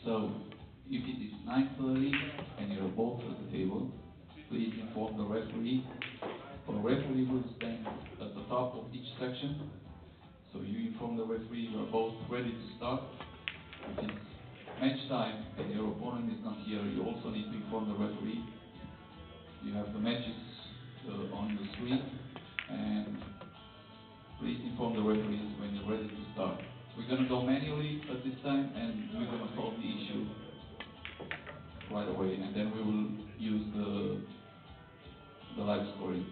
So, if it is 9:30 and you're both at the table, please inform the referee. A referee will stand at the top of each section. So you inform the referee you are both ready to start. If it's match time and your opponent is not here, you also need to inform the referee. You have the matches on the screen, and please inform the referees when you're ready to start. We're going to go manually at this time, and we're going to solve the issue right away, and then we will use the live scoring.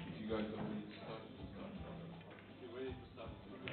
If you guys are ready to start, we'll start. If you're ready to start, we'll start.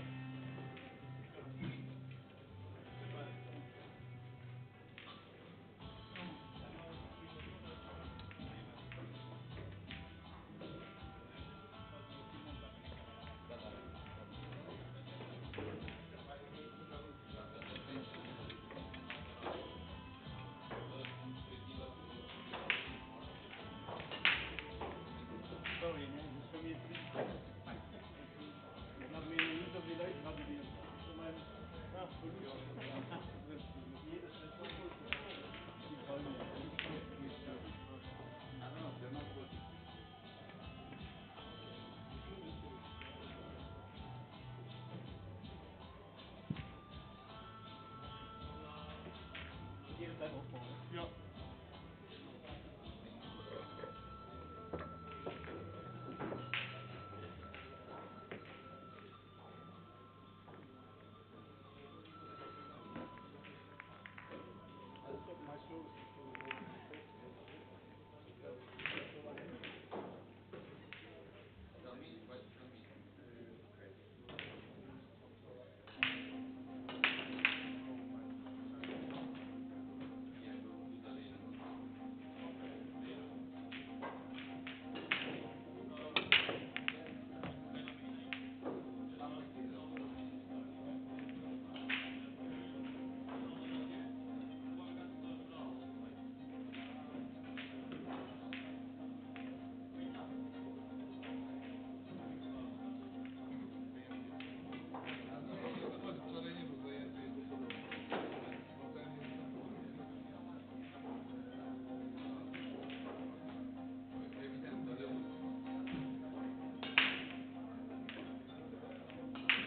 Ja.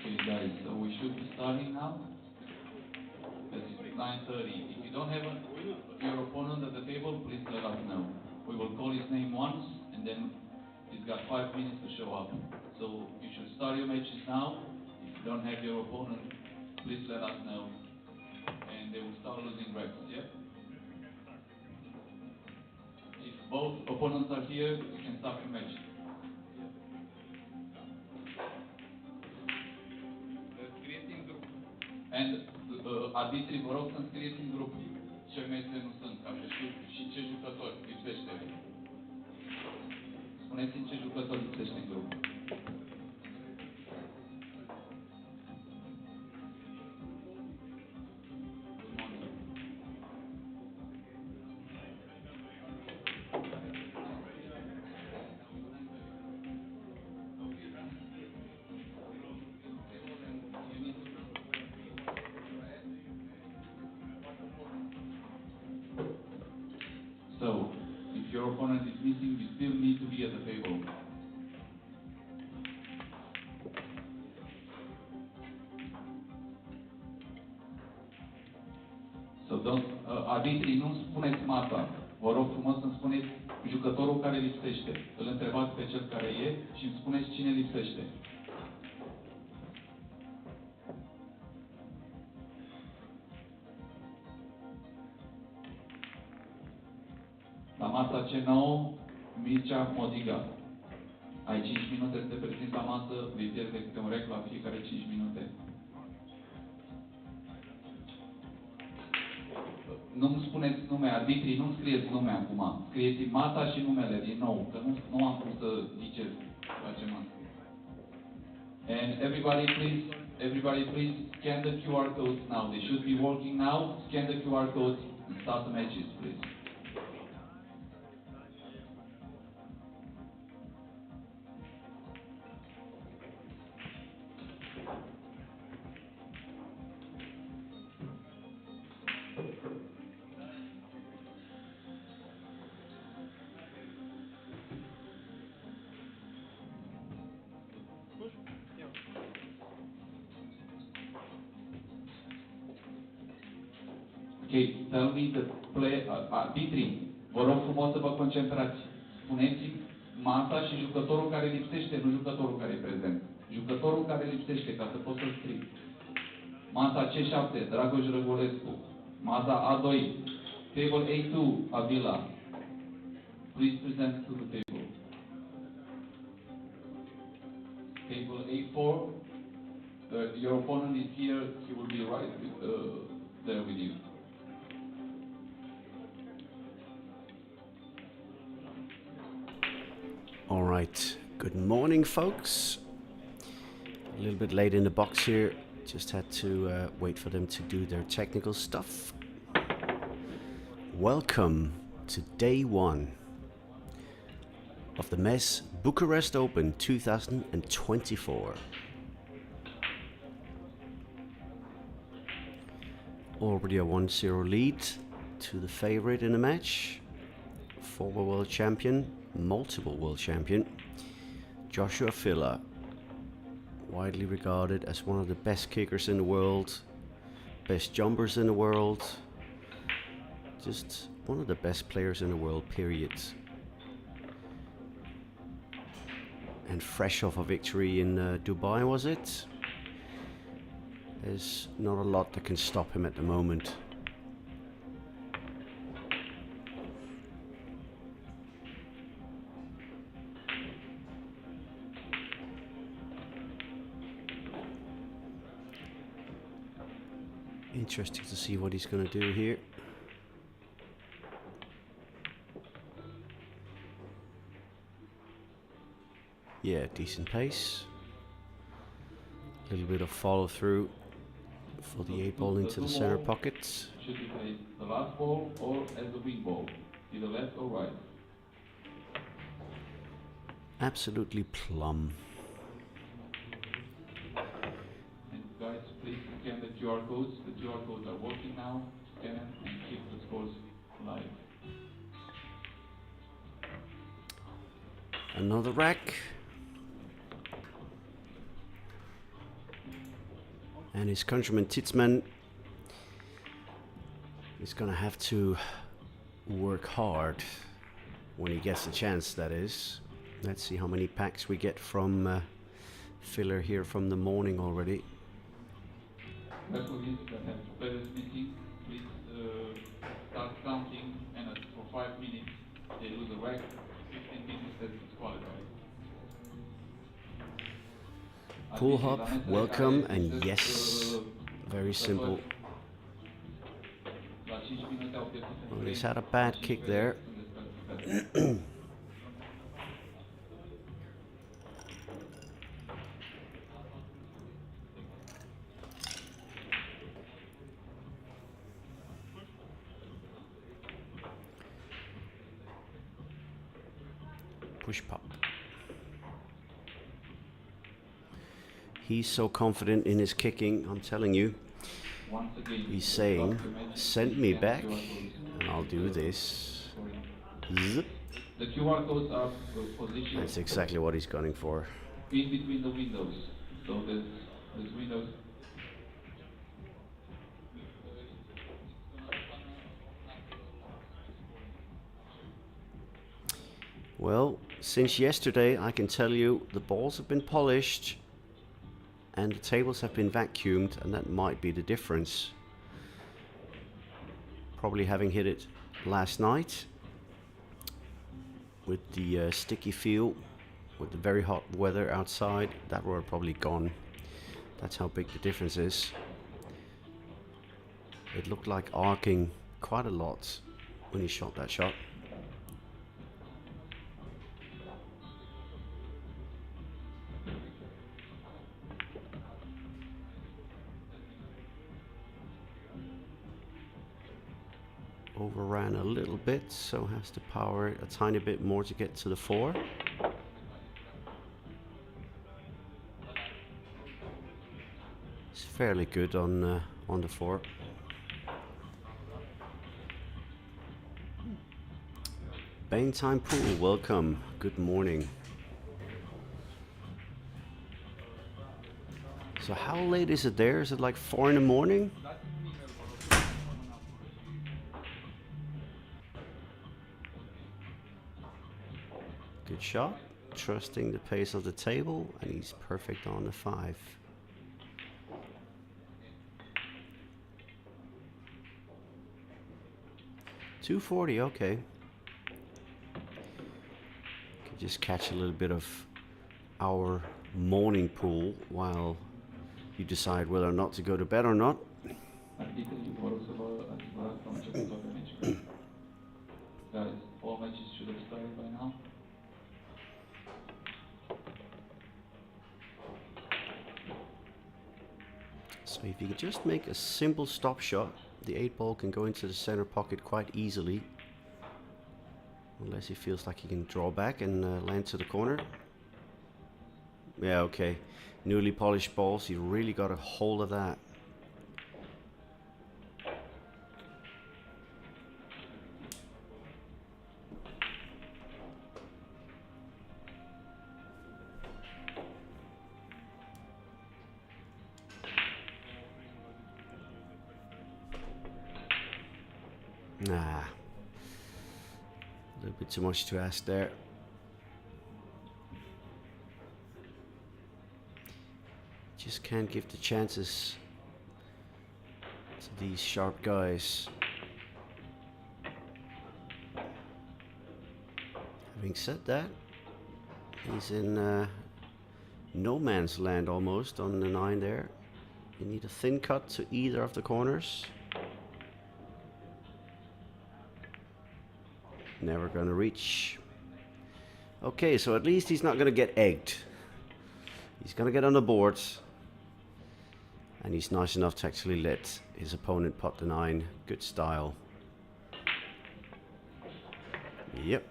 Okay guys, so we should be starting now. It's 9:30. If you don't have your opponent at the table, please let us know. We will call his name once, and then he's got 5 minutes to show up. So you should start your matches now. If you don't have your opponent, please let us know. And they will start losing reps, yeah? If both opponents are here, you can start your match. And arbitrii, vă rog să-mi scrieți în grup ce mese nu sunt, ca să știu și ce jucători lipsește. Spuneți-mi ce jucători lipsește în grup. So, if your opponent is missing, you still need to be at the table. So arbitrii, nu spuneți masa. Vă rog frumos să-mi spuneți jucătorul care lipsește. Îl întrebați pe cel care e și îmi spuneți cine lipsește. La masa C9, Mircea Modiga. Ai 5 minute să te prezinți la masă, vei pierde câte un rec la fiecare 5 minute. Nu-mi spuneți nume, arbitrii, nu scrieți nume acum. Scrieți masa și numele din nou, că nu am cum să ziceți la ce mă scrie. And everybody please Everybody please scan the QR codes now. They should be working now. Scan the QR codes and start the matches, please. Okay, tell me the play, arbitrii, vă rog frumos să vă concentrați. Spuneți-mi masa și jucătorul care lipsește, nu jucătorul care e prezent. Jucătorul care lipsește, ca să pot să scriu. Masa C7, Dragoș Răgulescu. Masa A2, table A2, Avila. Please present to the table. Table A4, your opponent is here, he will be right with, there with you. All right, good morning folks. A little bit late in the box here, just had to wait for them to do their technical stuff. Welcome to day one of the Mezz Bucharest Open 2024. Already a 1-0 lead to the favorite in the match, former world champion, multiple world champion, Joshua Filler, widely regarded as one of the best kickers in the world, best jumpers in the world, just one of the best players in the world, period. And fresh off a victory in Dubai, was it? There's not a lot that can stop him at the moment. Interesting to see what he's going to do here. Yeah, decent pace. A little bit of follow through for the 8-ball into the center pocket. Should you play the last ball or as the wing ball, either left or right? Absolutely plumb. Guys, please scan the QR codes. The QR codes are working now. Scan them and keep the scores live. Another rack. And his countryman Titzman is going to have to work hard when he gets the chance, that is. Let's see how many packs we get from Filler here from the morning already. Referees that have players missing, please start counting, and for 5 minutes they lose a rack, 15 minutes that's disqualified. Pull hop, welcome, and yes, very simple. Well, he's had a bad kick there. Push pop. He's so confident in his kicking, I'm telling you. He's saying, send me back and I'll do this. Zip. The QR codes are positioned. That's exactly what he's gunning for. In between the windows. So there's windows. Well, since yesterday I can tell you the balls have been polished and the tables have been vacuumed, and that might be the difference. Probably having hit it last night with the sticky feel, with the very hot weather outside, that were probably gone. That's how big the difference is. It looked like arcing quite a lot when he shot that shot. overran a little bit, so has to power it a tiny bit more to get to the 4. It's fairly good on the 4. Bangtime Pool, welcome. Good morning. So how late is it there? Is it like 4 in the morning? Good shot. Trusting the pace of the table, and he's perfect on the 5. $240, okay. Could just catch a little bit of our morning pool while you decide whether or not to go to bed or not. Guys, all matches should have started by now. So if you could just make a simple stop shot, the 8 ball can go into the center pocket quite easily. Unless he feels like he can draw back and land to the corner. Yeah, okay. Newly polished balls, you really got a hold of that. Nah. A little bit too much to ask there. Just can't give the chances to these sharp guys. Having said that, he's in no man's land almost on the 9 there. You need a thin cut to either of the corners. Never gonna reach. Okay, so at least he's not gonna get egged. He's gonna get on the boards. And he's nice enough to actually let his opponent pot the 9. Good style. Yep.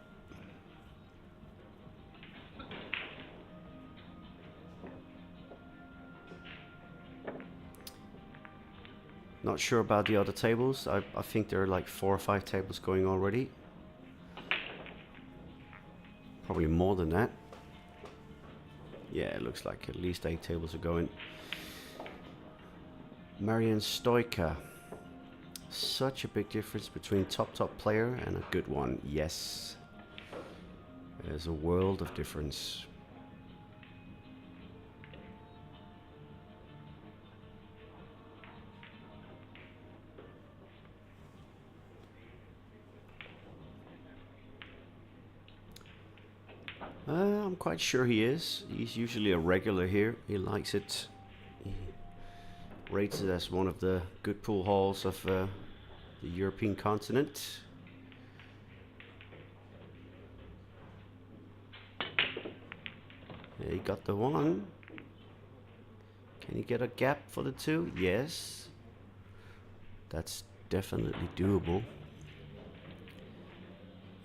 Not sure about the other tables. I think there are like 4 or 5 tables going already. Probably more than that. Yeah, it looks like at least 8 tables are going. Marian Stoica. Such a big difference between top player and a good one. Yes. There's a world of difference. I'm quite sure he is. He's usually a regular here. He likes it. He rates it as one of the good pool halls of the European continent. He got the 1. Can he get a gap for the 2? Yes. That's definitely doable.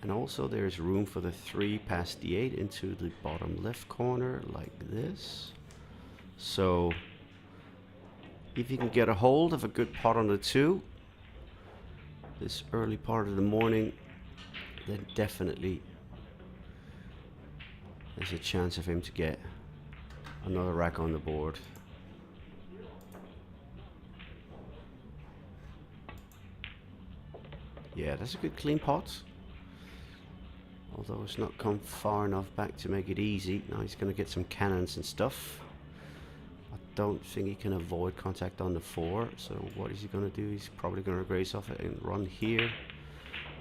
And also there's room for the 3 past the 8 into the bottom left corner like this. So if you can get a hold of a good pot on the 2 this early part of the morning, then definitely there's a chance of him to get another rack on the board. Yeah, that's a good clean pot. Although it's not come far enough back to make it easy. Now he's going to get some cannons and stuff. I don't think he can avoid contact on the 4. So what is he going to do? He's probably going to graze off it and run here.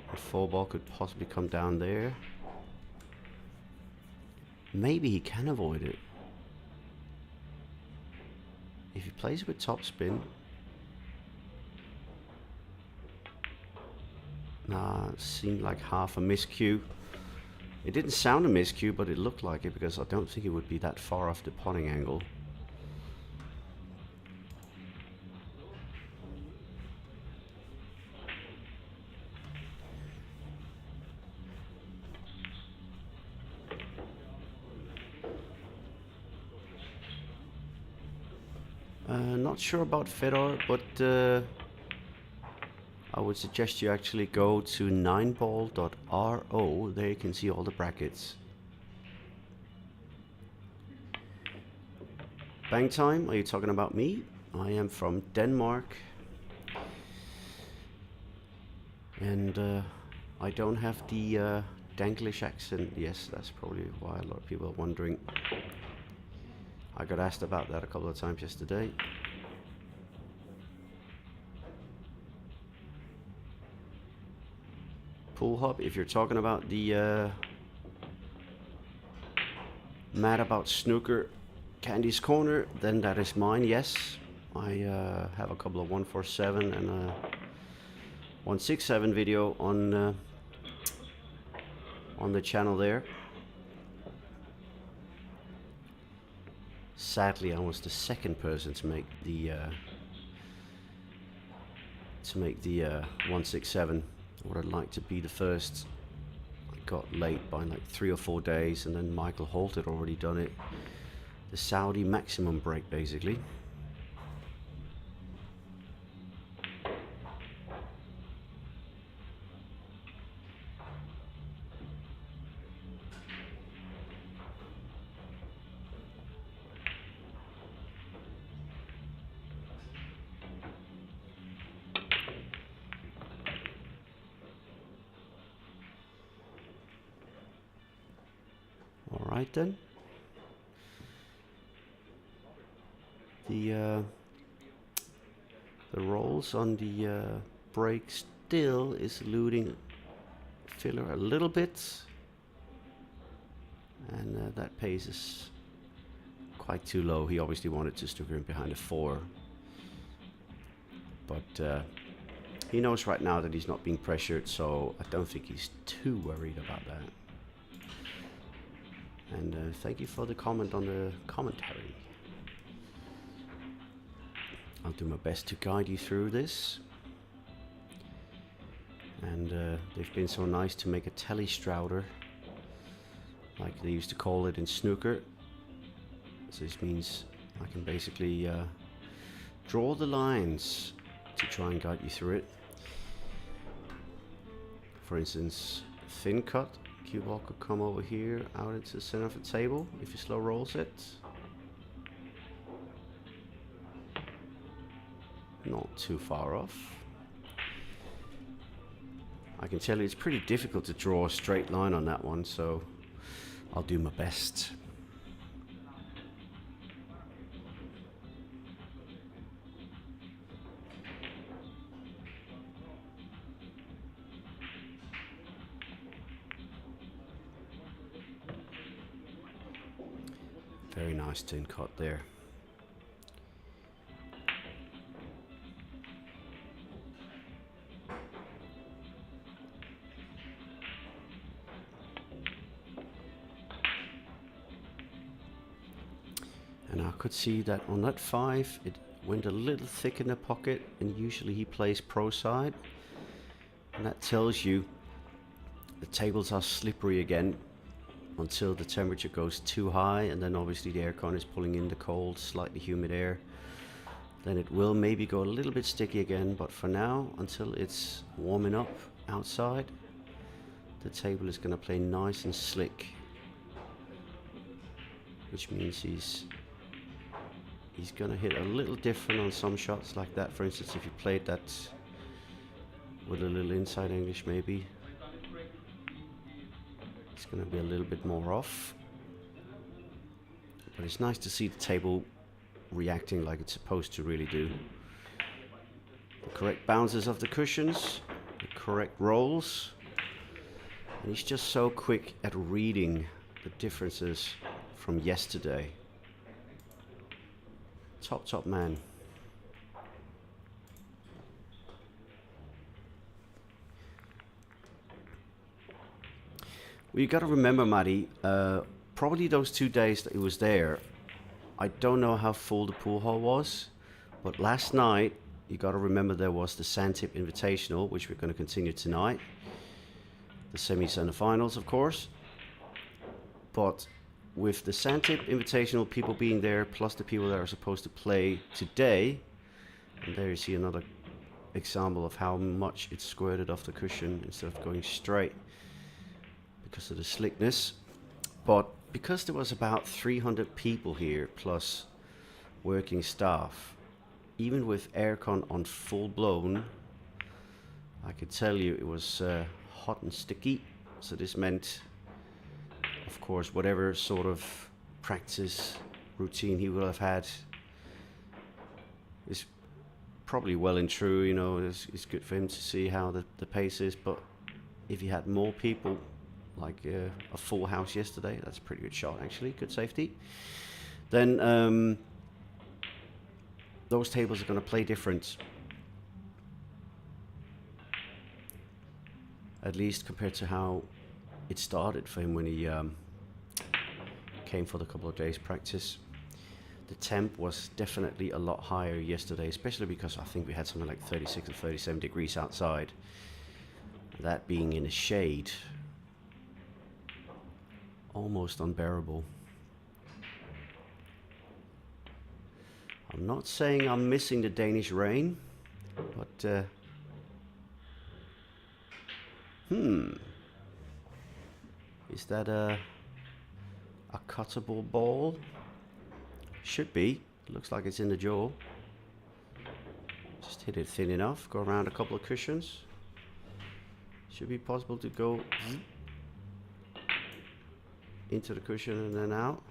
The 4 ball could possibly come down there. Maybe he can avoid it. If he plays with topspin. Nah, it seemed like half a miscue. It didn't sound a miscue, but it looked like it because I don't think it would be that far off the potting angle. Not sure about Fedor, but I would suggest you actually go to 9ball.ro. There you can see all the brackets. Bang time, are you talking about me? I am from Denmark. And I don't have the Danglish accent. Yes, that's probably why a lot of people are wondering. I got asked about that a couple of times yesterday. Pool Hub, if you're talking about the Mad About Snooker Candy's Corner, then that is mine, yes. I have a couple of 147 and a 167 video on the channel there. Sadly, I was the second person to make the 167. I would have liked to be the first. I got late by like 3 or 4 days, and then Michael Holt had already done it. The Saudi maximum break, basically. Alright then. The rolls on the break still is eluding filler a little bit, and that pace is quite too low. He obviously wanted to stick him behind a 4, but he knows right now that he's not being pressured, so I don't think he's too worried about that. And thank you for the comment on the commentary. I'll do my best to guide you through this. And they've been so nice to make a telestrouder, like they used to call it in snooker. So this means I can basically draw the lines to try and guide you through it. For instance, thin cut. Cue ball could come over here, out into the center of the table, if you slow rolls it. Not too far off. I can tell you it's pretty difficult to draw a straight line on that one, so I'll do my best. Very nice tin cut there. And I could see that on that 5 it went a little thick in the pocket, and usually he plays pro side, and that tells you the tables are slippery again until the temperature goes too high, and then obviously the aircon is pulling in the cold, slightly humid air. Then it will maybe go a little bit sticky again, but for now, until it's warming up outside, the table is going to play nice and slick, which means he's going to hit a little different on some shots like that. For instance, if you played that with a little inside English maybe, it's going to be a little bit more off. But it's nice to see the table reacting like it's supposed to really do. The correct bounces of the cushions, the correct rolls. And he's just so quick at reading the differences from yesterday. Top man. Well, you got to remember, Matty, probably those 2 days that he was there, I don't know how full the pool hall was, but last night, you got to remember there was the Sandtip Invitational, which we're going to continue tonight. The semis and the finals, of course. But with the Sandtip Invitational people being there, plus the people that are supposed to play today, and there you see another example of how much it's squirted off the cushion instead of going straight because of the slickness. But because there was about 300 people here plus working staff, even with aircon on full blown, I could tell you it was hot and sticky. So this meant, of course, whatever sort of practice routine he would have had is probably well and true. You know, it's good for him to see how the pace is. But if he had more people, like a full house yesterday, that's a pretty good shot actually, good safety, then those tables are going to play different, at least compared to how it started for him when he came for the couple of days practice. The temp was definitely a lot higher yesterday, especially because I think we had something like 36 or 37 degrees outside. That being in a shade, almost unbearable. I'm not saying I'm missing the Danish rain, but is that a cuttable ball? Should be. Looks like it's in the jaw. Just hit it thin enough, go around a couple of cushions. Should be possible to go into the cushion and then out.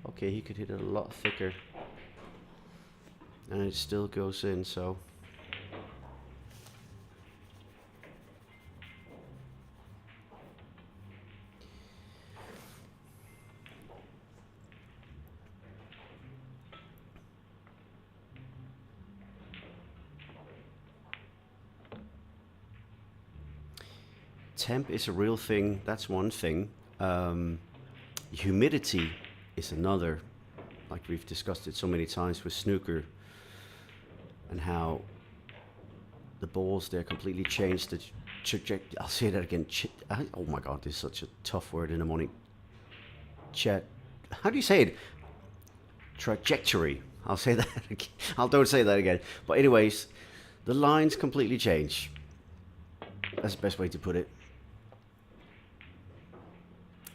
Okay, he could hit it a lot thicker and it still goes in, so temp is a real thing, that's one thing. Humidity is another, like we've discussed it so many times with snooker, and how the balls there completely changed the trajectory. I'll say that again. Oh my god, this is such a tough word in the morning. How do you say it? Trajectory. I'll say that again. Don't say that again. But anyways, the lines completely change. That's the best way to put it.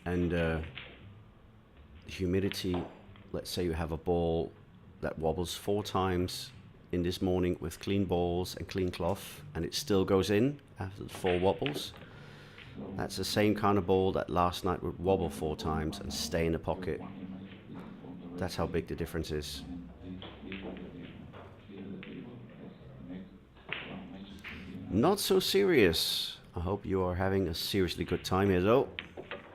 And humidity, let's say you have a ball that wobbles 4 times in this morning with clean balls and clean cloth, and it still goes in after the 4 wobbles. That's the same kind of ball that last night would wobble 4 times and stay in the pocket. That's how big the difference is. Not so serious. I hope you are having a seriously good time here though.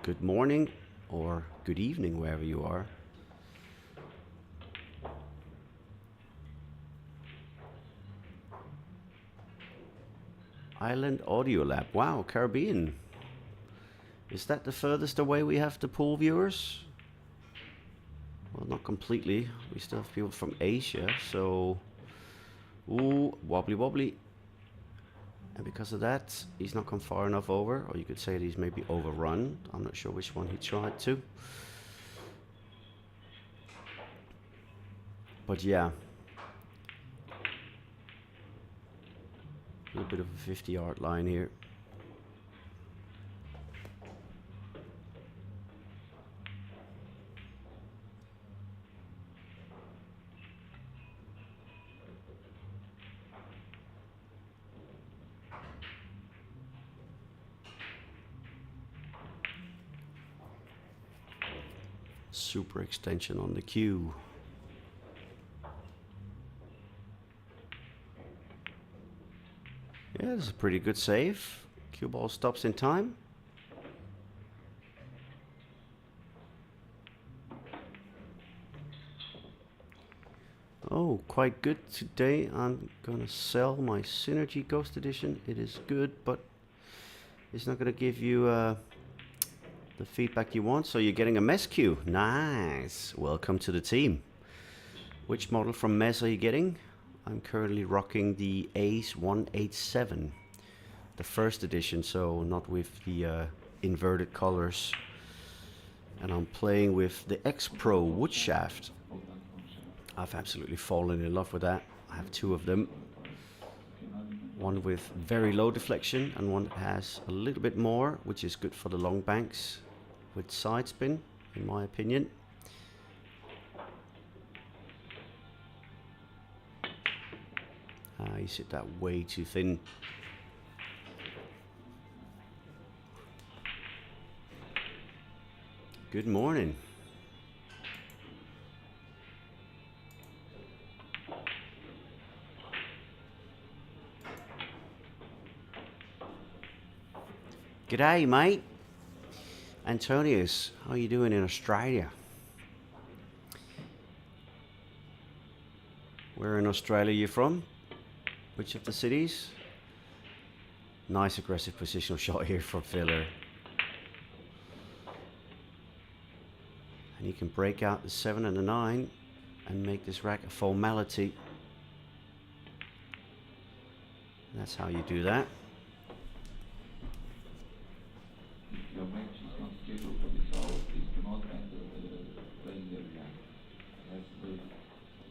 Good morning or good evening wherever you are. Island Audio Lab. Wow, Caribbean. Is that the furthest away we have to pool viewers? Well, not completely. We still have people from Asia, so... Ooh, wobbly wobbly. And because of that, he's not come far enough over, or you could say that he's maybe overrun. I'm not sure which one he tried to. But yeah. A little bit of a 50-yard line here. Super extension on the cue. Yeah, this is a pretty good save. Cue ball stops in time. Oh, quite good today. I'm gonna sell my Synergy Ghost Edition. It is good, but it's not gonna give you the feedback you want, so you're getting a Mezz cue. Nice. Welcome to the team. Which model from Mezz are you getting? I'm currently rocking the Ace 187, the first edition, so not with the inverted colors and I'm playing with the X-Pro wood shaft. I've absolutely fallen in love with that. I have two of them. One with very low deflection and one that has a little bit more, which is good for the long banks with side spin, in my opinion. You sit that way too thin. Good morning. G'day, mate. Antonius, how are you doing in Australia? Where in Australia are you from? Which of the cities? Nice aggressive positional shot here from Filler. And you can break out the 7 and the 9 and make this rack a formality. That's how you do that. Your match is not scheduled for this hour, please do not enter the playing area. That's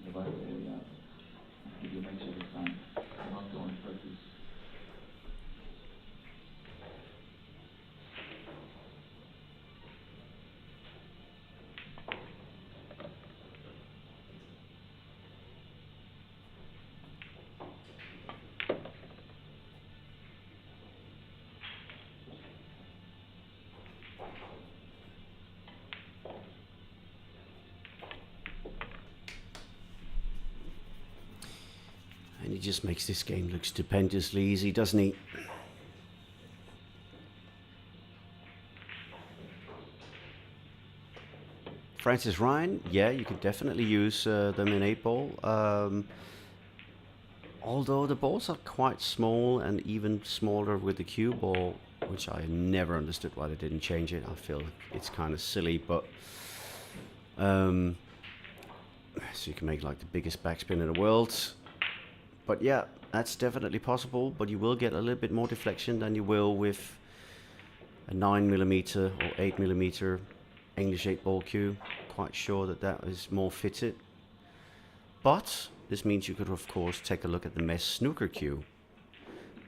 the right area. Give your match every time. Do not go and practice. And he just makes this game look stupendously easy, doesn't he? Francis Ryan, yeah, you could definitely use them in 8-ball. Although the balls are quite small and even smaller with the cue ball, which I never understood why they didn't change it. I feel it's kind of silly, but so you can make like the biggest backspin in the world. But yeah, that's definitely possible, but you will get a little bit more deflection than you will with a 9mm or 8mm English 8-ball cue. Quite sure that that is more fitted. But this means you could of course take a look at the Mezz snooker cue.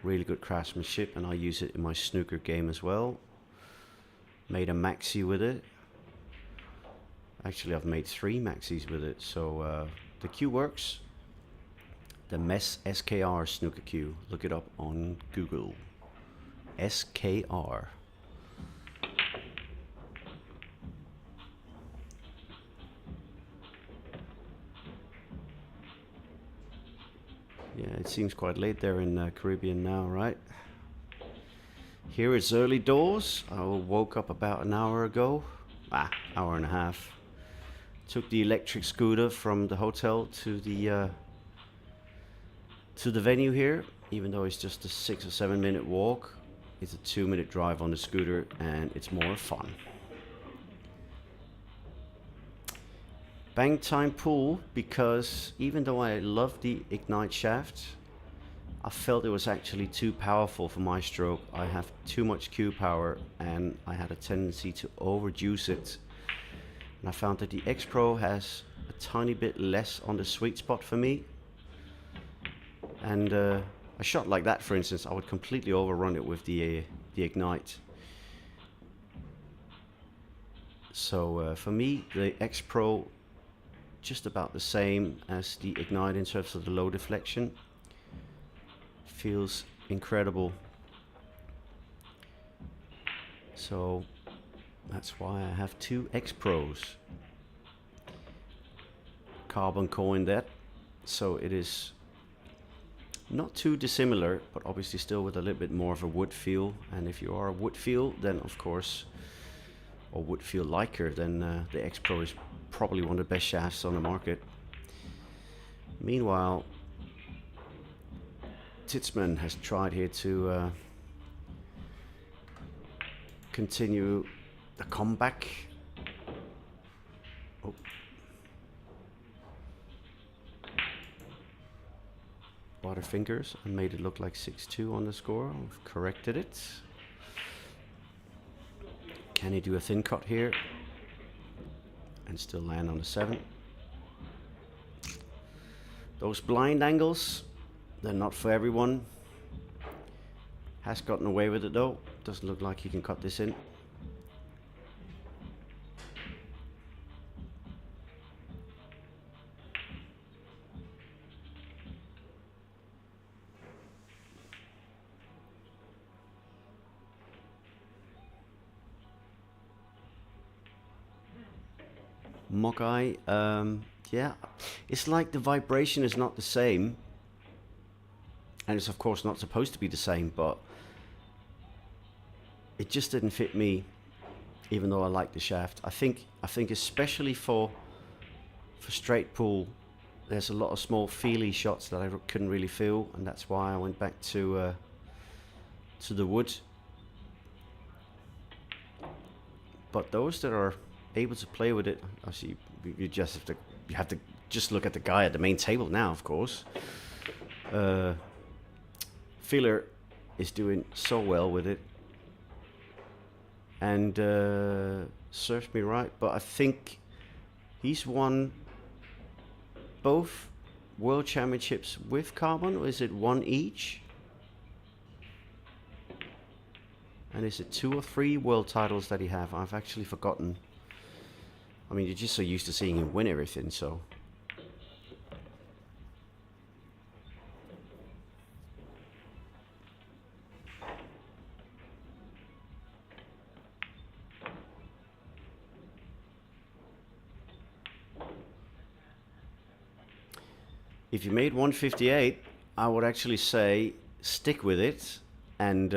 Really good craftsmanship, and I use it in my snooker game as well. Made a maxi with it. Actually, I've made 3 maxis with it, so the cue works. The Mezz SKR snooker cue. Look it up on Google. SKR. Yeah, it seems quite late there in Caribbean now, right? Here it's early doors. I woke up about an hour ago. Hour and a half. Took the electric scooter from the hotel to the venue here. Even though it's just a 6 or 7 minute walk, it's a 2-minute drive on the scooter, and it's more fun. Bang time pool, because even though I love the Ignite shaft, I felt it was actually too powerful for my stroke. I have too much cue power and I had a tendency to overjuice it. And I found that the X Pro has a tiny bit less on the sweet spot for me. And a shot like that, for instance, I would completely overrun it with the Ignite. So for me, the X Pro, just about the same as the Ignite in terms of the low deflection. Feels incredible. So that's why I have 2 X Pros. Carbon coin that, so it is not too dissimilar, but obviously still with a little bit more of a wood feel. And if you are a wood feel, then of course, or would feel liker, then the X Pro is probably one of the best shafts on the market. Meanwhile, Titzman has tried here to continue the comeback. Oh. Butterfingers and made it look like 6-2 on the score. I've corrected it. Can he do a thin cut here? and still land on the 7. Those blind angles, they're not for everyone. Has gotten away with it though. Doesn't look like he can cut this in. Mokai, yeah, it's like the vibration is not the same, and it's of course not supposed to be the same, but it just didn't fit me, even though I like the shaft. I think especially for straight pull, there's a lot of small feely shots that I couldn't really feel, and that's why I went back to the wood. But those that are able to play with it, obviously you have to just look at the guy at the main table now, of course. Filler is doing so well with it, and serves me right, but I think he's won both world championships with Carbon, or is it one each? And is it 2 or 3 world titles that he have? I've actually forgotten. I mean, you're just so used to seeing him win everything, so. If you made 158, I would actually say stick with it and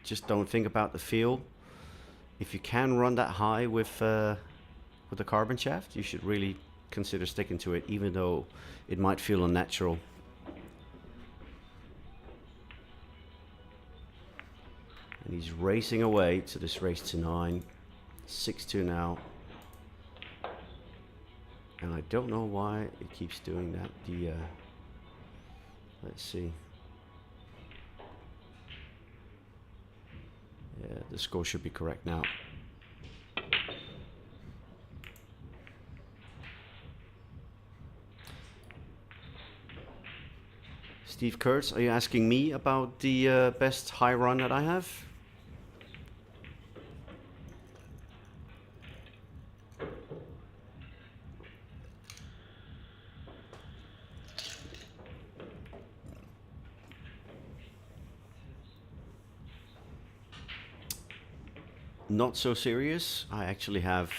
just don't think about the feel. If you can run that high with the carbon shaft, you should really consider sticking to it, even though it might feel unnatural. And he's racing away to this race to 9, 6-2 now. And I don't know why it keeps doing that. Let's see. Yeah, the score should be correct now. Steve Kurtz, are you asking me about the best high run that I have? Not so serious. I actually have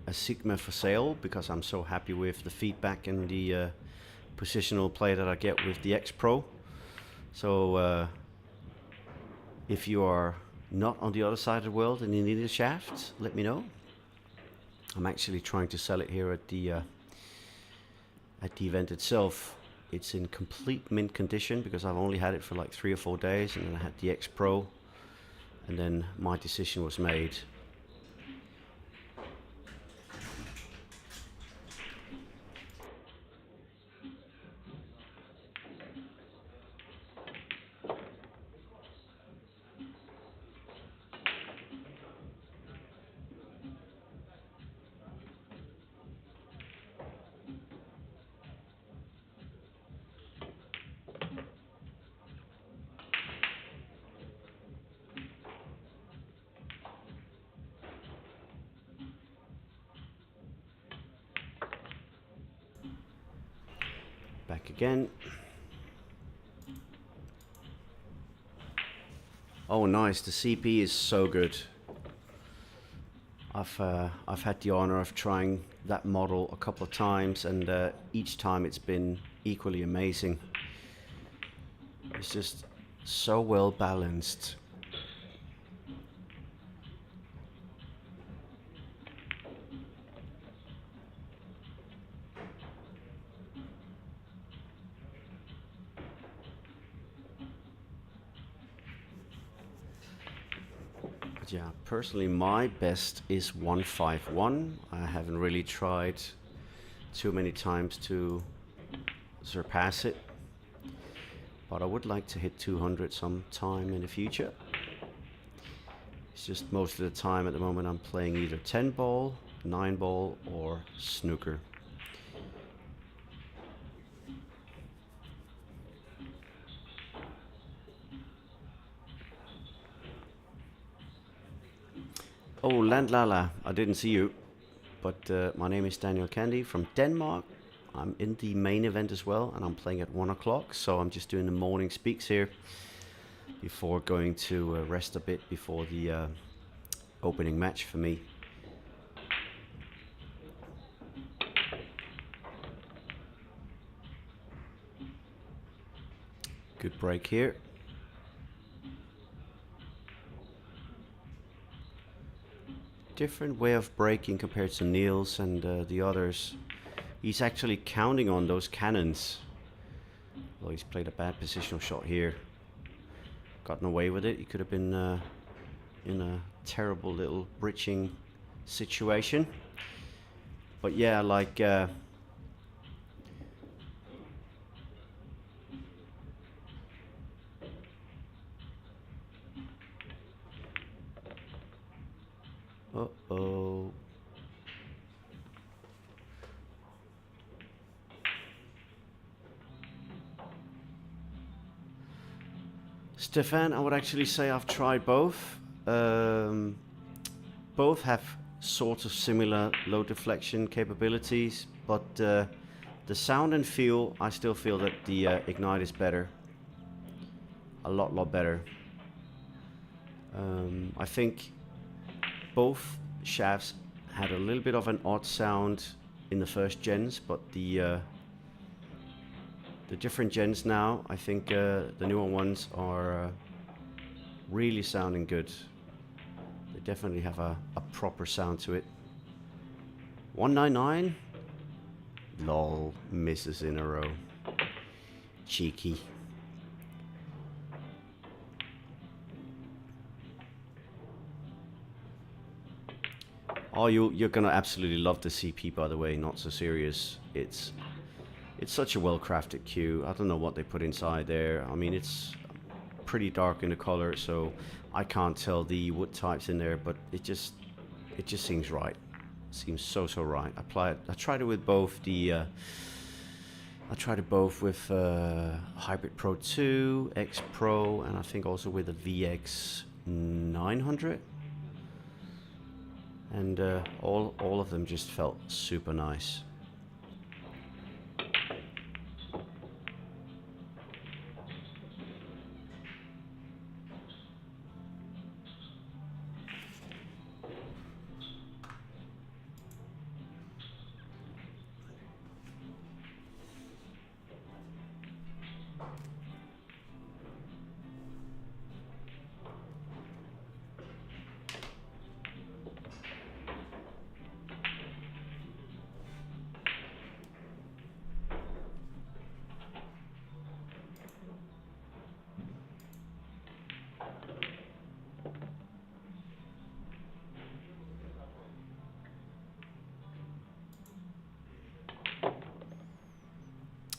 a Sigma for sale because I'm so happy with the feedback and the positional play that I get with the X Pro. So if you are not on the other side of the world and you need a shaft, let me know. I'm actually trying to sell it here at the event itself. It's in complete mint condition because I've only had it for like 3 or 4 days, and then I had the X Pro. And then my decision was made. Back again. Oh, nice. The CP is so good. I've had the honor of trying that model a couple of times, and each time it's been equally amazing. It's just so well balanced. Yeah, personally my best is 151. I haven't really tried too many times to surpass it, but I would like to hit 200 sometime in the future. It's just most of the time at the moment I'm playing either 10 ball, 9-ball or snooker. Oh, Landlala, I didn't see you, but my name is Daniel Candy from Denmark. I'm in the main event as well, and I'm playing at 1 o'clock, so I'm just doing the morning speaks here before going to rest a bit before the opening match for me. Good break here. Different way of breaking compared to Niels and the others. He's actually counting on those cannons. Well, he's played a bad positional shot here. Gotten away with it. He could have been in a terrible little bridging situation. But yeah, like uh-oh. Stefan, I would actually say I've tried both. Both have sort of similar low deflection capabilities, but the sound and feel, I still feel that the Ignite is better. A lot better. I think both shafts had a little bit of an odd sound in the first gens, but the different gens now, I think the newer ones are really sounding good. They definitely have a proper sound to it. 199? Lol, misses in a row. Cheeky. Oh, you're gonna absolutely love the CP, by the way, not so serious. It's such a well-crafted cue. I don't know what they put inside there. I mean, it's pretty dark in the color, so I can't tell the wood types in there, but it just seems right. Seems so right. I tried it with both the I tried it both with Hybrid Pro 2, X Pro, and I think also with the VX 900. And all of them just felt super nice.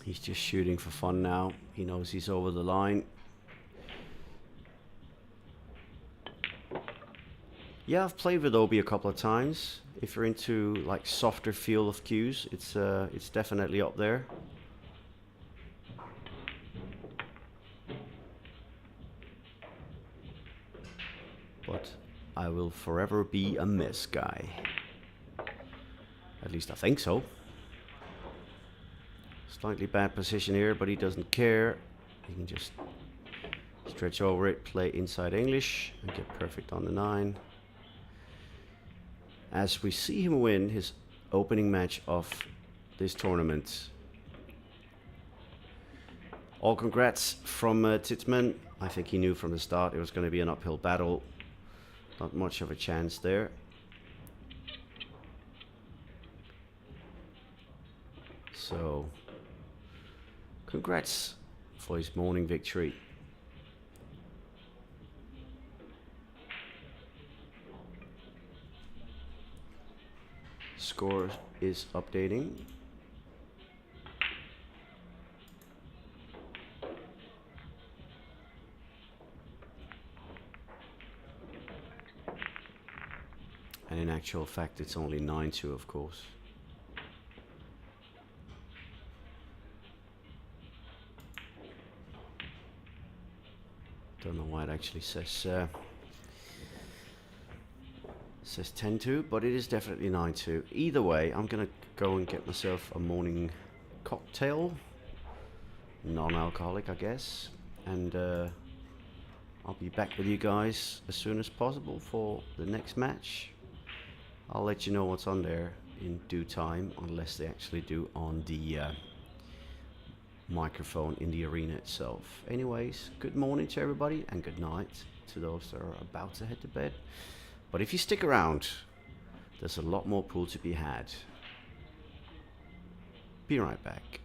He's just shooting for fun now. He knows he's over the line. Yeah, I've played with Obi a couple of times. If you're into like softer feel of cues, it's definitely up there. But I will forever be a Mezz guy. At least I think so. Slightly bad position here, but he doesn't care. He can just stretch over it, play inside English, and get perfect on the 9. As we see him win his opening match of this tournament. All congrats from Titzman. I think he knew from the start it was going to be an uphill battle. Not much of a chance there. So, congrats for his morning victory. Score is updating. And in actual fact, it's only 9-2, of course. Don't know why it actually says 10-2, but it is definitely 9-2. Either way, I'm gonna go and get myself a morning cocktail, non-alcoholic, I guess, and I'll be back with you guys as soon as possible for the next match. I'll let you know what's on there in due time, unless they actually do on the microphone in the arena itself. Anyways, good morning to everybody and good night to those that are about to head to bed. But if you stick around, there's a lot more pool to be had. Be right back.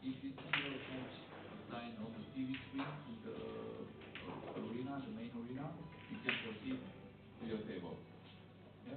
if you see your match sign on the TV screen in the arena, the main arena, you can proceed to your table. Yeah?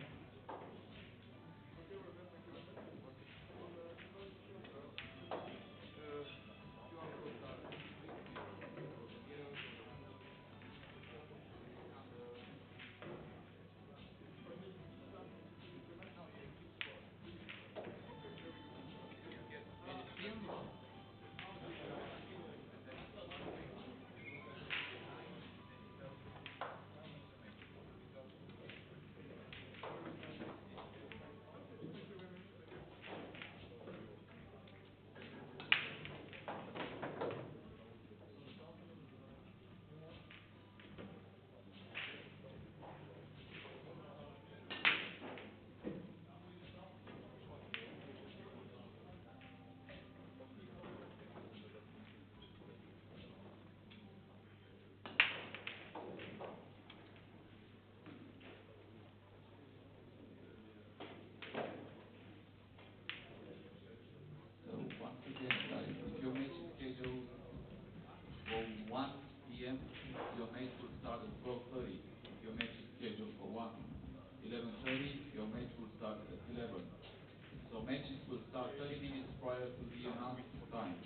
So once again, guys, if your match is scheduled for 1 p.m., your match will start at 12:30. If your match is scheduled for 11:30, your match will start at 11. So matches will start 30 minutes prior to the announced time.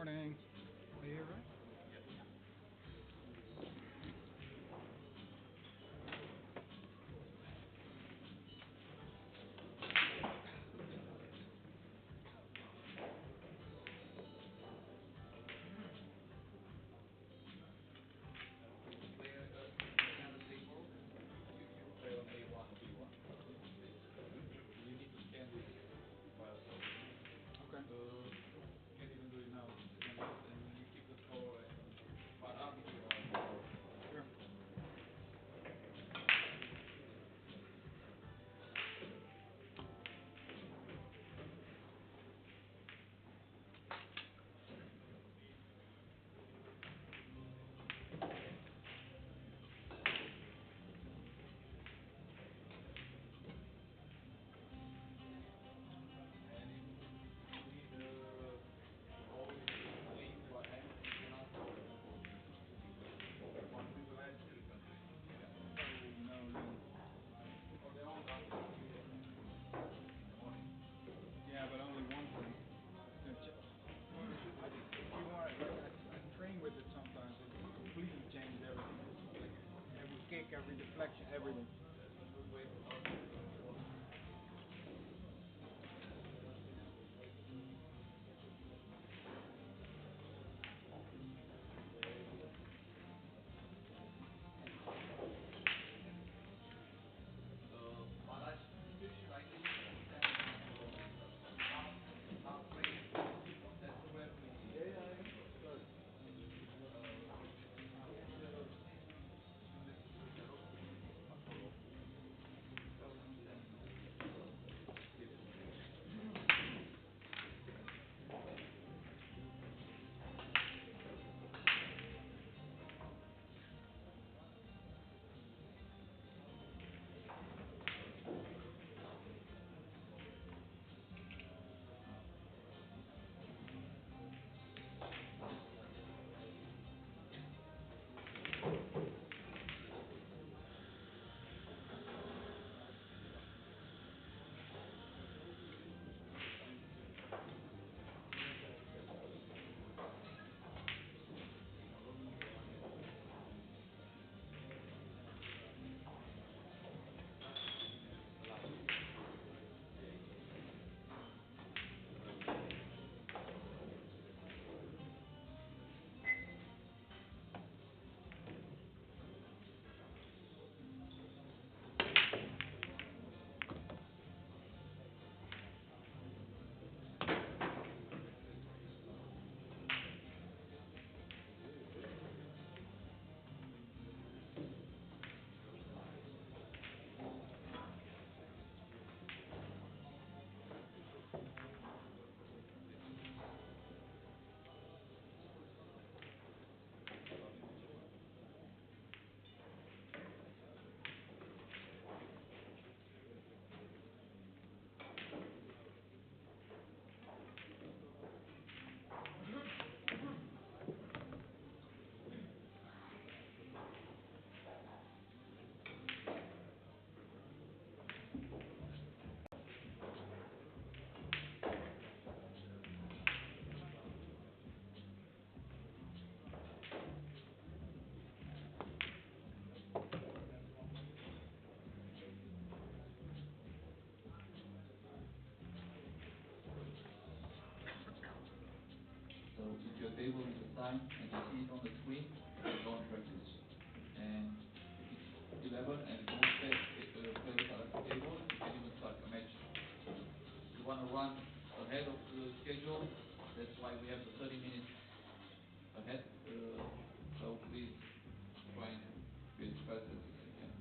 Morning. Are you here, right? Okay. Can't even do it now. And you keep the score and Sure. Yeah, but only one thing. If you want, I train with it sometimes. It completely changes everything. Like every kick, every deflection, everything. so if your table is assigned and you see it on the screen, don't practice. And if it's 11 and both players are at the table, you can even start a match. You want to run ahead of the schedule, that's why we have the 30 minutes ahead. So please try and be as fast as you can.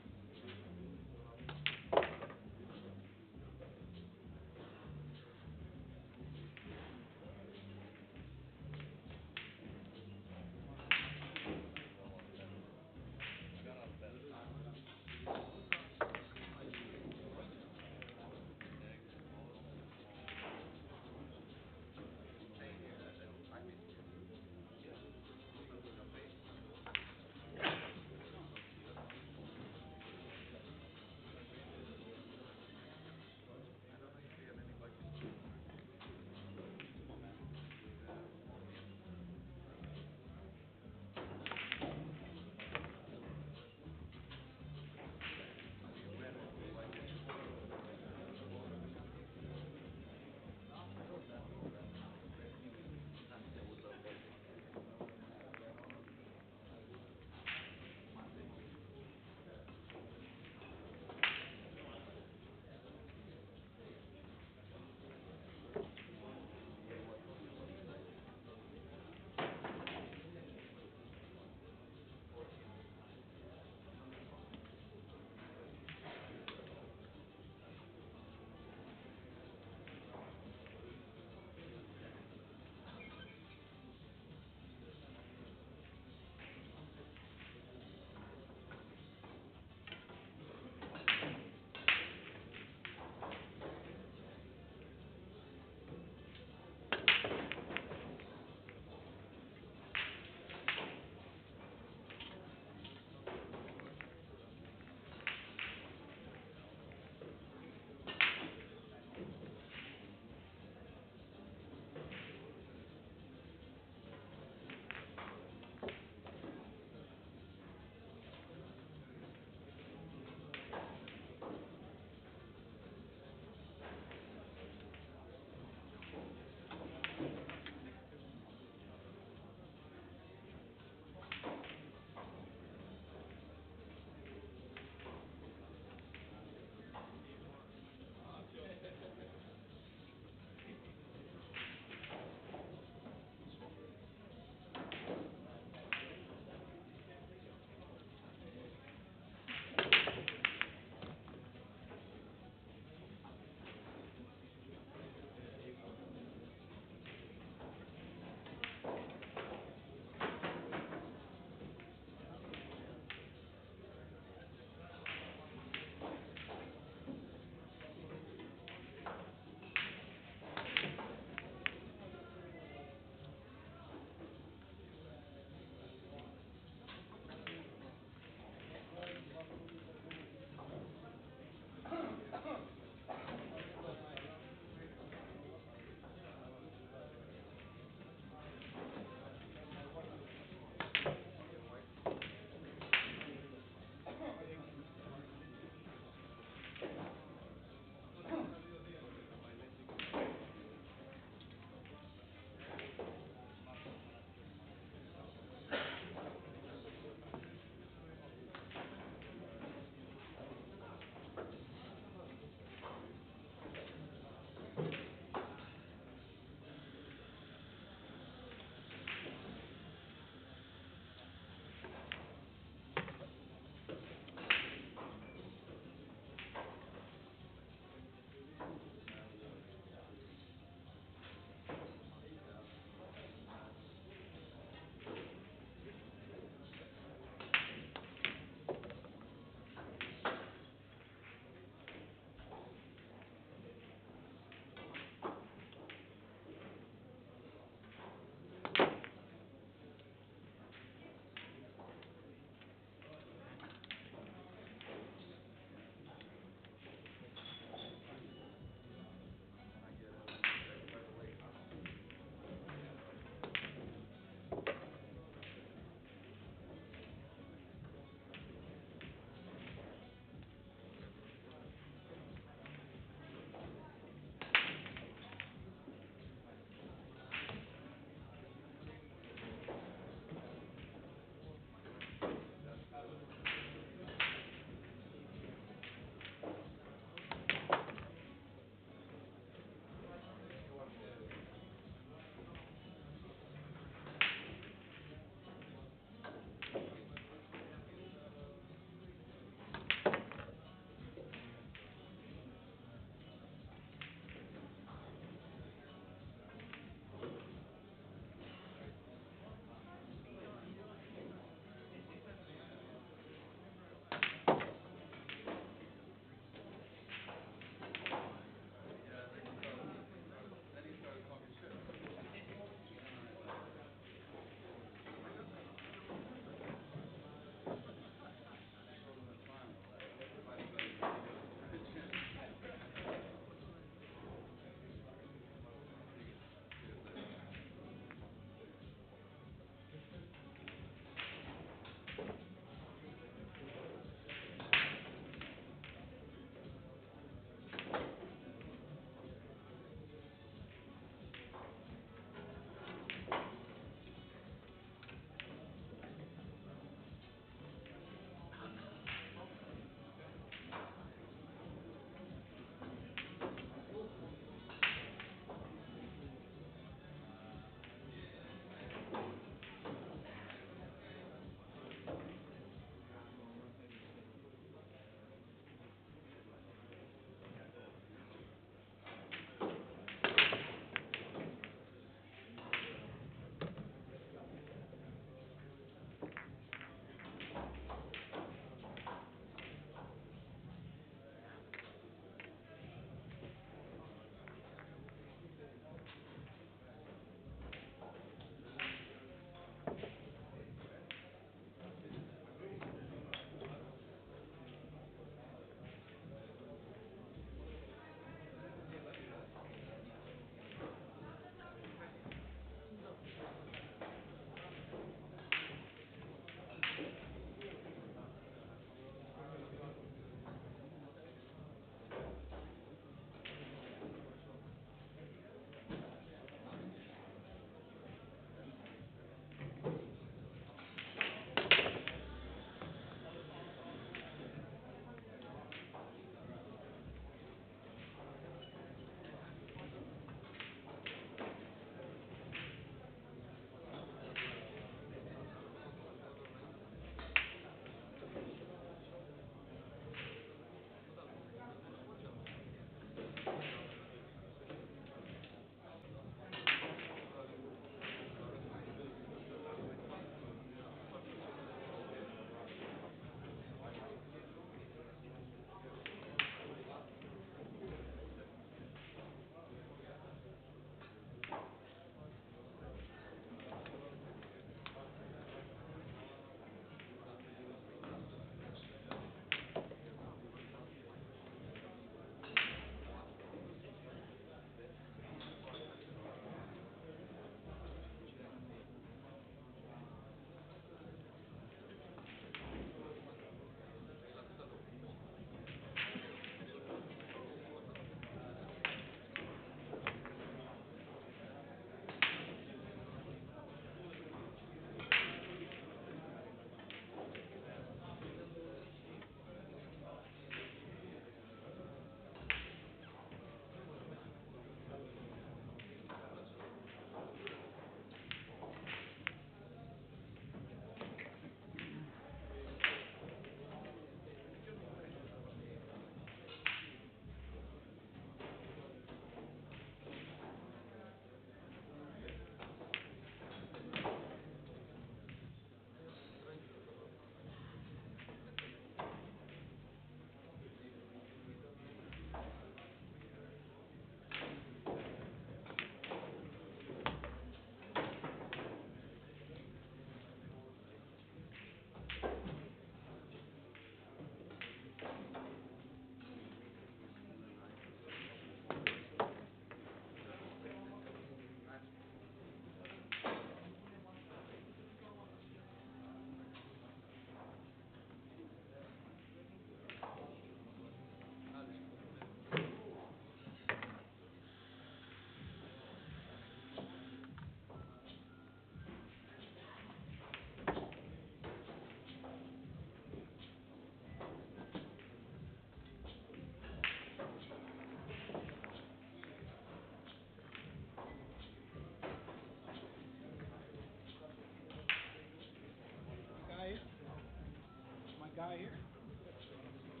guy here? Yeah.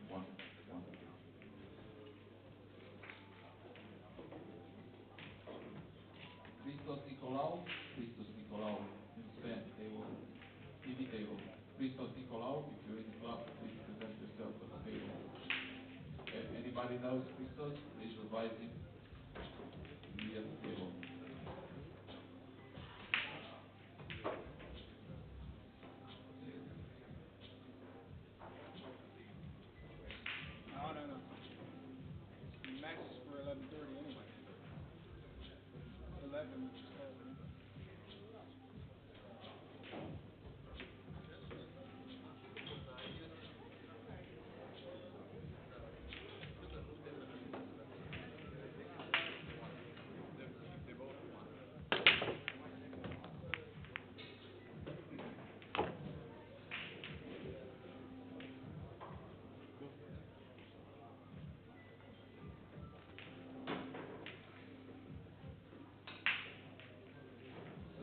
One. Nicolaou, in Spain, table, TV table. Nicolaou, if you're in the club, please present yourself at the table. Anybody knows Christos, please advise him to be at the table. No. Match is for 11:30 anyway. 11.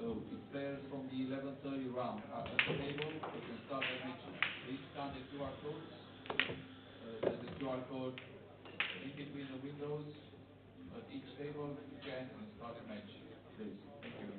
So if players from the 11:30 round are at the table, they can start the match. Please scan the QR codes. There's a QR code in between the windows at each table. Scan and start the match. Please. Thank you.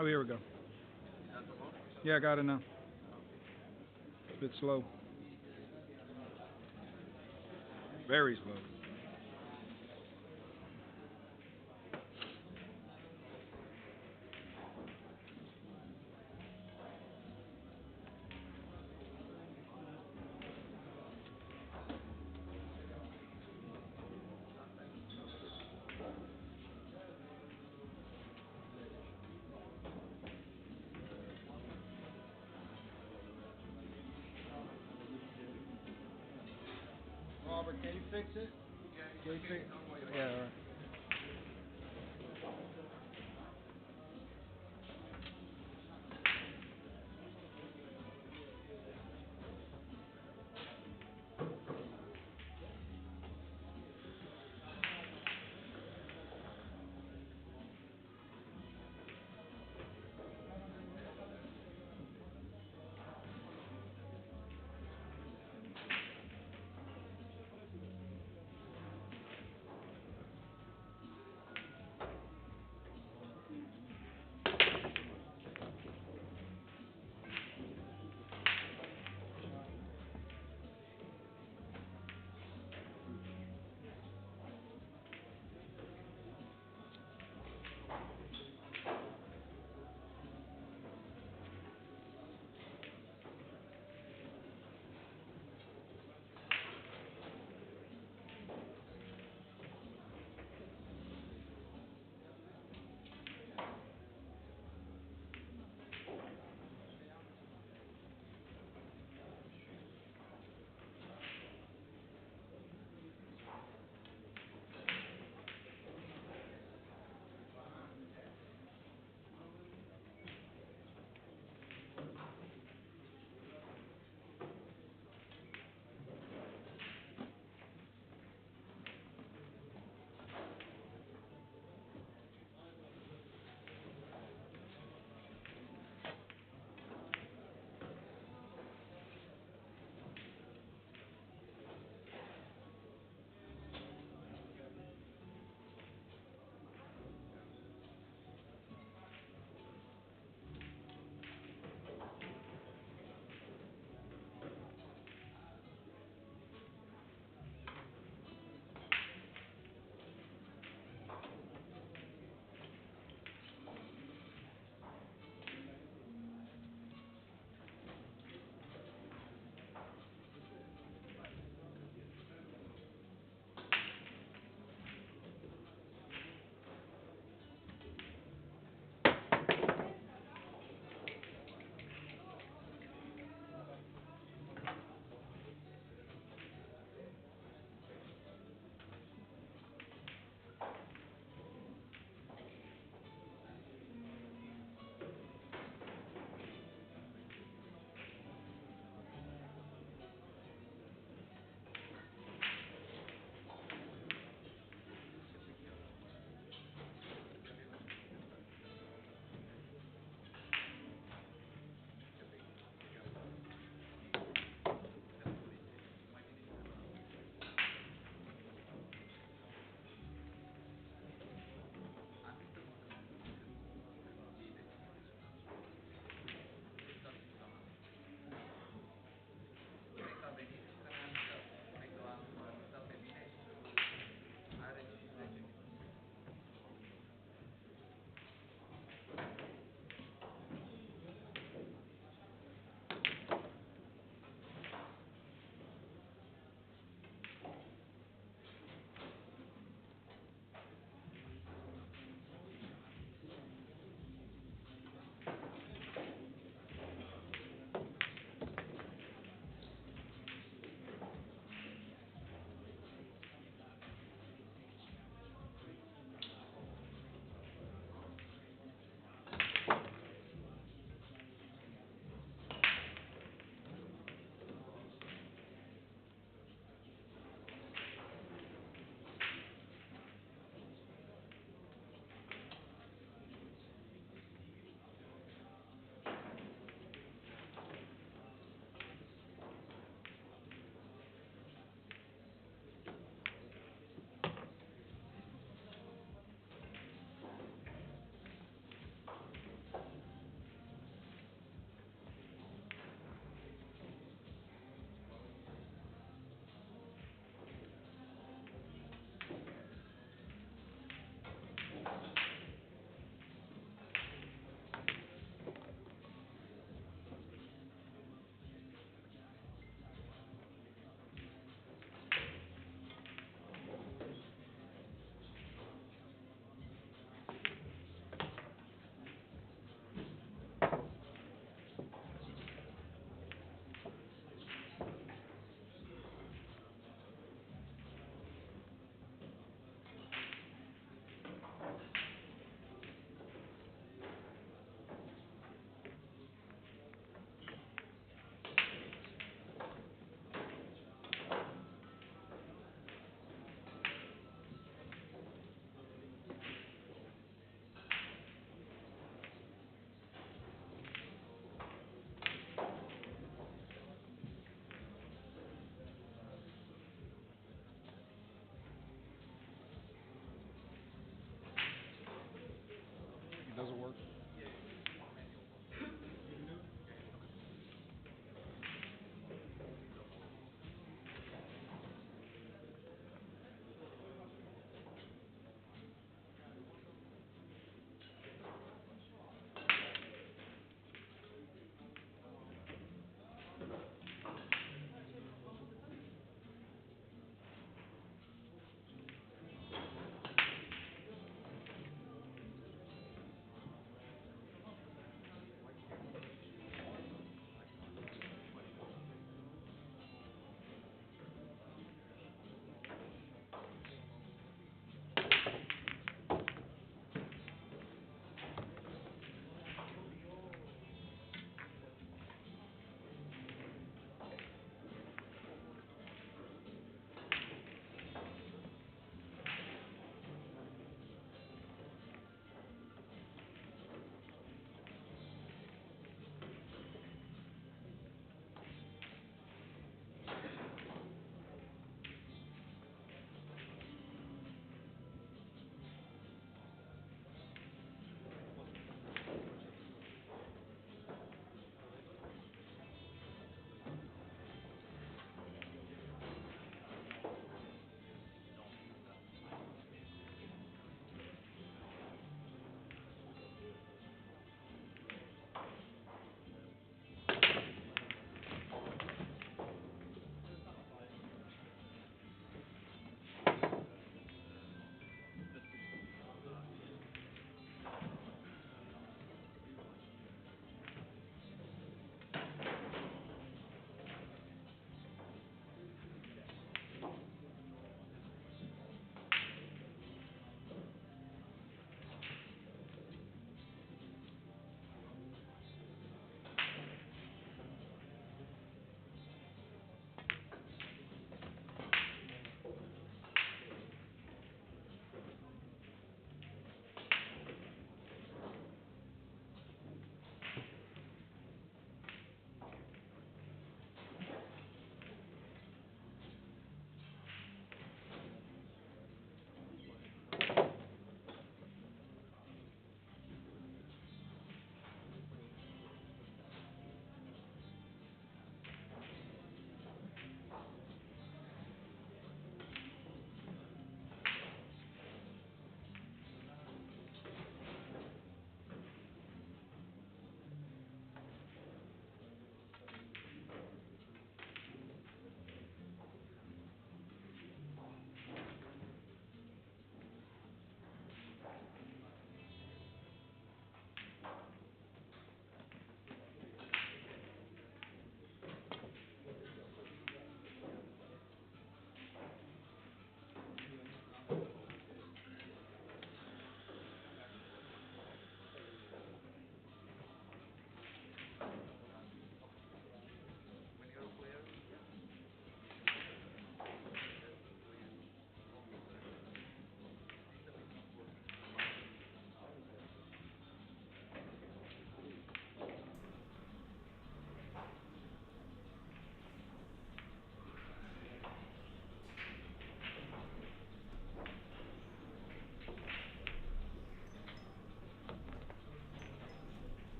Oh, here we go. Yeah, I got it now. It's a bit slow. Very slow. Robert, can you fix it? Can you fix? Yeah, all right.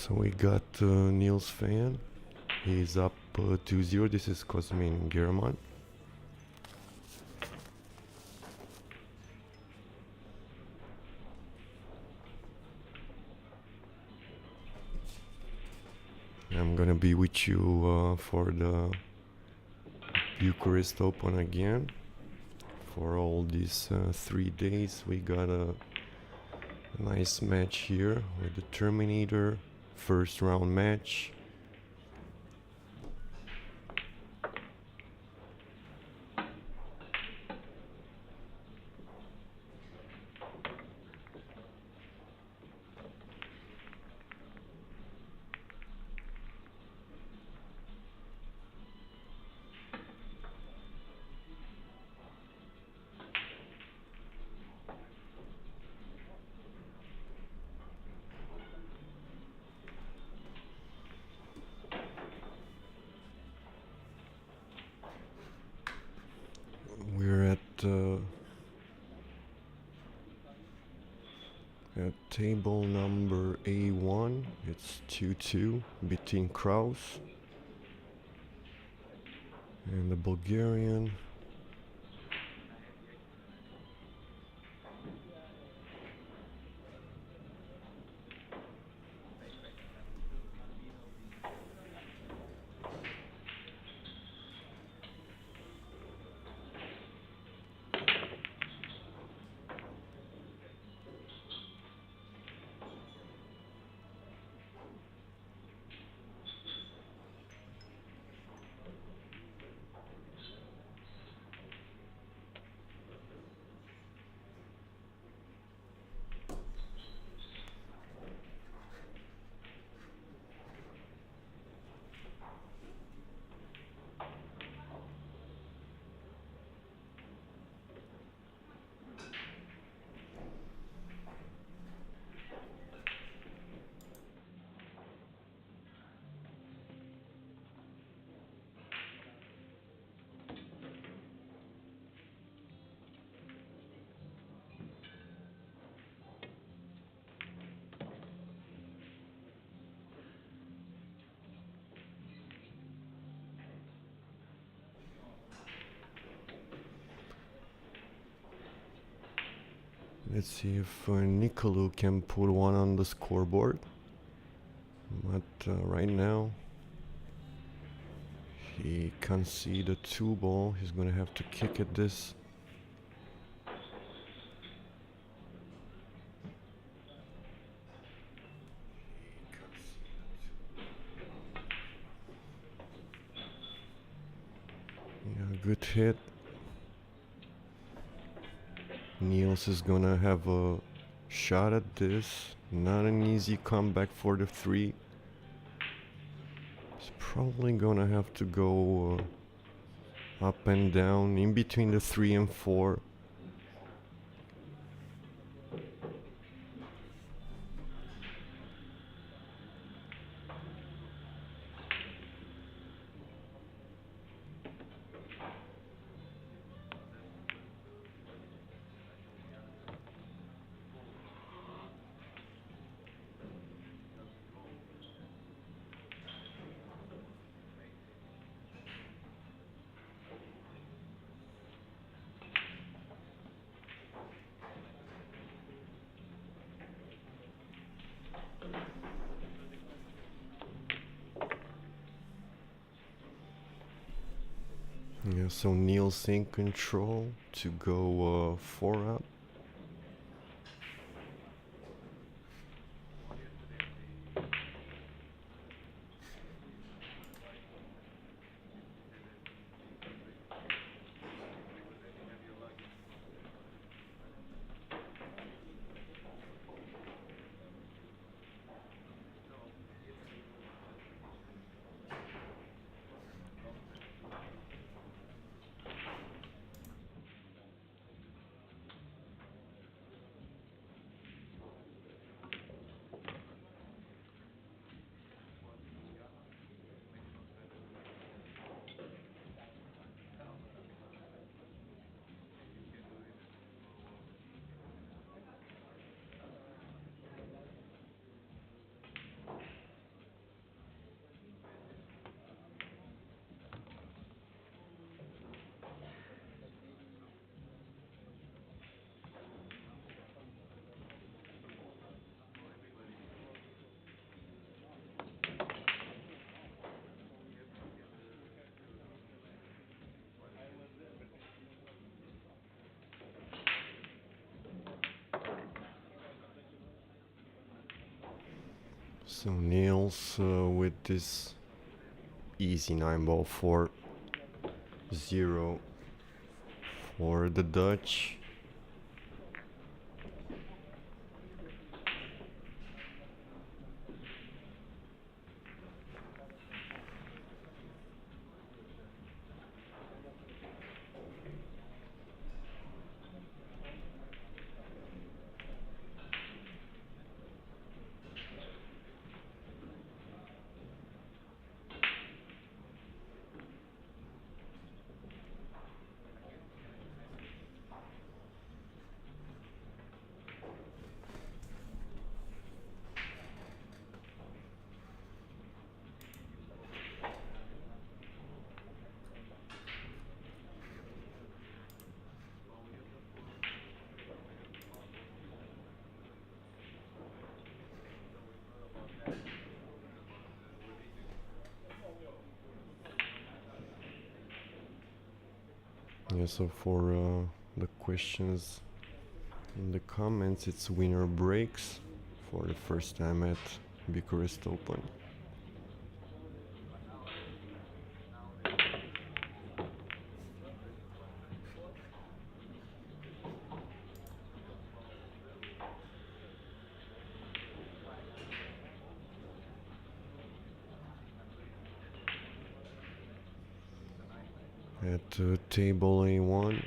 So we got Niels Feijen. He's up 2-0. This is Cosmin German. I'm gonna be with you for the Bucharest Open again. For all these 3 days, we got a nice match here with the Terminator, first round match. We're at table number A1. It's 2-2 between Kraus and the Bulgarian. Let's see if Nicolaou can put one on the scoreboard. But right now, he can't see the 2 ball. He's gonna have to kick at this. Yeah, good hit. Niels is gonna have a shot at this. Not an easy comeback for the 3. He's probably gonna have to go up and down in between the 3 and 4. Yeah, so Niels in control to go 4 up. So Niels with this easy 9-ball 4-0 for the Dutch. Yeah, so for the questions in the comments, it's winner breaks for the first time at Bucharest Open. At table A1,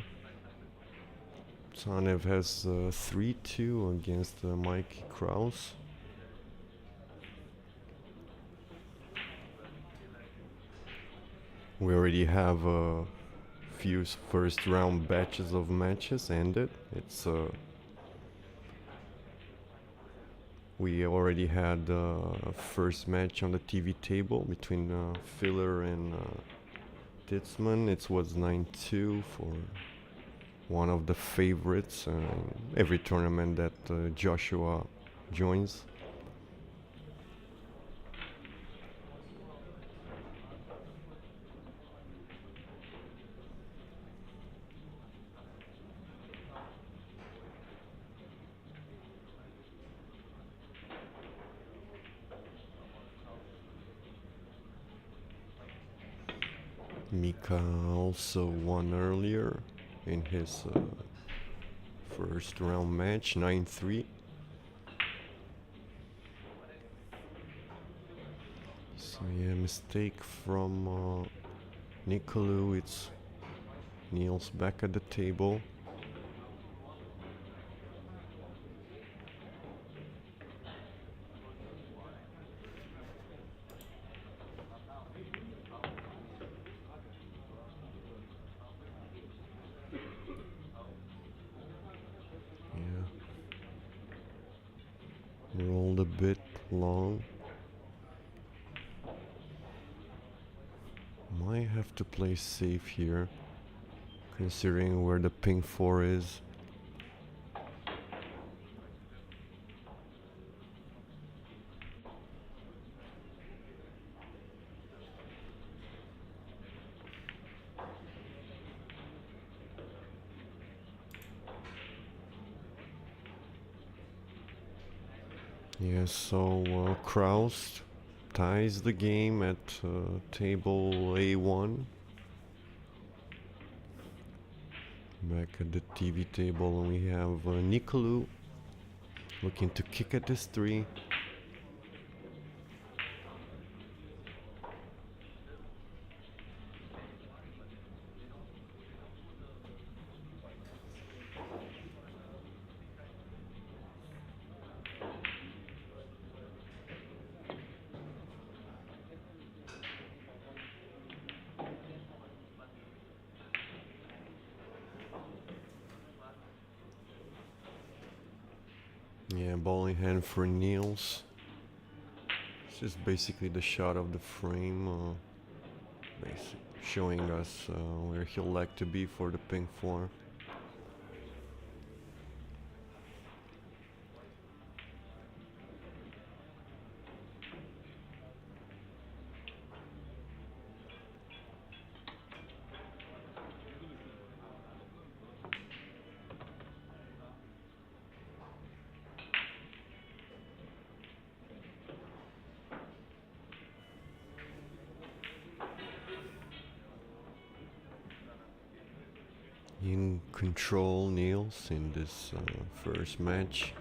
Tanev has 3-2 against Mike Kraus. We already have a few first round batches of matches ended. It's we already had a first match on the TV table between Filler and Titzman. It was 9-2 for one of the favorites in every tournament that Joshua joins. Mika also won earlier in his first round match, 9-3. So yeah, mistake from Nicolaou. It's Niels back at the table. Rolled a bit long. Might have to play safe here, considering where the ping 4 is. Yeah, so Kraus ties the game at table A1. Back at the TV table, we have Nicolaou looking to kick at this 3. Yeah, ball in hand for Niels. This is basically the shot of the frame, showing us where he'll like to be for the ping 4. control Niels in this first match.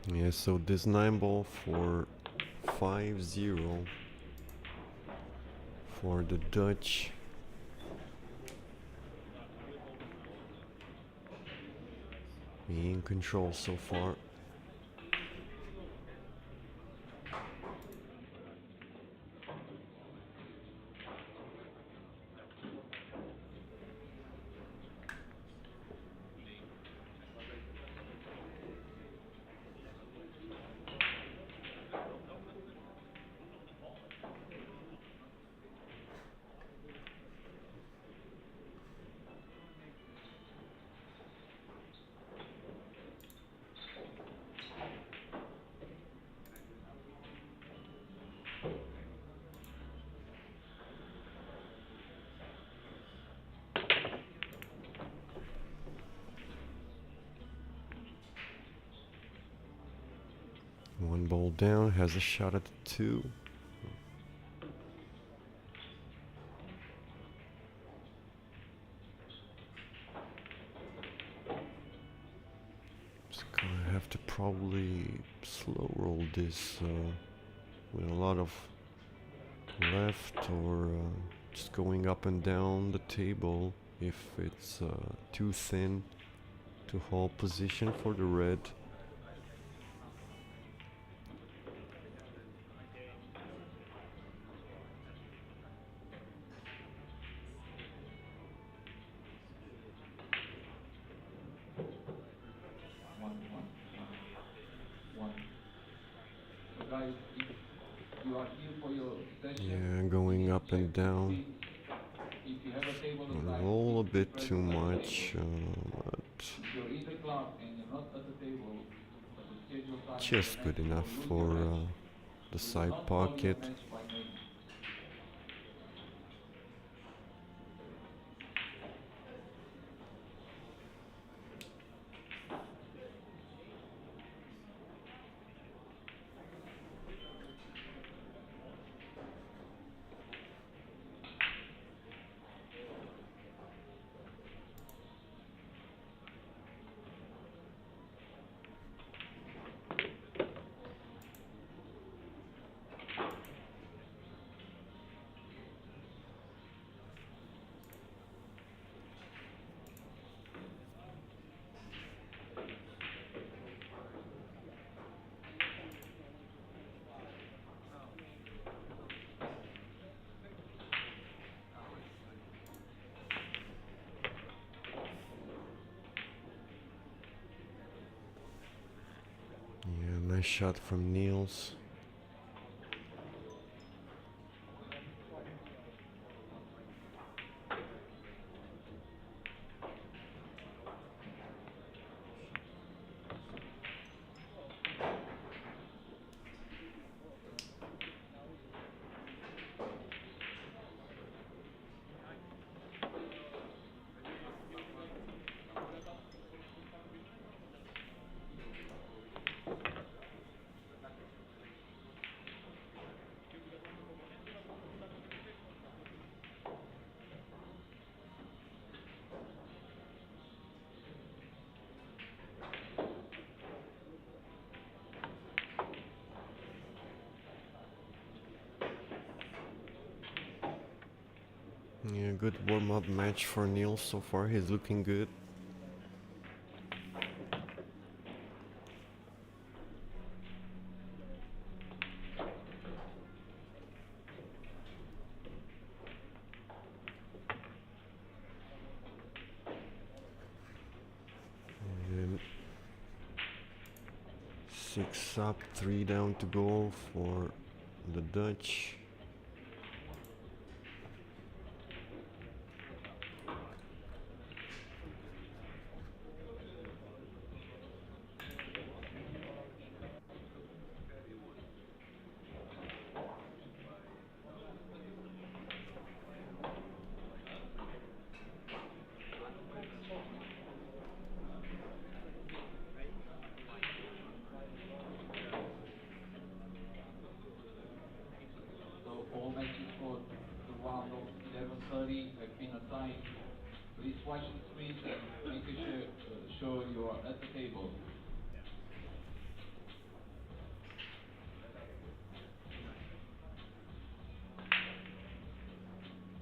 Yeah, so this 9 ball for 5-0 for the Dutch. Be in control so far. One ball down, has a shot at the 2. Just gonna have to probably slow roll this with a lot of left, or just going up and down the table if it's too thin to hold position for the red. Yeah, going up and down. Roll a bit too much, but just good enough for the side pocket. Yeah, nice shot from Niels. Yeah, good warm-up match for Niels so far. He's looking good. 6 up, 3 down to go for the Dutch. All matches for the round of 11:30 have been assigned. Please watch the screens and make sure you are at the table.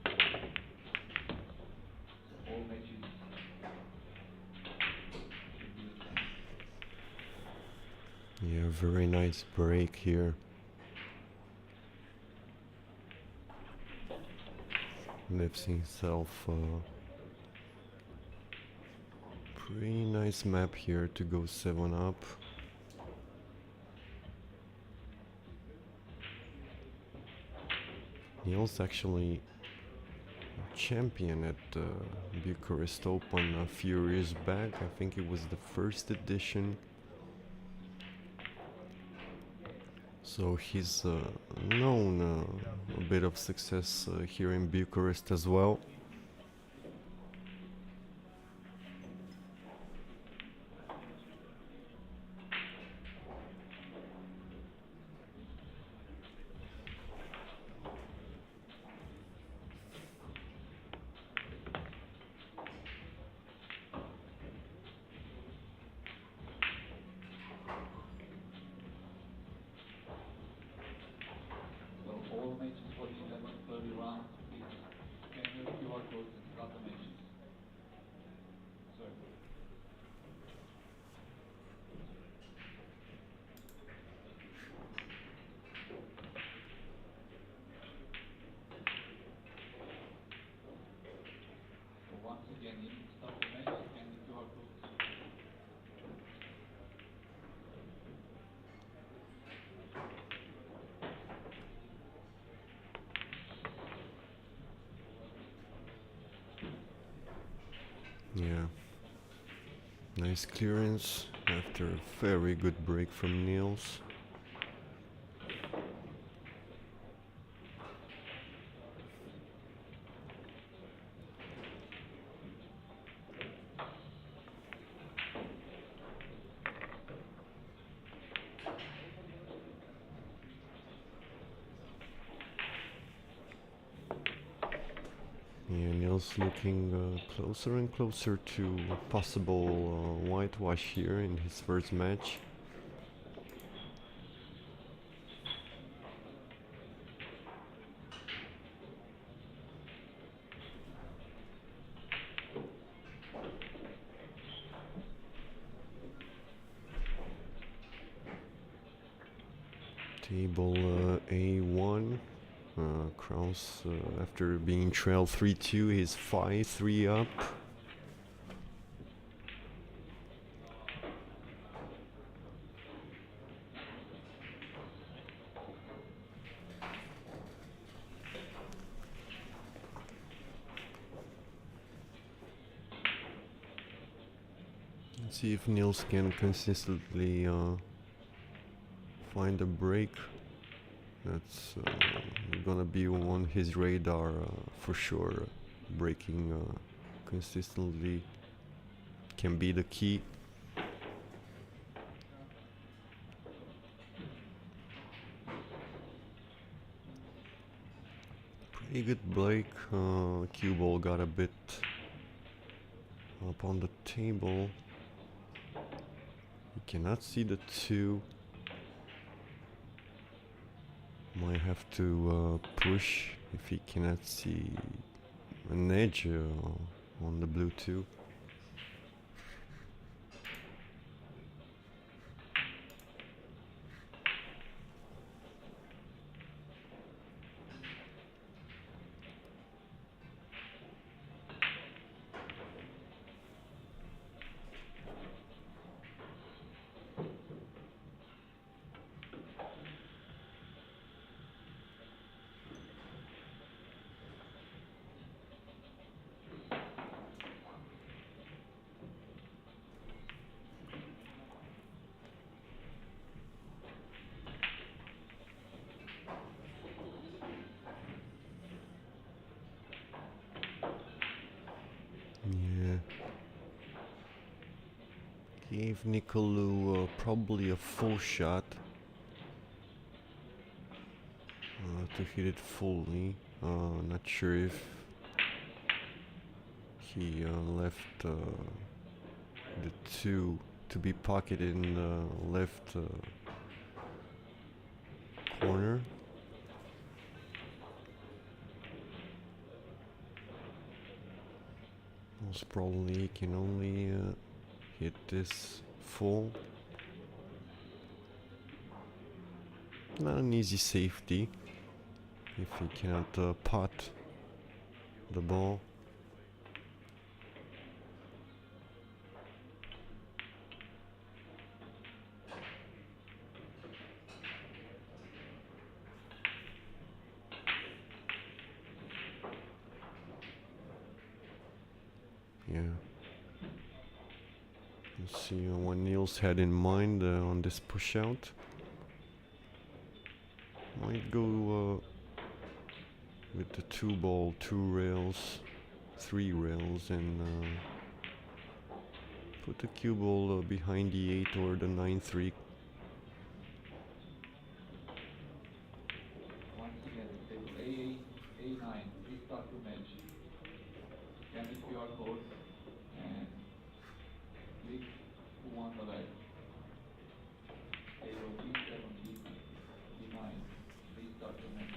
So all matches should be assigned. Yeah, very nice break here. Lifts himself pretty nice map here to go 7 up. Niels actually champion at Bucharest Open a few years back. I think it was the first edition. So he's known a bit of success here in Bucharest as well. All matches for the 11:30 round, please scan your QR codes and start the matches. Sorry. So once again, you need to start the match, scan the QR codes. Yeah, nice clearance after a very good break from Niels. Yeah, Niels looking closer and closer to a possible whitewash here in his first match. Table A1. Kraus, after being trailed 3-2, he's 5-3 up. Let's see if Niels can consistently find a break. That's gonna be on his radar for sure. Breaking consistently can be the key. Pretty good break. Cue ball got a bit up on the table. You cannot see the 2. Might have to push if he cannot see an edge on the blue 2. Gave Nicolaou probably a full shot to hit it fully. Not sure if he left the 2 to be pocketed in the left corner. Most probably he can only hit this full. Not an easy safety if he cannot pot the ball. Yeah. Let's see what Niels had in mind on this push out. Might go with the 2 ball, 2 rails, 3 rails, and put the cue ball behind the 8 or the 9-3. Once again, table A8, A9, please start to match. Scan the QR code and click who won the leg. Table B17, B9, please start to match.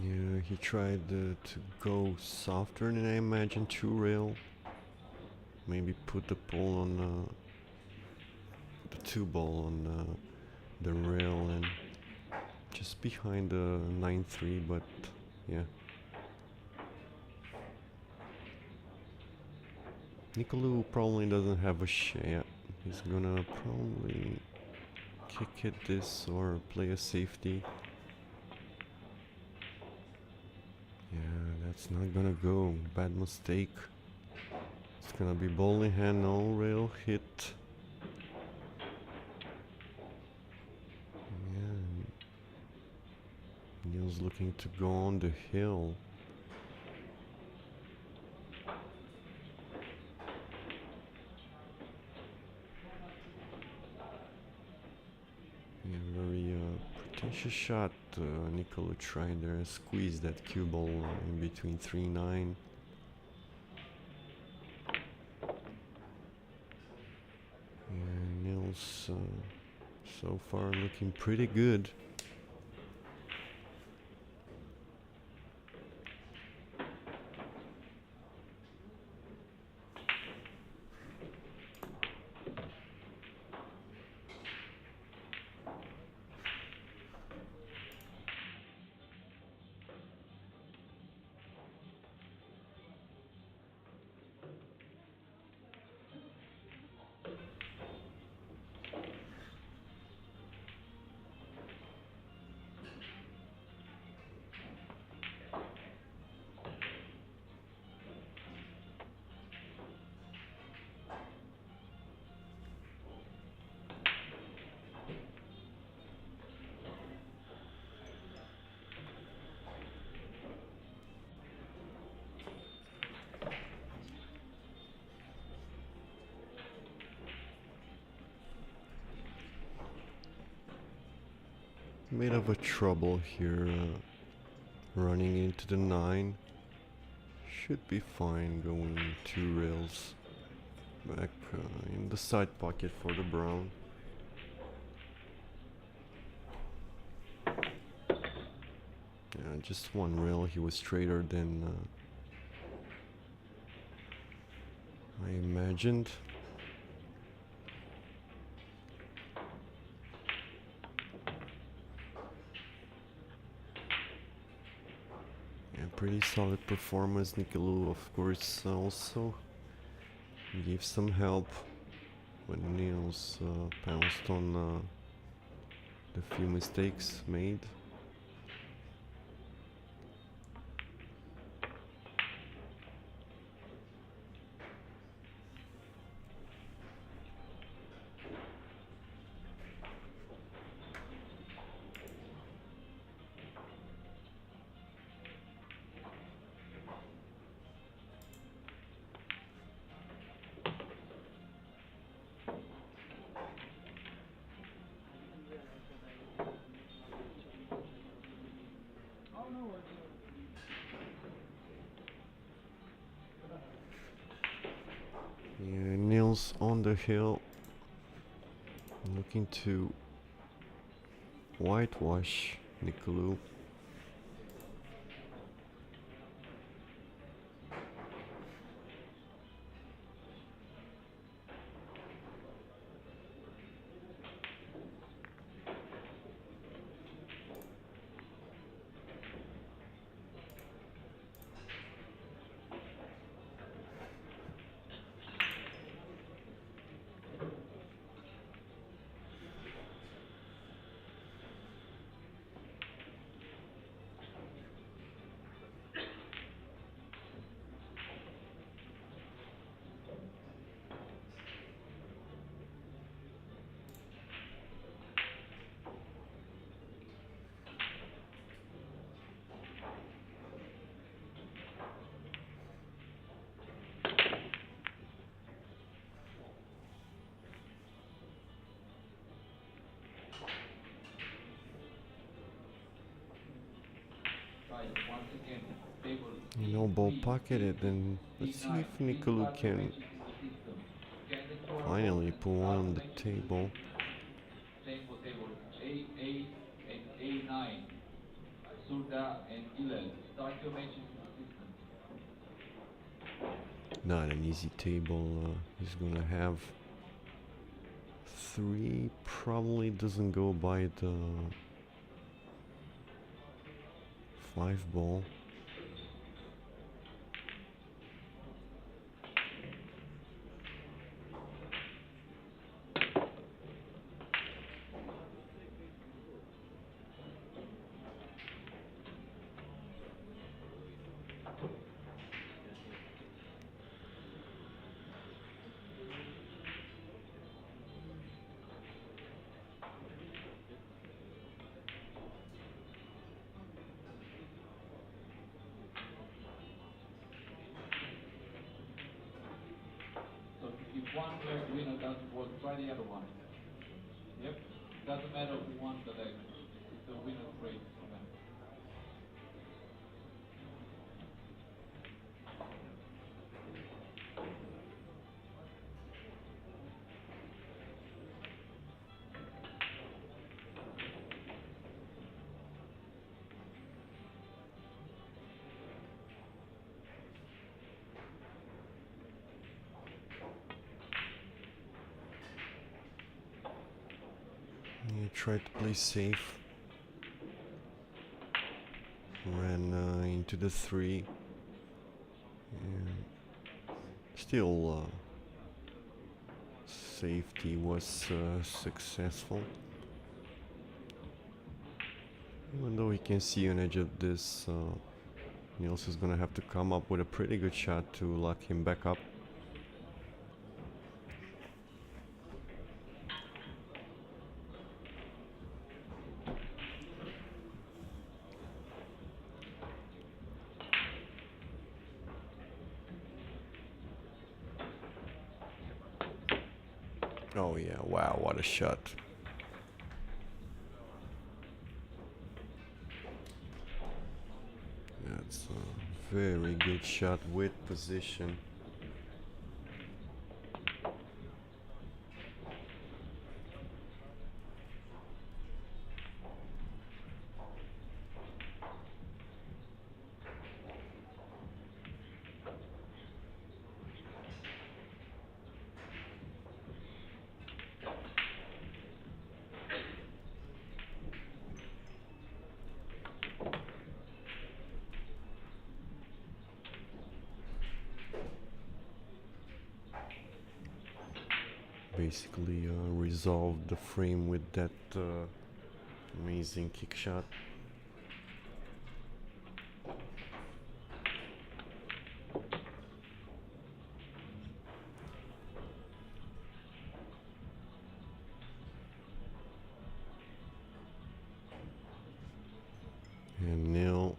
Yeah, he tried to go softer than I imagined, 2 rail. Maybe put the ball on the 2 ball on the rail and just behind the 9-3, but yeah. Nicolaou probably doesn't have a shot. He's gonna probably kick it this or play a safety. Yeah, that's not gonna go. Bad mistake. It's gonna be ball in hand, no rail hit. Yeah. Niels looking to go on the hill. Yeah, very pretentious shot. Nicolaou tried there, squeeze that cue ball in between 3-9. And Niels so far looking pretty good. Bit of a trouble here, running into the 9. Should be fine going 2 rails back in the side pocket for the brown. Yeah, just 1 rail, he was straighter than I imagined. Pretty solid performance. Nicolaou, of course, also gave some help when Niels pounced on the few mistakes made. Niels on the hill, looking to whitewash Nicolaou. Once again, table You know, ball C3, pocketed, and let's see if Nicolaou can finally put one on the table. Same for table A8 and A9. Surda and Ilel. Start your matches in the system. Not an easy table. He's gonna have 3. Probably doesn't go by the 5 ball. If one winner doesn't work, try the other one. Yep. Doesn't matter who won the leg. If the winner breaks for them. Yeah, tried to play safe. Ran into the 3. And still, safety was successful. Even though he can see an edge of this, Niels is gonna have to come up with a pretty good shot to lock him back up. Oh yeah, wow, what a shot. That's a very good shot with position. Basically resolved the frame with that amazing kick shot. And Neil,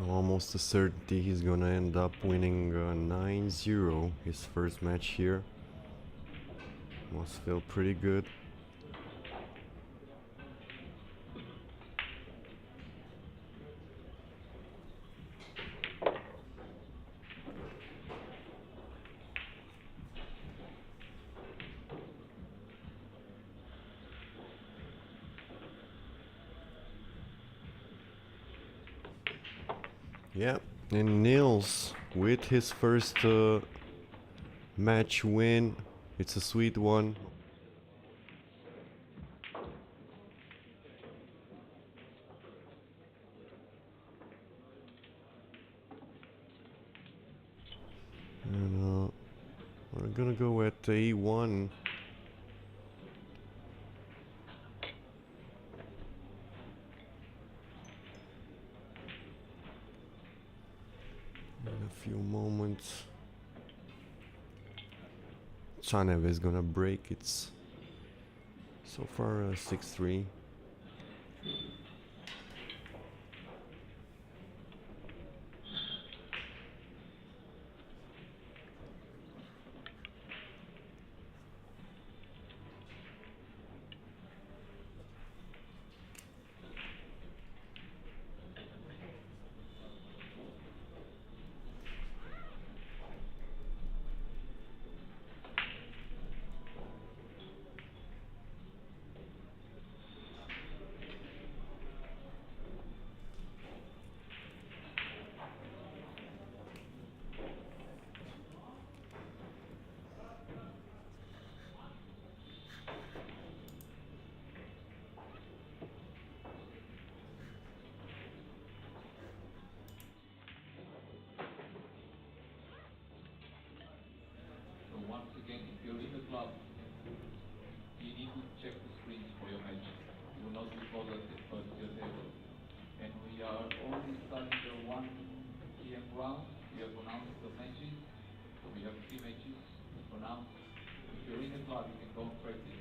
almost a certainty he's gonna end up winning 9-0 his first match here. Must feel pretty good. Yeah, and Nils with his first match win. It's a sweet one. And we're gonna go at A1. In a few moments. Chanev is gonna break. It's so far 6-3. Once again, if you're in the club, you need to check the screens for your match. You will not be called at your table. And we are only starting the 1 p.m. round. We have announced the matches. So we have 3 matches announced. If you're in the club, you can go and practice.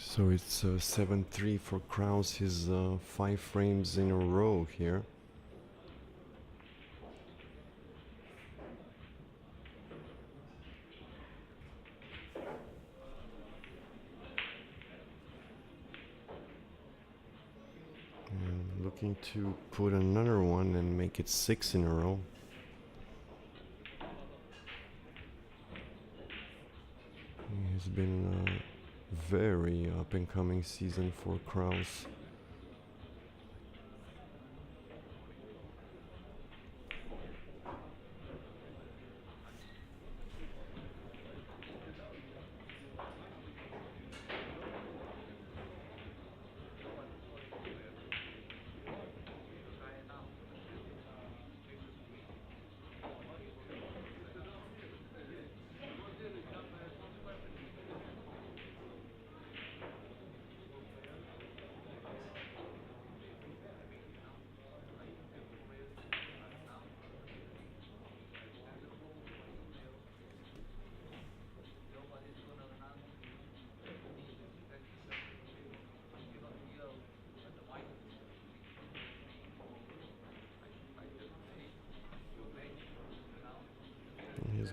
So it's 7-3 for Kraus, his 5 frames in a row here. And looking to put another one and make it 6 in a row. It has been a very up and coming season for Kraus.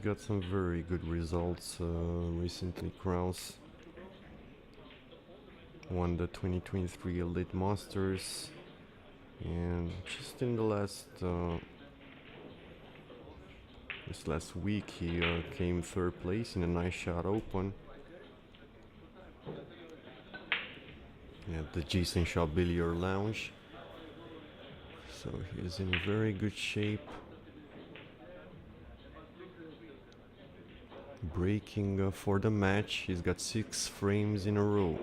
got some very good results recently. Kraus won the 2023 Elite Masters, and just in the this last week he came third place in the Nice Shot Open at the Jason Shaw Billiard Lounge. So he's in very good shape. Breaking for the match, he's got 6 frames in a row.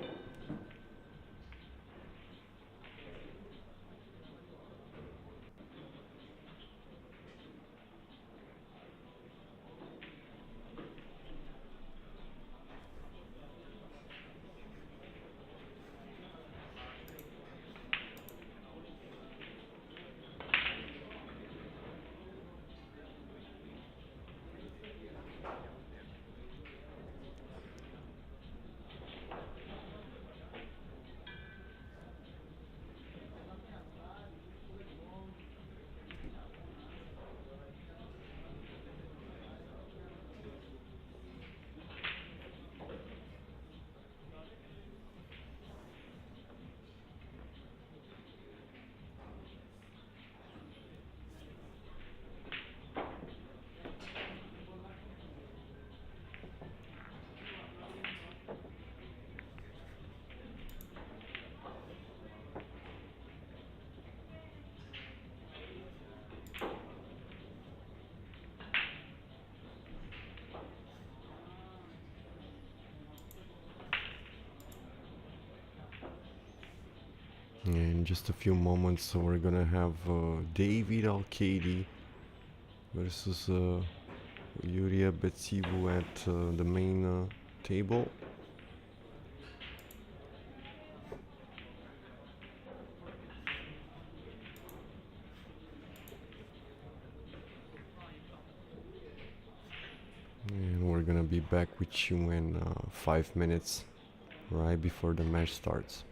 In just a few moments we're gonna have David Alcaide versus Yuria Betsivu at the main table. And we're gonna be back with you in 5 minutes, right before the match starts.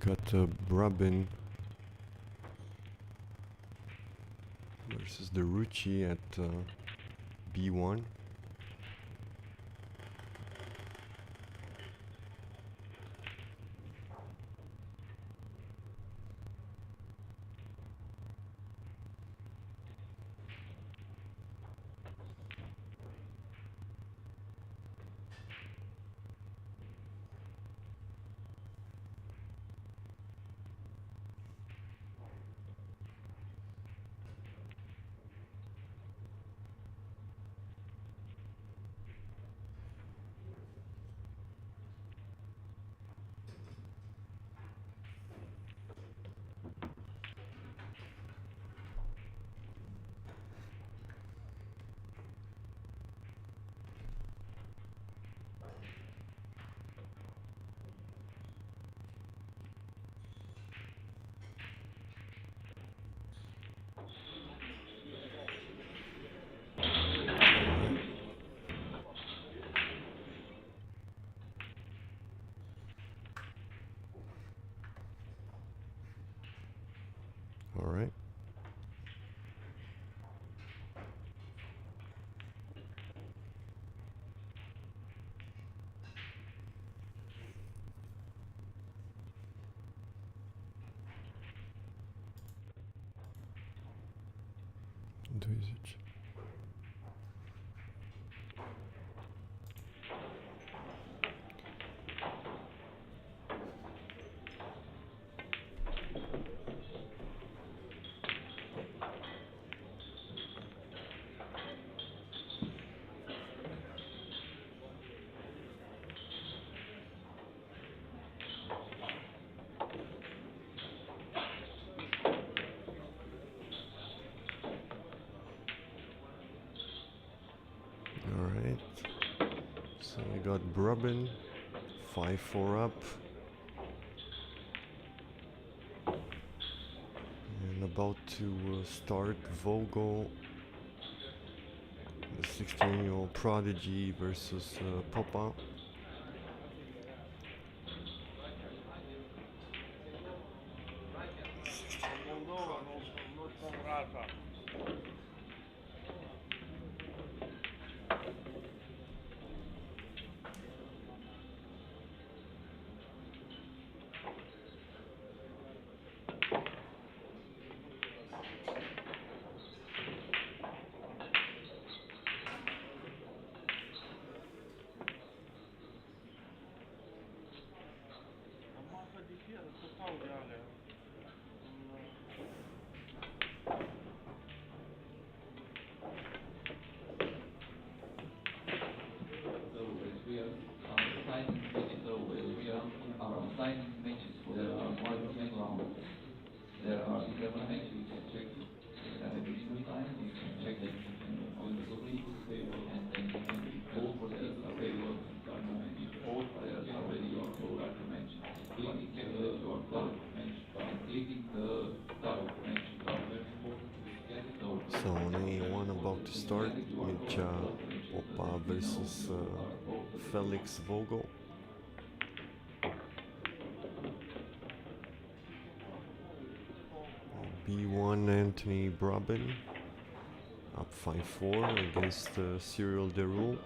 got Brabin versus the Rucci at B1. All right. Dosage. Alright, so we got Brabin, 5-4 up, and about to start Vogel, the 16-year-old Prodigy versus Papa. So only one about to start, Mitja Opa versus Felix Vogel. B1 Anthony Brabin up 5-4 against Cyril Deroule.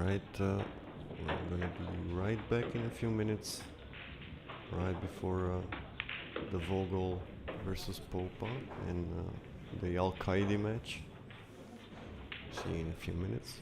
Alright, we're gonna be right back in a few minutes, right before the Vogel versus Popa and the Alcaide match. See you in a few minutes.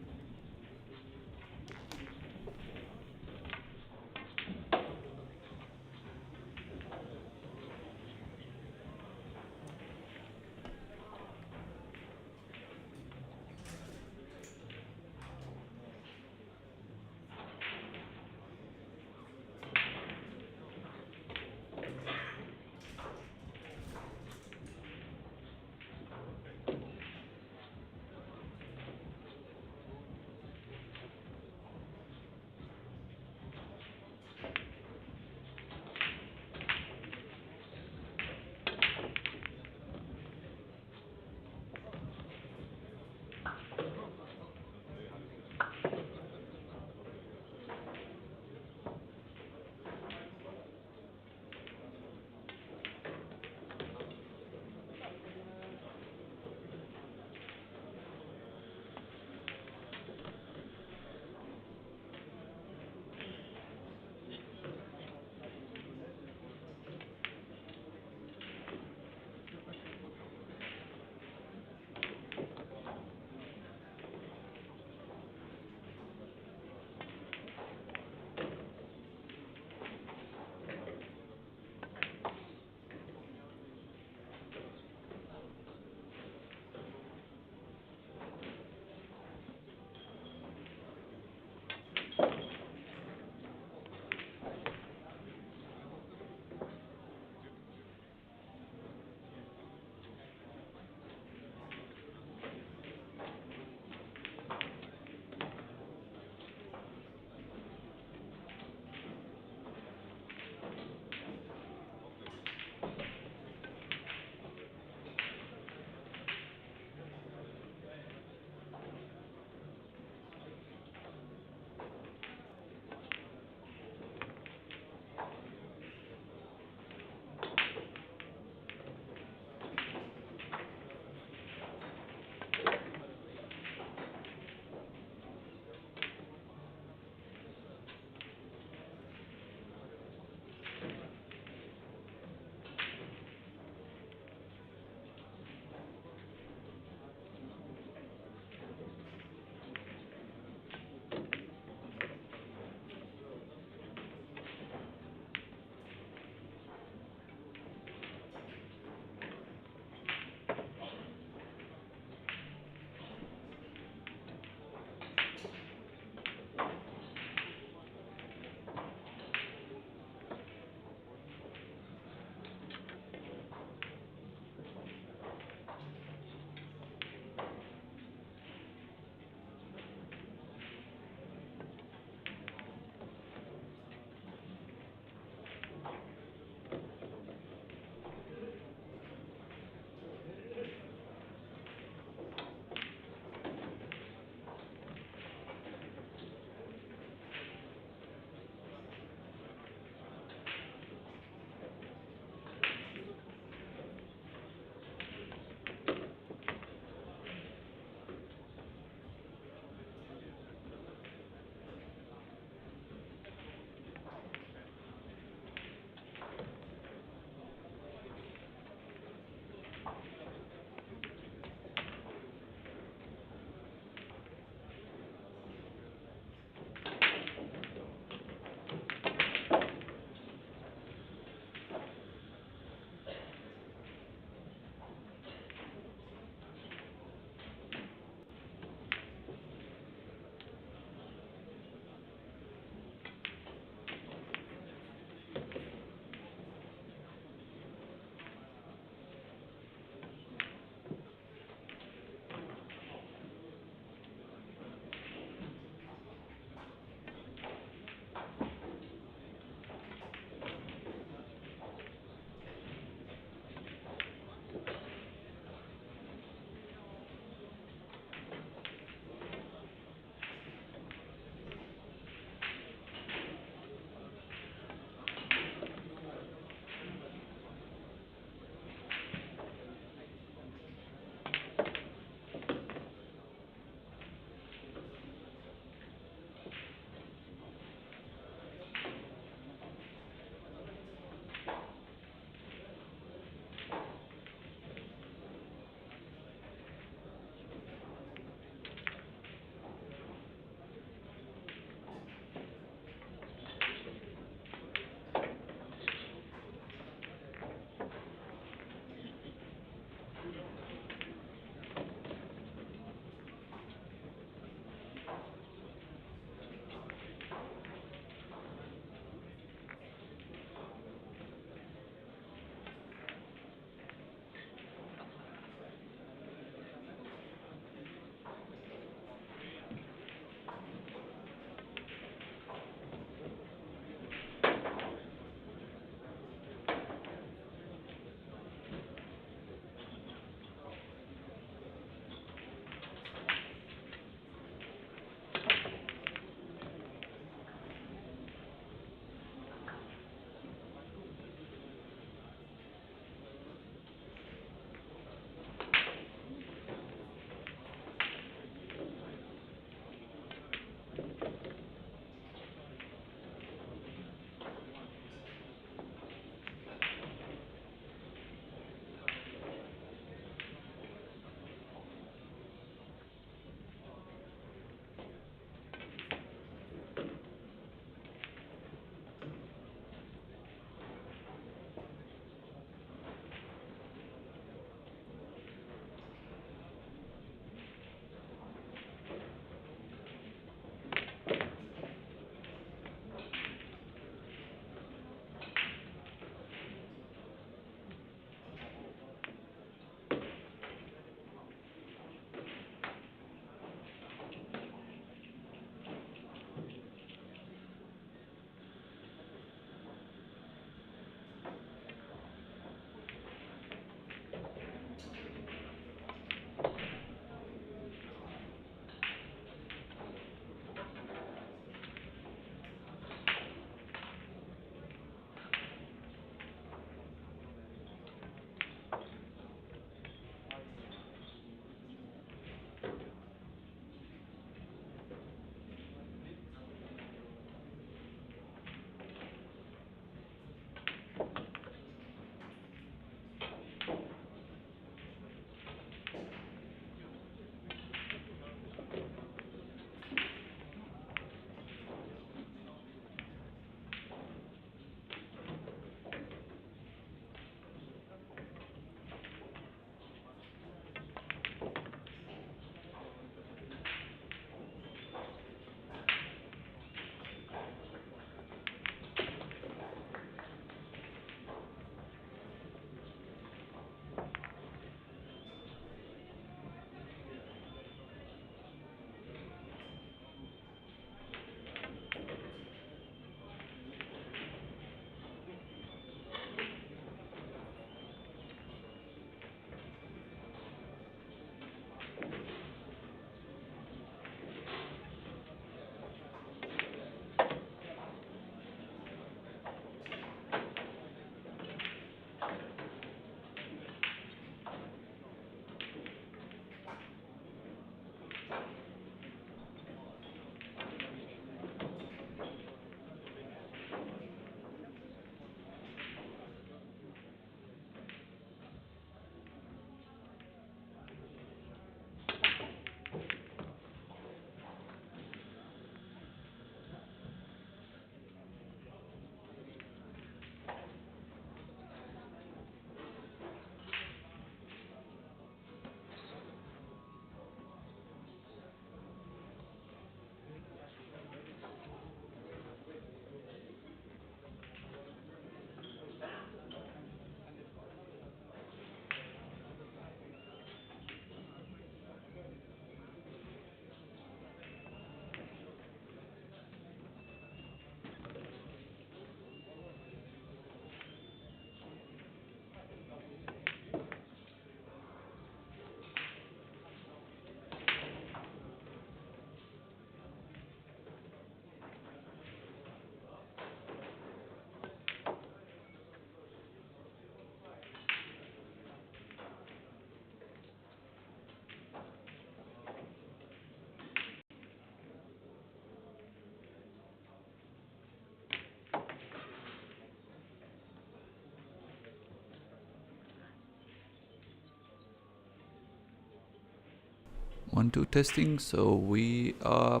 1, 2 testing. So we are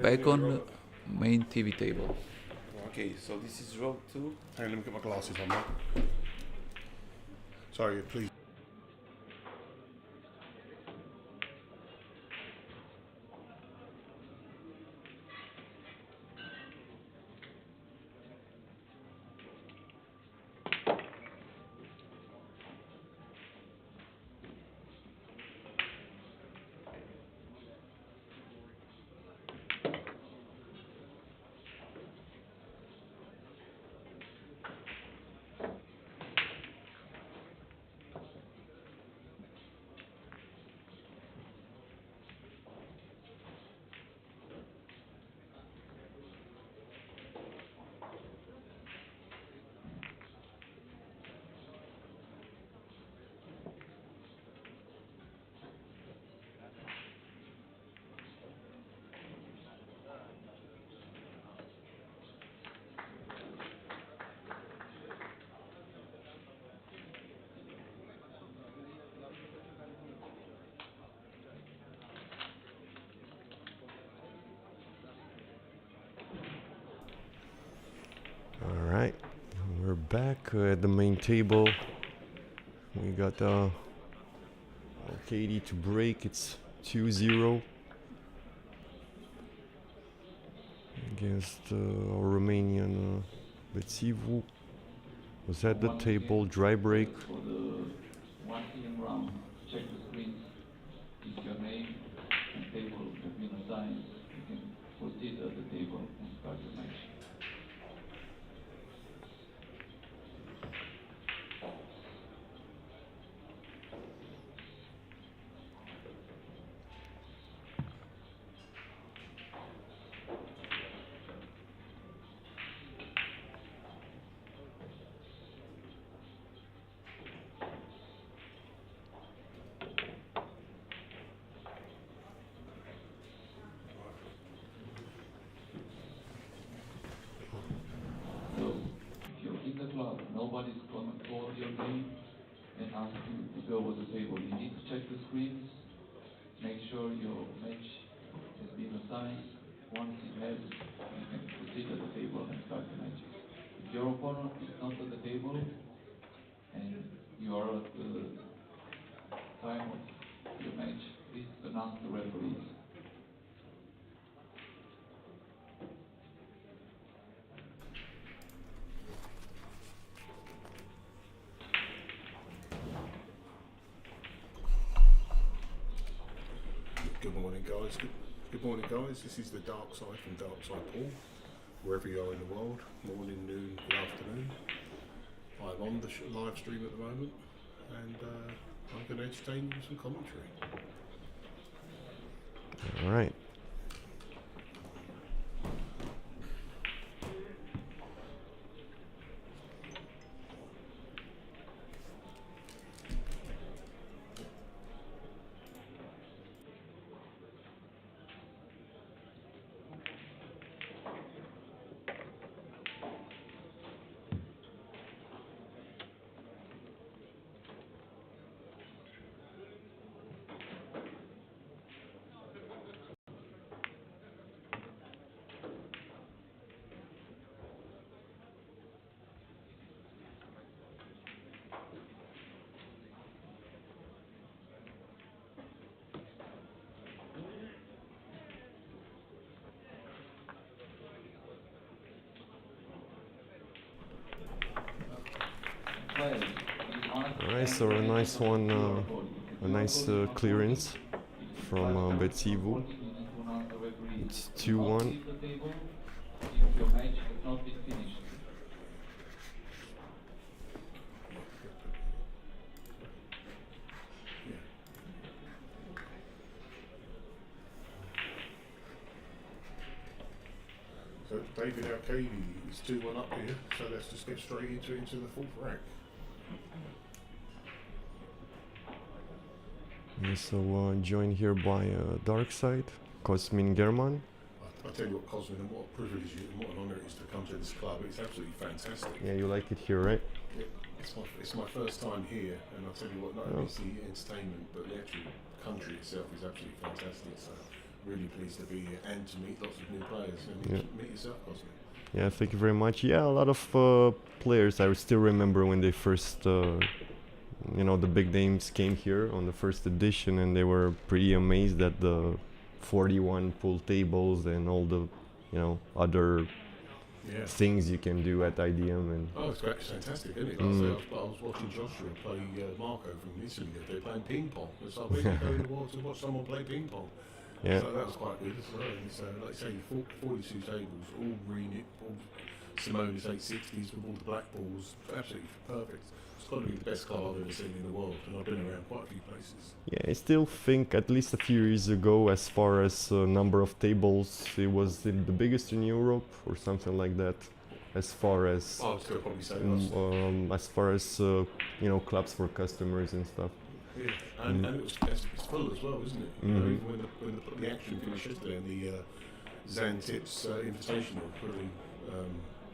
back on the main TV table. Okay, so this is row 2. Hang on, let me get my glasses on now. Sorry, please. Alright, we're back at the main table. We got Alcaide to break. It's 2-0 against our Romanian Bețivu. Was at the table, dry break. For the 1 p.m. round, check the screens. If your name and table have been assigned, you can proceed at the table and start the match. Nobody's going to call your name and ask you to go with the table. You need to check the screens, make sure your match has been assigned. Once it has, you can proceed at the table and start the match. If your opponent is not at the table and you are at the time of your match, please announce the referees. Good morning, guys. Good morning, guys. This is the Dark Side from Dark Side Paul. Wherever you are in the world, morning, noon, good afternoon. I'm on the live stream at the moment, and I'm going to entertain you with some commentary. All right. Alright, so a nice one, a nice clearance from Bețivu. It's 2-1. So David Alcaide is 2-1 up here, so let's just get straight into the fourth rack. Yeah, so joined here by Dark Side, Cosmin German. I tell you what, Cosmin, and what a privilege and what an honour it is to come to this club. It's absolutely fantastic. Yeah, you like it here, right? Yeah, it's it's my first time here, and I'll tell you what, not only is the entertainment, but the actual country itself is absolutely fantastic. So really pleased to be here and to meet lots of new players. And meet yourself, Cosmo. Yeah, thank you very much. Yeah, a lot of players. I still remember when they first, the big names came here on the first edition, and they were pretty amazed at the 41 pool tables and all the, other things you can do at IDM. And oh, it's great, it's fantastic, isn't it? Last day I was watching Joshua play Marco from Italy. They're playing ping pong. It's like when you go in the world to watch someone play ping pong. yeah, So that was quite good as well. And so, like I say, 42 tables, all green, all Simonis 860s with all the black balls. Absolutely perfect. It's got to be the best club I've ever seen in the world, and I've been around quite a few places. yeah. I still think at least a few years ago, as far as number of tables, it was the biggest in Europe or something like that. As far as I would still probably say us. as far as clubs for customers and stuff. Yeah, and it's full as well, isn't it? You know, even when the action finished yesterday and the Zan Tips Invitational, probably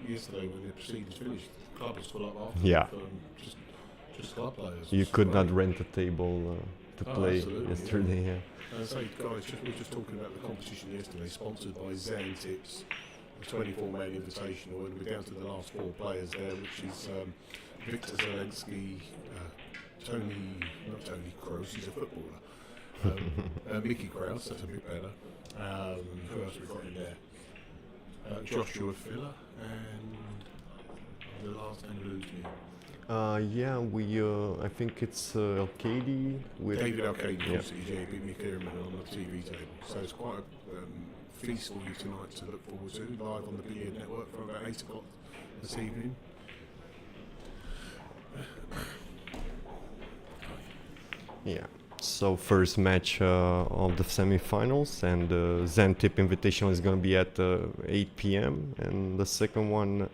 yesterday when the proceedings finished, the club was full up after. Yeah. Just club players. You which could is not great. rent a table to play absolutely, yesterday. Yeah. And so, guys, we were just talking about the competition yesterday, sponsored by Zan Tips, the 24-man invitational, and we're down to the last 4 players there, which is Victor Zalinski, not Tony Kroos, he's a footballer. Mickey Kraus, that's a bit better. Who else we got in there? Joshua Filler, and the last name eludes me. I think it's Alcaide with David Alcaide, Yeah. he beat me Kieran on the TV table. So it's quite a feast for you tonight to look forward to, live on the Billiard Network from about 8 o'clock this evening. Yeah. So first match of the semi-finals, and the Zen Tip Invitational is going to be at 8 p.m. and the second one,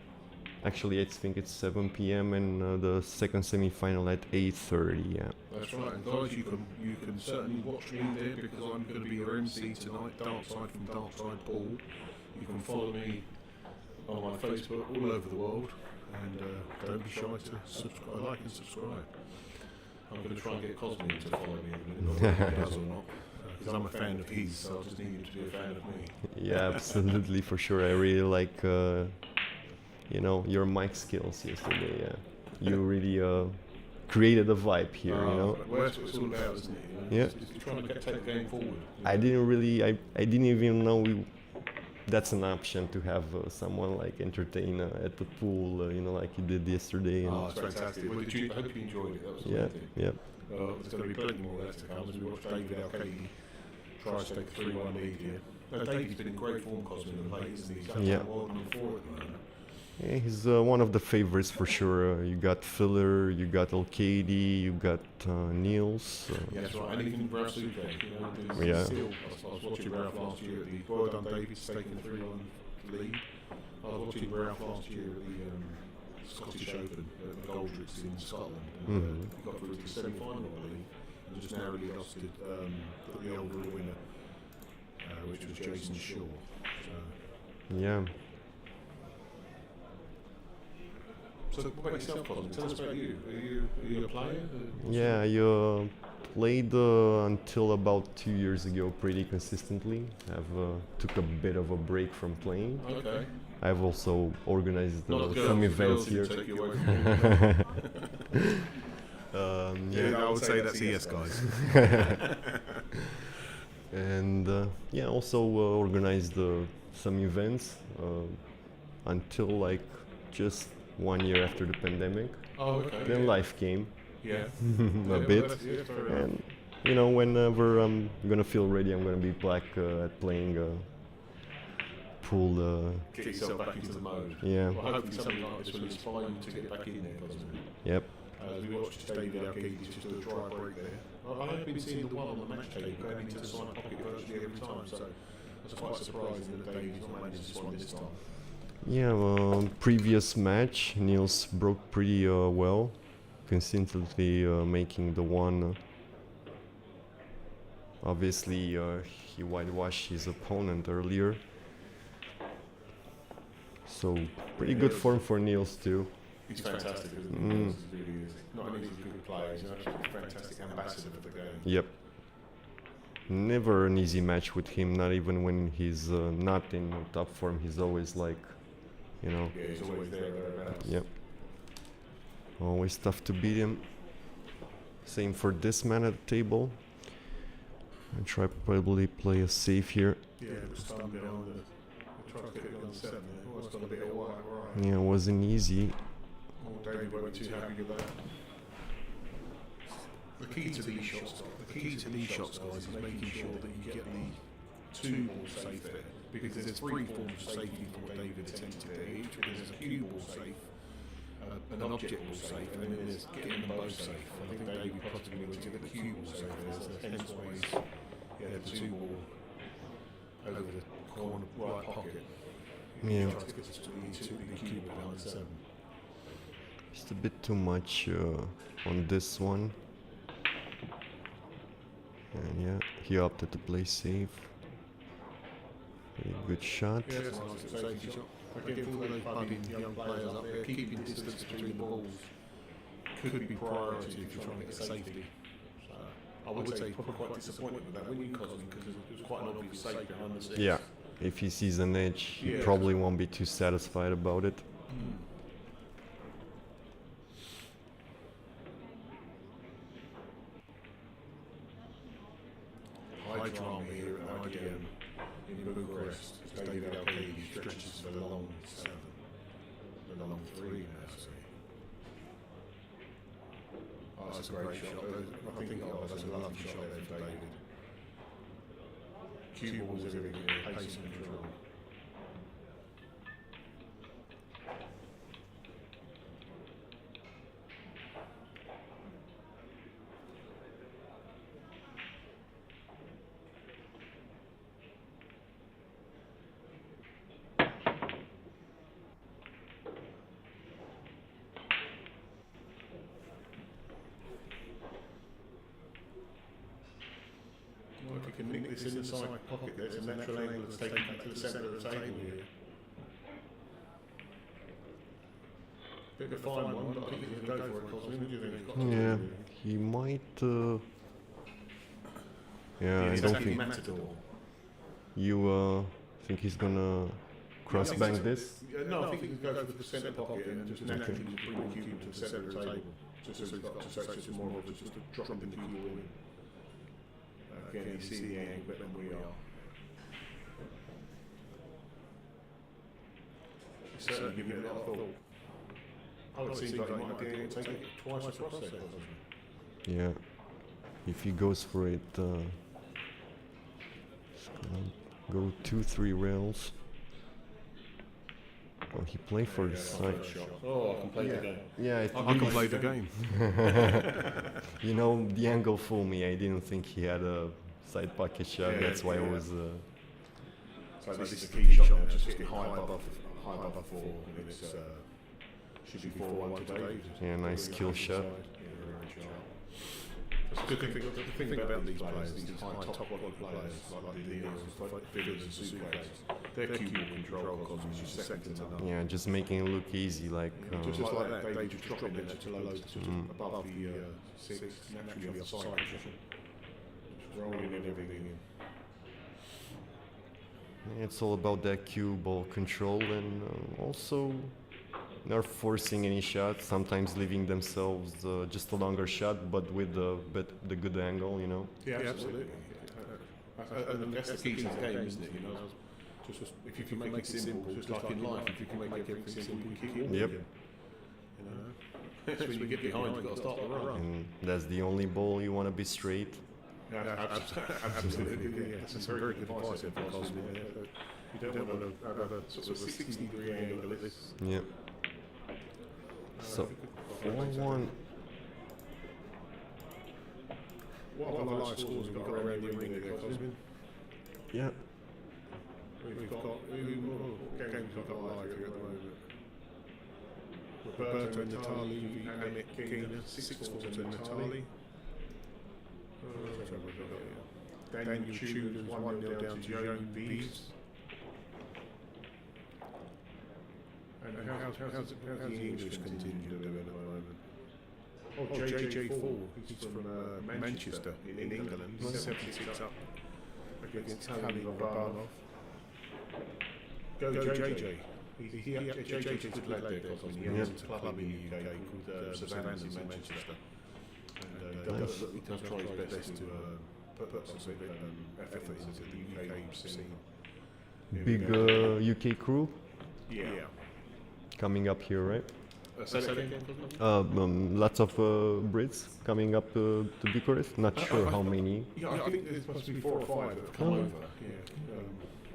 actually I think it's 7 p.m. and the second semi-final at 8:30. Yeah. That's right, and guys, you can certainly watch me there because I'm going to be your MC tonight, Darkside from Darkside Paul. You can follow me on my Facebook all over the world, and don't be shy to subscribe, like and subscribe. I'm going to try and get Cosme to follow me in a minute, whether he does or not, because I'm a fan of his, so I just need him to be a fan of me. Yeah, absolutely, for sure. I really like, your mic skills yesterday. Yeah, you really created a vibe here. Well, that's what it's all about, isn't it? Yeah. It's trying to take the game forward. I didn't even know that's an option to have someone like entertain at the pool, like you did yesterday. And It's fantastic. Well, I hope you enjoyed it. That was the yeah, main thing. yeah. There's going to be plenty more of that to come as we watch David Alcaide try to take a 3-1 lead here. No, David's been in great form, Cosme, of late, isn't he? He's actually Yeah. world number 4 at the moment. Yeah, he's one of the favorites for sure. You got Filler, you got Alcaide, you got Niels. Yeah, that's right. Anything Ralph Suke, Yeah. Still, I was watching Ralph last year at the well done David's taking the 3-1 lead. I was watching Ralph last year at the Scottish Open at the Goldricks in Scotland. And, he got through to the semi-final, I believe, and just narrowly lost it, the overall winner, which was Jason Shaw. Yeah. So what about yourself, Cosme? Tell us about you. Are you a player? Yeah, I played until about 2 years ago pretty consistently. I've took a bit of a break from playing. Okay. I've also organized Not girls, some events girls here. take you away from Yeah, I would say that's yes, guys. and also organized some events until like just 1 year after the pandemic. Oh, okay. Then life came Yeah. a bit, and whenever I'm gonna feel ready, I'm gonna be back at playing pool. Get yourself back into the mode. Yeah. Well, hopefully something like this will inspire you to get back in there, Cosme. Yep. As we watched David Alcaide just do a dry break there. I have been seeing the one on the match table going into the side pocket virtually every time, so that's quite surprising that David's not managed this one this time. Yeah. Previous match, Niels broke pretty well, consistently making the one. Obviously, he whitewashed his opponent earlier. So pretty good form for Niels too. He's fantastic, isn't he? He really is. player. He's an absolutely fantastic ambassador for the game. Yep. Never an easy match with him, not even when he's not in top form. He's always like, you know. Yeah, he's always there, thereabouts. Yep. Always tough to beat him. Same for this man at the table. I try probably play a safe here. Yeah, it was stunned behind the. Try to get it on 7. It was going to be a while, right? Yeah, it wasn't easy. Oh, David won't be too happy with that. The key to these shots, guys, is making sure that you get the 2 ball safe there, because there's 3 forms of safety for what David attempted there. There's a cue ball safe, an object ball safe, and then there's getting them both safe. And I think David possibly went to get the cue ball safe there, so hence why he had the 2 ball over the corner right pocket. Yeah. He tried to get the cue ball down to 7. Just a bit too much on this one. And yeah, he opted to play safe. Very good shot. Yeah, that's a nice safety shot. Again, for those budding young players up there, keeping distance between the balls could be priority if you're trying to get safety. So I would say probably quite disappointed with that winning Cosmin, because it was quite an obvious safe behind the 6. Yeah, if he sees an edge, he probably won't be too satisfied about it. High drama here at IDM in Bucharest. David Alcaide stretches for the long 7, the long 3 now. Oh, that's a great shot. I think that's a lovely shot there for David. Cue balls everything, pace and control. If you can nick this in the side pocket, there's a natural angle that's taken back to the centre of the table here. Bit of a fine one, but I think he's going to go for it, Cosmin. What do you think he's got to do? Yeah, he might. Yeah, I don't think. Matador. You think he's gonna cross bank this? No, I think he can go for the centre pocket and just naturally bring the cue to the centre of the table. Just so he's got just more of just a drop in the cue ball in. Again, you see the angle better than we are. He's certainly giving it a lot of thought. I would seem like he might be able to take it twice across there, doesn't he? Yeah. If he goes for it, it's gonna go 2-3 rails. Oh, he played for the side. Oh, I can play the game. Yeah, I can play the game. You know, the angle fooled me. I didn't think he had a side pocket shot. That's why it was. So this is the key shot now, just getting high above 4, and it's should be 4-1 today. Yeah, nice kill shot. The thing about these players, these high top quality players like the Eliahu, Vives and Sucres, their cue ball control Cosmin is second to none. Yeah, just making it look easy, like. Just like that, they just drop in there to low, above the 6, naturally offside position. Rolling and everything in. It's all about that cue ball control, and also not forcing any shots, sometimes leaving themselves just a longer shot, but with the good angle, you know. Yeah, absolutely. And that's the key to the game, isn't it? You know, just if you can make it simple, just like in life, if you can make everything simple, you can keep walking. Yep. You know, that's when you get behind, you've got to start the run. And that's the only ball you want to be straight. Yeah, absolutely. Yeah, that's some very good advice there for Cosmin. You don't want to have a sort of 60-degree angle at this. Yep. So, 4-1. What other live scores have we got around the ring there, Cosmin? Yeah. We've got, what games we've got live here at the moment? Roberto Natali, Amit Kina, 6-4 to Natali. Daniel Tudor's 1-0 down to Vives. And how's the English continue to do at the moment? JJ Fall. He's from Manchester in England. 76 up against Khalid Barbanov. Go JJ. JJ's a good lad there, Cosmin. He owns a club in the UK called Zalinski in Manchester. And he does try his best to put some effort into the UK scene. Big UK crew Yeah. coming up here, right? Say that again, Cosmin? Lots of Brits coming up to Bucharest. Not sure how many. Yeah, I think there must be 4 or 5 that have come over. Yeah.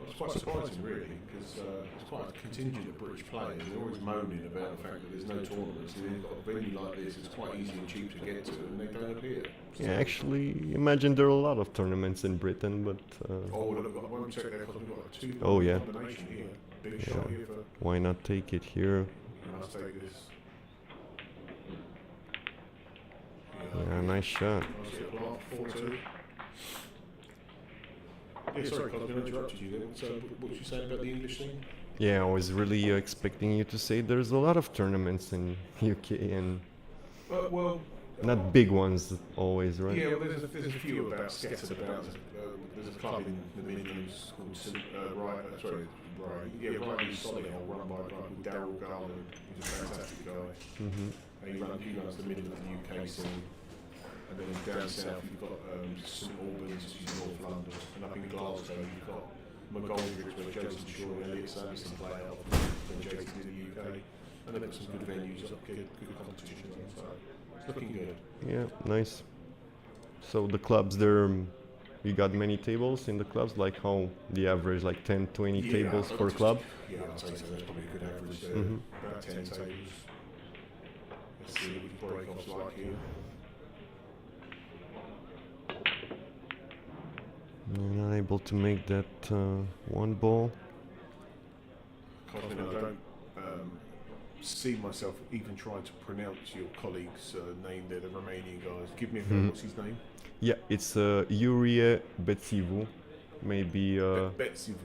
It's quite surprising, really, because it's quite a contingent of British players. They're always moaning about the fact that there's no tournaments, and they've got a venue like this. It's quite easy and cheap to get to, and they don't appear. Yeah, actually, imagine there are a lot of tournaments in Britain, but Oh, look, I've got one check there because we've got a 2 Oh, yeah. combination here. Big shot here for. why not take it here? You must take this. Yeah, nice shot. Nice little block, 4-2. Yeah, sorry, Cosmin, I interrupted you then. So, what was you saying about the English scene? Yeah, I was really expecting you to say there's a lot of tournaments in UK and Well, not big ones always, right? yeah, well, there's a few about scattered about. There's a club in the Midlands called Rivalry Solihull, run by a guy called Darryl Garland. He's a fantastic guy. Mm-hmm. And he runs the middle of the UK scene. And then down south you've got St Albans, which is North London, and up in Glasgow you've got McGoldrick, where Jason Shaw and Elliot Sanderson play out, and Jason in the UK. And they've got some good venues, good competitions, so it's looking good. Yeah, nice. So the clubs there, you got many tables in the clubs, like how the average, like 10, 20 tables per club? Yeah, I'd say so. That's probably a good average there. Mhm. About 10 tables. Let's see what the break-offs like here. You're not able to make that one ball. Cosmin, I don't see myself even trying to pronounce your colleague's name there, the Romanian guys. Give me a go, what's his name? Yeah, it's Iurie Bețivu. Maybe, Bețivu.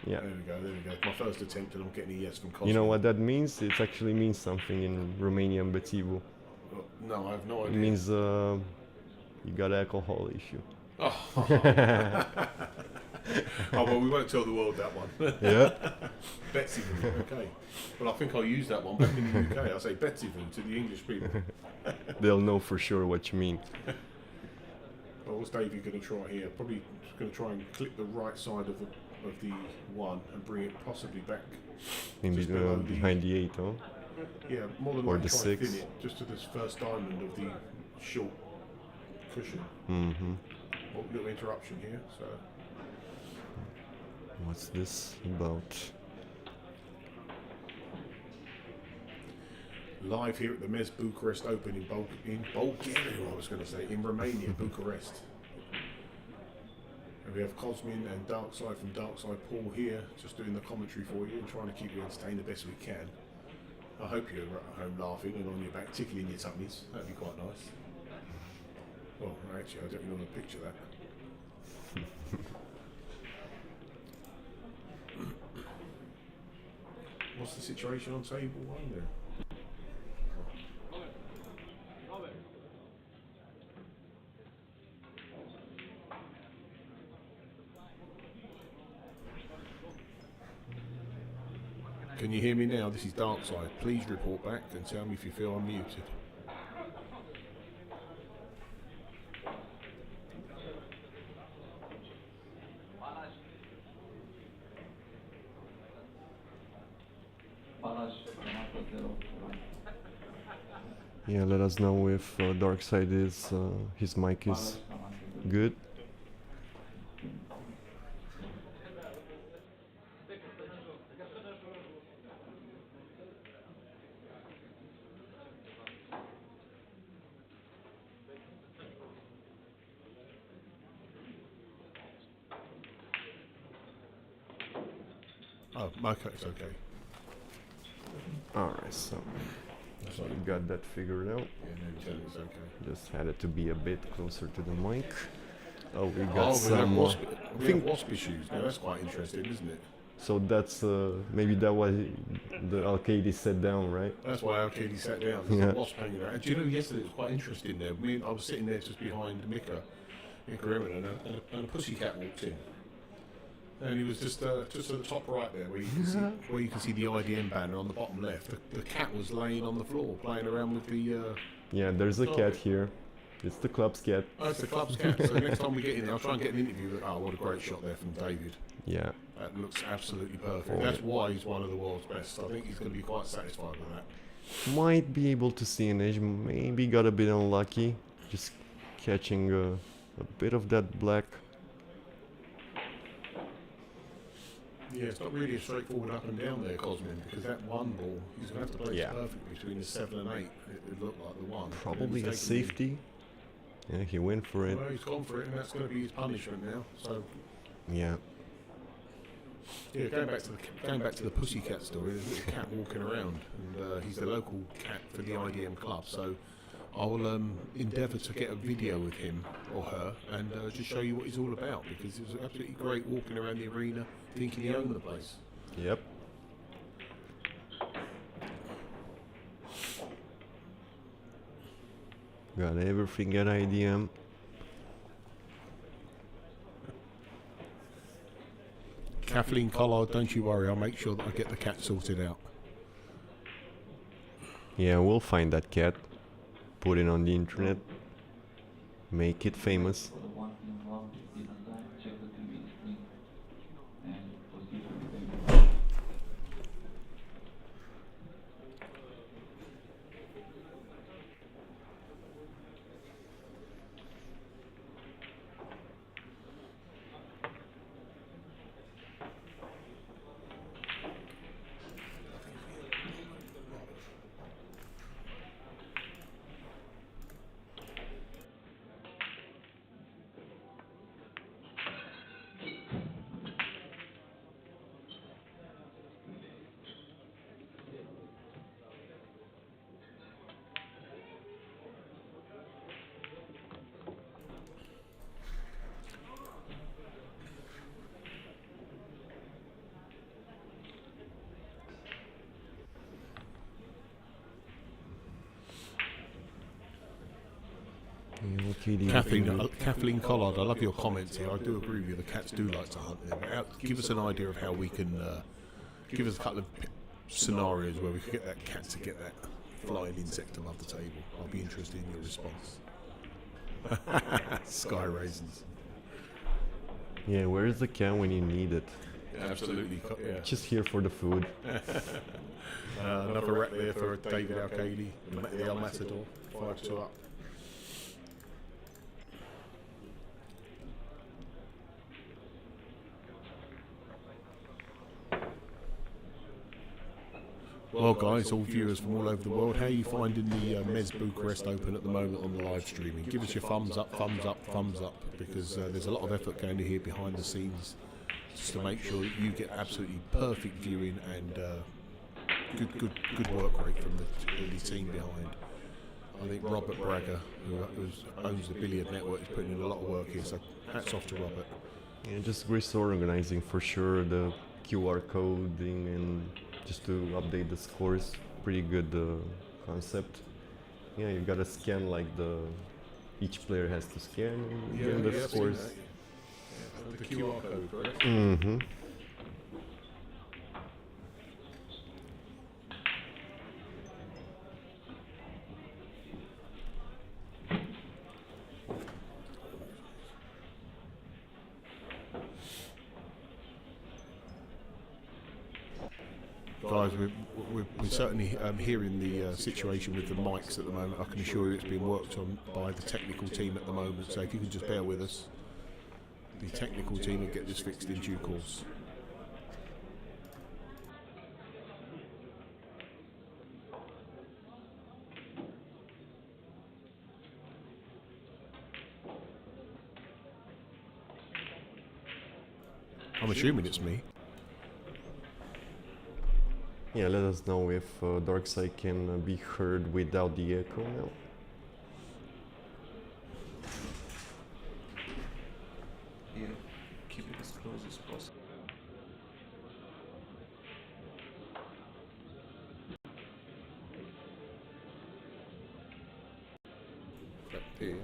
yeah. There we go. My first attempt, and I'm getting a yes from Cosmin. You know what that means? It actually means something in Romanian, Bețivu. No, I have no It idea. means you got alcohol issue. Oh, well, we won't tell the world that one. Yeah. Bețivu, okay. Well, I think I'll use that one. Back in the UK, I'll say Bețivu to the English people. They'll know for sure what you mean. Well, what's Davey going to try here? Probably going to try and clip the right side of the one and bring it possibly back. In just the, below behind the 8, huh? Yeah, more than or likely the try and 6. thin it just to this first diamond of the short cushion. Mm-hmm. Oh, little interruption here. So What's this about? live here at the Mezz Bucharest Open in Bulgaria, I was going to say, in Romania, Bucharest. And we have Cosmin and Darkside from Darkside Paul here, just doing the commentary for you and trying to keep you entertained the best we can. I hope you're at home laughing and on your back tickling your tummies. That'd be quite nice. Well, actually, I don't really want to picture that. What's the situation on table 1 there? Can you hear me now? This is Darkside. Please report back and tell me if you feel I'm muted. Yeah, let us know if Darkside is his mic is good. Oh, okay, it's okay. Alright, so you got that figured out. Yeah, no, tell me it's okay. Just had it to be a bit closer to the mic. Oh, we got Oh, we have some. wasp issues. Now that's quite interesting, isn't it? So that's maybe that was the Alcaide sat down, right? That's why Alcaide sat down. There's a wasp hanging around. And do you know, yesterday it was quite interesting there. I was sitting there just behind Mika and a pussycat walked in. And he was just at the top right there, where you can see the IDM banner on the bottom left. The cat was laying on the floor, playing around with the. Yeah, there's a cat here. It's the club's cat. Oh, it's the club's cat. So next time we get in there, I'll try and get an interview. Oh, what a great shot there from David. Yeah. That looks absolutely perfect. Oh, That's why he's one of the world's best. I think he's going to be quite satisfied with that. Might be able to see an edge. Maybe got a bit unlucky, just catching a bit of that black. Yeah, it's not really a straightforward up and down there, Cosmin, because that one ball, he's going to have to play it perfect between the 7 and 8. It would look like the one. Probably a safety. Yeah, he went for it. Well, he's gone for it, and that's going to be his punishment now. So. Yeah. Yeah, going back to the pussycat story. There's a little cat walking around, and he's the local cat for the IDM club. So I will endeavour to get a video with him or her and just show you what he's all about, because it was absolutely great walking around the arena thinking he owned the place. Yep. Got everything at IDM. Kathleen Collard, don't you worry, I'll make sure that I get the cat sorted out. Yeah, we'll find that cat, put it on the internet, make it famous. For the one involved, check the TV screen and proceed with the payment. Kathleen Collard, I love your comments here. I do agree with you. The cats do like to hunt them. Give us an idea of how we can. Give us a couple of scenarios where we could get that cat to get that flying insect above the table. I'll be interested in your response. Sky raisins. Yeah, where's the cat when you need it? Absolutely. Yeah. Just here for the food. Another rack there for David Alcaide, the El Matador, 5-2 up. Well, guys, all viewers from all over the world, how are you finding the Mezz Bucharest Open at the moment on the live streaming? Give us your thumbs up, because there's a lot of effort going here behind the scenes just to make sure that you get absolutely perfect viewing and good work rate from the team behind. I think Robert Braga, who owns the Billiard Network, is putting in a lot of work here, so hats off to Robert. Yeah, just great organizing for sure, the QR coding and just to update the scores. Pretty good concept. Yeah, you gotta scan like each player has to scan and get the scores. Yeah, the QR code, correct? Mm-hmm. Guys, we're certainly hearing the situation with the mics at the moment. I can assure you it's being worked on by the technical team at the moment, so if you could just bear with us, the technical team will get this fixed in due course. I'm assuming it's me. Yeah, let us know if Darkside can be heard without the echo now. Here, keep it as close as possible. That here.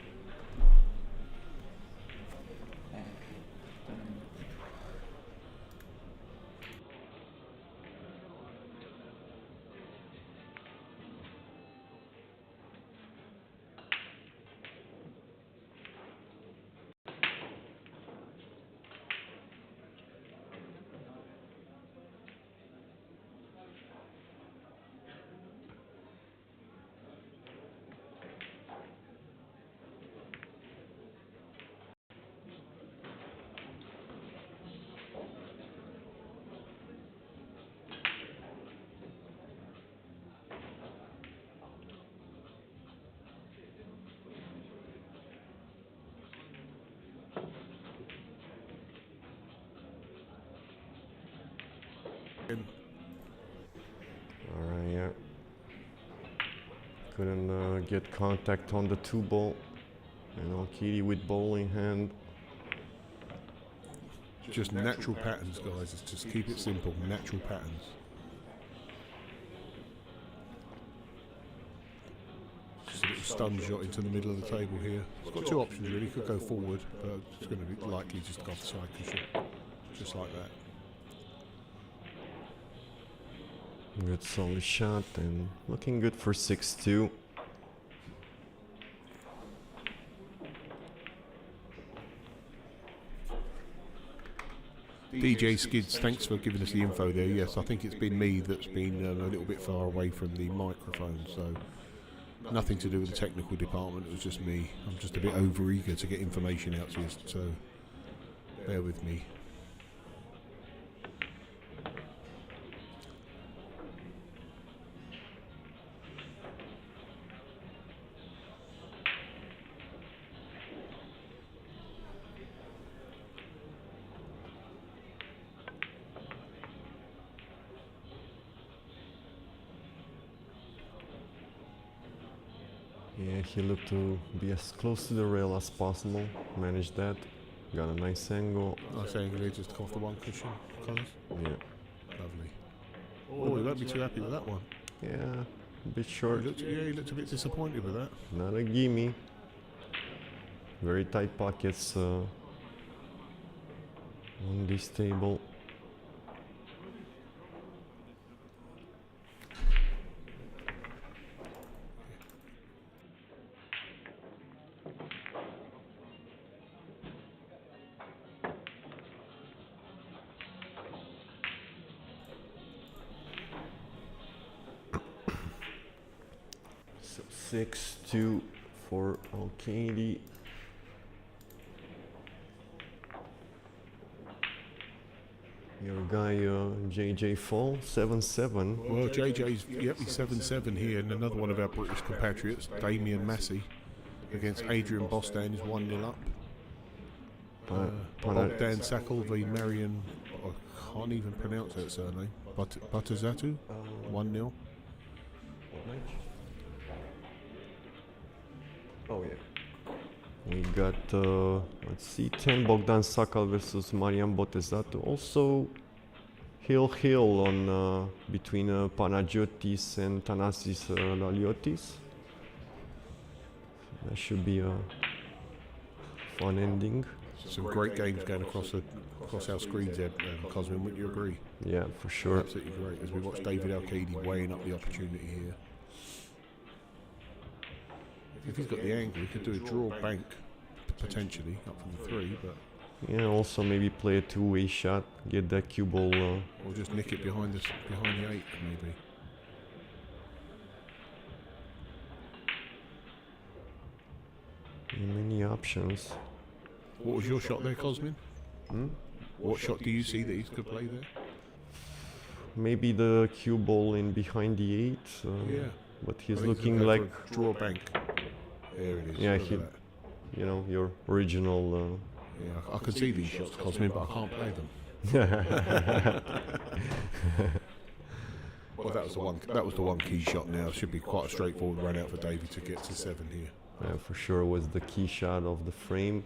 Alright, yeah. Couldn't get contact on the 2-ball. And Alcaide with ball in hand. Just natural patterns, guys. It's just keep it simple. Natural patterns. Just a little stun shot into the middle of the table here. It's got two options really. Could go forward, but it's going to be likely just to go off the side cushion. Just like that. Good solid shot and looking good for 6-2. DJ Skids, thanks for giving us the info there. Yes, I think it's been me that's been a little bit far away from the microphone, so nothing to do with the technical department. It was just me. I'm just a bit over eager to get information out to you, so bear with me. Yeah, he looked to be as close to the rail as possible. Managed that. Got a nice angle. Nice angle here, just off the one cushion, Connors. Yeah. Lovely. Oh, you won't be too happy with that one. Yeah, a bit short. He looked a bit disappointed with that. Not a gimme. Very tight pockets on this table. So 6-2 for Alcaide. Your guy JJ Fall 7-7. Well, JJ's yep, he's 7-7 here, and another one of our British compatriots, Damien Massey, against Adrian Bostan is 1-0 up. Bogdan Sakal v Marian, I can't even pronounce that surname. Batazatu, 1-0. Oh yeah. We got, let's see, 10 Bogdan Sakal versus Marian Botezatu. Also, Hill on between Panagiotis and Thanasis Laliotis. That should be a fun ending. Some great games going across our screens there, Cosmin, wouldn't you agree? Yeah, for sure. Absolutely great, as we watch David Alcaide weighing up the opportunity here. If he's got the angle, he could do a draw bank, potentially, up from the 3, but... Yeah, also maybe play a two-way shot, get that cue ball... or just nick it behind the 8, maybe. Many options. What was your shot there, Cosmin? Hmm? What shot do you see that he could play there? Maybe the cue ball in behind the 8. Yeah. But he's looking like... Draw bank. There it is. Yeah, he, you know, your original... yeah, I can see these shots, Cosmin, but I can't play them. Well, that was the one key shot now. Should be quite a straightforward run out for Davey to get to 7 here. Yeah, for sure was the key shot of the frame.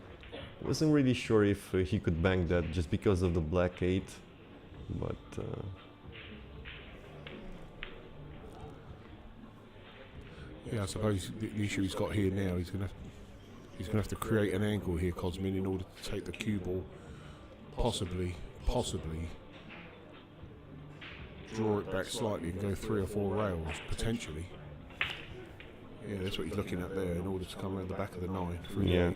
Wasn't really sure if he could bank that just because of the black 8, but... Yeah, I suppose the issue he's got here now, he's gonna have to create an angle here, Cosmin, in order to take the cue ball, possibly draw it back slightly and go 3 or 4 rails, potentially. Yeah, that's what he's looking at there, in order to come around the back of the 9. Yeah,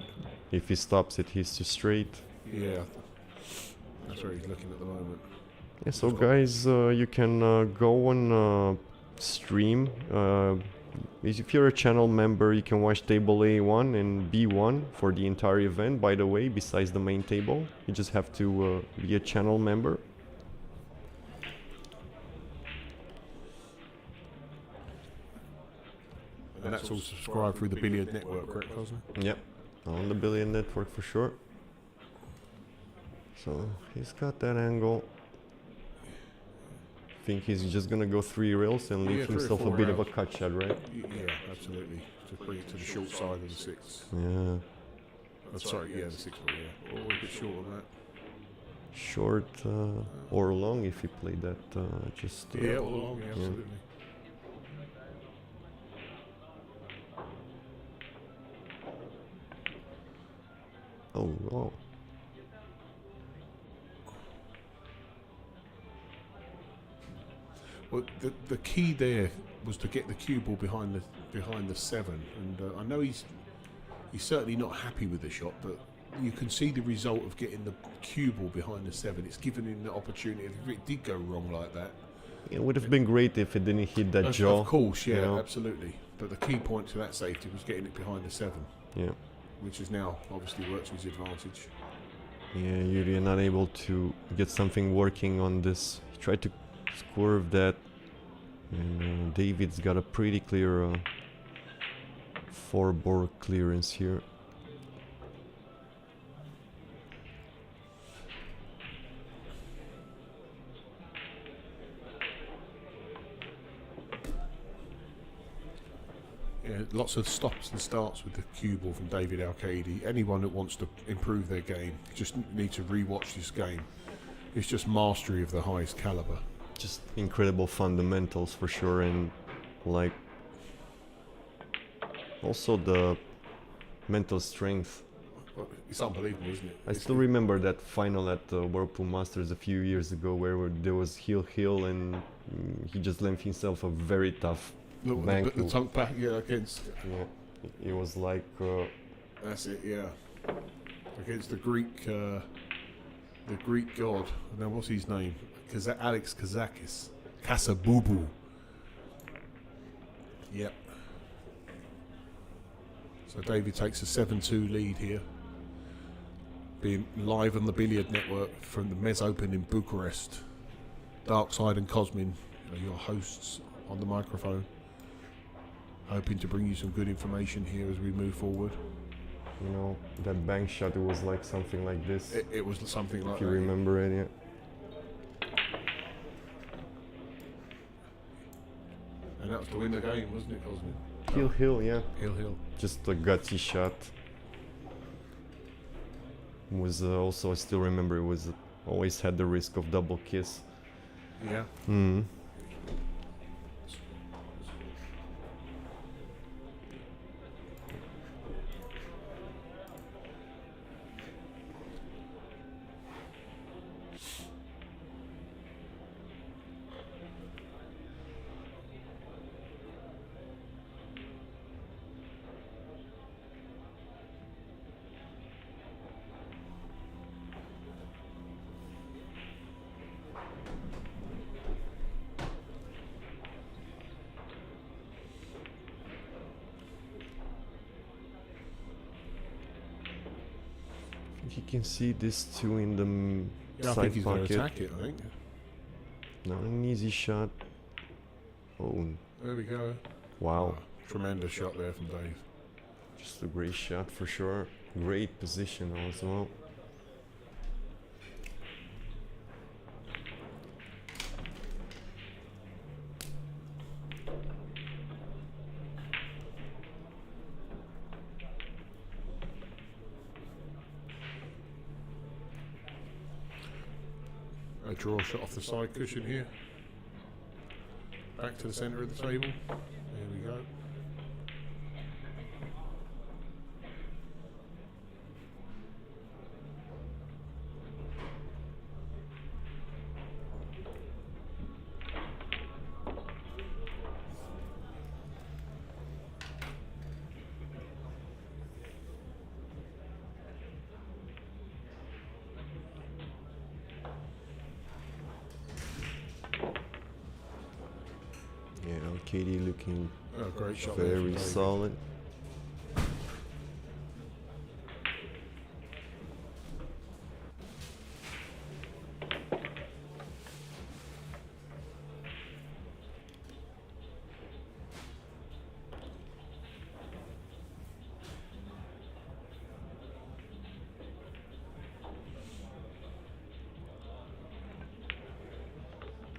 if he stops it, he's too straight. Yeah, that's where he's looking at the moment. Yeah, so guys, you can go on stream. If you're a channel member, you can watch table A1 and B1 for the entire event, by the way, besides the main table. You just have to be a channel member. And that's all subscribed through the Billiard Network, correct, Cosmin? Yep, on the Billiard Network for sure. So he's got that angle. I think he's just gonna go 3 rails and leave himself a bit of a cut shot, right? Yeah, absolutely. Just bring it to the short side of the 6. Yeah. Sorry, yeah, the 6 ball, yeah. Or a bit short of that. Short or long if he played that just... Yeah, or long, yeah, absolutely. Oh, wow. Well, the key there was to get the cue ball behind the 7, and I know he's certainly not happy with the shot, but you can see the result of getting the cue ball behind the 7. It's given him the opportunity. If it did go wrong like that, It would have been great if it didn't hit that jaw. Of course, yeah, you know? absolutely. But the key point to that safety was getting it behind the 7. Yeah. Which is now obviously works to his advantage. Yeah, you're not able to get something working on this. He tried to swerve that, and David's got a pretty clear 4-bore clearance here. Yeah, lots of stops and starts with the cue ball from David Alcaide. Anyone that wants to improve their game just need to re-watch this game. It's just mastery of the highest caliber. Just incredible fundamentals for sure, and like also the mental strength. It's unbelievable, isn't it? I still remember that final at the Whirlpool Masters a few years ago where there was heel and he just left himself a very tough bank The move. tongue back, yeah, against. Yeah, it was like That's it, yeah. Against the Greek god. Now, what's his name? Alex Kazakis. Kasabubu. Yep. So David takes a 7-2 lead here. Being live on the Billiard Network from the Mezz Open in Bucharest. Darkside and Cosmin are your hosts on the microphone. Hoping to bring you some good information here as we move forward. you know, that bank shot, it was like something like this. It was something like if you that. remember it, yeah. And that was to win the game, wasn't it, Cosmin? Hill, yeah. Hill. Just a gutsy shot. Was also, I still remember, it was always had the risk of double kiss. Yeah. Mm. You can see this two in the Yeah, I side think he's going pocket. to attack it, I think. Not an easy shot. Oh, There we go. wow. Tremendous shot there from Dave. Just a great shot for sure. Great position as well. A draw shot off the side cushion here. Back to the centre of the table. There we go. Alcaide looking Great shot there from very David. solid.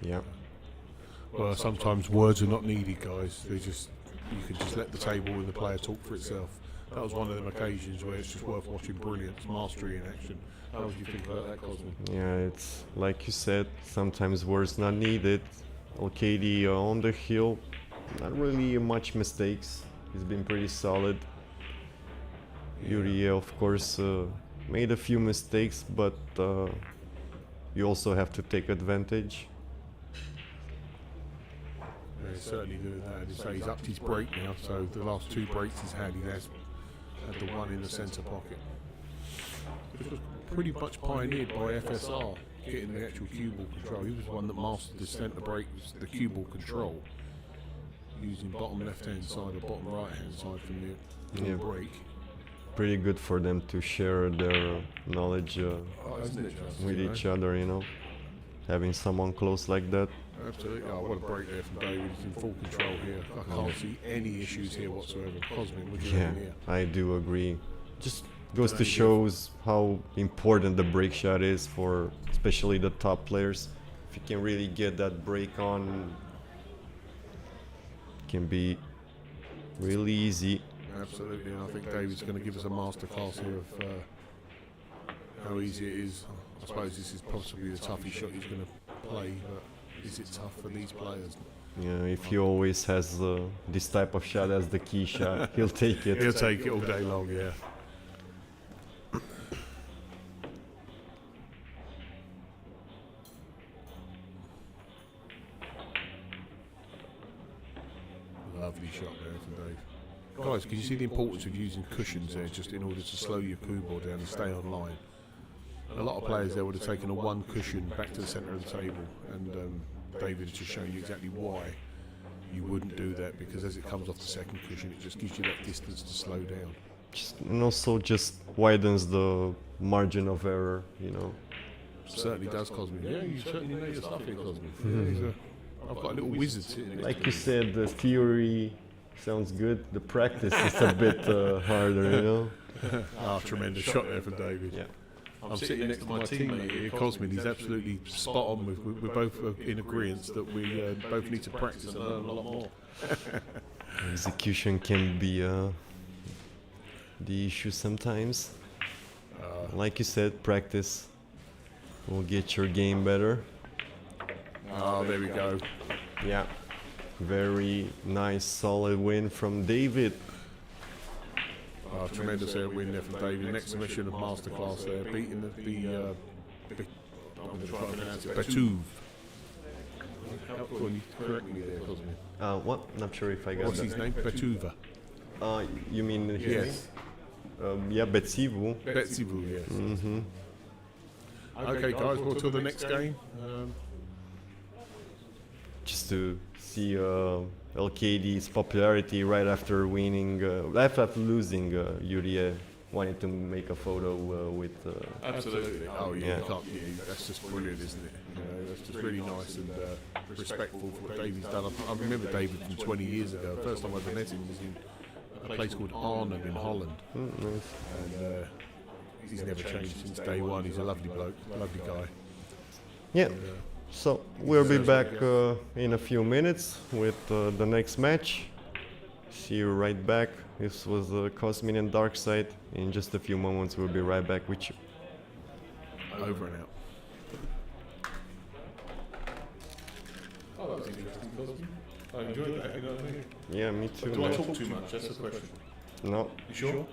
Yeah. Well, sometimes words are not needed, guys. You can just let the table and the player talk for itself. That was one of them occasions where it's just worth watching brilliance, mastery in action. How would you think about that, Cosmo? Yeah, it's like you said, sometimes words not needed. Alcaide on the hill, not really much mistakes. He's been pretty solid. Yuri, of course, made a few mistakes, but you also have to take advantage. Yeah, he's certainly doing that. He's upped his break now, so the last 2 breaks he has had the one in the centre pocket. Which was pretty much pioneered by FSR, getting the actual cue ball control. He was the one that mastered the centre break, the cue ball control, using bottom left-hand side or bottom right-hand side from the break. Pretty good for them to share their knowledge Isn't it just, with each other, you know, having someone close like that. Absolutely. Oh, what a break there from David. He's in full control here. I can't see any issues here whatsoever. Cosmin, what do you Yeah, reckon here? I do agree. Just goes to shows how important the break shot is for especially the top players. If you can really get that break on, it can be really easy. Absolutely. And I think David's going to give us a masterclass here of how easy it is. I suppose this is possibly the toughest shot he's going to play, but is it tough for these players? Yeah, if he always has this type of shot as the key shot, he'll take it. He'll take it all day long, yeah. Lovely shot there from Dave. Guys, can you see the importance of using cushions there just in order to slow your cue ball down and stay on line? A lot of players there would have taken a one cushion back to the centre of the table, and David has just shown you exactly why you wouldn't do that, because as it comes off the second cushion, it just gives you that distance to slow down. And also just widens the margin of error, you know. Certainly does, Cosmin. Yeah, you certainly know your stuff here, Cosmin. I've got a little wizard sitting next Like to you me. said, the theory sounds good. The practice is a bit harder, you know. Tremendous shot there from David. Yeah. I'm sitting next to my teammate here, Cosmin. He's absolutely spot on. We're both in agreement that we both need to practice and learn a lot more. Execution can be the issue sometimes. Like you said, practice will get your game better. Oh, there we go. Yeah, very nice, solid win from David. Oh, tremendous win there from David. Next submission of masterclass there, beating the I'm going to try to pronounce it, Batuve. How can you correct me there, Cosmin? What? Not sure if I got What's that. his name? Batuva. You mean his Yes. name? Yeah, Betsivu. Betsivu, yes. Mm-hmm. Okay, guys, well, till the next game. Just to see Alcaide's popularity right after winning, right after losing, Yuri wanted to make a photo with. Absolutely. Oh yeah, Yeah. you can't, that's just brilliant, isn't it? You know, that's just really nice and respectful for what David's done. I remember David from 20 years ago. The first time I ever met him was in a place called Arnhem in Holland, Nice. and he's never changed since day one. He's a lovely bloke, lovely guy. Yeah. And, So we'll be back in a few minutes with the next match. See you right back. This was Cosmin and Darkside. In just a few moments, we'll be right back with you. over and out. Oh, that was interesting, Cosmin. I enjoyed that. You know what I mean? Yeah, me too. Do I man. talk too much? That's the question. No. You sure?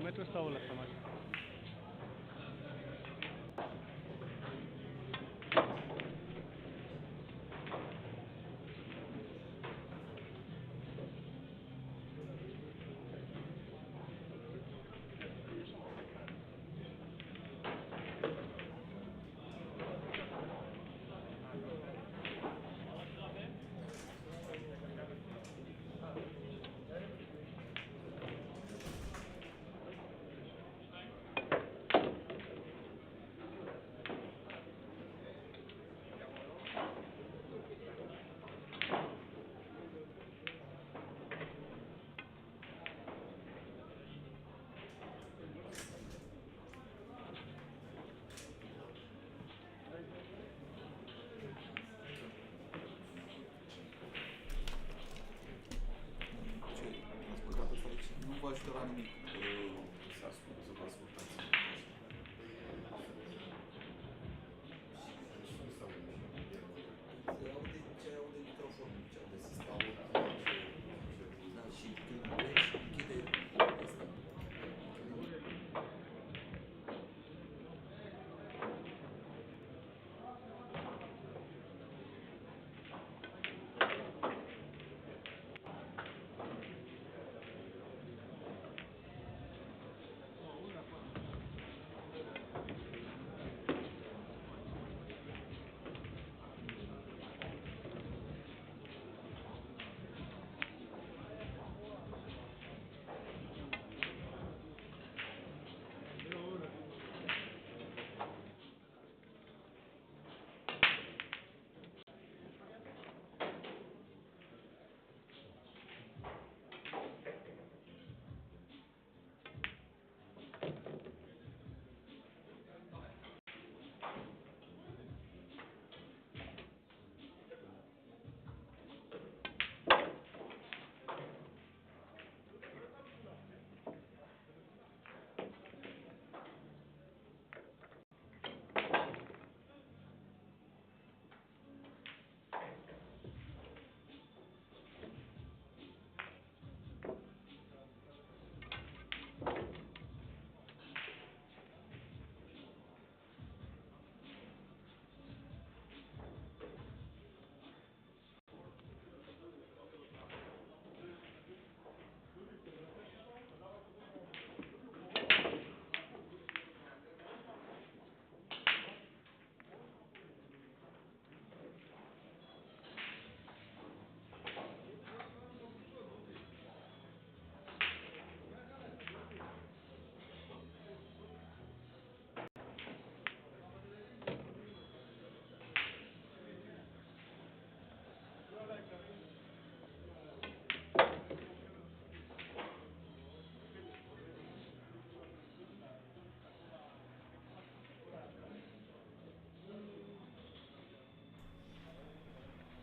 cronómetro está o la cámara. Nu vă ajută la nimic să vă ascultați. Se aude ce aude microfonul, ce aude sistemul. Da, și când pleci, închide asta.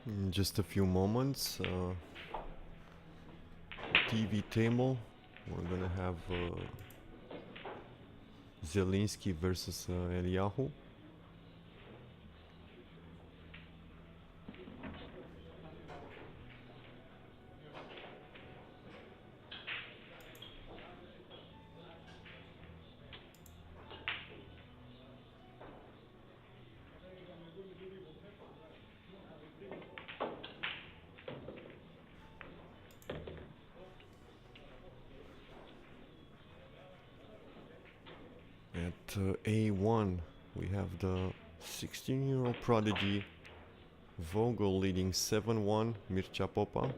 In just a few moments, TV table, we're gonna have Zalinski versus Eliahu. At A1, we have the 16-year-old Prodigy Vogel leading 7-1 Mircea Popa.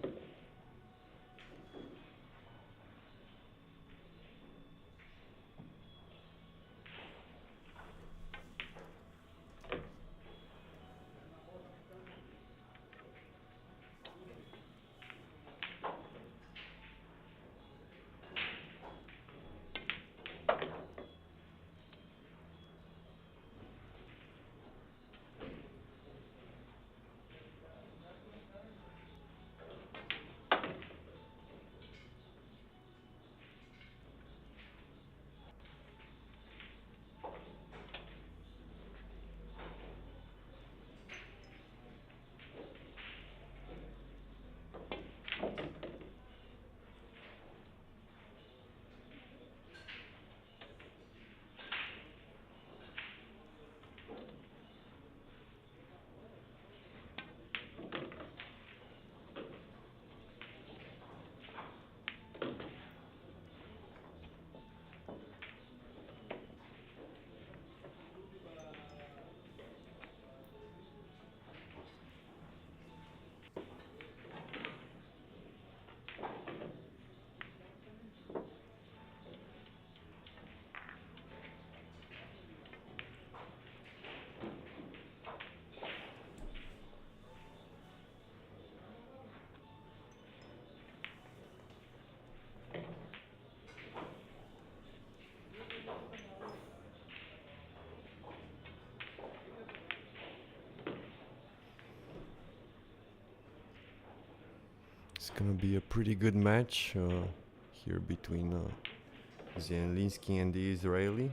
It's gonna be a pretty good match here between Zalinski and the Israeli.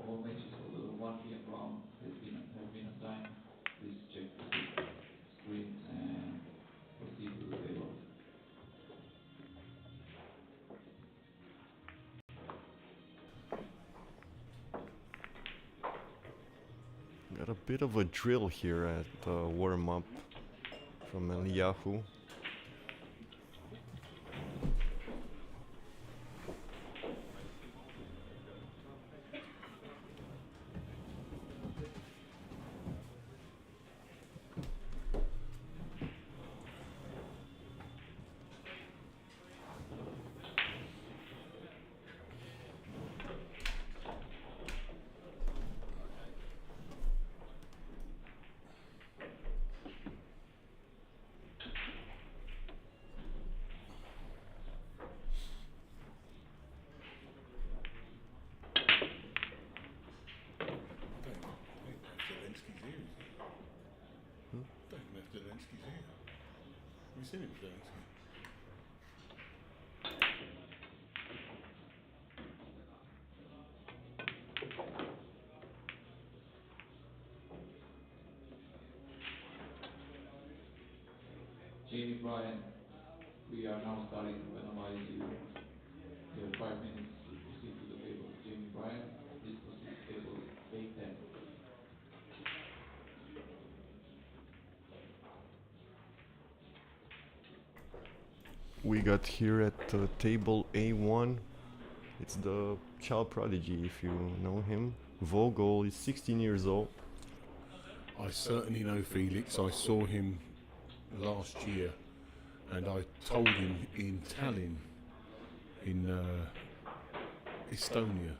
All matches for the 1 p.m. round have been assigned. Please check the screens and proceed to the table. Got a bit of a drill here at warm-up from Eliahu. Zalinski's here. Have you seen him, Zalinski? Jamie Bryan, we are now starting to analyze you. You have 5 minutes to proceed to the table. Jamie Bryan, please proceed to table 810. We got here at table A1. It's the child prodigy, if you know him. Vogel is 16 years old. I certainly know Felix. I saw him last year, and I told him in Tallinn, in Estonia,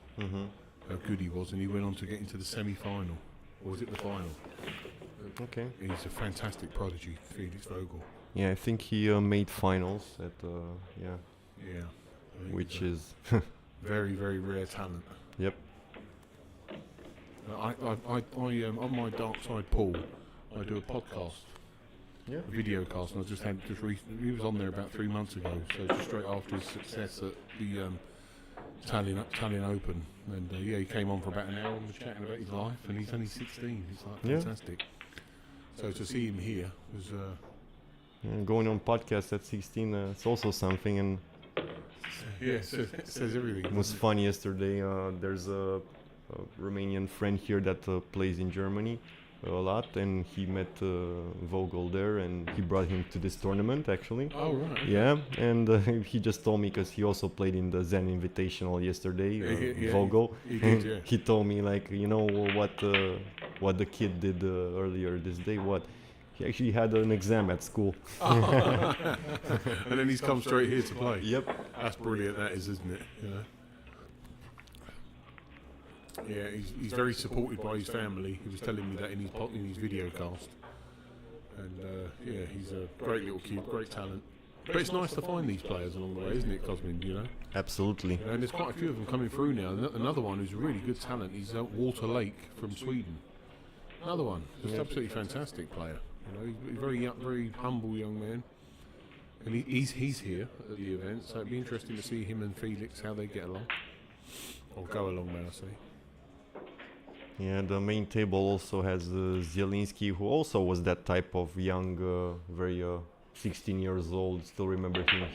how good he was, and he went on to get into the semi-final, or was it the final? Okay. He's a fantastic prodigy, Felix Vogel. Yeah, I think he made finals at Yeah, I think which he's is a very, very rare talent. yep. I on my dark side pool, I do a podcast, Yeah. a video cast, and I just had he was on there about 3 months ago, so just straight after his success at the Tallinn Open, and yeah, he came on for about an hour and was chatting about his life, and he's only 16. It's like Yeah. fantastic. So to see him here was And going on podcast at 16, it's also something. And yeah, says everything. it was doesn't it? fun yesterday. There's a Romanian friend here that plays in Germany a lot, and he met Vogel there, and he brought him to this tournament actually. Oh right. Okay. Yeah, and he just told me, because he also played in the Zen Invitational yesterday, Yeah, Vogel. he did, yeah. He told me, like, you know what the kid did earlier this day. What he actually had an exam at school. And then he's come straight here to play. Yep. That's brilliant, that is, isn't it? Yeah, he's very supported by his family. He was telling me that in his video cast. And Yeah, he's a great little kid, great talent. But it's nice to find these players along the way, isn't it, Cosmin, you know? Absolutely. And there's quite a few of them coming through now. Another one who's really good talent is Walter Lake from Sweden. Another one, just absolutely fantastic player. You know, he's very young, very humble young man. And he's here at the event, so it'd be interesting to see him and Felix, how they get along. Or go along, may I say. Yeah, the main table also has Zalinski, who also was that type of young, very 16 years old. Still remember him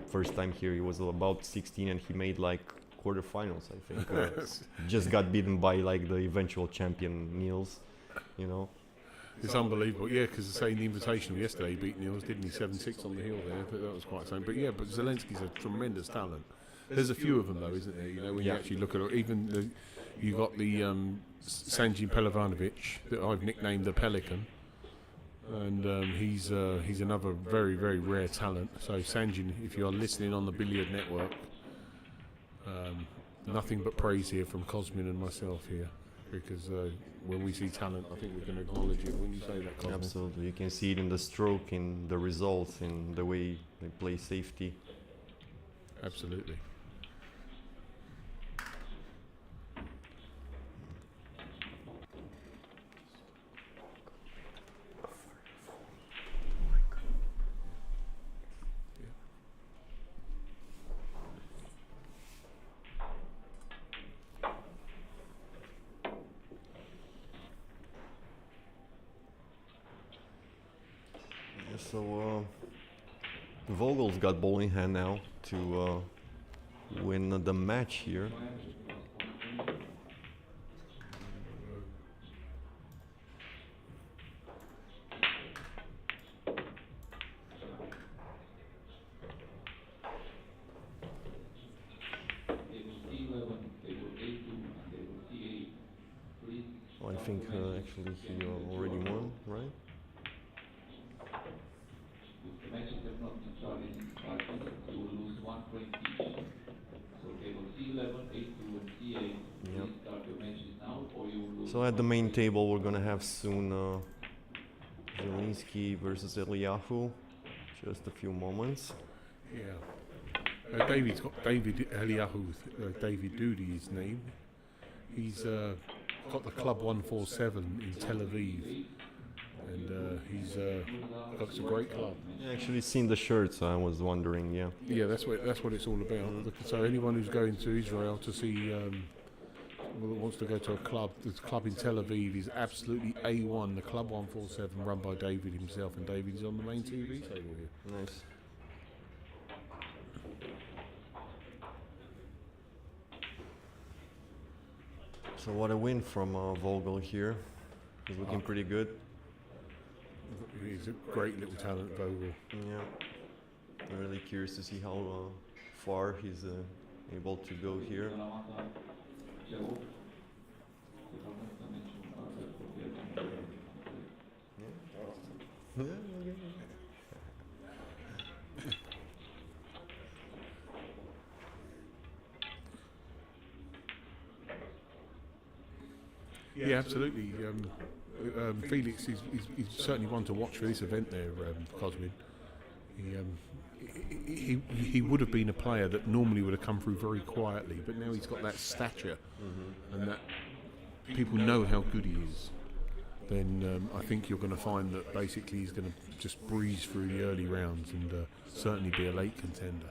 first time here. He was about 16 and he made like quarterfinals, I think. Just got beaten by like the eventual champion Niels, you know. It's unbelievable, yeah, because I say in the Invitational yesterday he beat Niels, didn't he? 7-6 on the hill there. That was quite something. But yeah, but Zalinski's a tremendous talent. There's a few of them though, isn't there? You know, when you actually look at it, even you got the Sanjin Pelovanovic that I've nicknamed the Pelican, and he's another very, very rare talent. So Sanjin, if you're listening on the Billiard Network, nothing but praise here from Cosmin and myself here, because when we see talent, I think we can acknowledge it. When you say that, Cosmin. Absolutely, you can see it in the stroke, in the results, in the way they play safety. Absolutely. So Vogel's got ball in hand now to win the match here. Oh, I think actually he already won, right? Matches have not been started in 5 minutes, you will lose 1 point each. So table C11, A2 and C8, please start your matches now or you will lose. So at the main table we're gonna have soon Zalinski versus Eliahu. Just a few moments. Yeah. David's got David Eliahu, David Doody his name. He's got the Club 147 in Tel Aviv. And he's got a great club. I actually seen the shirt, so I was wondering, yeah. Yeah, that's what it's all about. So anyone who's going to Israel to see, wants to go to a club, the club in Tel Aviv is absolutely A1, the Club 147, run by David himself, and David is on the main TV table here. Nice. So what a win from Vogel here. He's looking pretty good. He's a great little talent, Vogel. Yeah. I'm really curious to see how far he's able to go here. Yeah, absolutely. Felix is certainly one to watch for this event there, Cosmin. He would have been a player that normally would have come through very quietly, but now he's got that stature and that people know how good he is. Then I think you're going to find that basically he's going to just breeze through the early rounds and certainly be a late contender.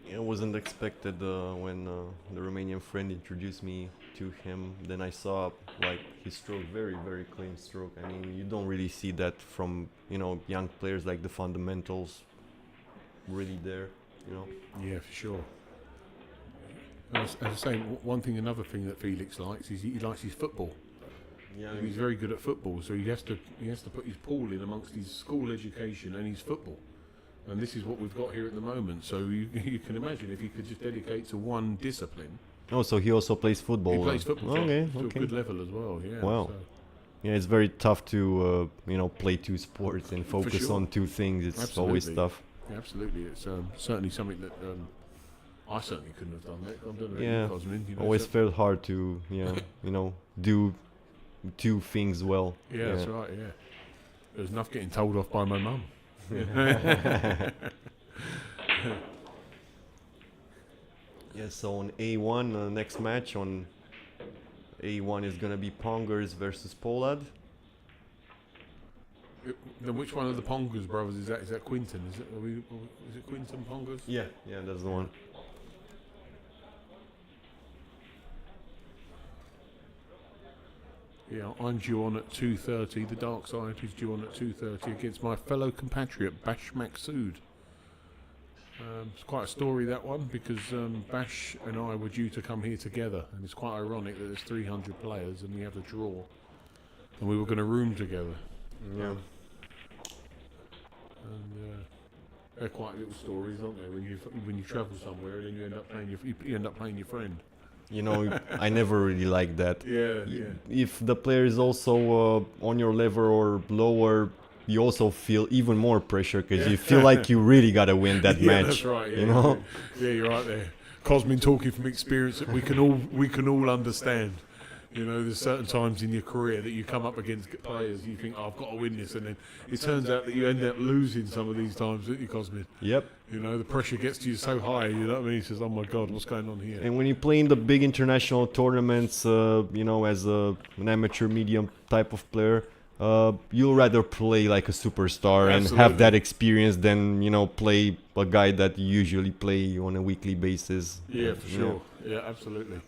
It wasn't expected when the Romanian friend introduced me to him. Then I saw like his stroke, very, very clean stroke. I mean, you don't really see that from, you know, young players, like the fundamentals really there, you know. Yeah, for sure. As I say, another thing that Felix likes is he likes his football. Yeah, he's very good at football, so he has to put his pool in amongst his school education and his football. And this is what we've got here at the moment. So you can imagine if he could just dedicate to one discipline. Oh, so he also plays football. He plays football to a good level as well. Yeah. Wow. So. Yeah, it's very tough to play two sports and focus on two things. It's always tough. Yeah, absolutely, it's certainly something that I certainly couldn't have done that. I don't know, yeah, Cosmin, always felt hard to do two things well. Yeah, that's right. Yeah. There's enough getting told off by my mum. Yeah, so on A1, next match on A1 is gonna be Pongers versus Polad. Then which one of the Pongers brothers is that? Is that Quinton? Is it Quinton Pongers? Yeah, that's the one. Yeah, I'm due on at 2:30. The dark side is due on at 2:30 against my fellow compatriot Bash Maksoud. It's quite a story, that one, because Bash and I were due to come here together, and it's quite ironic that there's 300 players and we have a draw, and we were going to room together. Yeah. And they're quite little stories, aren't they? When you travel somewhere and then you end up paying your friend. You know, I never really like that. Yeah. If the player is also on your level or lower, you also feel even more pressure because you feel like you really gotta win that match. That's right. Yeah, you know. Yeah, you're right there. Cosmin talking from experience that we can all understand. You know, there's certain times in your career that you come up against players, you think, oh, I've got to win this, and then it turns out that you end up losing some of these times, don't you, Cosmin? Yep. You know, the pressure gets to you so high, you know what I mean? He says, oh my God, what's going on here? And when you play in the big international tournaments, you know, as an amateur medium type of player, you'll rather play like a superstar and have that experience than, you know, play a guy that you usually play on a weekly basis. Yeah, for sure. Yeah, absolutely.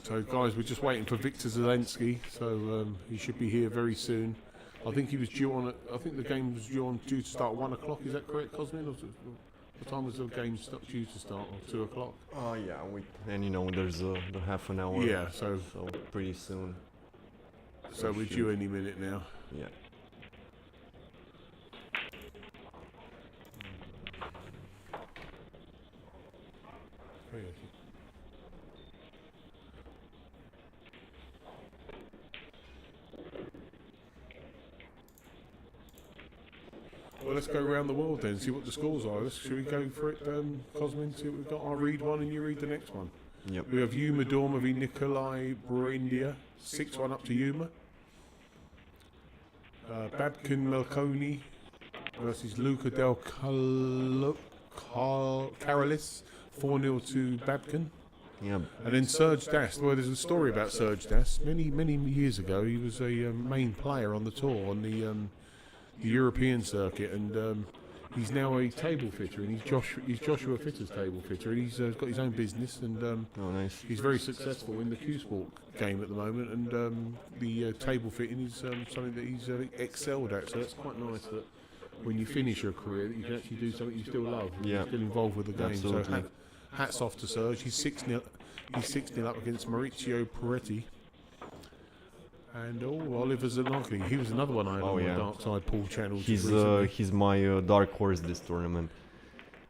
So guys, we're just waiting for Victor Zalinski, so he should be here very soon. I think he was due on. I think the game was due to start at 1 o'clock. Is that correct, Cosmin? What time was the game due to start? Or 2 o'clock? Oh yeah, and you know there's the half an hour. Yeah, so pretty soon. So we're due any minute now. Yeah. Well, let's go around the world then, see what the scores are. Should we go for it, Cosmin? See what we've got. I'll read one and you read the next one. Yep. We have Yuma Dorma v Nicolaou India, 6-1 up to Yuma. Babkin Melkoni versus Luca Del Carolis, 4-0 to Babkin. Yeah. And then Serge Das. Well, there's a story about Serge Das. Many years ago, he was a main player on the tour on the European circuit, and he's now a table fitter, and he's Joshua Fitter's table fitter, and he's got his own business, and nice. He's very successful in the Q Sport game at the moment, and the table fitting is something that he's excelled at. So it's quite nice that when you finish your career, that you can actually do something you still love, and you're still involved with the game. Absolutely. So hats off to Serge. He's 6-0. He's 6-0 up against Maurizio Peretti. And Oliver Zalinski, he was another one I had on the Dark Side Pool channel. He's my dark horse this tournament.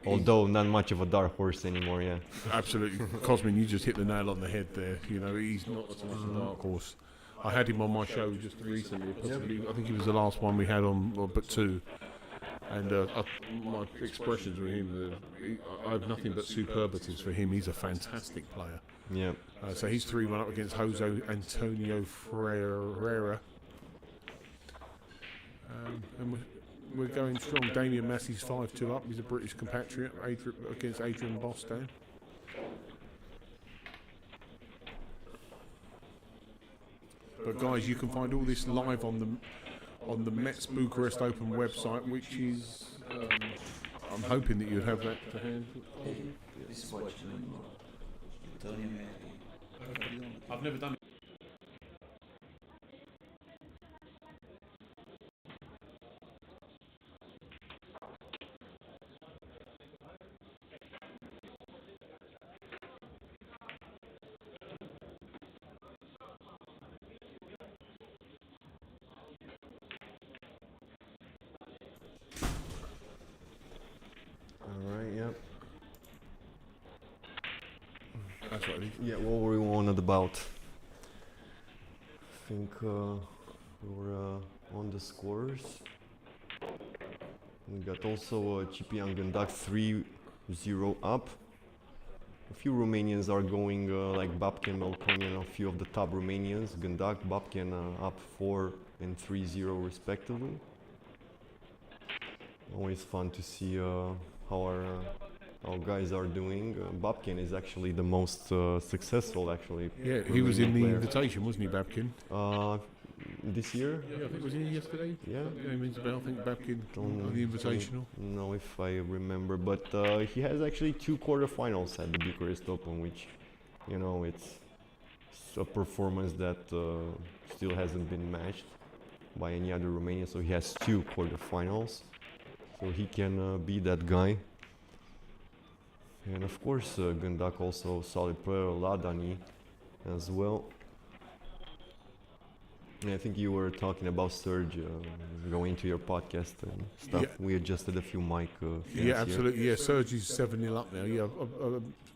Although not much of a dark horse anymore, yeah. Absolutely. Cosmin, you just hit the nail on the head there. You know, he's not so much a dark horse. I had him on my show just recently. Possibly, I think he was the last one we had on, but two. And my expressions with him, I have nothing but superlatives for him. He's a fantastic player. Yeah. So he's 3-1 up against Jose Antonio Ferreira. And we're going strong. Damien Massey's 5-2 up. He's a British compatriot against Adrian Bostan. But guys, you can find all this live on the Mezz Bucharest Open website, which is I'm hoping that you'd have that to hand. This is what I've never done it. Alright, yep. That's what it is. Yeah, what were we on about? I think we were on the scores. We got also Chipi Angandak 3-0 up. a few Romanians are going like Babkin, Melkonian, a few of the top Romanians. Gândac, Babkin up 4 and 3-0 respectively. Always fun to see how our guys are doing. Babkin is actually the most successful, actually. Yeah, he was in the player. invitation, wasn't he, Babkin? This year? Yeah, I think was he yesterday? Yeah. Rings a bell, I think Babkin on the invitational. No, if I remember, but he has actually 2 quarterfinals at the Bucharest Open, which, you know, it's a performance that still hasn't been matched by any other Romanian. So he has 2 quarterfinals, so he can be that guy. And of course, Gândac also solid player, Ladani as well. And I think you were talking about Serge going to your podcast and stuff. Yeah. We adjusted a few mic things Yeah, absolutely. Yeah, Serge is 7-0 up now. Yeah,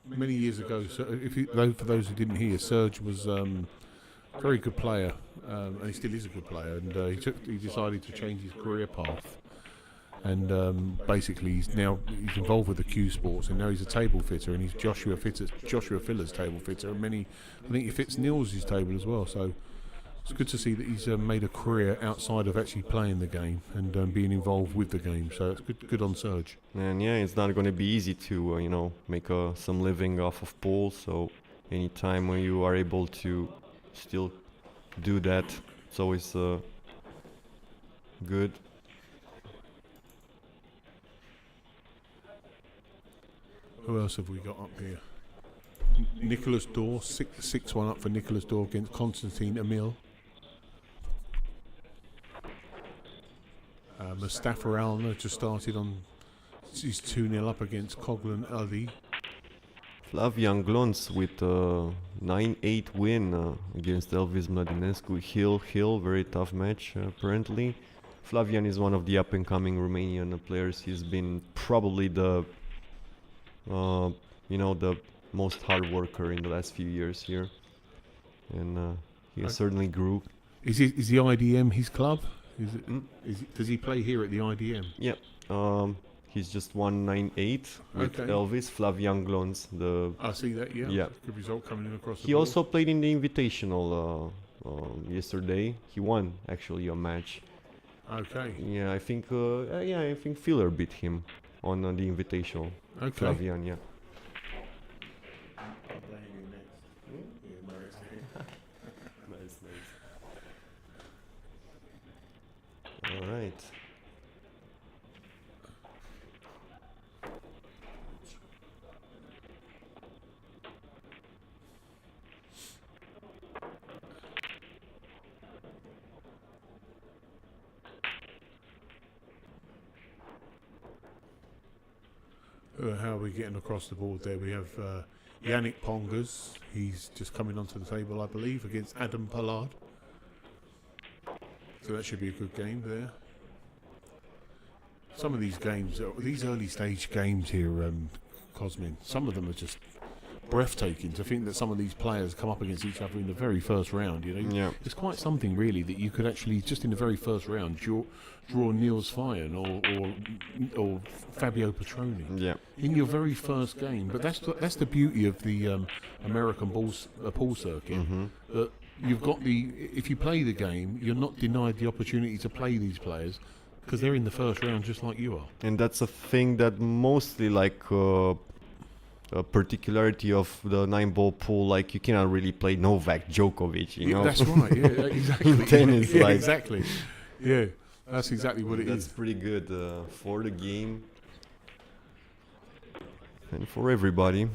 many years ago. So for those who didn't hear, Serge was a very good player, and he still is a good player. And he decided to change his career path. And basically, he's involved with the Q Sports, and now he's a table fitter, and he's Joshua Filler's table fitter, and I think he fits Nils' table as well. So it's good to see that he's made a career outside of actually playing the game and being involved with the game. So it's good on Serge. And yeah, it's not going to be easy to you know, make some living off of pool. So anytime when you are able to still do that, it's always good. Who else have we got up here? Nicholas Dor, 6-1 up for Nicholas Dor against Konstantin Emil. Mustafa Alner just started on. He's 2-0 up against Coglan Ali. Flavian Glonț with a 9-8 win against Elvis Mladinescu. Hill, very tough match apparently. Flavian is one of the up-and-coming Romanian players. He's been probably the you know, the most hard worker in the last few years here, and he certainly grew. Is the IDM his club? Does he play here at the IDM? Yeah, he's just won 9-8 with Elvis. Flavian Glonț, I see that. Yeah. Good result coming in across the He board. also played in the Invitational yesterday. He won actually a match. Okay. Yeah, I think Filler beat him on the Invitational. Okay. Flavian, yeah. All right. How are we getting across the board there? We have Yannick Pongas. He's just coming onto the table, I believe, against Adam Pollard. So that should be a good game there. Some of these games, these early stage games here, Cosmin, some of them are just breathtaking. To think that some of these players come up against each other in the very first round, you know, Yeah. it's quite something really that you could actually just in the very first round draw Niels Feijen or Fabio Petroni Yeah. in your very first game. But that's the beauty of the American pool circuit. That you've got if you play the game, you're not denied the opportunity to play these players because they're in the first round just like you are. And that's a thing that mostly like a particularity of the 9-ball pool, like you cannot really play Novak Djokovic, you know. That's right. Yeah, exactly. Tennis, yeah, like exactly. Yeah, that's exactly what it that's is. pretty good for the game and for everybody.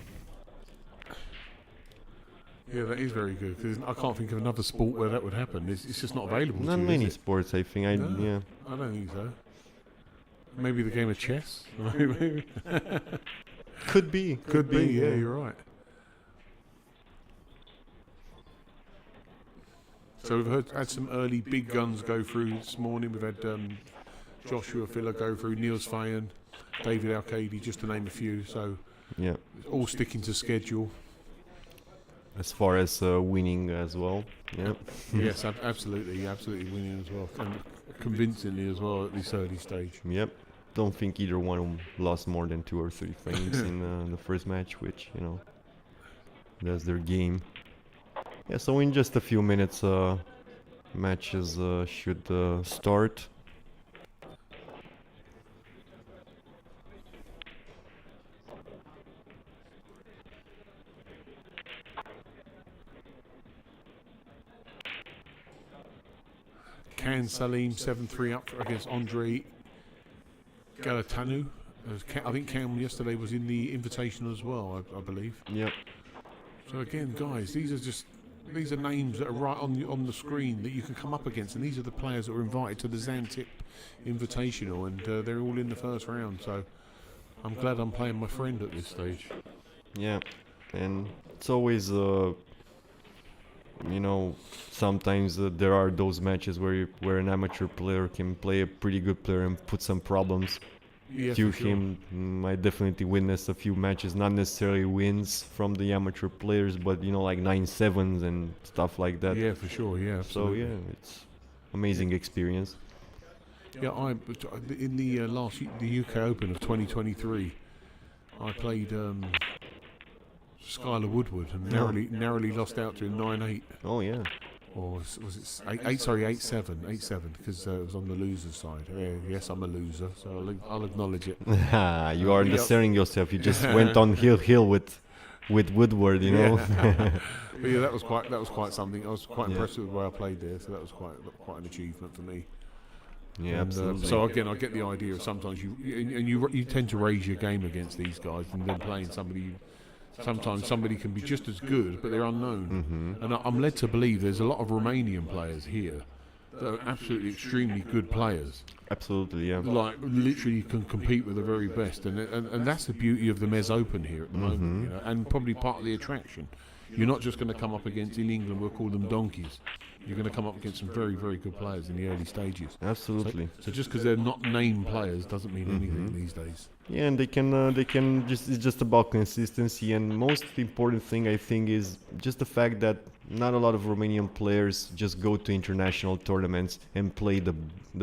Yeah, that is very good because I can't think of another sport where that would happen. It's just not available. Not to you, many is it? sports, I think. No. Yeah. I don't think so. Maybe the game of chess. Maybe. Could be. Could be. Yeah, you're right. So we've had some early big guns go through this morning. We've had Joshua Filler go through, Niels Feijen, David Alcaide, just to name a few. So Yeah. all sticking to schedule. As far as winning as well. Yeah. Yes, absolutely winning as well, and convincingly as well at this early stage. Yep. Don't think either one of them lost more than 2 or 3 frames in the first match, which, you know, That's their game. Yeah, so in just a few minutes, matches should start. Can Salim 7-3 up against Andre Galatanu. I think Cam yesterday was in the invitation as well, I believe. Yep. So again, guys, these are names that are right on the screen that you can come up against, and these are the players that were invited to the Zantip Invitational, and they're all in the first round. So I'm glad I'm playing my friend at this stage. Yeah, and it's always, sometimes there are those matches where an amateur player can play a pretty good player and put some problems to him. I definitely witnessed a few matches, not necessarily wins from the amateur players, but like 9-7s and stuff like that. Yeah, for sure. Yeah, absolutely. So yeah, it's amazing experience. Yeah, in the the UK Open of 2023, I played Skylar Woodward and narrowly lost out to him 9-8. Oh yeah. Or was it 8-7, because it was on the loser's side. Yes, I'm a loser, so I'll acknowledge it. You are underselling yourself. You just went on hill with Woodward, But yeah, that was quite something. I was quite impressed with the way I played there, so that was quite an achievement for me. Yeah, absolutely. So again, I get the idea of sometimes you tend to raise your game against these guys, and then playing somebody. Sometimes somebody can be just as good, but they're unknown. And I'm led to believe there's a lot of Romanian players here that are absolutely extremely good players. Absolutely, yeah. Like literally can compete with the very best, and that's the beauty of the Mezz Open here at the moment, and probably part of the attraction. You're not just going to come up against, in England we'll call them donkeys. You're going to come up against some very, very good players in the early stages. Absolutely. So just because they're not named players doesn't mean anything these days. Yeah, and they can just, it's just about consistency, and most important thing I think is just the fact that not a lot of Romanian players just go to international tournaments and play the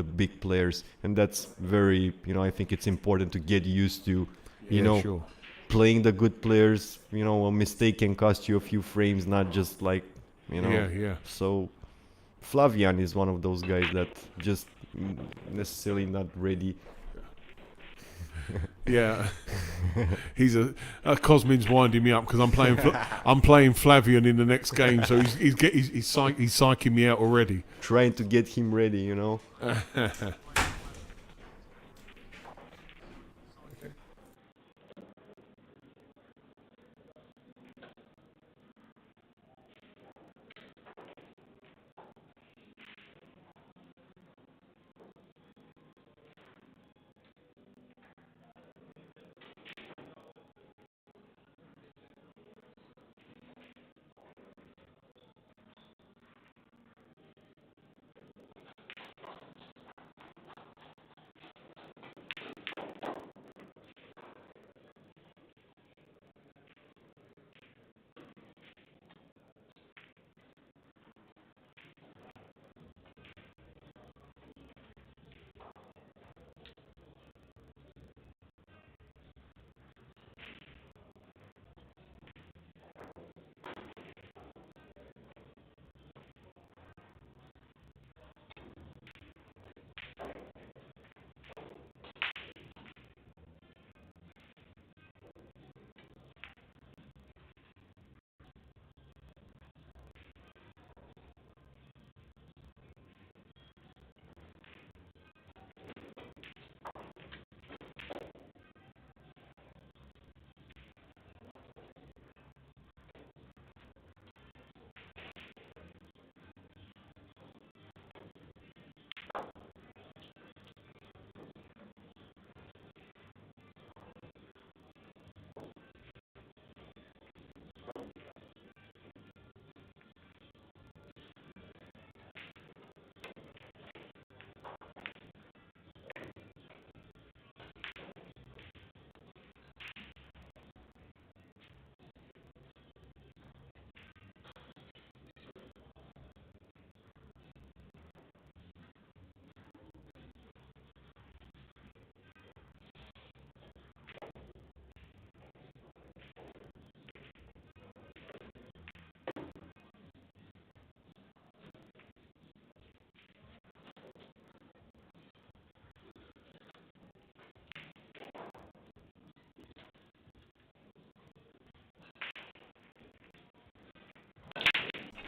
big players, and that's very, I think it's important to get used to, Sure. Playing the good players. A mistake can cost you a few frames, not just like, Yeah. So Flavian is one of those guys that just necessarily not ready. Yeah, he's Cosmin's winding me up because I'm playing Flavian in the next game, so he's psyching me out already. Trying to get him ready,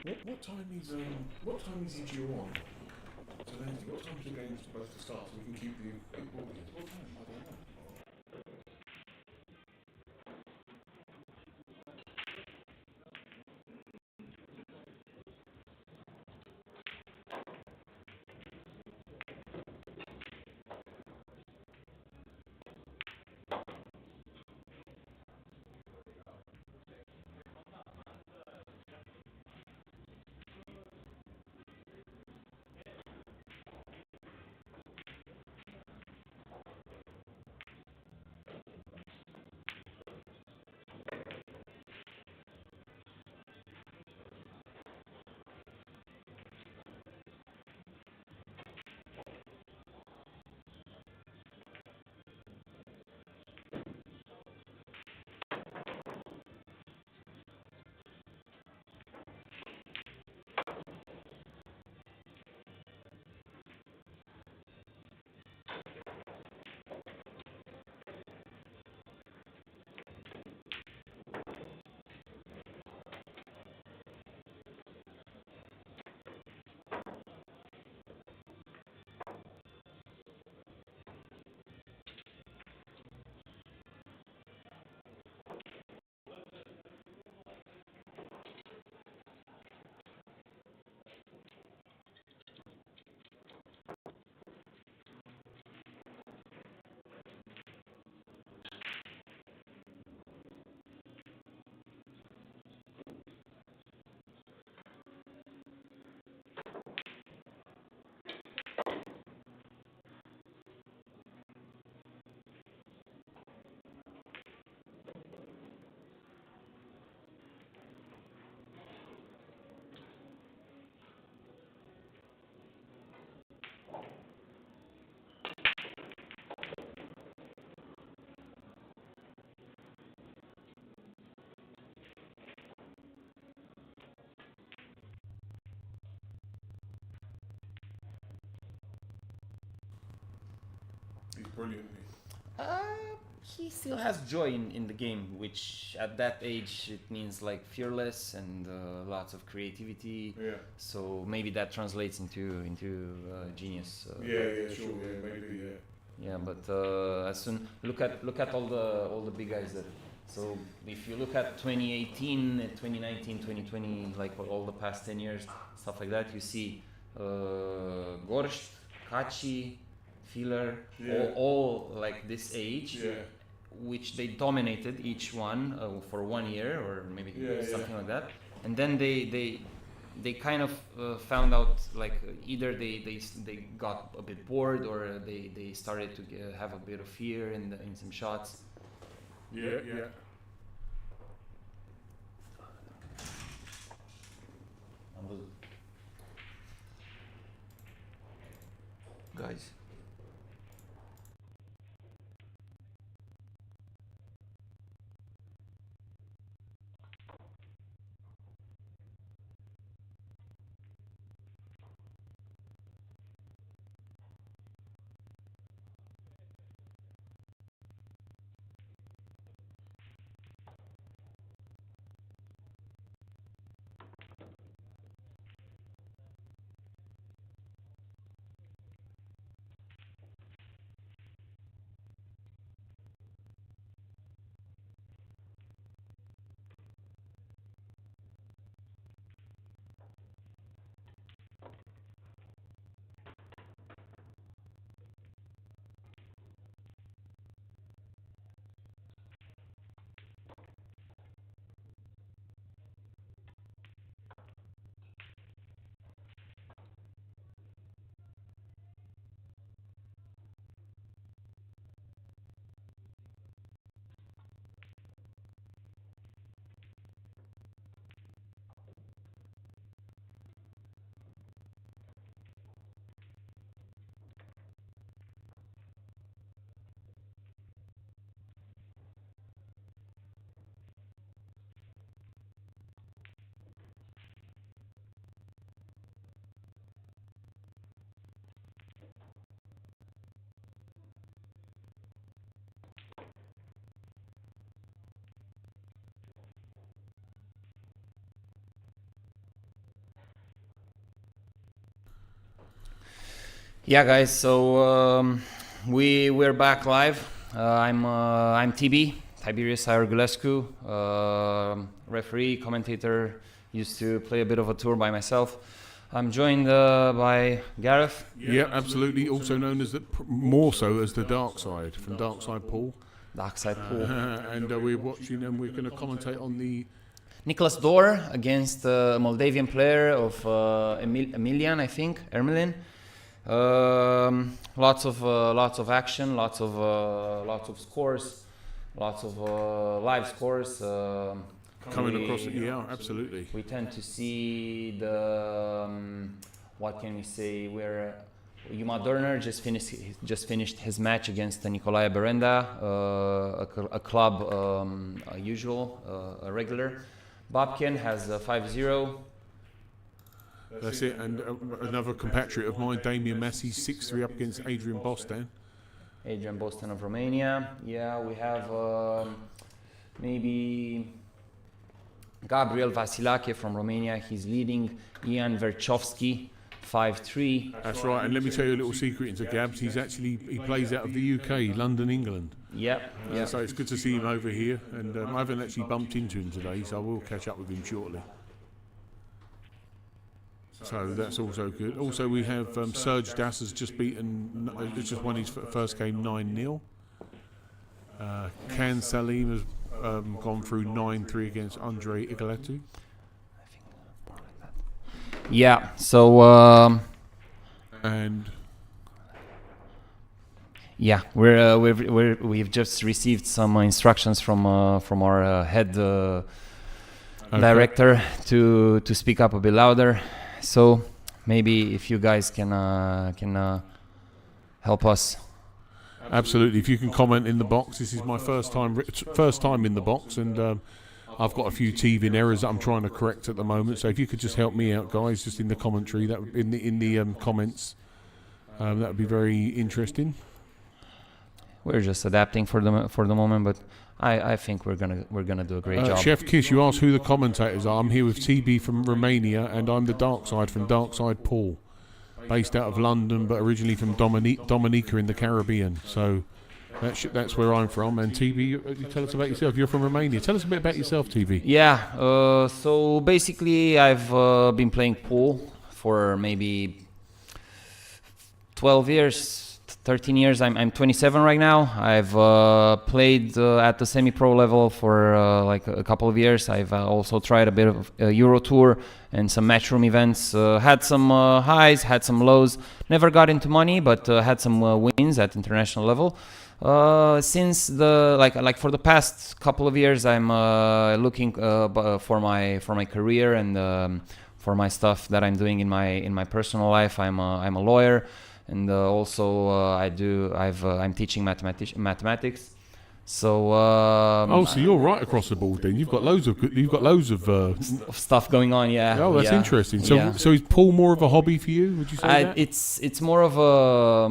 What time is he due on? Zalinski, what time's the game supposed to start so we can keep the audience? What time? I don't know. He's brilliant. He still has joy in the game, which at that age it means like fearless and lots of creativity. Yeah. So maybe that translates into genius. Sure. Maybe. Yeah, but as soon look at all the big guys that. So if you look at 2018, 2019, 2020, like all the past 10 years, stuff like that, you see Gorst, Kachi, Filler, all like this age, which they dominated each one for 1 year or maybe something like that, and then they kind of found out like either they got a bit bored or they started to have a bit of fear in some shots. Guys. Yeah, guys. So we're back live. I'm TB Tiberius Argulescu, referee, commentator. Used to play a bit of a tour by myself. I'm joined by Gareth. Yeah, absolutely. Also known as more so as the Dark Side from Dark Side Paul. Dark Side Paul. And we're watching and we're going to commentate on the Nicholas Dor against a Moldavian player of Emilian, I think, Ermelin. Lots of action, lots of scores, lots of live scores. coming across. Yeah, absolutely. We tend to see the what can we say? Where Yuma Dorner just finished his match against Nicolaou Berenda, a club a regular. Babkin has a 5-0. That's it. And another compatriot of mine, Damien Massey, 6-3 up against Adrian Bostan. Adrian Bostan of Romania. Yeah, we have maybe Gabriel Vasilake from Romania. He's leading. Ian Verchovski, 5-3. That's right. And let me tell you a little secret into Gabs. He plays out of the UK, London, England. Yep. So it's good to see him over here. And I haven't actually bumped into him today, so I will catch up with him shortly. So that's also good. Also, we have Serge Das has just won his first game 9-0. Can Salim has gone through 9-3 against Andre Igualatu. Yeah. So and yeah, we've just received some instructions from our head director to speak up a bit louder. So maybe if you guys can help us. Absolutely. If you can comment in the box. This is my first time in the box, and I've got a few teething errors that I'm trying to correct at the moment. So if you could just help me out, guys, just in the commentary, that in the comments, that would be very interesting. We're just adapting for the moment, but I think we're gonna do a great job. Chef Kiss, you asked who the commentators are. I'm here with TB from Romania, and I'm the Dark Side from Dark Side Paul, based out of London, but originally from Dominica in the Caribbean. So that's where I'm from. And TB, you tell us about yourself. You're from Romania. Tell us a bit about yourself, TB. Yeah. So basically, I've been playing pool for maybe 12 years. 13 years. I'm 27 right now. I've played at the semi-pro level for like a couple of years. I've also tried a bit of Euro Tour and some matchroom events. Had some highs, had some lows. Never got into money, but had some wins at international level. Since for the past couple of years, I'm looking for my career and for my stuff that I'm doing in my personal life. I'm a lawyer. And also, I'm teaching mathematics. So. So you're right across the board. Then you've got loads of stuff going on. Yeah. Oh, that's interesting. So is pool more of a hobby for you? Would you say that? It's more of a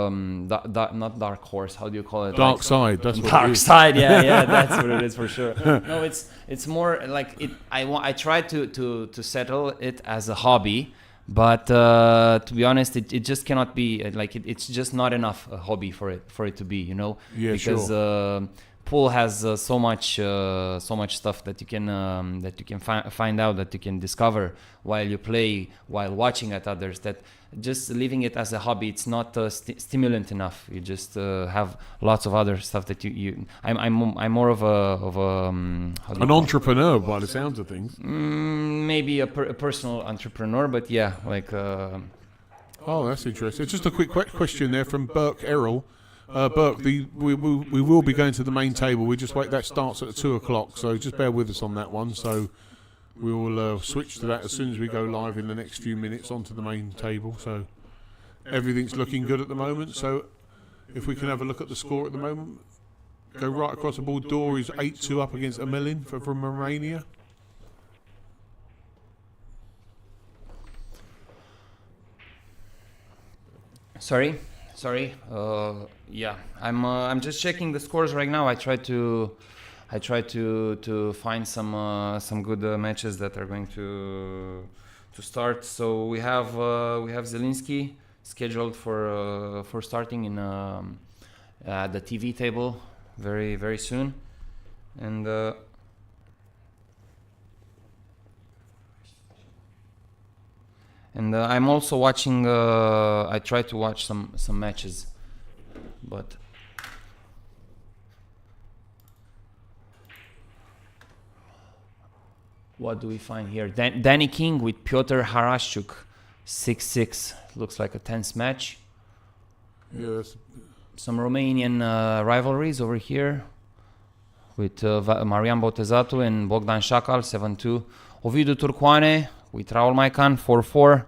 not dark horse. How do you call it? Dark side. That's what dark it is. side. Yeah, that's what it is for sure. No, it's more like it. I try to settle it as a hobby. But to be honest, it just cannot be it's just not enough a hobby for it to be, you know. Yeah, because sure. Pool has so much stuff that you can find out, that you can discover while you play, while watching at others. That just leaving it as a hobby, it's not stimulant enough. You just have lots of other stuff that you. I'm more of an entrepreneur by the sounds of things. Maybe a personal entrepreneur, but yeah, like. Oh, that's interesting. Just a quick question there from Burke Errol. Burke, we will be going to the main table. We just wait. That starts at 2:00, so just bear with us on that one. So we will switch to that as soon as we go live in the next few minutes onto the main table. So everything's looking good at the moment. So if we can have a look at the score at the moment, go right across the board. Dor is 8-2 up against Emelin from Romania. Sorry. Yeah, I'm just checking the scores right now. I try to find some good matches that are going to start. So we have Zalinski scheduled for starting in at the TV table very very soon, and I'm also watching. I try to watch some matches, but. What do we find here? Danny King with Piotr Harashchuk, 6-6. Looks like a tense match. Yeah, some Romanian rivalries over here with Marian Botezatu and Bogdan Shakal, 7-2. Ovidiu Turcoane with Raul Maican, 4-4.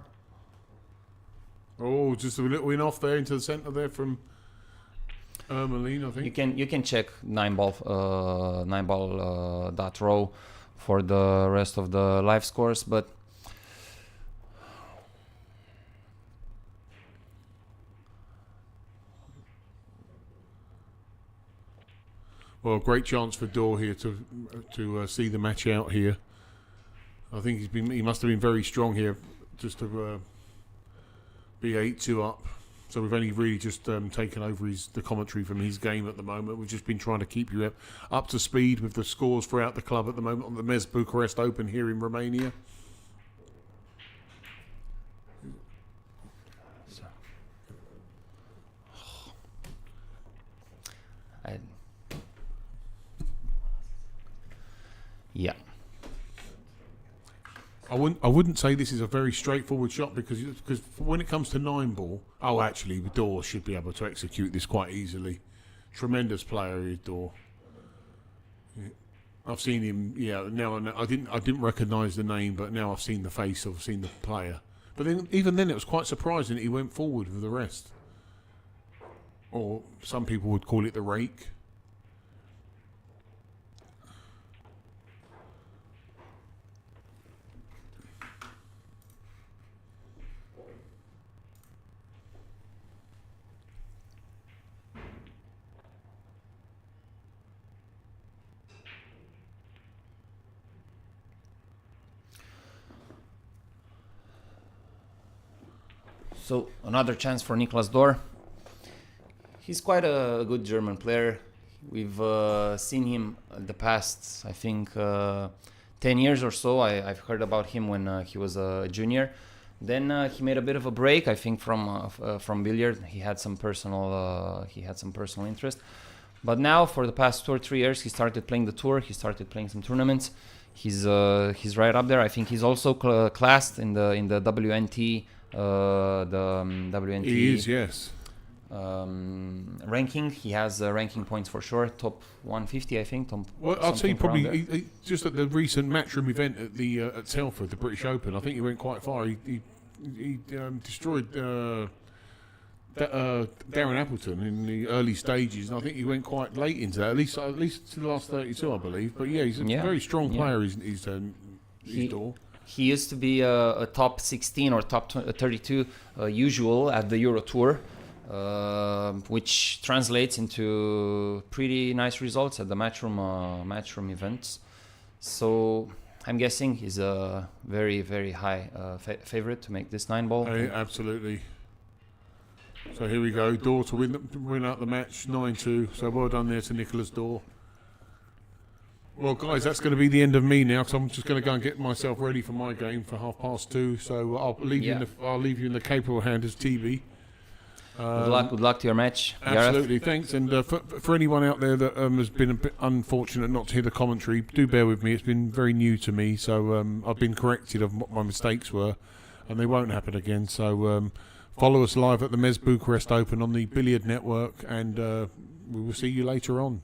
Oh, just a little win off there into the centre there from Ermeline, I think. You can check 9ball .ro for the rest of the live scores, but well, great chance for Dor here to see the match out here. I think he must have been very strong here just to be 8-2 up. So we've only really just taken over the commentary from his game at the moment. We've just been trying to keep you up to speed with the scores throughout the club at the moment on the Mezz Bucharest Open here in Romania. Yeah. I wouldn't say this is a very straightforward shot because when it comes to 9-ball, actually Dor should be able to execute this quite easily. Tremendous player is Dor. Yeah. I've seen him. Yeah, now I didn't recognise the name, but now I've seen the face. I've seen the player. But then even then, it was quite surprising that he went forward with the rest. Or some people would call it the rake. So another chance for Niklas Dor. He's quite a good German player. We've seen him in the past, I think, 10 years or so. I've heard about him when he was a junior. Then he made a bit of a break, I think, from billiard. He had some personal interest. But now, for the past 2 or 3 years, he started playing the tour. He started playing some tournaments. He's right up there. I think he's also classed in the WNT. WNT. He is, yes. Ranking. He has ranking points for sure. Top 150, I think. Well, I'd say probably he, just at the recent Matchroom event at the at Telford, the British Open. I think he went quite far. He destroyed Darren Appleton in the early stages, and I think he went quite late into that. At least to the last 32, I believe. But yeah, he's a very strong player. He's Dor. He used to be a top 16 or top 32 usual at the Euro Tour, which translates into pretty nice results at the Matchroom events. So I'm guessing he's a very, very high favorite to make this 9-ball. Absolutely. So here we go. Dor to win out the match, 9-2. So well done there to Nicholas Dor. Well, guys, that's going to be the end of me now, because I'm just going to go and get myself ready for my game for 2:30. So I'll leave you in the capable hand of TV. Good luck to your match. Absolutely, thanks. And for anyone out there that has been a bit unfortunate not to hear the commentary, do bear with me. It's been very new to me, so I've been corrected of what my mistakes were, and they won't happen again. So follow us live at the Mezz Bucharest Open on the Billiard Network, and we will see you later on.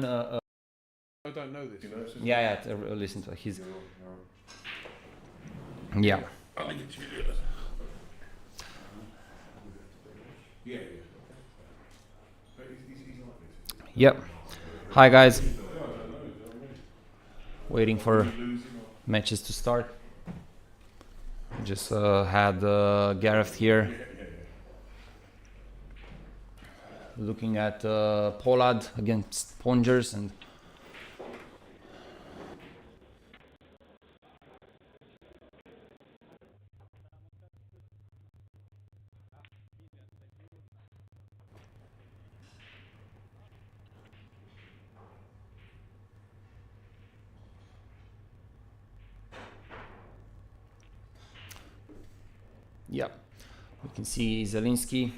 I don't know this. You know, Yeah, listen to his. Yeah. Yep. Hi guys. Waiting for matches to start. Just had Gareth here. Looking at Pollard against Pongers and yeah, we can see Zalinski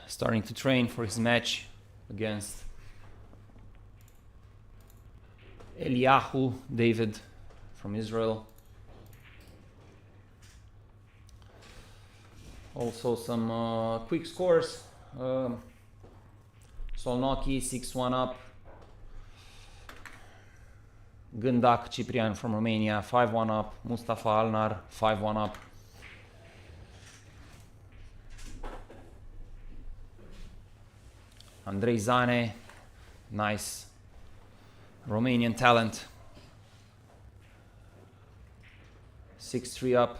starting to train for his match against Eliahu, David from Israel. Also some quick scores. Solnoki 6-1 up. Gândac Ciprian from Romania 5-1 up. Mustafa Alnar 5-1 up. Andrei Zane, nice Romanian talent, 6-3 up.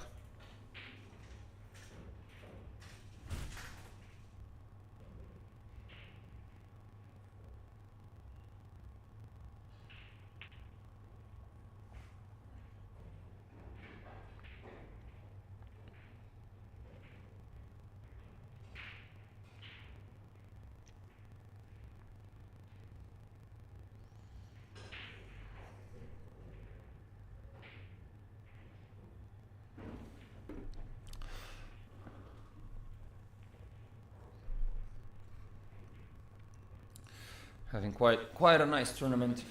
Having quite a nice tournament.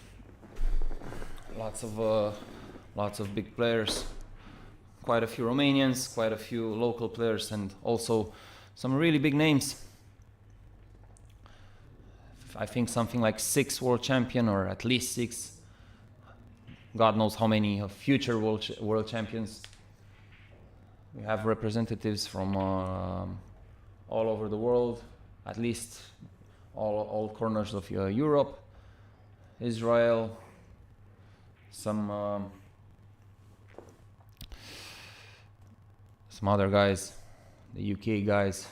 Lots of big players. Quite a few Romanians, quite a few local players, and also some really big names. I think something like 6 world champion, or at least 6. God knows how many future world champions. We have representatives from all over the world, at least all corners of Europe, Israel, some other guys, the UK guys.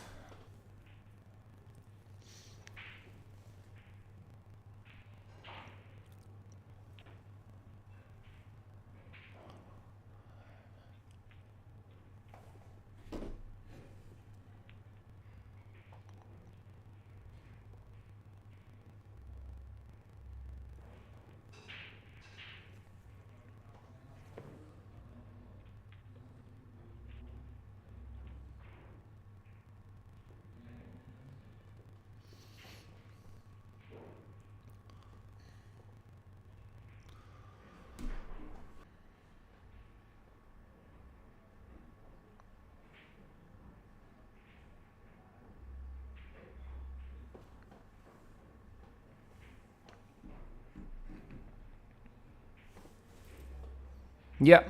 Yeah,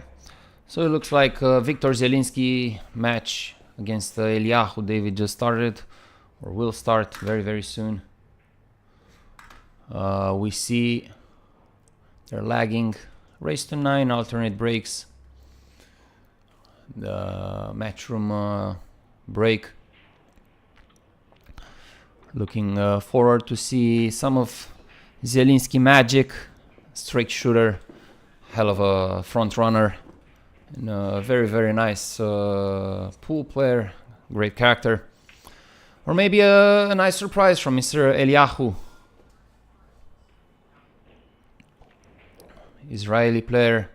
so it looks like Victor Zalinski match against Eliahu David just started, or will start very soon. We see they're lagging. Race to 9, alternate breaks. The matchroom break. Looking forward to see some of Zalinski magic. Straight shooter. Hell of a front runner, and a very nice pool player, great character, or maybe a nice surprise from Mr. Eliahu, Israeli player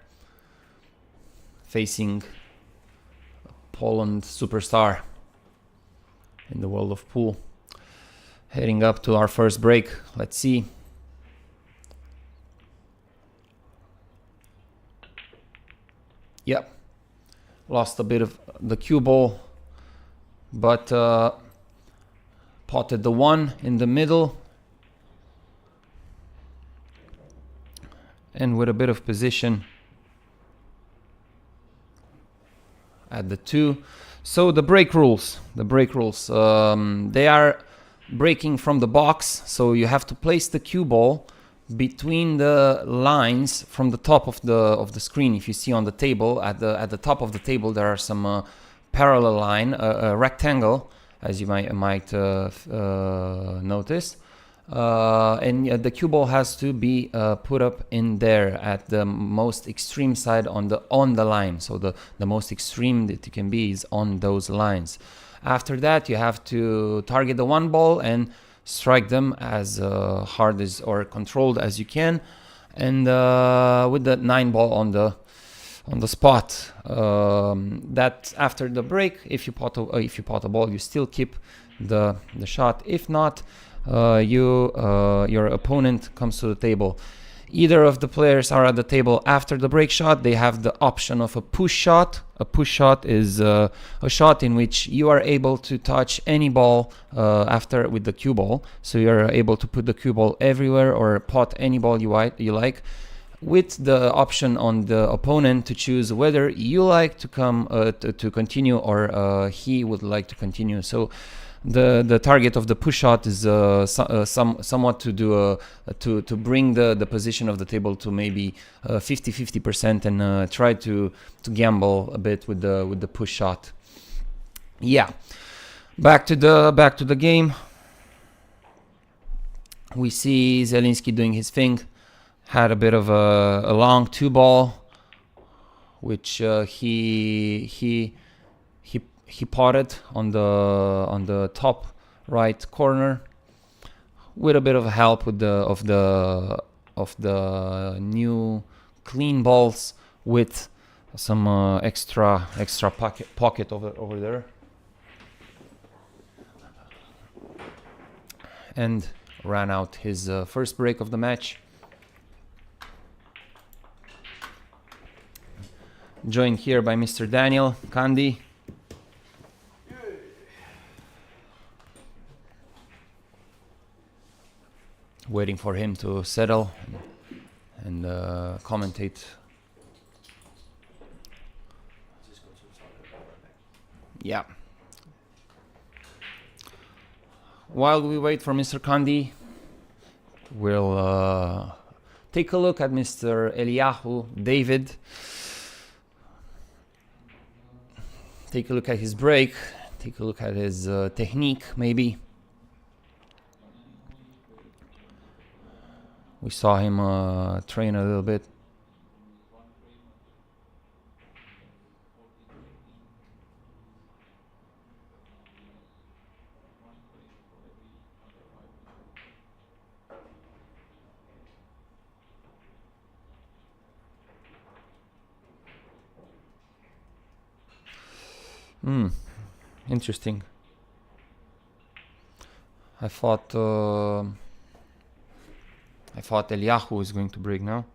facing a Poland superstar in the world of pool. Heading up to our first break. Let's see. Yep, lost a bit of the cue ball, but potted the 1 in the middle and with a bit of position at the 2. So the break rules, they are breaking from the box, so you have to place the cue ball between the lines from the top of the screen. If you see on the table, at the top of the table, there are some parallel line, a rectangle, as you might notice, and the cue ball has to be put up in there at the most extreme side on the line. So the most extreme that you can be is on those lines. After that, you have to target the 1 ball and strike them as hard as or controlled as you can, and with the 9 ball on the spot. That after the break, if you pot a ball, you still keep the shot. If not, your opponent comes to the table. Either of the players are at the table after the break shot. They have the option of a push shot. A push shot is a shot in which you are able to touch any ball after with the cue ball. So you're able to put the cue ball everywhere or pot any ball you like, with the option on the opponent to choose whether you like to come to continue or he would like to continue. So the target of the push shot is somewhat to do to bring the position of the table to maybe 50% and try to gamble a bit with the push shot. Yeah, back to the game. We see Zalinski doing his thing. Had a bit of a long 2 ball, which he potted on the top right corner with a bit of help with the new clean balls with some extra pocket over there, and ran out his first break of the match. Joined here by Mr. Daniel Kandi. Waiting for him to settle and commentate. Yeah. While we wait for Mr. Kandi, we'll take a look at Mr. Eliahu, David. Take a look at his break. Take a look at his technique, maybe. We saw him train a little bit. Interesting. I thought Eliahu was going to break now.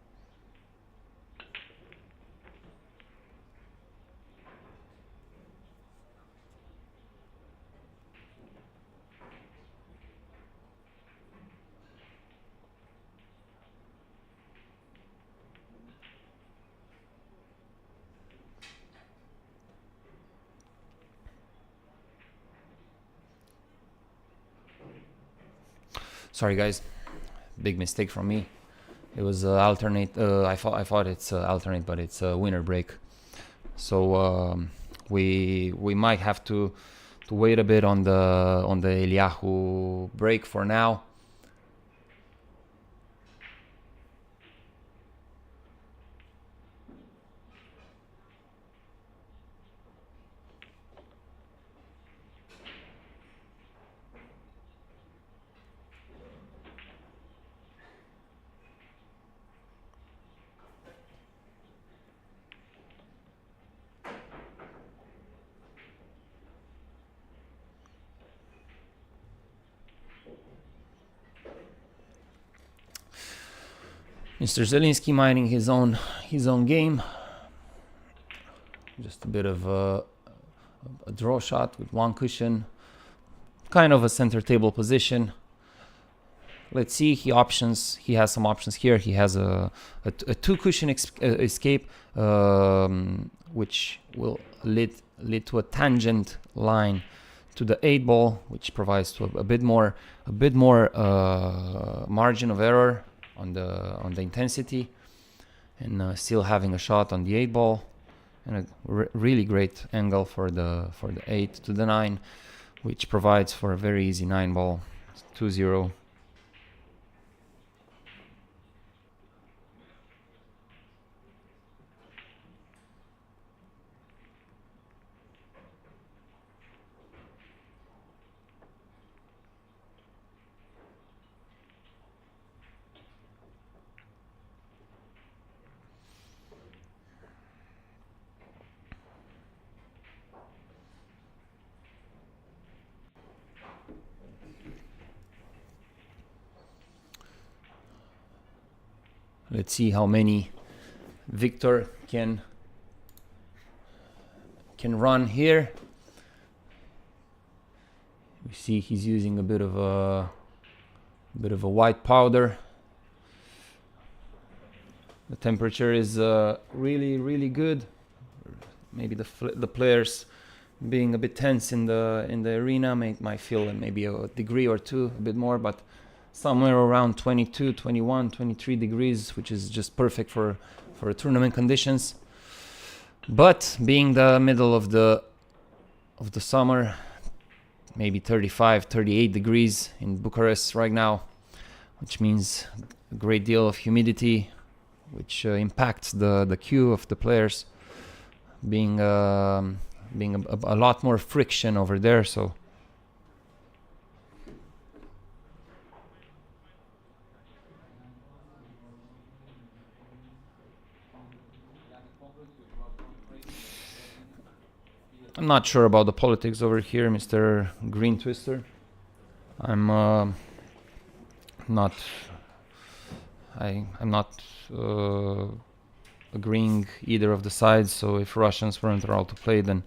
Sorry guys, big mistake from me. It was alternate. I thought it's alternate, but it's a winner break. So we might have to wait a bit on the Eliahu break for now. Mr. Zalinski minding his own game. Just a bit of a draw shot with one cushion. Kind of a center table position. let's see. He has some options here. He has a two cushion escape, which will lead to a tangent line to the 8 ball, which provides to a bit more margin of error on the intensity, and still having a shot on the 8 ball, and a really great angle for the 8 to the 9, which provides for a very easy 9 ball. 2-0. Let's see how many Victor can run here. We see he's using a bit of a white powder. The temperature is really good. Maybe the players being a bit tense in the arena might feel maybe a degree or two, a bit more, but somewhere around 22, 21, 23 degrees, which is just perfect for tournament conditions. But being the middle of the summer, maybe 35, 38 degrees in Bucharest right now, which means a great deal of humidity, which impacts the cue of the players, being a lot more friction over there. So I'm not sure about the politics over here, Mr. Green Twister. I'm not agreeing either of the sides. So if Russians weren't allowed to play, then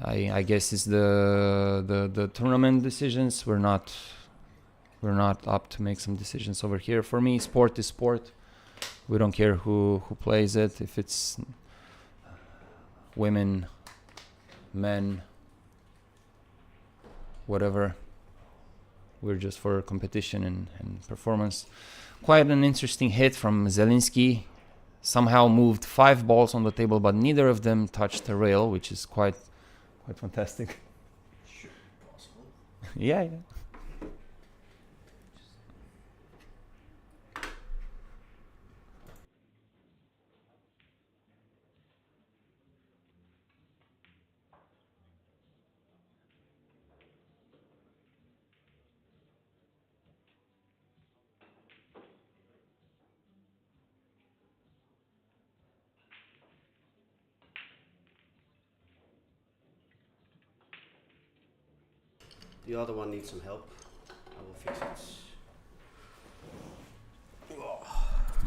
I guess it's the tournament decisions. We're not up to make some decisions over here. For me, sport is sport. We don't care who plays it. If it's women, men, whatever, we're just for competition and performance. Quite an interesting hit from Zalinski. Somehow moved 5 balls on the table, but neither of them touched the rail, which is quite fantastic. Should be possible. Yeah. The other one needs some help. I will fix it. Oh,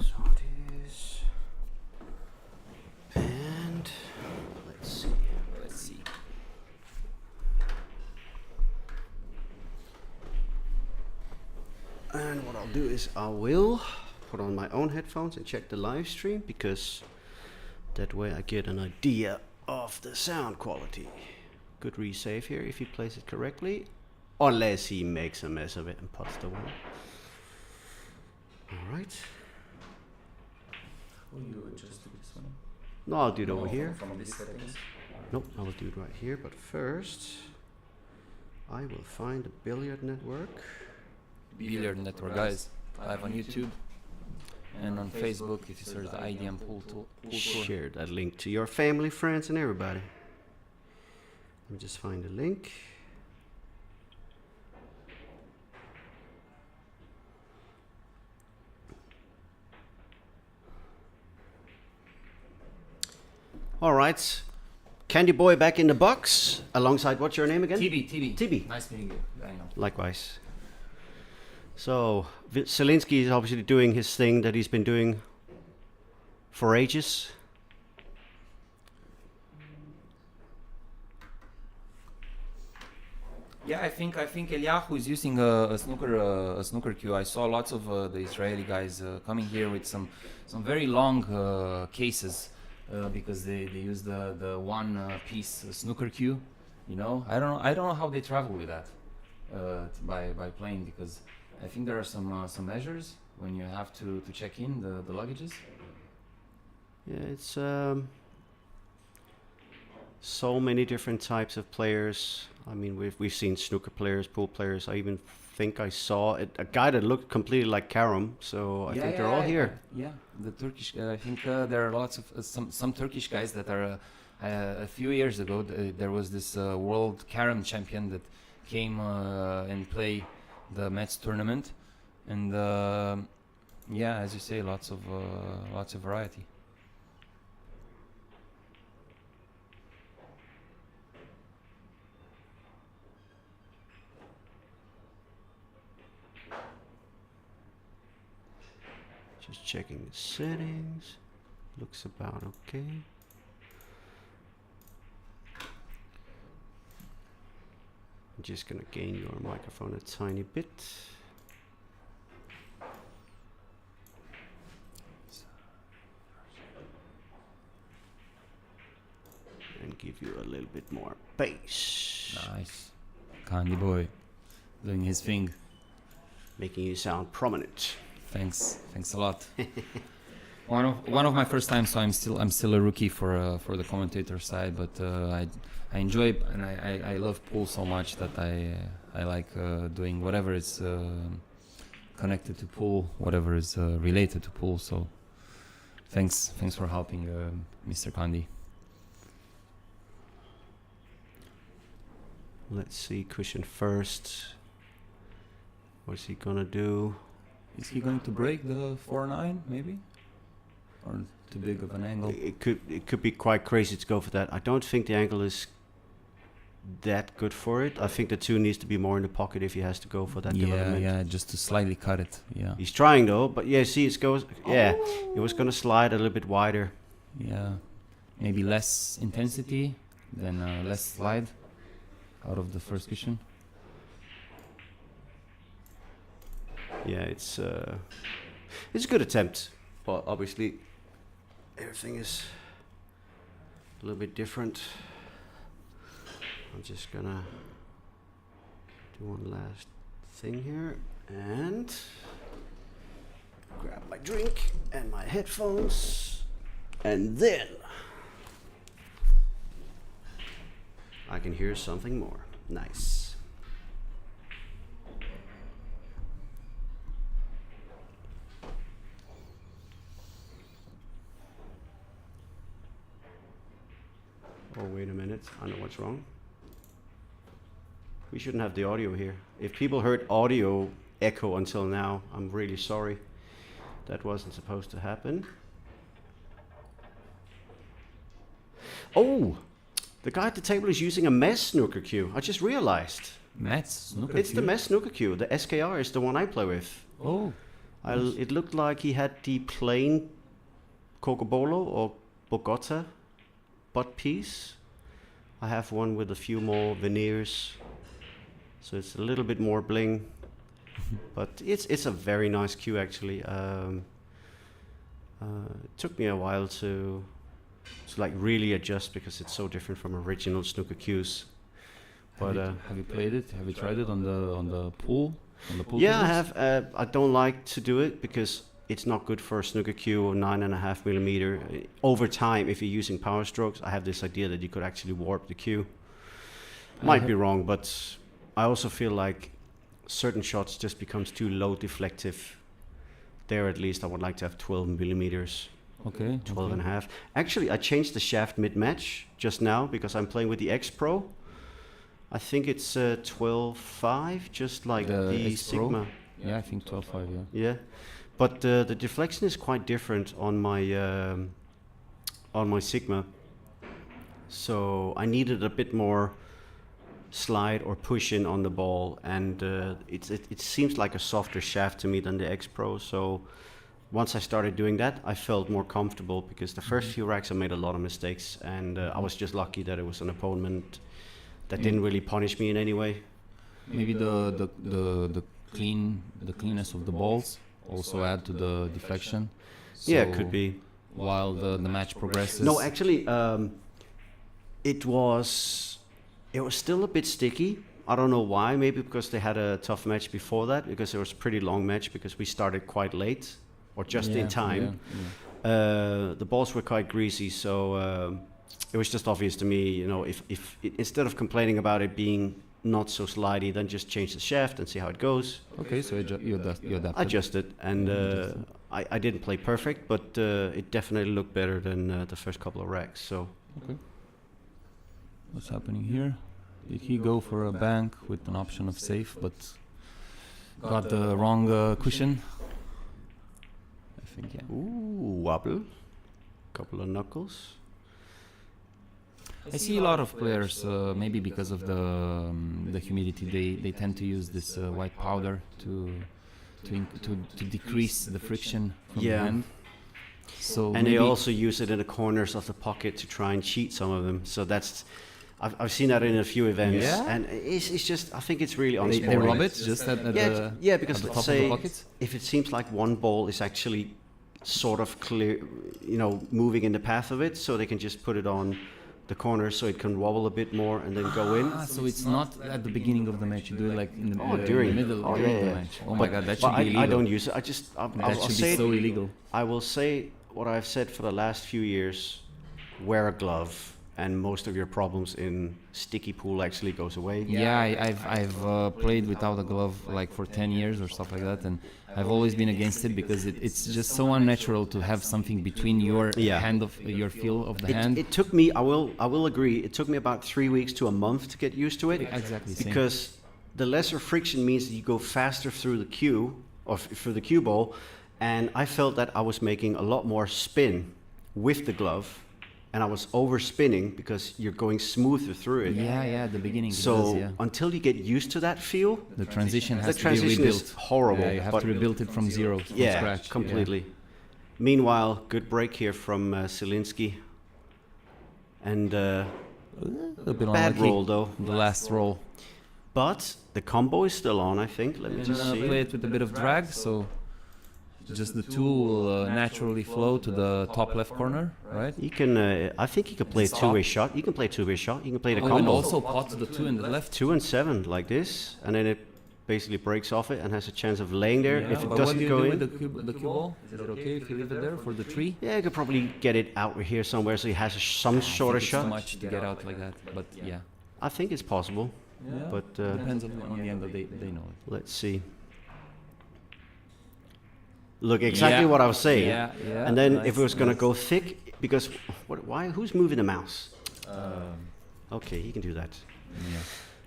so it is. And let's see. And what I'll do is I will put on my own headphones and check the live stream, because that way I get an idea of the sound quality. Good resave here if he plays it correctly. Unless he makes a mess of it and puts the one. Alright. Will you adjust this one? No, I'll do it over here. From these settings? Nope, I will do it right here. But first, I will find the Billiard Network. Billiard Network, guys. Live on YouTube and on Facebook if you search the IDM pool tour. Share that link to your family, friends, and everybody. Let me just find the link. All right, Candy Boy back in the box, alongside, what's your name again? TB. Nice meeting you. I know. Likewise. So, Zalinski is obviously doing his thing that he's been doing for ages. Yeah, I think Eliahu is using a snooker cue. I saw lots of the Israeli guys coming here with some very long cases because they use the one piece snooker cue. You know, I don't know how they travel with that by plane, because I think there are some measures when you have to check in the luggages. Yeah, it's so many different types of players. I mean, we've seen snooker players, pool players. I even think I saw a guy that looked completely like Karam. So I think they're all here. Yeah, the Turkish. I think there are lots of some Turkish guys that are. A few years ago, there was this world carom champion that came and play the Mezz tournament, and yeah, as you say, lots of variety. Just checking the settings. Looks about okay. I'm just gonna gain your microphone a tiny bit. And give you a little bit more bass. Nice, Candy boy, doing his thing. Making you sound prominent. Thanks a lot. One of my first times, so I'm still a rookie for the commentator side, but I enjoy and I love pool so much that I like doing whatever is connected to pool, whatever is related to pool. So thanks for helping, Mr. Kandi. Let's see, cushion first. What's he gonna do? Is he going to break the 4-9 maybe? Or too big of an angle? It could be quite crazy to go for that. I don't think the angle is that good for it. I think the 2 needs to be more in the pocket if he has to go for that development. Yeah, just to slightly cut it. Yeah. He's trying though, but yeah, see it goes. Yeah, it was gonna slide a little bit wider. Yeah, maybe less intensity, then less slide out of the first cushion. Yeah, it's a good attempt, but obviously everything is a little bit different. I'm just gonna do one last thing here and grab my drink and my headphones, and then I can hear something more. Nice. Oh, wait a minute. I know what's wrong. We shouldn't have the audio here. If people heard audio echo until now, I'm really sorry. That wasn't supposed to happen. Oh, the guy at the table is using a Mezz snooker cue. I just realized. Mezz snooker It's cue? the Mezz snooker cue. The SKR is the one I play with. Oh. It looked like he had the plain Cocobolo or Bogota butt piece. I have one with a few more veneers, so it's a little bit more bling, but it's a very nice cue actually. It took me a while to like really adjust because it's so different from original snooker cues. But have you played it? Have you tried it on the pool? Yeah, I have. I don't like to do it because it's not good for a snooker cue or 9.5 millimeter. Over time, if you're using power strokes, I have this idea that you could actually warp the cue. Might be wrong, but I also feel like certain shots just becomes too low deflective. There, at least, I would like to have 12 millimeters. Okay. 12 and a half. Actually, I changed the shaft mid-match just now because I'm playing with the X Pro. I think it's 12.5, just like the Sigma. Yeah, I think 12.5. Yeah. Yeah. But the deflection is quite different on my Sigma, so I needed a bit more slide or push in on the ball, and it seems like a softer shaft to me than the X Pro. So once I started doing that, I felt more comfortable because the first few racks I made a lot of mistakes, and I was just lucky that it was an opponent that didn't really punish me in any way. maybe the cleanness of the balls also add to the deflection. Yeah, So could be. while the match progresses. No, actually, it was still a bit sticky. I don't know why. Maybe because they had a tough match before that, because it was a pretty long match because we started quite late or just in time. The balls were quite greasy, so it was just obvious to me, you know, if instead of complaining about it being not so slidey, then just change the shaft and see how it goes. Okay, so you adapted. I adjusted, and I didn't play perfect, but it definitely looked better than the first couple of racks. So. Okay. What's happening here? Did he go for a bank with an option of safe, but got the wrong cushion? I think, yeah. Ooh, wobble. Couple of knuckles. I see a lot of players, maybe because of the humidity, they tend to use this white powder to decrease the friction from the hand. So and they also use it in the corners of the pocket to try and cheat some of them. So that's, I've seen that in a few events, and it's just, I think it's really unsporting. They rub it just at because at the let's top say of the pocket? if it seems like one ball is actually sort of clear, you know, moving in the path of it, so they can just put it on the corner so it can wobble a bit more and then go in. So it's not at the beginning of the match, you do it like in the, during in the middle of the match. Oh my god, that should be illegal. I don't use it. That should be so illegal. I will say what I've said for the last few years: wear a glove, and most of your problems in sticky pool actually goes away. Yeah, I've played without a glove like for 10 years or stuff like that, and I've always been against it because it's just so unnatural to have something between your hand of your feel of the hand. It took me, I will agree, it took me about 3 weeks to a month to get used to it. Exactly. Because the lesser friction means that you go faster through the cue or through the cue ball, and I felt that I was making a lot more spin with the glove. And I was overspinning because you're going smoother through it. Yeah, at the beginning. So until you get used to that feel, the transition has the to be rebuilt. is horrible. Yeah, you have to rebuild it from zero, from scratch. Completely. Meanwhile, good break here from Zalinski. And a bit bad unlucky, roll though. The last roll. But the combo is still on, I think. Let me just see. Play it with a bit of drag, so just the two will naturally flow to the top left corner, right? You can, I think you can play a two-way shot. You can play a two-way shot. You can play the combo. And also pot the 2 in the left. 2 and 7 like this, and then it basically breaks off it and has a chance of laying there. If it doesn't go in, what do you do with the cue ball? Is it okay if you leave it there for the 3? Yeah, you could probably get it out here somewhere so he has some shorter shot. Too much to get out like that, but yeah. I think it's possible, but depends on the angle they know it. Let's see. Look, exactly what I was saying. Yeah. And then if it was going to go thick, because why? Who's moving the mouse? Okay, he can do that.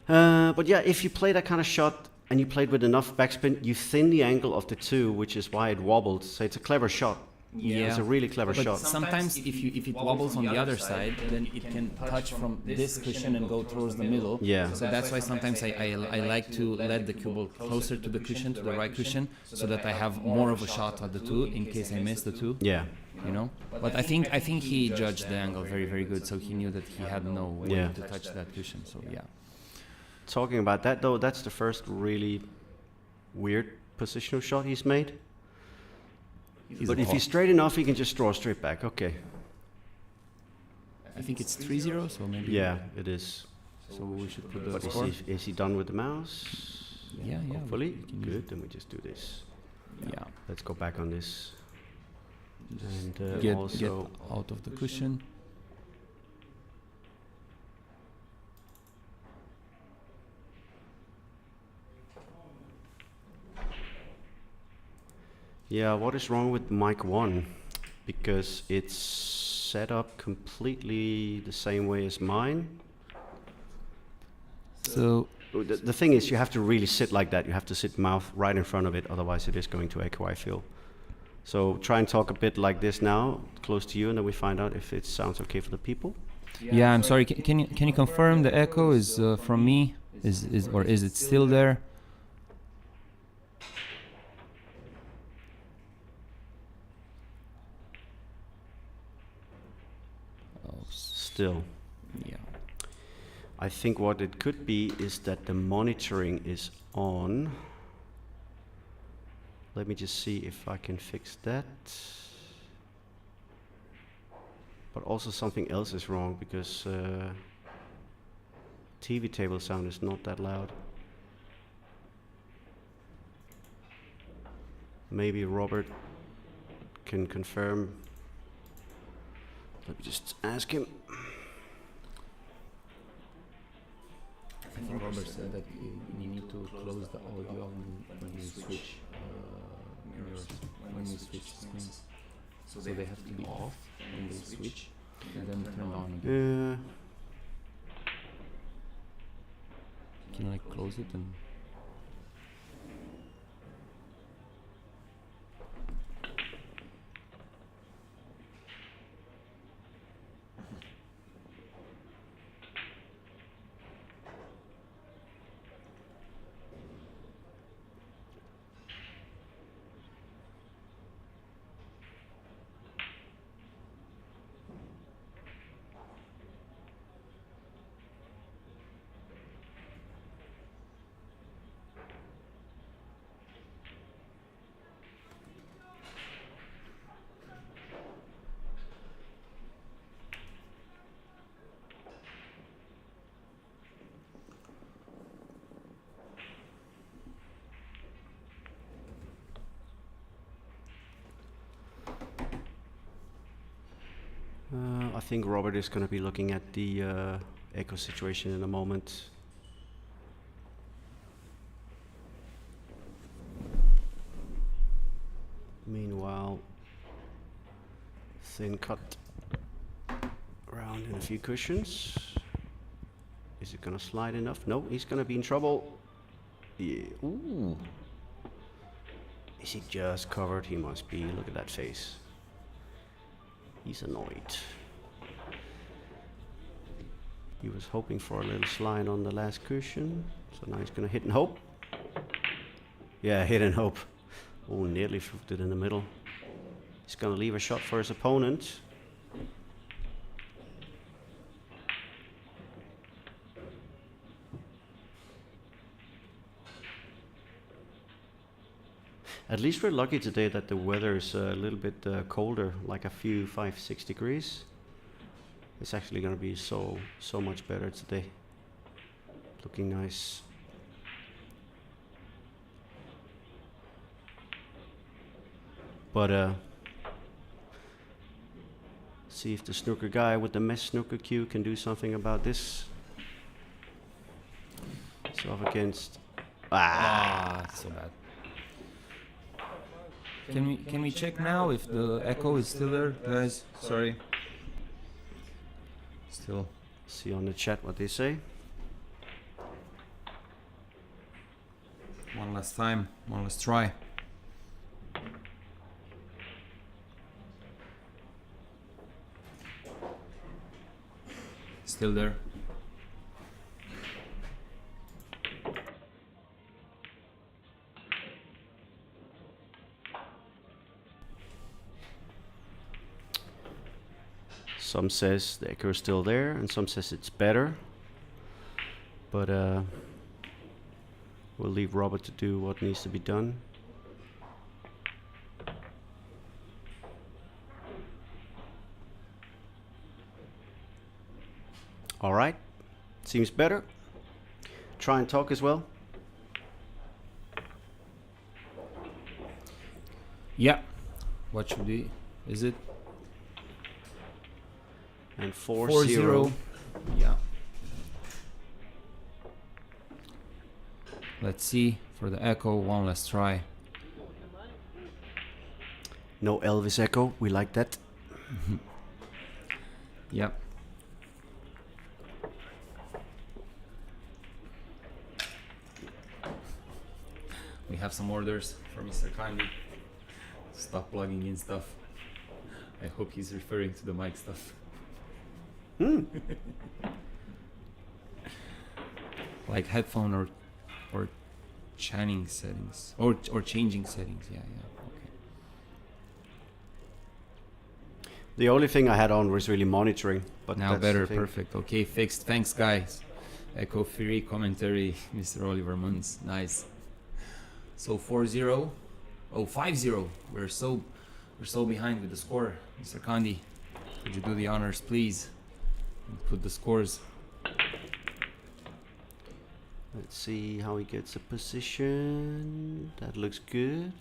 Yeah. But yeah, if you play that kind of shot and you played with enough backspin, you thin the angle of the 2, which is why it wobbled. So it's a clever shot. Yeah, it's a really clever shot. Sometimes if it wobbles on the other side, then it can touch from this cushion and go towards the middle. Yeah. So that's why sometimes I like to let the cue ball closer to the cushion, to the right cushion, so that I have more of a shot at the 2 in case I miss the 2. Yeah. You know. But I think he judged the angle very, very good, so he knew that he had no way to touch that cushion. So yeah. Talking about that though, that's the first really weird positional shot he's made. But if he's straight enough, he can just draw straight back. Okay. I think it's 3-0, so maybe. Yeah, it is. So we should put the but score. Is he done with the mouse? Yeah. Hopefully. Good. Then we just do this. Yeah. Let's go back on this. And get also out of the cushion. Yeah, what is wrong with mic 1? Because it's set up completely the same way as mine. So the thing is, you have to really sit like that. You have to sit mouth right in front of it, otherwise it is going to echo, I feel. So try and talk a bit like this now, close to you, and then we find out if it sounds okay for the people. Yeah, I'm sorry. Can you confirm the echo is from me? Is it still there? Still. Yeah. I think what it could be is that the monitoring is on. Let me just see if I can fix that. But also something else is wrong because TV table sound is not that loud. Maybe Robert can confirm. Let me just ask him. I think Robert said that you need to close the audio when you switch mirrors, when you switch screens. So they have to be off when they switch and then turn on again. Can I close it and... I think Robert is going to be looking at the echo situation in a moment. Meanwhile, thin cut around in a few cushions. Is it going to slide enough? No, he's going to be in trouble. Yeah. Ooh. Is he just covered? He must be. Look at that face. He's annoyed. He was hoping for a little slide on the last cushion. So now he's going to hit and hope. Yeah, hit and hope. Oh, nearly flipped it in the middle. He's going to leave a shot for his opponent. At least we're lucky today that the weather is a little bit colder, like a few 5-6 degrees. It's actually going to be so much better today. Looking nice. But see if the snooker guy with the Mezz snooker cue can do something about this. So up against. So bad. Can we check now if the echo is still there, guys? Sorry. Still. See on the chat what they say. One last time. One last try. Still there. Some says the echo is still there, and some says it's better. But we'll leave Robert to do what needs to be done. All right, seems better. Try and talk as well. Yeah. What should be? Is it? And 4-0. Yeah. Let's see for the echo. One last try. No Elvis echo. We like that. Yep. We have some orders for Mr. Kindly. Stop plugging in stuff. I hope he's referring to the mic stuff. Like headphone or changing settings or changing settings. Yeah. Okay. The only thing I had on was really monitoring, but Now that's better, the thing. perfect. Okay, fixed. Thanks, guys. Echo free commentary, Mr. Oliver Munz. Nice. So 4-0. Oh, 5-0. We're so behind with the score. Mr. Kandi, could you do the honors, please? And put the scores. Let's see how he gets a position. That looks good.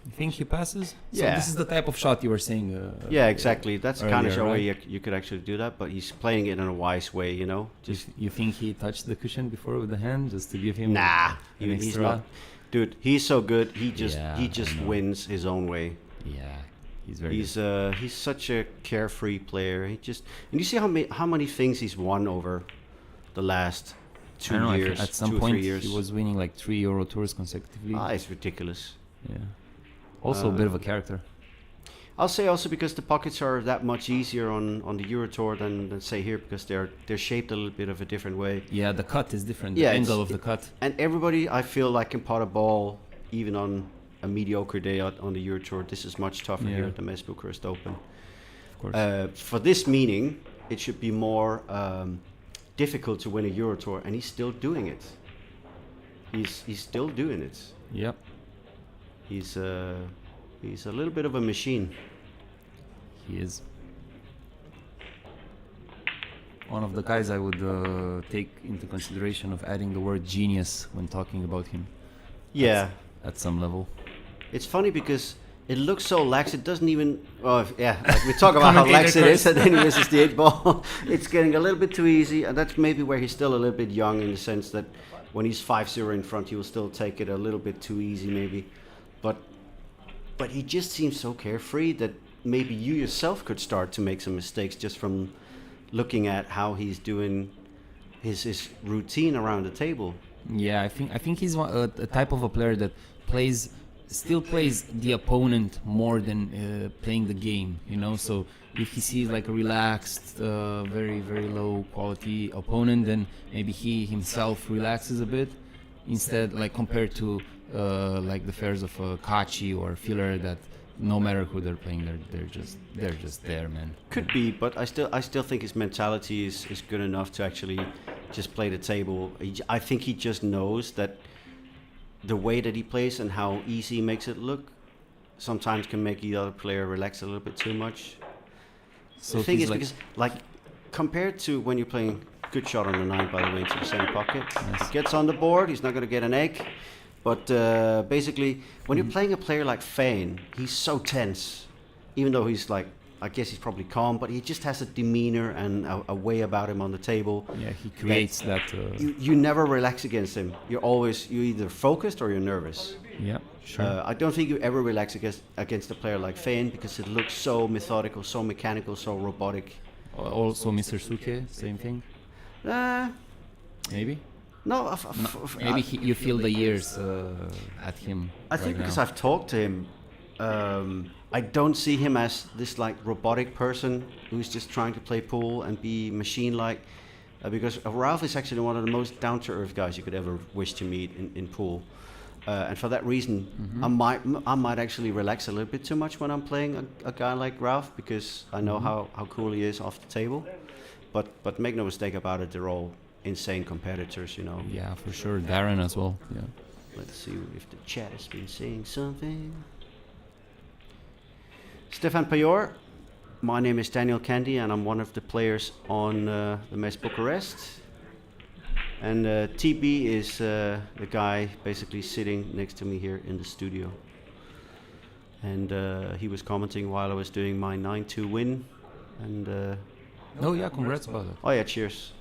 You think he passes? Yeah. So this is the type of shot you were saying. Yeah, exactly. That's the kind of earlier, show where right? you could actually do that, but he's playing it in a wise way, you know. Just You think he touched the cushion before with the hand just to give him? nah, an he's extra? not. Dude, he's so good. He just Yeah, he I just know. wins his own way. Yeah, he's very. He's such a carefree player. He just and you see how many things he's won over the last I 2 don't know, years, at some 2 or 3 point years. he was winning like 3 Euro tours consecutively. It's ridiculous. Yeah. Also a bit of a character. I'll say also because the pockets are that much easier on the Euro Tour than say here because they're shaped a little bit of a different way. Yeah, the cut is different. Yeah, The it's- angle of the cut. And everybody, I feel like, can pot a ball even on a mediocre day out on the Euro Tour. This is much tougher here Yeah. at the Mezz Bucharest Open. Of course. For this meaning, it should be more difficult to win a Euro Tour, and he's still doing it. He's still doing it. Yep. He's a little bit of a machine. He is. One of the guys I would take into consideration of adding the word genius when talking about him Yeah, at some level. it's funny because it looks so lax. It doesn't even. Oh yeah, like we talk about how lax it is, and then he misses the 8-ball. It's getting a little bit too easy, and that's maybe where he's still a little bit young in the sense that when he's 5-0 in front, he will still take it a little bit too easy, maybe. But he just seems so carefree that maybe you yourself could start to make some mistakes just from looking at how he's doing his routine around the table. Yeah, I think he's a type of a player that still plays the opponent more than playing the game. You know, so if he sees like a relaxed, very low quality opponent, then maybe he himself relaxes a bit. Instead, like compared to like the fares of Kachi or Filler, that no matter who they're playing, they're just there, man. Could be, but I still think his mentality is good enough to actually just play the table. I think he just knows that the way that he plays and how easy he makes it look sometimes can make the other player relax a little bit too much. So The thing he's is, because like compared to when you're playing good shot on the 9, by the way, into the center pocket, Yes. he gets on the board, he's not going to get an egg. But basically, when you're playing a player like Feijen, he's so tense. Even though he's like, I guess he's probably calm, but he just has a demeanor and a way about him on the table. Yeah, he creates that. You never relax against him. You're either focused or you're nervous. Yeah, sure. I don't think you ever relax against a player like Feijen because it looks so methodical, so mechanical, so robotic. Also, Mr. Suke, same thing. Maybe. No, Maybe you feel the years at him. I think right because now. I've talked to him, I don't see him as this like robotic person who's just trying to play pool and be machine-like. Because Ralph is actually one of the most down-to-earth guys you could ever wish to meet in pool, and for that reason, I might actually relax a little bit too much when I'm playing a guy like Ralph because I know how cool he is off the table. But make no mistake about it, they're all insane competitors, you know. Yeah, for sure. Darren as well. Yeah. Let's see if the chat has been saying something. Stefan Payor, my name is Daniel Candy and I'm one of the players on the Mezz Bucharest. And TB is the guy basically sitting next to me here in the studio. And he was commenting while I was doing my 9-2 win. And Oh yeah, congrats about it. oh yeah, cheers.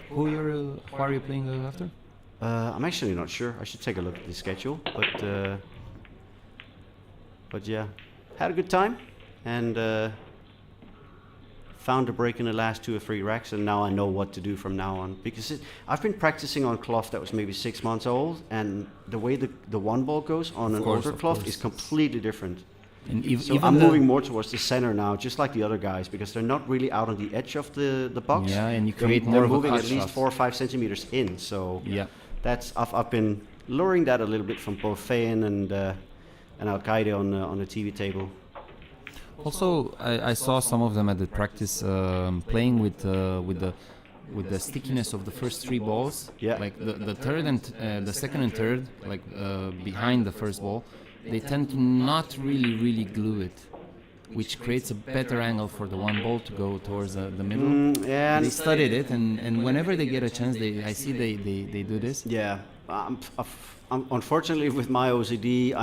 Who are you playing after? I'm actually not sure. I should take a look at the schedule, but yeah, had a good time and found a break in the last 2 or 3 racks, and now I know what to do from now on because I've been practicing on cloth that was maybe 6 months old, and the way the 1 ball goes on an older cloth is completely different. And So even I'm the- moving more towards the center now, just like the other guys, because they're not really out on the edge of the box. Yeah, and you They're- create they're more of a moving cut at least shot. 4 or 5 centimeters in. So Yeah. I've been luring that a little bit from both Feijen and Alcaide on the TV table. Also, I saw some of them at the practice playing with the stickiness of the first 3 balls. Yeah. Like the third and the second and third, like behind the first ball, they tend to not really glue it, which creates a better angle for the one ball to go towards the middle. Yeah, They studied it, and whenever they get a chance, I see they do this. yeah. Unfortunately, with my OCD,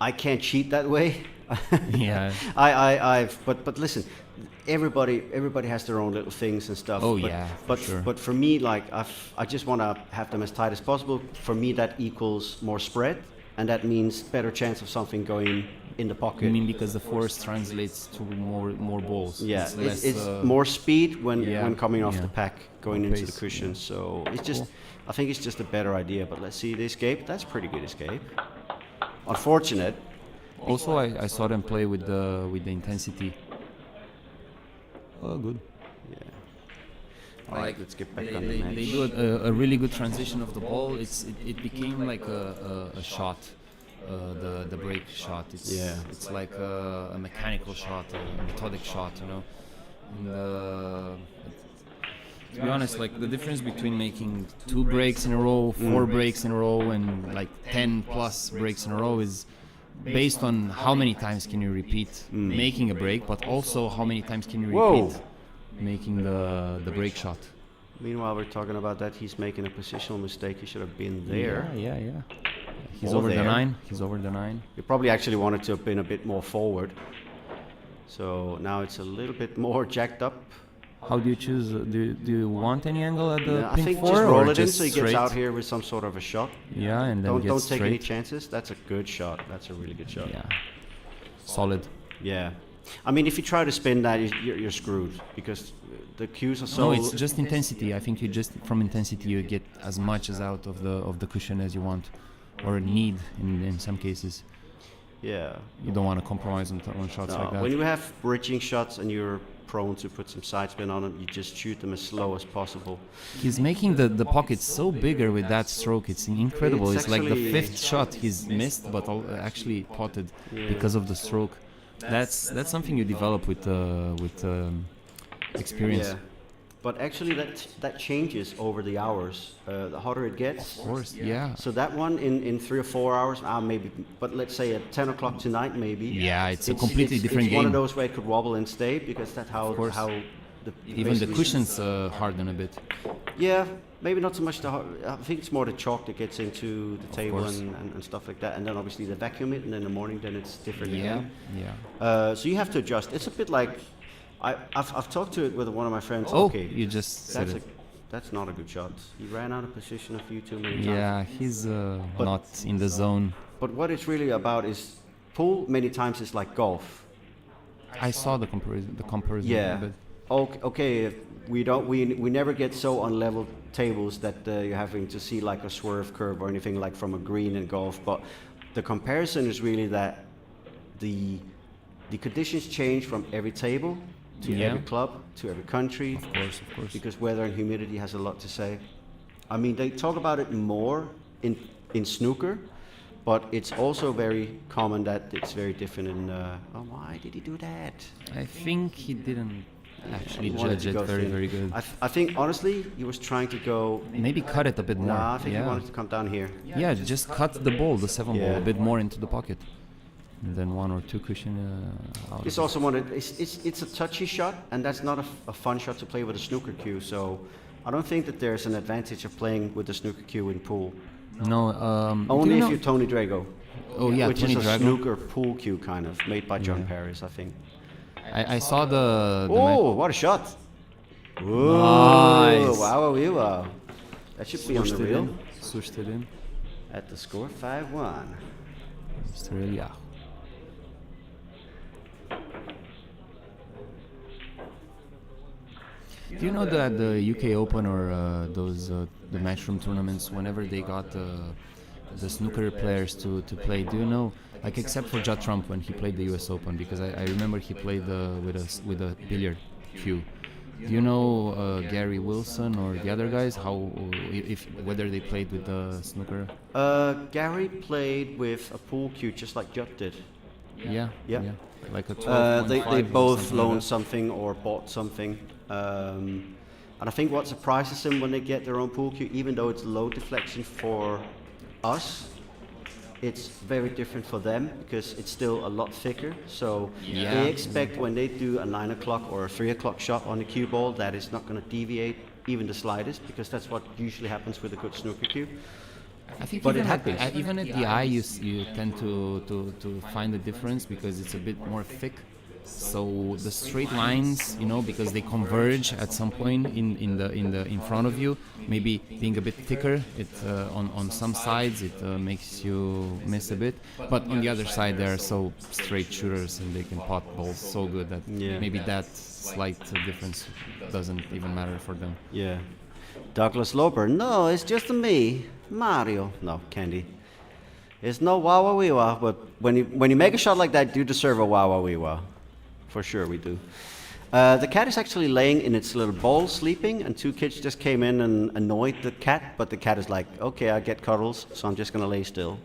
I can't cheat that way. Yeah. But listen, everybody has their own little things and stuff. Oh, but, yeah, for but sure. but for me, like I just want to have them as tight as possible. For me, that equals more spread, and that means better chance of something going in the pocket. I mean, because the force translates to more balls. Yeah, It's less, it's more speed when yeah, coming off yeah. the pack, going More into the pace, cushion. yeah. So it's just, I think it's just a better idea. But let's see the escape. That's pretty good escape. Unfortunate. Also, I saw them play with the intensity. Oh, good. Yeah. All right, let's get back on the They match. do a really good transition of the ball. It became like a shot, the break shot. It's like a mechanical shot, a methodic shot, you know. And, to be honest, like the difference between making 2 breaks in a row, 4 breaks in a row, and like 10 plus breaks in a row is based on how many times can you repeat making a break, but also how many times can you Whoa. repeat making the break shot. Meanwhile, we're talking about that. He's making a positional mistake. He should have been there. Yeah. He's Or over the there. 9. He's over the 9. He probably actually wanted to have been a bit more forward. So now it's a little bit more jacked up. How do you choose? Do you want any angle at the Yeah, I pink think 4 just or roll it in just so he straight? gets out here with some sort of a shot. Yeah, and then Don't gets take any straight. chances. That's a good shot. That's a really good shot. Yeah, solid. Yeah. I mean, if you try to spin that, you're screwed because the cues are so. No, it's just intensity. I think you just from intensity you get as much as out of the cushion as you want, or need in some cases. Yeah. You don't want to compromise on shots like that. When you have bridging shots and you're prone to put some side spin on them, you just shoot them as slow as possible. He's making the pockets so bigger with that stroke. It's incredible. It's It's like the actually- 5th shot he's missed, but actually potted because of the stroke. That's something you develop with experience. Yeah. But actually, that changes over the hours. The hotter it gets. Of course, yeah. So that one in 3 or 4 hours, maybe. But let's say at 10 o'clock tonight, maybe. Yeah, it's a completely different It's one of game. those where it could wobble and stay because that's how course. the Even the basically- cushions harden a bit. Yeah, maybe not so much I think it's more the chalk that gets into the table course. and stuff like that. And then obviously they vacuum it, and in the morning then it's different Yeah, again. yeah. So you have to adjust. It's a bit like I've talked to it with one of my friends. Oh, Okay, you just said that's it. that's not a good shot. He ran out of position a few too many times. Yeah, he's But- not in the zone. But what it's really about is pool many times is like golf. I saw the comparison. Yeah. But Okay. We never get so on level tables that you're having to see like a swerve curve or anything like from a green in golf. But the comparison is really that the conditions change from every table to Yeah. every club to every country. of course. Because weather and humidity has a lot to say. I mean, they talk about it more in snooker, but it's also very common that it's very different in. Why did he do that? I think he didn't actually He wanted judge to it go very, thin. very good. I think honestly, he was trying to go. Maybe cut it a bit more. Nah, I think yeah. he wanted to come down here. Yeah, just cut the ball, the 7 ball, Yeah. a bit more into the pocket. And then 1 or 2 cushion out. It's of it. also wanted. It's a touchy shot, and that's not a fun shot to play with a snooker cue. So, I don't think that there's an advantage of playing with the snooker cue in pool. No, do Only you if know- you're Tony Drago. Oh yeah, which Tony is a Drago. snooker pool cue kind of made by John Yeah. Paris, I think. I saw the Oh, what a shot! Whoa! Nice. Wow! That should be on the reel. Swooshed it in. At the score 5-1. Mr. Eliahu. Do you know that the UK Open or those the matchroom tournaments, whenever they got the snooker players to play? Do you know, like except for Judd Trump when he played the U.S. Open, because I remember he played with a billiard cue. Do you know Gary Wilson or the other guys whether they played with the snooker? Gary played with a pool cue just like Judd did. Yeah. Like a 12.5 They or both something loaned like that. something or bought something. And I think what surprises them when they get their own pool cue, even though it's low deflection for us, it's very different for them because it's still a lot thicker. So they expect when they do a 9 o'clock or a 3 o'clock shot on the cue ball that it's not going to deviate even the slightest, because that's what usually happens with a good snooker cue. I think But even it happens. Even at the eye, you tend to find the difference because it's a bit more thick. So the straight lines, because they converge at some point in front of you, maybe being a bit thicker, it on some sides it makes you miss a bit. But on the other side, they are so straight shooters and they can pot balls so good that maybe that slight difference doesn't even matter for them. Yeah. Douglas Lober, no, it's just me, Mario. No, Candy. It's no wah wee wah, but when you make a shot like that, you deserve a wah wee wah. For sure, we do. The cat is actually laying in its little bowl sleeping, and two kids just came in and annoyed the cat, but the cat is like, okay, I get cuddles, so I'm just gonna lay still,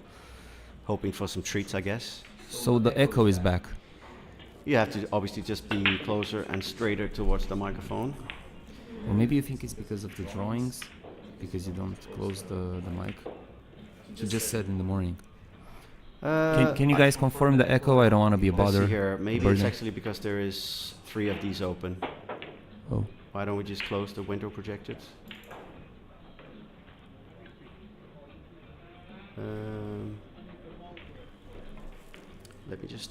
hoping for some treats, I guess. So the echo is back. You have to obviously just be closer and straighter towards the microphone. Or maybe you think it's because of the drawings, because you don't close the mic. You just said in the morning. Can you guys confirm the echo? I don't want to be a Let's bother. see here. Maybe it's burden. actually because there is 3 of these open. Oh. Why don't we just close the window projectors? Let me just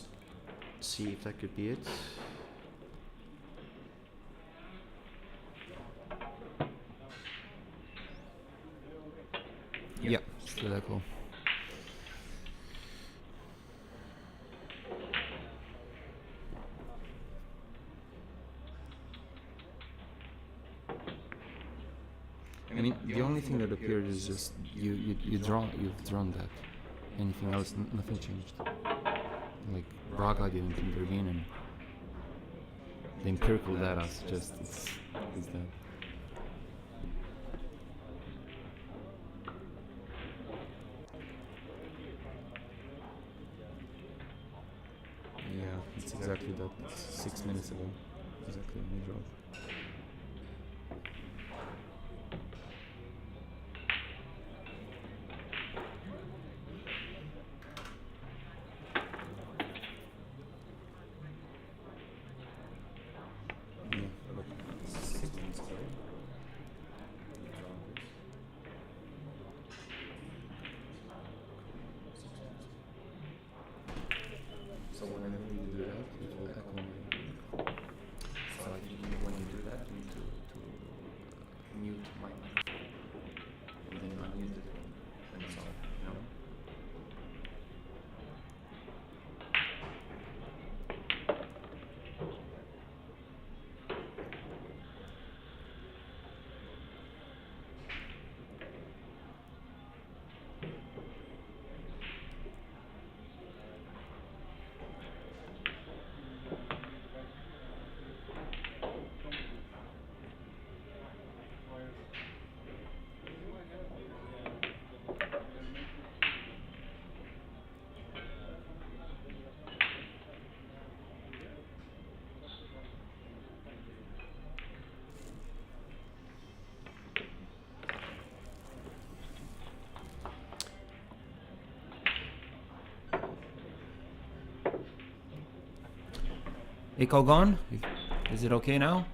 see if that could be it. Yeah, still echo. I mean, the only thing that appeared is just you've drawn that. Anything else, nothing changed. Like Braga didn't intervene, and the empirical data suggests it's that. Yeah, it's exactly that. It's 6 minutes ago. Exactly when he dropped. So whenever you do that, it will echo. So I think when you do that, you need to mute my microphone. And then unmute it when it's on, Echo gone? Is it okay now?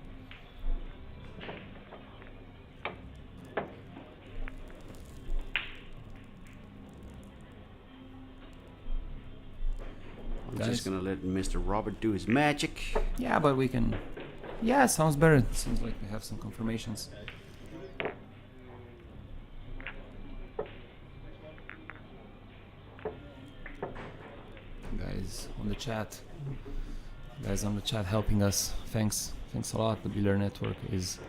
I'm Guys? just gonna let Mr. Robert do his magic. Yeah, but we can. Yeah, sounds better. It seems like we have some confirmations. Guys on the chat. Guys on the chat helping us. Thanks a lot. The Billiard Network is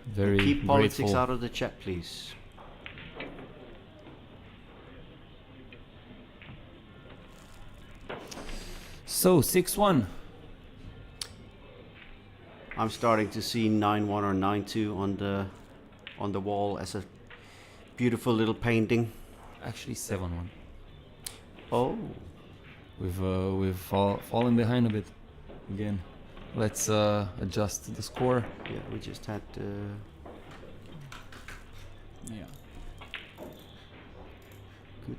very Keep politics grateful. out of the chat, please. So 6-1. I'm starting to see 9-1 or 9-2 on the wall as a beautiful little painting. Actually 7-1. Oh, We've fallen behind a bit again. Let's adjust the score. yeah, we just had. Yeah. Good.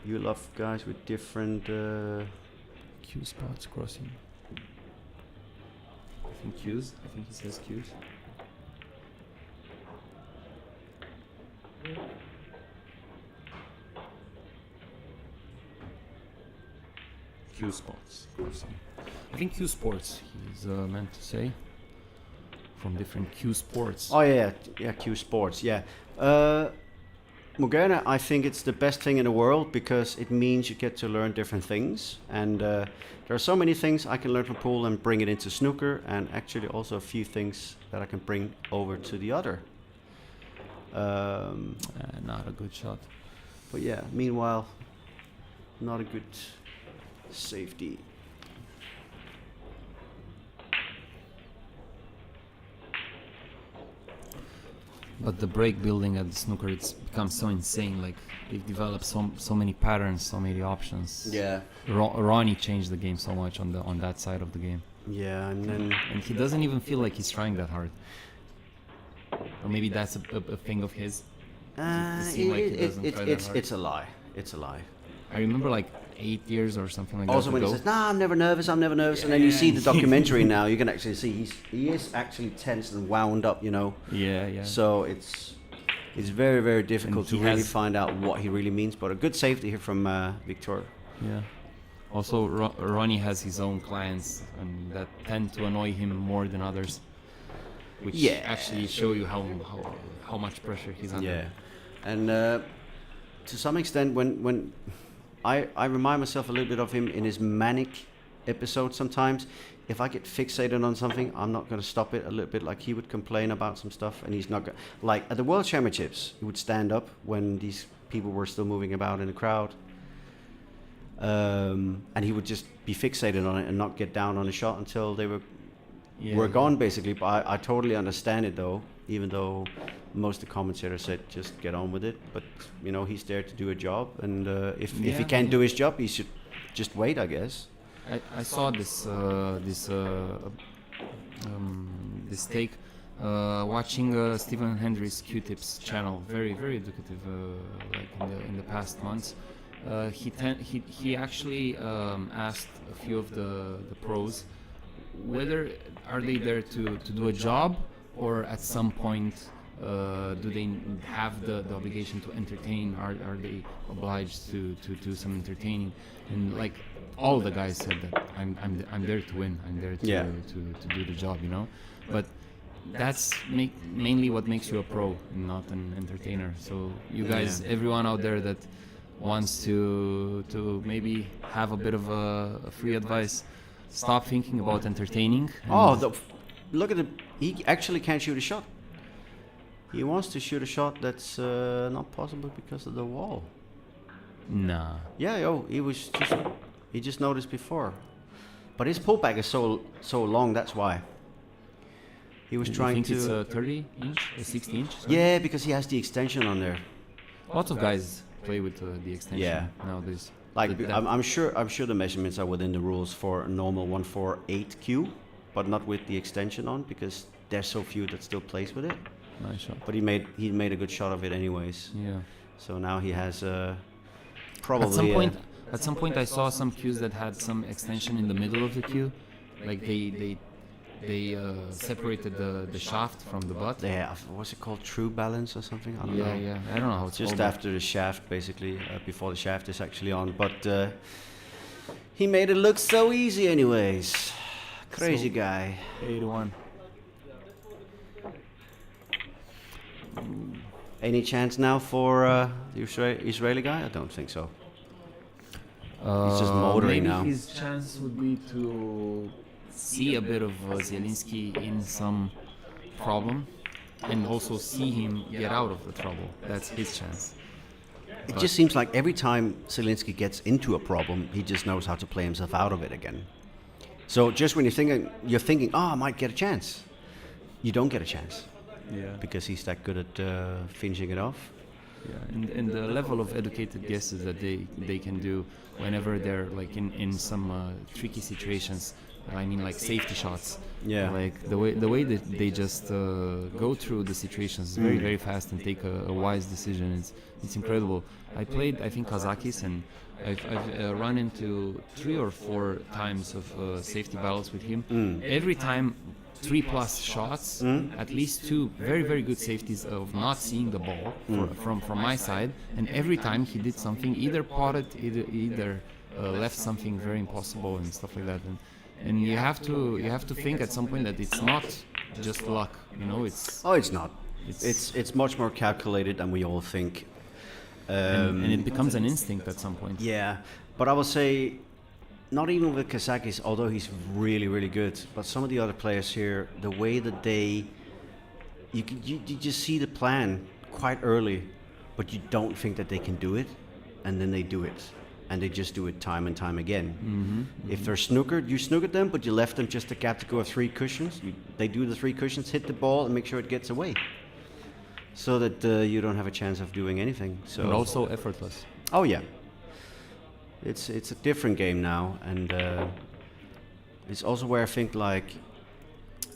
You love guys with different. Q spots crossing. I think Qs. I think he says Qs. Q spots crossing. I think Q sports he's meant to say. From different Q sports. Oh yeah, Q Sports. Yeah. Morgana, I think it's the best thing in the world because it means you get to learn different things, and there are so many things I can learn from pool and bring it into snooker, and actually also a few things that I can bring over to the other. Not a good shot. But yeah, meanwhile, not a good safety. But the break building at the snooker, it's become so insane. Like they've developed so many patterns, so many options. Yeah. Ronnie changed the game so much on that side of the game, Yeah, and then and he doesn't even feel like he's trying that hard. Or maybe that's a thing of his. seem like he doesn't try that hard. it's a lie. It's a lie. I remember like 8 years or something like Also, that. when he ago. says, "Nah, I'm never nervous. I'm never nervous," and then you see the documentary now, you can actually see he is actually tense and wound up. You know. Yeah, yeah. So it's very, very difficult to he really has- find out what he really means. But a good safety here from Victor. Yeah. Also, Ronnie has his own clients, and that tend to annoy him more than others, which Yeah. actually show you how much pressure he's under. Yeah, and to some extent, when I remind myself a little bit of him in his manic episodes sometimes. If I get fixated on something, I'm not going to stop it a little bit. Like he would complain about some stuff, and he's not like at the World Championships, he would stand up when these people were still moving about in the crowd, and he would just be fixated on it and not get down on a shot until they were gone, basically. But I totally understand it though, even though most of the commentators said just get on with it. But you know, he's there to do a job, and if he can't do his job, he should just wait, I guess. I saw this take watching Stephen Hendry's Q-Tips channel. Very, very educative. Like in the past months, he actually asked a few of the pros whether are they there to do a job, or at some point do they have the obligation to entertain? Are they obliged to do some entertaining? And like all the guys said that I'm there to win. I'm there to do the job, you know. But that's mainly what makes you a pro and not an entertainer. So you guys, everyone out there that wants to maybe have a bit of a free advice, stop thinking about entertaining. Look at him. He actually can't shoot a shot. He wants to shoot a shot that's not possible because of the wall. Nah. Yeah, he just noticed before. But his pullback is so long, that's why. He was trying to... It's a 30 inch, a 60 inch? Sorry? Yeah, because he has the extension on there. Lots of guys play with the extension nowadays. Like I'm sure the measurements are within the rules for a normal 148Q, but not with the extension on, because there's so few that still plays with it. Nice shot. But he made a good shot of it anyways. Yeah. So now he has probably At some point I saw some cues that had some extension in the middle of the cue, like they separated the shaft from the butt. Yeah, what's it called? True balance or something? I don't know. Yeah. I don't know how it's Just called. after the shaft, basically, before the shaft is actually on. But he made it look so easy, anyways. Crazy guy. 8-1. Any chance now for the Israeli guy? I don't think so. He's just motoring maybe now. His chance would be to see a bit of Zalinski in some problem. and also see him get out of the trouble. That's his chance. It just seems like every time Zalinski gets into a problem, he just knows how to play himself out of it again. So just when you're thinking, I might get a chance, you don't get a chance. Yeah. Because he's that good at finishing it off. Yeah, and the level of educated guesses that they can do whenever they're like in some tricky situations. I mean, like safety shots. Yeah. Like the way that they just go through the situations very very fast and take a wise decision. It's incredible. I played, I think, Kazakis, and I've run into 3 or 4 times of safety battles with him. Every time 3+ shots, at least 2 very very good safeties of not seeing the ball from my side, and every time he did something, either potted, either left something very impossible and stuff like that. And you have to think at some point that it's not just luck, you know. It's not. It's much more calculated than we all think. And it becomes an instinct at some point. Yeah, but I will say, not even with Kazakis, although he's really, really good, but some of the other players here, the way that you just see the plan quite early, but you don't think that they can do it, and then they do it. And they just do it time and time again. If they're snookered, you snookered them, but you left them just a gap to go of 3 cushions. They do the 3 cushions, hit the ball, and make sure it gets away, so that you don't have a chance of doing anything. So and also effortless. Oh yeah, it's a different game now, and it's also where I think like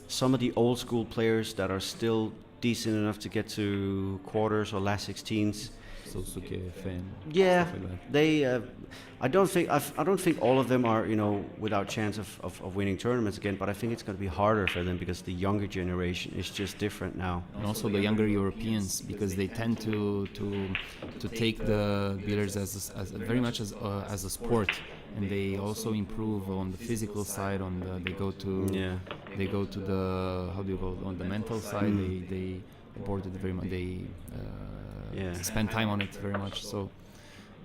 some of the old school players that are still decent enough to get to quarters or last 16s. Sosuke, Feijen. Yeah, stuff like that. they. I don't think all of them are without chance of winning tournaments again. But I think it's going to be harder for them because the younger generation is just different now. And also the younger Europeans, because they tend to take the billiards as very much as a sport, and they also improve on the physical side. They go to the, how do you call it, on the mental side. They board it very much. They spend time on it very much. So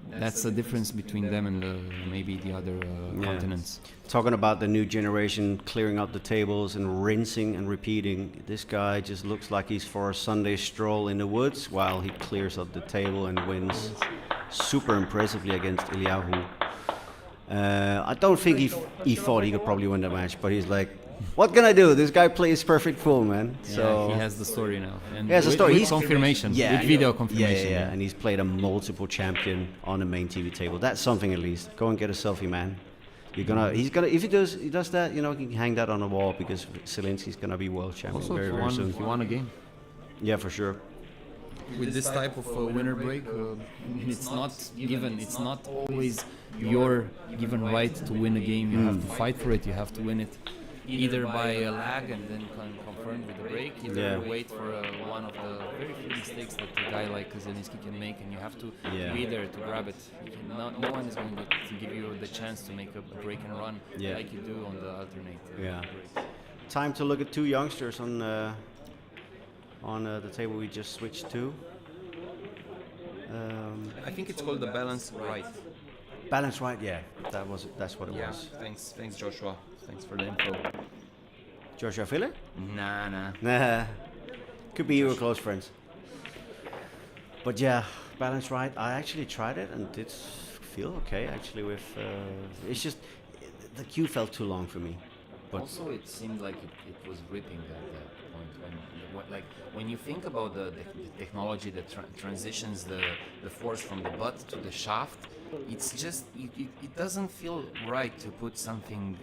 that's the difference between them and maybe the other continents. Talking about the new generation clearing out the tables and rinsing and repeating, this guy just looks like he's for a Sunday stroll in the woods while he clears up the table and wins super impressively against Eliahu. I don't think he thought he could probably win the match, but he's like, what can I do? This guy plays perfect full, man. Yeah, so he has the story now. And he has a story. With confirmation. With video confirmation. Yeah, and he's played a multiple champion on the main TV table. That's something at least. Go and get a selfie, man. He's gonna. If he does that, he can hang that on the wall because Zalinski's gonna be world champion Also, very soon. he won a game. Yeah, for sure. With this type of winner break, it's not given. It's not always your given right to win a game. You have to fight for it. You have to win it. Either by a lag and then confirm with the break, either wait for one of the very few mistakes that a guy like Zalinski can make, and you have to be there to grab it. No one is going to give you the chance to make a break and run like you do on the alternate. Breaks. Time to look at 2 youngsters on the table we just switched to. I think it's called the balance right. Balance right, yeah. That's what it was. Thanks, Joshua. Thanks for the info. Joshua Filler? Nah. Could be you were close friends. But yeah, balance right. I actually tried it and did feel okay actually with it's just the queue felt too long for me. But also it seemed like it was ripping at that point when you think about the technology that transitions the force from the butt to the shaft. It's just it doesn't feel right to put something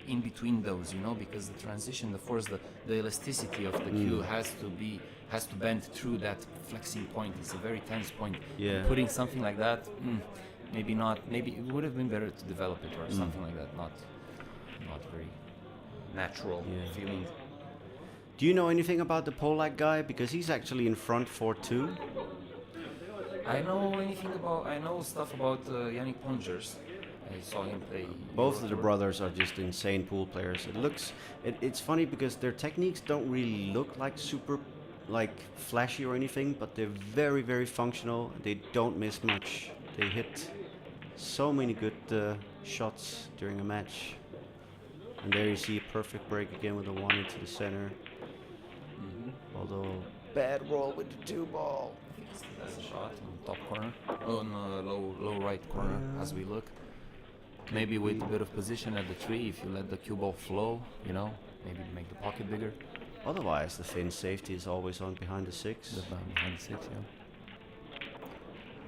in between those, because the transition, the force, the elasticity of the cue has to bend through that flexing point. It's a very tense point. Yeah. Putting something like that, maybe not. Maybe it would have been better to develop it or something like that. Not very natural feeling. do you know anything about the Polak guy? Because he's actually in front 4-2. I know stuff about Yannick Pongers. I saw him play. Both of the brothers are just insane pool players. It's funny because their techniques don't really look like super flashy or anything, but they're very, very functional. They don't miss much. They hit so many good shots during a match. And there you see a perfect break again with a 1 into the center. Although Bad roll with the 2 ball. That's a shot on top corner. Oh, no, low right corner as we look. Maybe with a bit of position at the 3, if you let the cue ball flow, you know, maybe make the pocket bigger. Otherwise, the Finn safety is always on behind the 6. Behind the 6, yeah.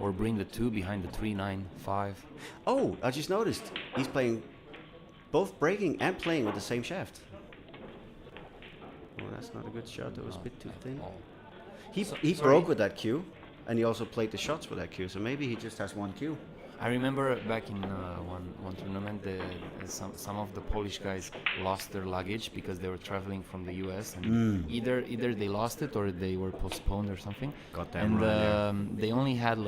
Or bring the 2 behind the 3, 9, 5. Oh, I just noticed. He's playing both breaking and playing with the same shaft. Oh, that's not a good shot. That was a bit too thin. He broke with that cue, and he also played the shots with that cue. So maybe he just has one cue. I remember back in one tournament, some of the Polish guys lost their luggage because they were traveling from the US, and either they lost it or they were postponed or something. Got that and right, they only had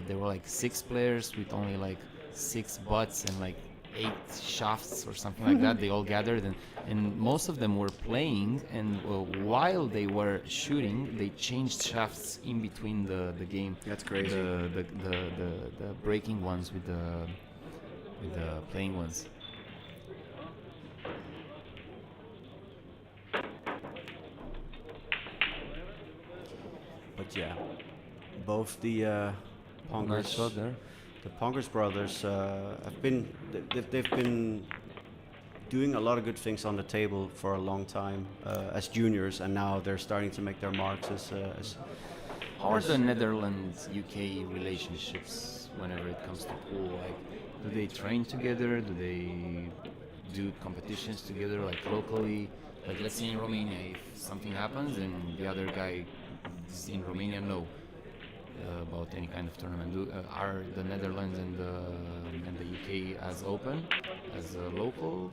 there were 6 players with only 6 butts and 8 shafts or something like that. They all gathered, and most of them were playing, and while they were shooting, they changed shafts in between the game. That's crazy. The breaking ones with the playing ones. But yeah, both the Pongers, Nice shot there. the Pongers brothers have been they've been doing a lot of good things on the table for a long time as juniors, and now they're starting to make their marks as How are the Netherlands-UK relationships whenever it comes to pool? Do they train together? Do they do competitions together, locally? Let's say in Romania, if something happens and the other guy is in Romania, about any kind of tournament. Are the Netherlands and the UK as open as local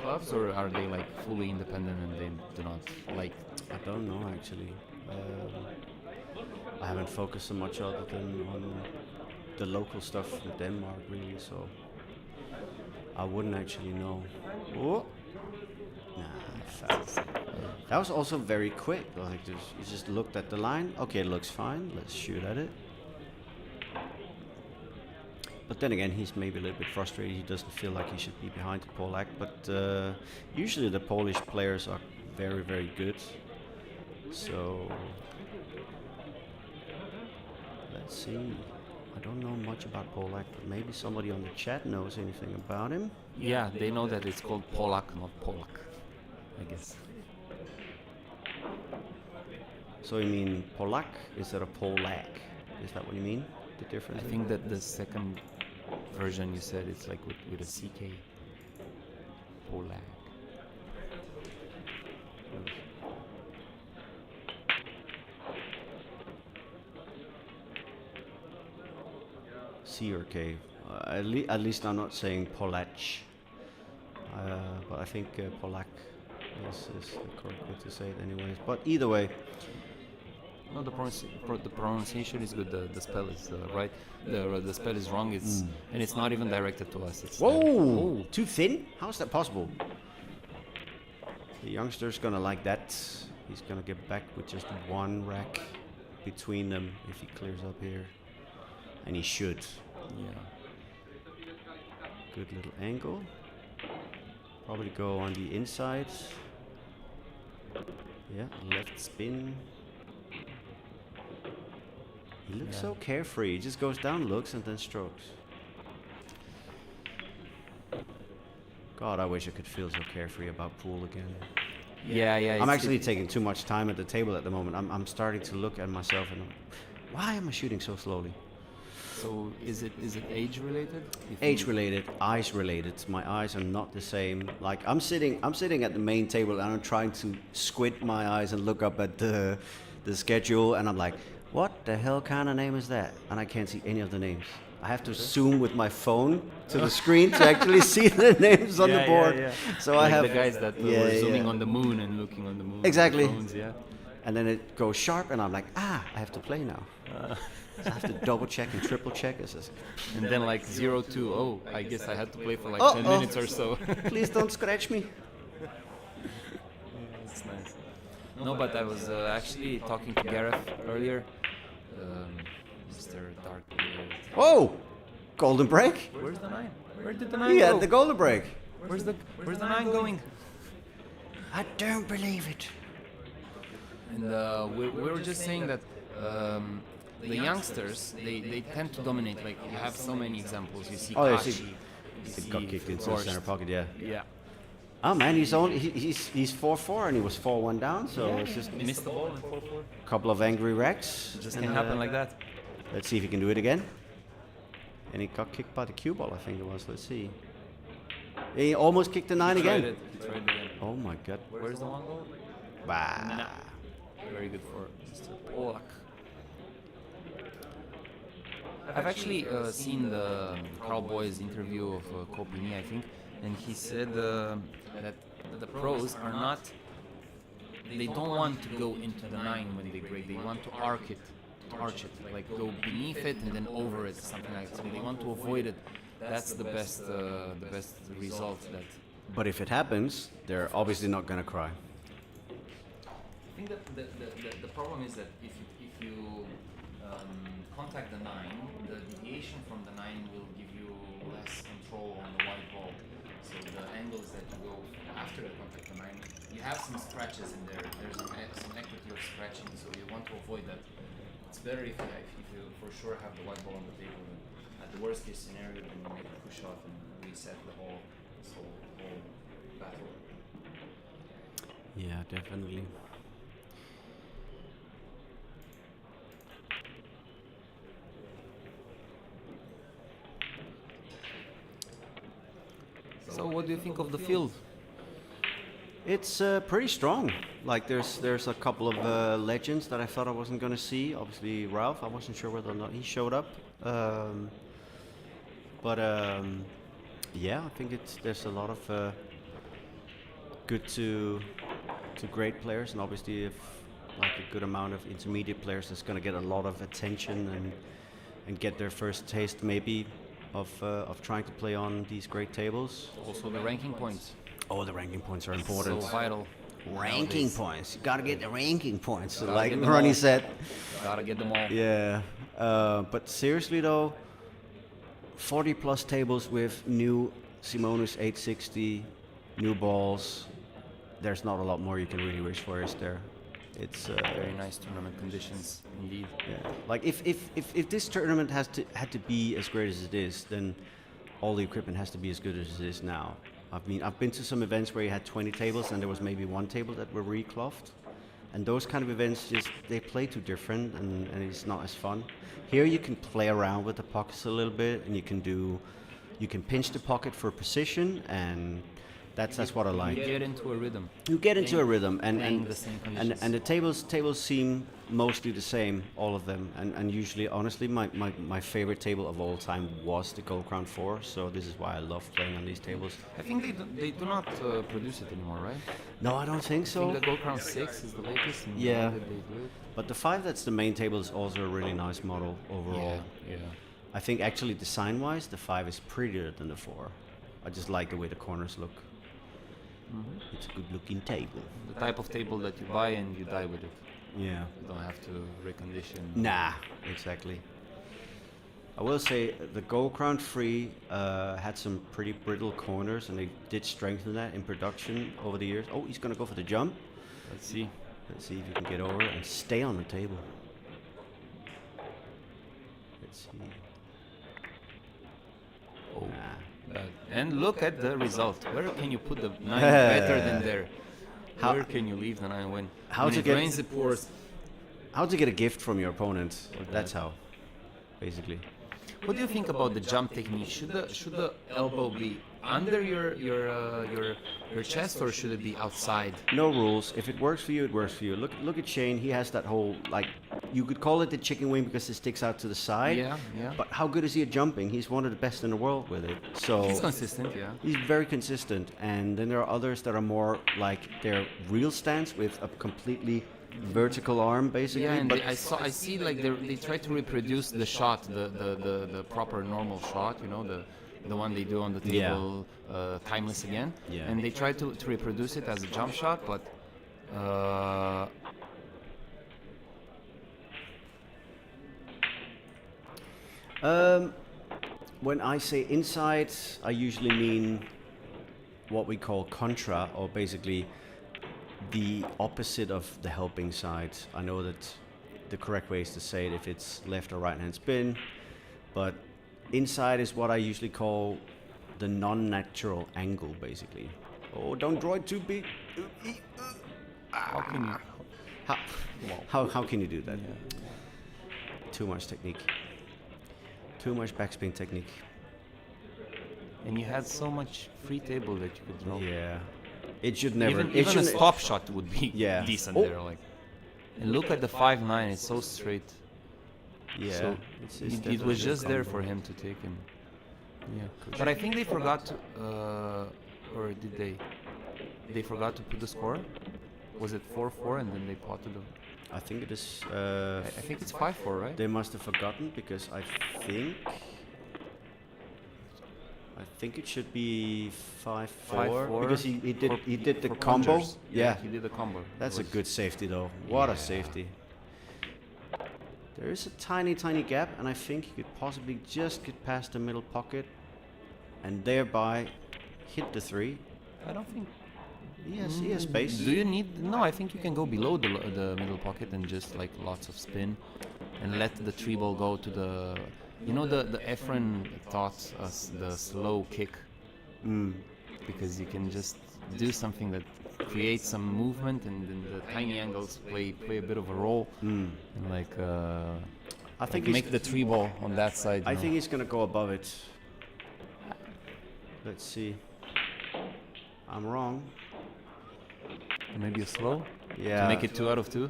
clubs, or are they fully independent and they do not like? I don't know actually. I haven't focused so much other than on the local stuff in Denmark really, so I wouldn't actually know. Oh. Nah, fast. That was also very quick. You just looked at the line. Okay, it looks fine. Let's shoot at it. But then again, he's maybe a little bit frustrated. He doesn't feel like he should be behind the Polak. But usually the Polish players are very, very good. So let's see. I don't know much about Polak, but maybe somebody on the chat knows anything about him. Yeah, they know that it's called Polak, not Polak, I guess. So you mean Polak instead of Polak? Is that what you mean? The difference? I think that the second version you said it's with a CK. Polak. C or K. At least I'm not saying Polacz. But I think Polak is the correct way to say it anyways. But either way. No, the pronunciation is good. The spell is right. The spell is wrong. And it's not even directed to us. It's Whoa! Too thin? How is that possible? The youngster's gonna like that. He's gonna get back with just one rack between them if he clears up here. And he should. Yeah. Good little angle. Probably go on the inside. Yeah, left spin. He looks so carefree. He just goes down, looks, and then strokes. God, I wish I could feel so carefree about pool again. Yeah. I'm actually taking too much time at the table at the moment. I'm starting to look at myself and why am I shooting so slowly? So is it age related? Age related, eyes related. My eyes are not the same. Like I'm sitting at the main table and I'm trying to squint my eyes and look up at the schedule, and I'm like, what the hell kind of name is that? And I can't see any of the names. I have to zoom with my phone to the screen to actually see the names on the board. Yeah. So I have the guys that were zooming on the moon and looking on the moon. Exactly. With phones, yeah. And then it goes sharp, and I'm like, I have to play now. So I have to double check and triple check. And then 0 to, oh, I guess I had to play for 10 minutes or so. Please don't scratch me. That's nice. No, but I was actually talking to Gareth earlier. Mr. Dark. Whoa! Golden break? Where's the 9? Where did the 9 go? Yeah, the golden break. Where's the 9 going? I don't believe it. And we were just saying that the youngsters, they tend to dominate. Like, you have so many examples. You see Oh, yeah, Kachi, see- you It see got kicked into the Forst. center pocket, yeah. Yeah. Oh man, he's 4-4 and he was 4-1 down, so it's just Missed the ball in 4-4. a couple of angry wrecks. It just and, can happen like that. Let's see if he can do it again. And he got kicked by the cue ball, I think it was. Let's see. He almost kicked the 9 He tried again. it. He tried it again. Oh my god. Where's the one goal? Bah. Very good for Mr. Polak. I've actually seen the Carl Boy's interview of Kopini, I think, and he said that the pros are not. They don't want to go into the 9 when they break. They want to arch it, like go beneath it and then over it, something like that. So they want to avoid it. That's the best result. That But if it happens, they're obviously not gonna cry. I think that the problem is that if you contact the 9, the deviation from the 9 will give you less control on the white ball. So the angles that you go after the contact the 9, you have some scratches in there. There's some equity of scratching, so you want to avoid that. It's better if you for sure have the white ball on the table. And at the worst case scenario, then you make a push off and reset the whole battle. Yeah, definitely. So what do you think of the field? It's pretty strong. Like there's a couple of legends that I thought I wasn't gonna see. Obviously Ralph, I wasn't sure whether or not he showed up. Yeah, I think there's a lot of good to great players, and obviously if like a good amount of intermediate players that's gonna get a lot of attention and get their first taste maybe of trying to play on these great tables. Also the ranking points. Oh, the ranking points are important. So vital. Ranking nowadays. points. You gotta get the ranking points, Gotta like get them Ronnie all. said. Gotta get them all. Yeah. But seriously though, 40 plus tables with new Simonus 860, new balls. There's not a lot more you can really wish for, is there? It's Very nice tournament conditions, indeed. yeah. Like if this tournament had to be as great as it is, then all the equipment has to be as good as it is now. I've been to some events where you had 20 tables and there was maybe one table that were recloughed. And those kind of events they play too different and it's not as fun. Here you can play around with the pockets a little bit and you can pinch the pocket for precision, and that's what I like. You get into a rhythm. You get into a rhythm playing the same conditions. and the tables seem mostly the same, all of them, and usually honestly my favorite table of all time was the Gold Crown 4, so this is why I love playing on these tables. I think they do not produce it anymore, right? No, I don't think I so. think the Gold Crown 6 is the latest. And Yeah. they do it. But the 5 that's the main table is also a really nice model overall. Yeah. I think actually design wise the 5 is prettier than the 4. I just like the way the corners look. It's a good looking table. The type of table that you buy and you die with it. Yeah. You don't have to recondition. Nah, exactly. I will say the Gold Crown 3 had some pretty brittle corners, and they did strengthen that in production over the years. Oh, he's gonna go for the jump. Let's see. Let's see if he can get over and stay on the table. Let's see. Oh. Nah. And look at the result. Where can you put the 9 better than there? How- Where can you leave the 9 when? How when to it get- rains, it pours. How to get a gift from your opponent? That's how, basically. What do you think about the jump technique? Should the elbow be under your chest, or should it be outside? No rules. If it works for you, it works for you. Look at Shane. He has that whole, like, you could call it the chicken wing because it sticks out to the side. Yeah. But how good is he at jumping? He's one of the best in the world with it. So He's consistent, yeah. he's very consistent. And then there are others that are more like their real stance with a completely vertical arm, basically. Yeah, and but I see like they try to reproduce the shot, the proper normal shot, you know, the one they do on the Yeah. table, timeless again. Yeah. And they try to reproduce it as a jump shot, but when I say inside, I usually mean what we call contra, or basically the opposite of the helping side. I know that the correct way is to say it if it's left or right hand spin, but inside is what I usually call the non-natural angle, basically. Oh, don't draw it too big. How can you? How can you do that? Too much technique. Too much backspin technique. And you had so much free table that you could draw. Yeah. It should never. Even a stop shot would be Yeah. decent Oh. there. Like, and look at the 5-9. It's so straight. Yeah. So it's it was definitely just a there combo. for him to take him. Yeah. But I think they forgot to, or did they? They forgot to put the score. Was it 4-4 and then they potted them? I think it is. I think it's 5-4, right? They must have forgotten because I think it should be 5-4 5-4 because he did the for combo. plungers. Yeah, He did the combo. that's It a was- good safety though. What a Yeah. safety. There is a tiny gap, and I think he could possibly just get past the middle pocket, and thereby hit the 3. I don't think. He has space. Do you need? No, I think you can go below the middle pocket and just like lots of spin, and let the 3 ball go to the. You know the Efren taught us the slow kick, because you can just do something that creates some movement, and then the tiny angles play a bit of a role, and like I think like make the 3 ball on that side. I think he's gonna go above it. Let's see. I'm wrong. maybe a slow Yeah. to make it 2 out of 2.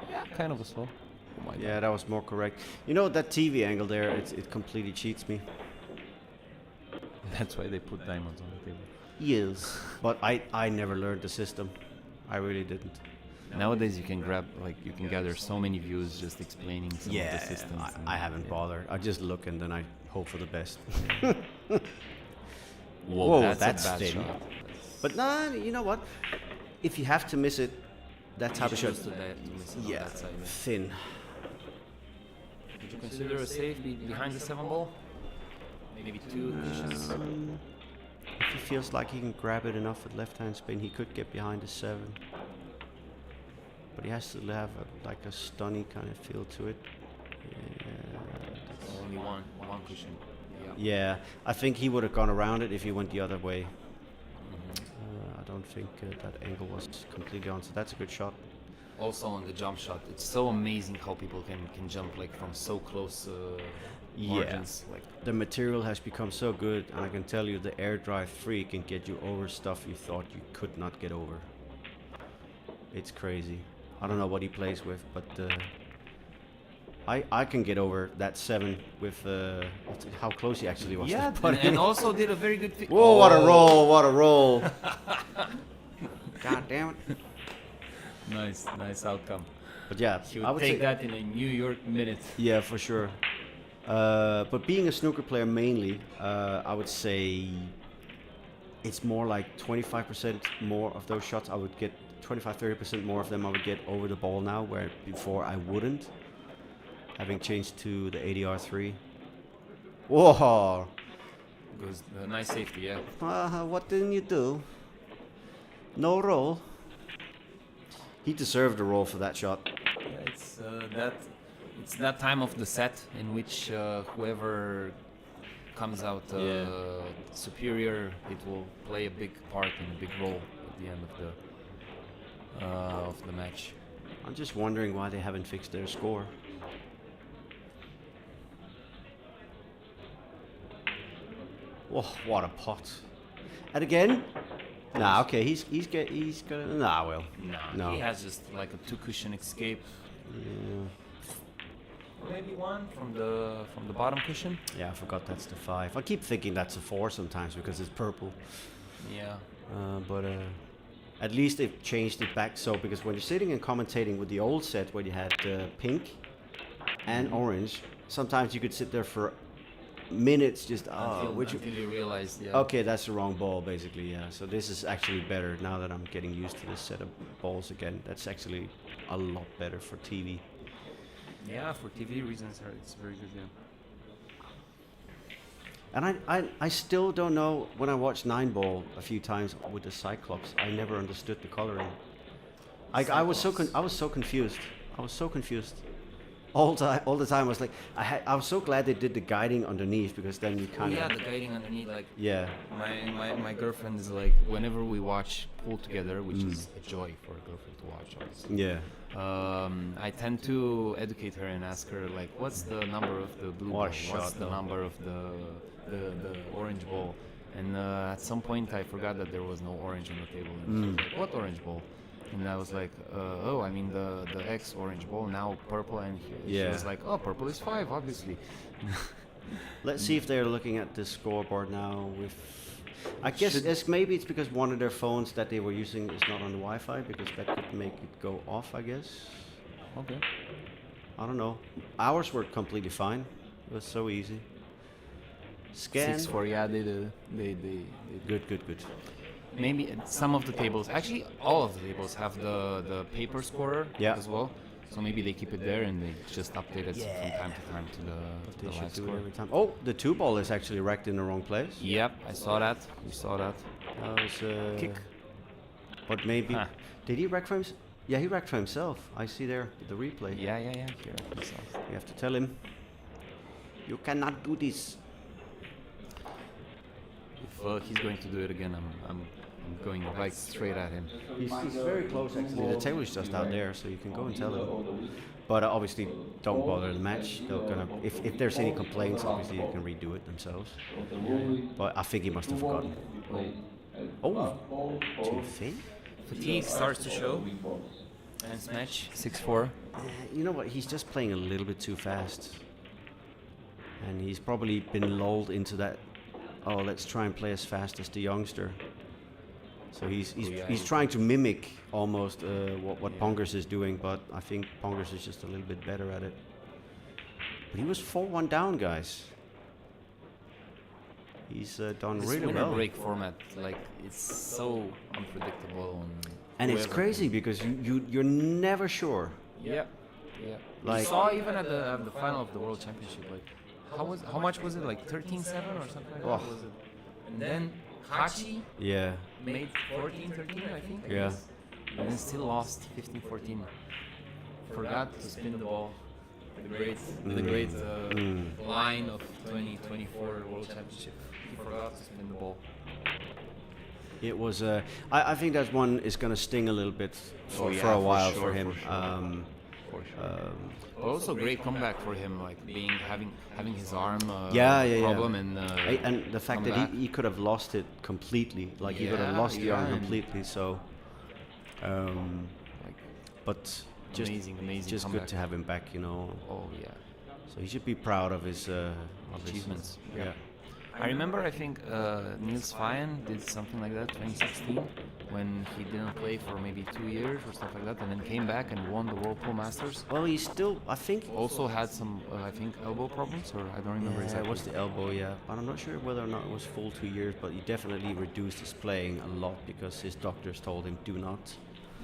Yeah, kind of a slow. Oh my Yeah, God. that was more correct. You know that TV angle there? It completely cheats me. That's why they put diamonds on the table. Yes. But I never learned the system. I really didn't. Nowadays you can you can gather so many views just explaining some of the systems. I haven't bothered. I just look and then I hope for the best. Whoa, that's that's a bad thin. shot. But nah, you know what? If you have to miss it, that's how the shot. Yeah, That side, thin. Would you consider a safe behind the 7 ball? Maybe 2 dishes. If he feels like he can grab it enough with left-hand spin, he could get behind the 7. But he has to have like a stunny kind of feel to it. Yeah, Only one cushion. yeah, I think he would have gone around it if he went the other way. I don't think that angle was completely on, so that's a good shot. Also on the jump shot, it's so amazing how people can jump like from so close margins. Like The material has become so good, and I can tell you the air drive 3 can get you over stuff you thought you could not get over. It's crazy. I don't know what he plays with, but I can get over that 7 with how close he actually was. yeah, to putting and it. also did a very good. Whoa! What a roll! What a roll! God damn it! Nice outcome. But yeah, He I would would take say that in a New York minute. yeah, for sure. But being a snooker player mainly, I would say it's more like 25% more of those shots I would get. 25-30% more of them I would get over the ball now, where before I wouldn't. Having changed to the ADR3. Whoa! Goes nice safety, yeah. What didn't you do? No roll. He deserved a roll for that shot. Yeah, it's that time of the set in which whoever comes out superior, it will play a big part and a big role at the end of the match. I'm just wondering why they haven't fixed their score. Whoa, what a pot. And again? Nah, okay, he's gonna, nah, well. No. He has just like a 2 cushion escape. Maybe one from the bottom cushion. Yeah, I forgot that's the 5. I keep thinking that's a 4 sometimes because it's purple. Yeah. But at least they've changed it back so, because when you're sitting and commentating with the old set where you had pink and orange, sometimes you could sit there for minutes just Until you realize, okay, that's the wrong ball basically. Yeah, so this is actually better now that I'm getting used to this set of balls again. That's actually a lot better for TV. Yeah, for TV reasons, it's very good. Yeah. And I still don't know, when I watched 9-ball a few times with the Cyclops, I never understood the coloring. I was so confused. I was so confused. All the time I was like, I was so glad they did the guiding underneath, because then you kind of... Yeah, the guiding underneath, like... Yeah. My girlfriend is like, whenever we watch pool together, which is a joy for a girlfriend to watch, obviously. Yeah. I tend to educate her and ask her, like, what's the number of the blue ball? What's the number of the orange ball? And at some point I forgot that there was no orange on the table. And she was like, what orange ball? And I was like, oh, I mean the X orange ball, now purple. And she was like, oh, purple is 5, obviously. Let's see if they're looking at the scoreboard now. I guess maybe it's because one of their phones that they were using is not on the Wi-Fi, because that could make it go off, I guess. Okay. I don't know. Ours were completely fine. It was so easy. Scan. 6-4, yeah, they Good. maybe some of the tables, actually all of the tables have the paper scorer as well. So maybe they keep it there and they just update it from time to time to the live score. Every time. Oh, the 2-ball is actually racked in the wrong place. Yep, I saw that. We saw that. That was Kick. But maybe did he rack for himself? Yeah, he racked for himself. I see there the replay. Yeah. Here, himself. You have to tell him, you cannot do this. If he's going to do it again, I'm going right straight at him. He's very close actually. The table is just out there, so you can go and tell him. But obviously, don't bother the match. They're gonna, if there's any complaints, obviously you can redo it themselves. But I think he must have forgotten. Oh, too thin? Fatigue starts to show. And match 6-4. You know what? He's just playing a little bit too fast, and he's probably been lulled into that. Oh, let's try and play as fast as the youngster. So he's trying to mimic almost what Pongers is doing, but I think Pongers is just a little bit better at it. But he was 4-1 down, guys. He's done really well. This break format, like, it's so unpredictable. And it's crazy because you're never sure. Yeah. Like, you saw even at the final of the World Championship, like, how much was it? Like 13-7 or something like that? Was it? And then Hachi made 14-13, I think. Yeah. And then still lost 15-14. Forgot to spin the ball. The great line of 2024 World Championship. He forgot to spin the ball. It was. I think that one is going to sting a little bit for a while for him. Also, great comeback for him, like having his arm problem and the fact that he could have lost it completely, like he could have lost the arm completely. So, but just amazing just comeback. Good to have him back, you know. Oh yeah. So he should be proud of his achievements. Yeah. I remember, I think Niels Feijen did something like that 2016 when he didn't play for maybe 2 years or stuff like that, and then came back and won the World Pool Masters. Well, he still, I think, also had some, I think, elbow problems, or I don't remember exactly. What's the elbow? Yeah, but I'm not sure whether or not it was full 2 years. But he definitely reduced his playing a lot because his doctors told him do not.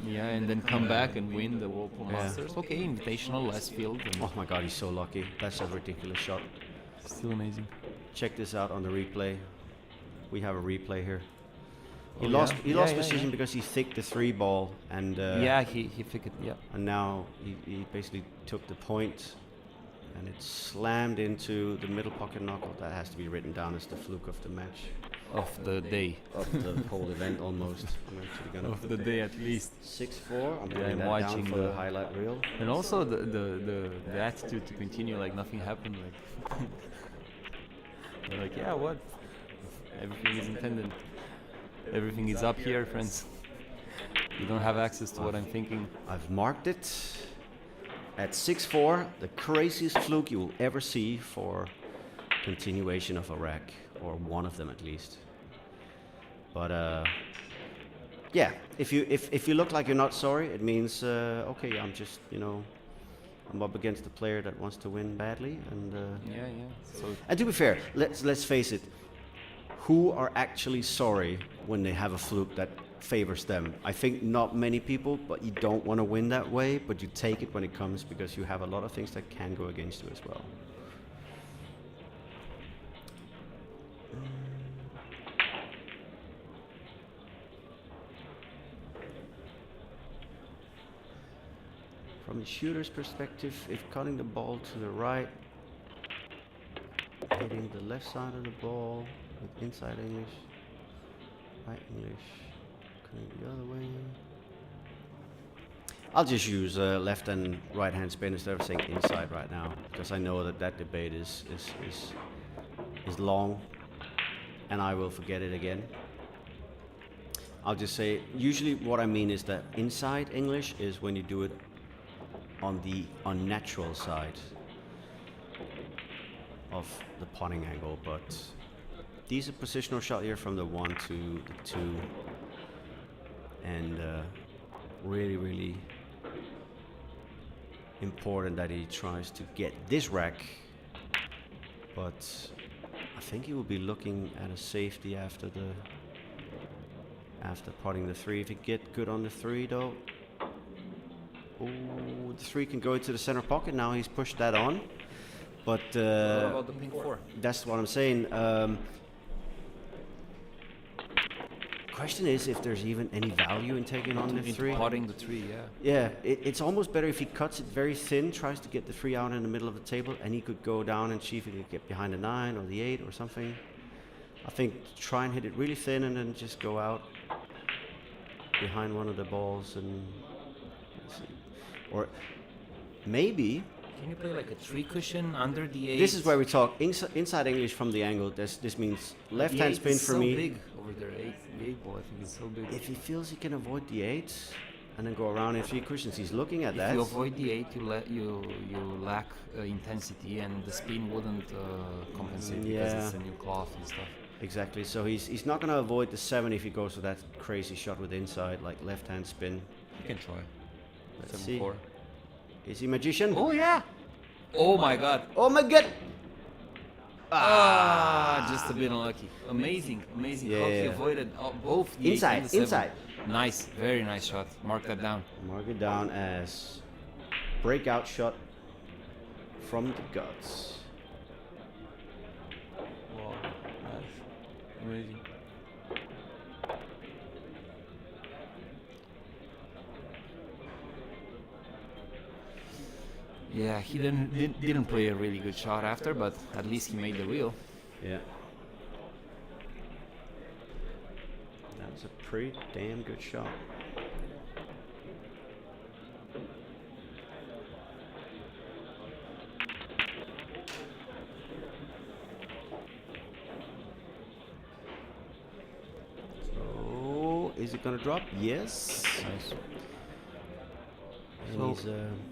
Yeah, and then come back and win the World Pool Masters. Okay, invitational, less field. Oh my God, he's so lucky. That's a ridiculous shot. Still amazing. Check this out on the replay. We have a replay here. He lost position because he thicked the 3-ball and he thicked it. Yeah. And now he basically took the point, and it slammed into the middle pocket knockout. That has to be written down as the fluke of the match. Of the day. Of the whole event almost. I'm actually gonna of the day at least. 6-4. I'm putting that down for the highlight reel. And also the attitude to continue like nothing happened. Like they're like, yeah, what? Everything is intended. Everything is up here, friends. You don't have access to what I'm thinking. I've marked it at 6-4, the craziest fluke you will ever see for continuation of a rack, or one of them at least. But yeah, if you look like you're not sorry, it means okay, I'm just, you know, I'm up against a player that wants to win badly, and So, and to be fair, let's face it, who are actually sorry when they have a fluke that favors them? I think not many people, but you don't want to win that way, but you take it when it comes because you have a lot of things that can go against you as well. from the shooter's perspective, if cutting the ball to the right, hitting the left side of the ball with inside English, right English, cutting the other way. I'll just use left and right hand spin instead of saying inside right now, because I know that debate is long, and I will forget it again. I'll just say, usually what I mean is that inside English is when you do it on the unnatural side of the potting angle, but decent positional shot here from the 1 to the 2, and really important that he tries to get this rack, but I think he will be looking at a safety after potting the 3. If he get good on the 3 though, oh, the 3 can go into the center pocket. Now he's pushed that on, but What about the pink 4? that's what I'm saying. Question is if there's even any value in taking on the 3. Potting the 3, yeah. Yeah, it's almost better if he cuts it very thin, tries to get the 3 out in the middle of the table, and he could go down and see if he could get behind the 9 or the 8 or something. I think try and hit it really thin and then just go out behind one of the balls and let's see. Or maybe Can you play like a 3 cushion under the 8? this is where we talk inside English from the angle. This means left hand spin for so me. Big over there, the 8 ball. I think it's so big. If he feels he can avoid the 8 and then go around in 3 cushions, he's looking at If that. you avoid the 8, you lack intensity, and the spin wouldn't compensate because Yeah. it's a new cloth and stuff. Exactly. So he's not going to avoid the 7 if he goes for that crazy shot with inside, like left hand spin. You can try. Let's 7-4. see. Is he magician? Oh yeah! Oh my god! Oh my god! Just a bit unlucky. Amazing. How he Yeah. avoided both the 8 Inside, and the 7. inside. Nice, very nice shot. Mark that down. Mark it down as breakout shot from the guts. Wow, nice, amazing. Yeah, he didn't play a really good shot after, but at least he made the reel. Yeah. That's a pretty damn good shot. So, is it gonna drop? Yes. Nice. And So he's,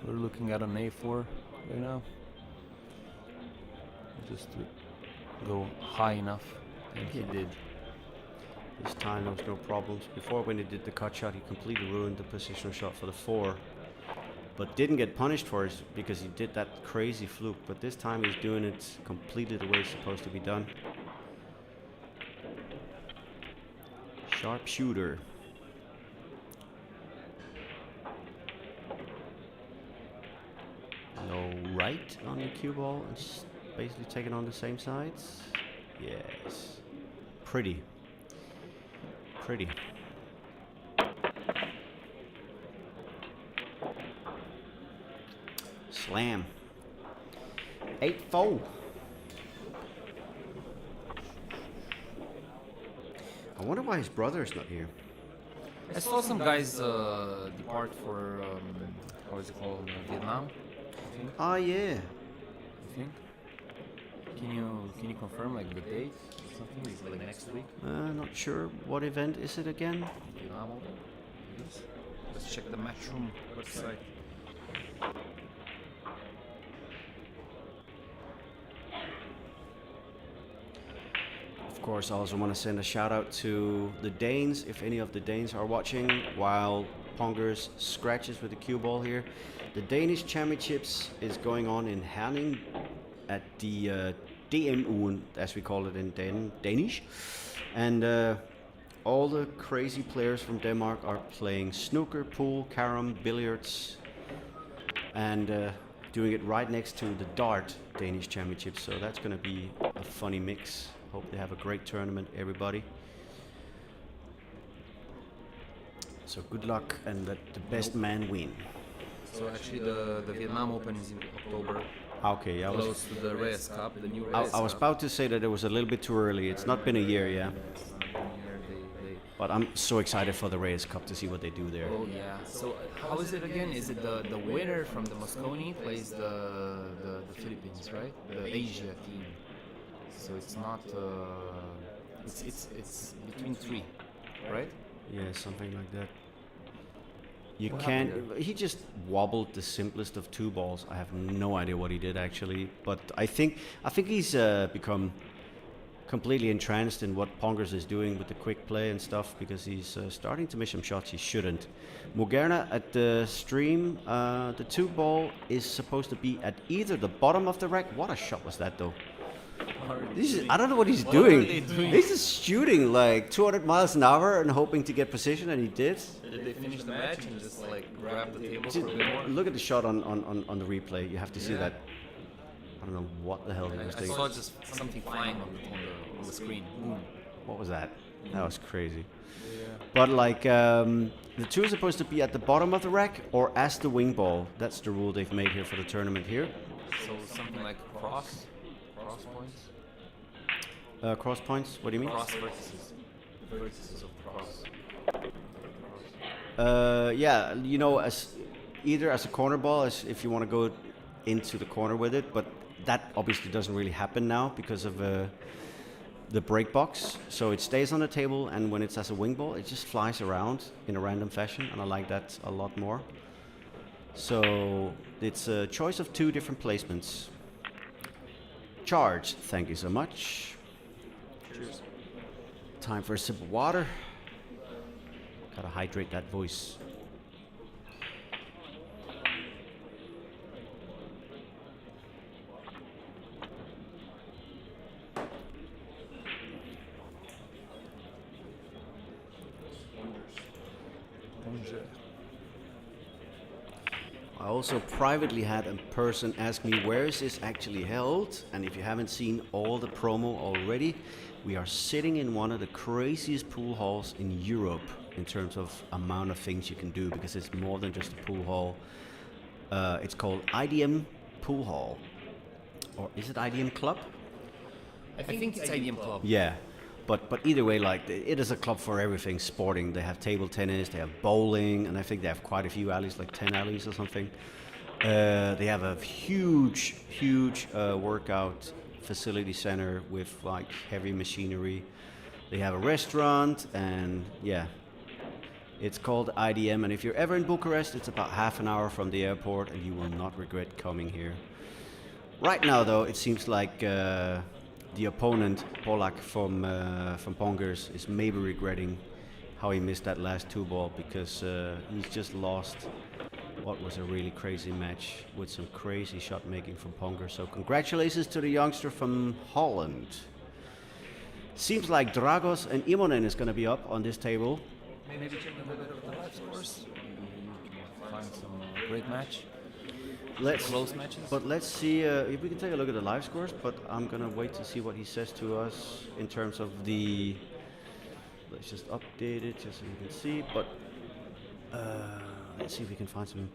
we're looking at an A4 right now. Just to go high enough, and he did. this time there was no problems. Before, when he did the cut shot, he completely ruined the positional shot for the 4. But didn't get punished for it because he did that crazy fluke. But this time he's doing it completely the way it's supposed to be done. Sharp shooter. No right on the cue ball and basically taking on the same sides. Yes. Pretty. Pretty. Slam. 8-4. I wonder why his brother is not here. I saw some guys depart for how is it called, Vietnam? I think. Ah, yeah. I think. Can you confirm like the date? Something is like next week. Not sure. What event is it again? Vietnam Open? Yes. Let's check the Matchroom website. Of course, I also want to send a shout out to the Danes, if any of the Danes are watching, while Pongers scratches with the cue ball here. The Danish Championships is going on in Herning at the DMU'en, as we call it in Danish. And all the crazy players from Denmark are playing snooker, pool, carom, billiards, and doing it right next to the Dart Danish Championships. So that's going to be a funny mix. Hope they have a great tournament, everybody. So good luck and let the best man win. So actually, the Vietnam Open is in October, Okay, I was close to the Reyes Cup, the new Reyes I was Cup. about to say that it was a little bit too early. It's not been a year, yeah. It's not been here, they But I'm so excited for the Reyes Cup to see what they do there. Oh yeah. So how is it again? Is it the winner from the Mosconi plays the Philippines, right? The Asia team. So it's not. It's between three, right? Yeah, something like that. You What can't. happened He just wobbled the simplest of two balls. I have no idea what he did actually, but I think he's become completely entranced in what Pongers is doing with the quick play and stuff because he's starting to miss some shots he shouldn't. Mugerna at the stream, the two ball is supposed to be at either the bottom of the rack. What a shot was that though? I don't know what he's doing. are they doing? He's just shooting like 200 miles an hour and hoping to get position, and he did. Did they finish the match and just like grab the table Just for a bit more? look at the shot on the replay. You have to see Yeah. that. I don't know what the hell he was I doing. saw just something flying on the screen. Boom. What was that? That was crazy. But like the two is supposed to be at the bottom of the rack or as the wing ball. That's the rule they've made here for the tournament here. So something like cross points, Cross points. What do you mean? cross vertices of cross. Yeah, you know, as either as a corner ball, as if you want to go into the corner with it, but that obviously doesn't really happen now because of the break box. So it stays on the table, and when it's as a wing ball, it just flies around in a random fashion, and I like that a lot more. So it's a choice of two different placements. Charge, thank you so much. Cheers. Time for a sip of water. Gotta hydrate that voice. I also privately had a person ask me where is this actually held, and if you haven't seen all the promo already, we are sitting in one of the craziest pool halls in Europe in terms of amount of things you can do, because it's more than just a pool hall. It's called IDM Pool Hall, or is it IDM Club? I think it's IDM Club. Yeah, but either way, like it is a club for everything sporting. They have table tennis, they have bowling, and I think they have quite a few alleys, like 10 alleys or something. They have a huge workout facility center with like heavy machinery. They have a restaurant, and yeah, it's called IDM. And if you're ever in Bucharest, it's about half an hour from the airport, and you will not regret coming here. Right now, though, it seems like the opponent, Polak from Pongers, is maybe regretting how he missed that last two ball, because he's just lost what was a really crazy match with some crazy shot making from Pongers. So congratulations to the youngster from Holland. Seems like Dragos and Imonen is going to be up on this table. Maybe check a bit of the live scores. Find some great match. Close matches. But let's see if we can take a look at the live scores. But I'm gonna wait to see what he says to us in terms of the. Let's just update it just so you can see. But let's see if we can find some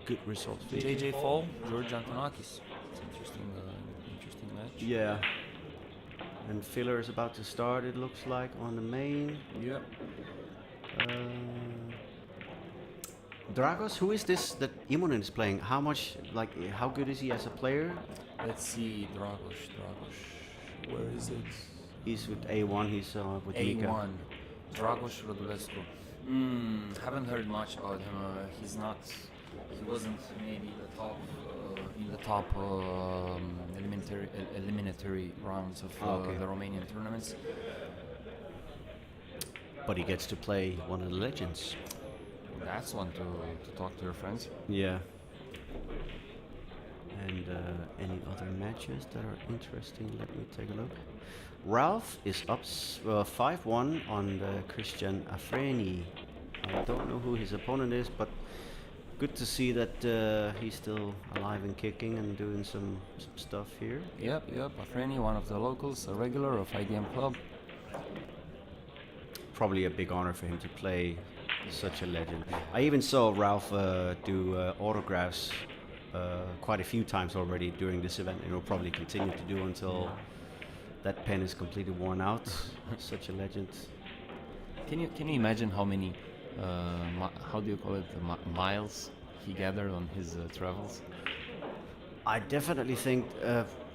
good results. JJ Fall, George Antonakis. It's interesting match. Yeah. And filler is about to start. It looks like on the main. Yep. Dragos, who is this that Imonen is playing? How much, like, how good is he as a player? Let's see, Dragos. Where is it? He's with A1, he's with Mika. A1. Dragos Radulescu. Haven't heard much about him. He wasn't maybe the top in the top eliminatory rounds of the Romanian tournaments. But he gets to play one of the legends. That's one to talk to your friends. Yeah. And any other matches that are interesting? Let me take a look. Ralph is up 5-1 on the Christian Afreni. I don't know who his opponent is, but good to see that he's still alive and kicking and doing some stuff here. Yep. Afreni, one of the locals, a regular of IDM Club. Probably a big honor for him to play Such a legend. I even saw Ralph do autographs quite a few times already during this event, and he'll probably continue to do until that pen is completely worn out. Such a legend. Can you imagine how many how do you call it, miles he gathered on his travels? I definitely think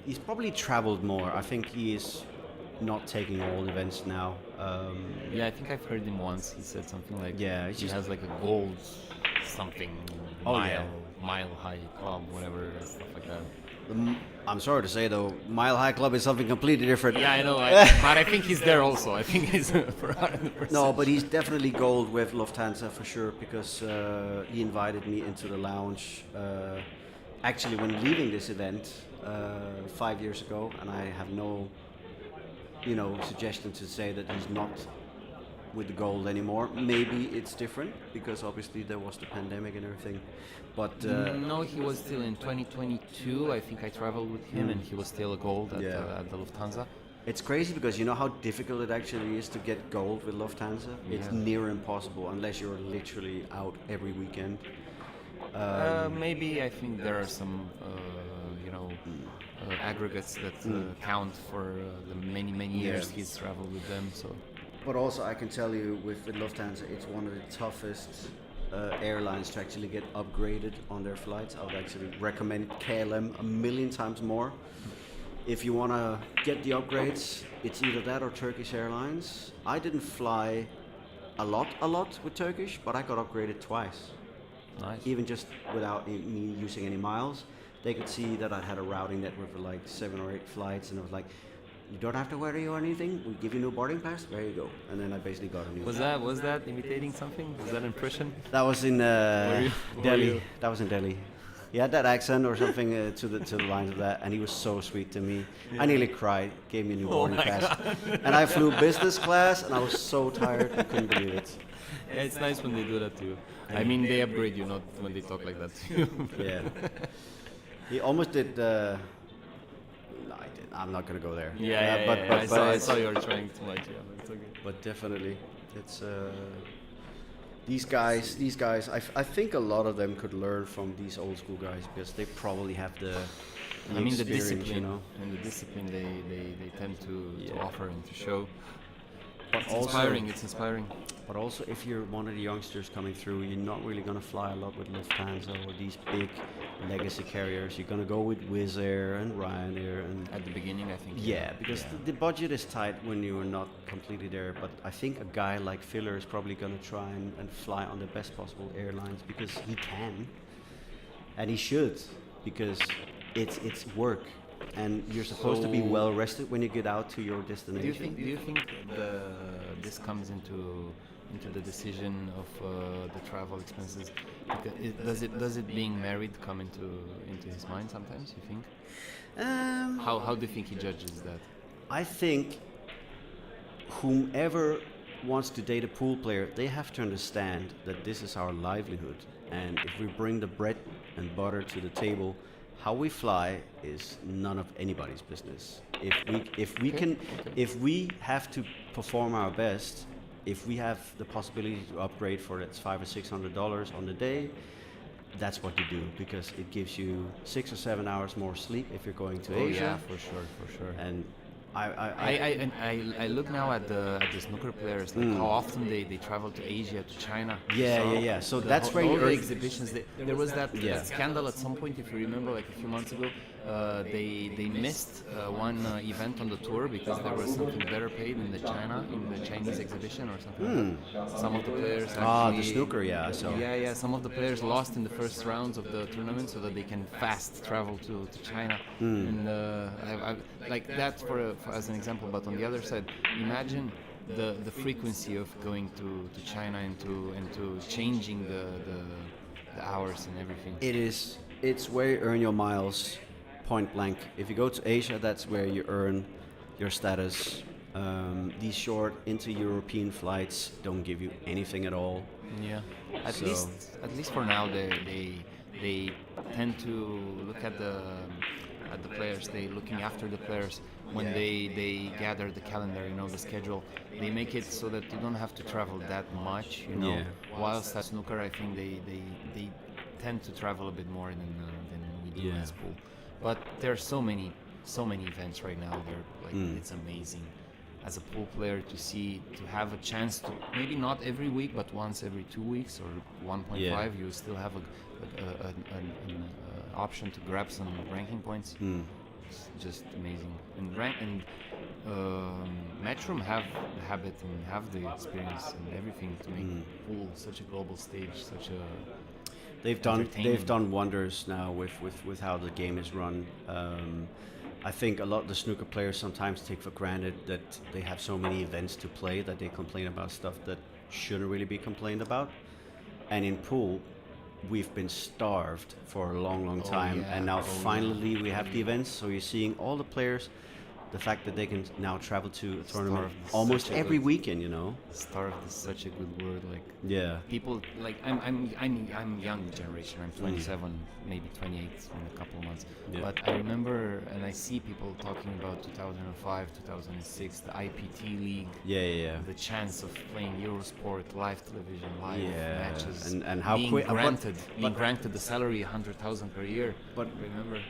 he's probably traveled more. I think he is not taking all events now. Yeah, I think I've heard him once. He said something like, Yeah, it's he just- has like a gold something Oh, mile, yeah. mile high club, whatever, stuff like that. I'm sorry to say though, Mile High Club is something completely different. Yeah, I know, but I think he's there also. I think he's for 100%. No, but he's definitely gold with Lufthansa for sure, because he invited me into the lounge actually when leaving this event 5 years ago, and I have no suggestion to say that he's not with the gold anymore. Maybe it's different because obviously there was the pandemic and everything, but No, he was still in 2022. I think I traveled with him, and he was still a gold at, at the Lufthansa. it's crazy because you know how difficult it actually is to get gold with Lufthansa. It's Yeah. near impossible unless you're literally out every weekend. Maybe I think there are some, aggregates that count for the many years he's traveled with them. So But also, I can tell you with Lufthansa, it's one of the toughest airlines to actually get upgraded on their flights. I would actually recommend KLM a million times more. If you want to get the upgrades, it's either that or Turkish Airlines. I didn't fly a lot with Turkish, but I got upgraded twice. nice. Even just without me using any miles. They could see that I had a routing network for like 7 or 8 flights, and I was like, you don't have to worry or anything. We give you a new boarding pass. There you go. And then I basically got a new. Was that imitating something? Was that impression? That was in you- Delhi. were you- That was in Delhi. He had that accent or something to the lines of that, and he was so sweet to me. I nearly cried. Gave me a new boarding pass, and I flew business class, and I was so tired I couldn't believe it. Yeah, it's nice when they do that to you. I mean, they upgrade you, not when they talk like that to you. Yeah. He almost did. No, I didn't. I'm not gonna go there. But I saw it's- you were trying too much. Yeah, but it's okay. But definitely, it's these guys. I think a lot of them could learn from these old school guys because they probably have the I mean, the experience, discipline you know. and the discipline they tend to Yeah. offer and to show. But It's also, inspiring. It's inspiring. But also, if you're one of the youngsters coming through, you're not really gonna fly a lot with Lufthansa or these big legacy carriers. You're gonna go with Wizz Air and Ryanair and At the beginning, I think. yeah, because the budget is tight when you're not completely there. But I think a guy like Filler is probably gonna try and fly on the best possible airlines because he can, and he should, because it's work, and you're supposed to be So- well rested when you get out to your Do you destination. think this comes into the decision of the travel expenses? Does it being married come into his mind sometimes? You think? How do you think he judges that? I think whomever wants to date a pool player, they have to understand that this is our livelihood, and if we bring the bread and butter to the table, how we fly is none of anybody's business. If we have to perform our best, if we have the possibility to upgrade for that's $500 or $600 on the day, that's what you do, because it gives you 6 or 7 hours more sleep if you're going to Asia. Yeah, for sure. And I look now at the snooker players, like how often they travel to Asia, to China. Yeah. So that's where all you the earn. exhibitions. There was that scandal at some point, if you remember, like a few months ago. They missed one event on the tour because there was something better paid in the Chinese exhibition or something. Some of the players actually, The snooker, yeah. So yeah. Some of the players lost in the first rounds of the tournament so that they can fast travel to China. And I like that for as an example. But on the other side, imagine the frequency of going to China and to changing the hours and everything. it's where you earn your miles, point blank. If you go to Asia, that's where you earn your status. These short inter-European flights don't give you anything at all. Yeah, at So- least for now they tend to look at the at the players. They looking after the players when they gather the calendar, the schedule. They make it so that you don't have to travel that much, Yeah. Whilst at snooker, I think they tend to travel a bit more than we do Yeah. as pool. But there are so many events right now. It's amazing. As a pool player, to have a chance to, maybe not every week, but once every 2 weeks or 1.5, Yeah. you still have an option to grab some ranking points. It's just amazing. And Matchroom have the habit and have the experience and everything to make pool such a global stage, such a They've done wonders now with how the game is run. I think a lot of the snooker players sometimes take for granted that they have so many events to play that they complain about stuff that shouldn't really be complained about. And in pool, we've been starved for a long time, and now finally we have the events. So you're seeing all the players, the fact that they can now travel to a tournament almost every weekend, Starved is such a good word. Yeah. People I'm young generation. I'm 27, maybe 28 in a couple of months. Yeah. But I remember and I see people talking about 2005, 2006, the IPT league. Yeah. The chance of playing Eurosport, live television, live matches, and how being quick granted the salary 100,000 per year. But remember.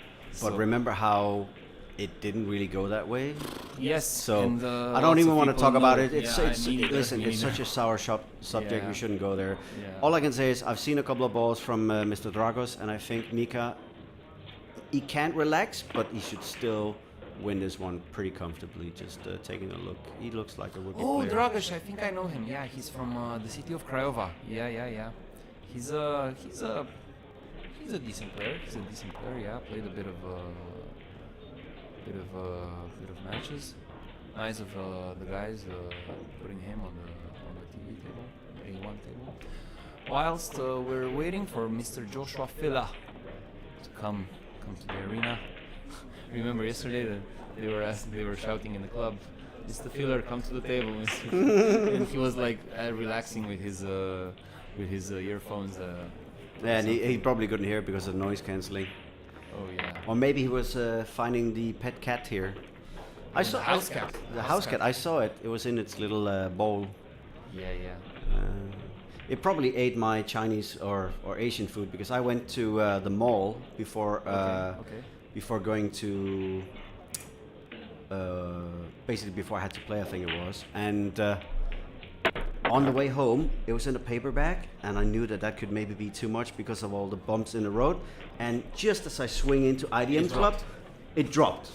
But remember how it didn't really go that way. Yes. So and, I don't even want to talk about it. It's listen, it's such a sour subject. Yeah. We shouldn't go there. Yeah. All I can say is I've seen a couple of balls from Mr. Dragos, and I think Mika, he can't relax, but he should still win this one pretty comfortably. Just taking a look, he looks like a rookie player. Dragos, I think I know him. Yeah, he's from the city of Craiova. Yeah. He's a decent player. Yeah, played a bit of matches. Nice of the guys putting him on the TV table, A1 table. Whilst we're waiting for Mr. Joshua Fila to come to the arena. Remember yesterday that they were shouting in the club, "Mr. Filler, come to the table, Mr." And he was like relaxing with his earphones. And he probably couldn't hear it because of noise cancelling. Oh yeah. Or maybe he was finding the pet cat here. I saw house cat. The house cat. I saw it. It was in its little bowl. Yeah. It probably ate my Chinese or Asian food because I went to the mall before before going to basically before I had to play, I think it was, and on the way home it was in a paper bag, and I knew that could maybe be too much because of all the bumps in the road, and just as I swing into IDM Club, it dropped.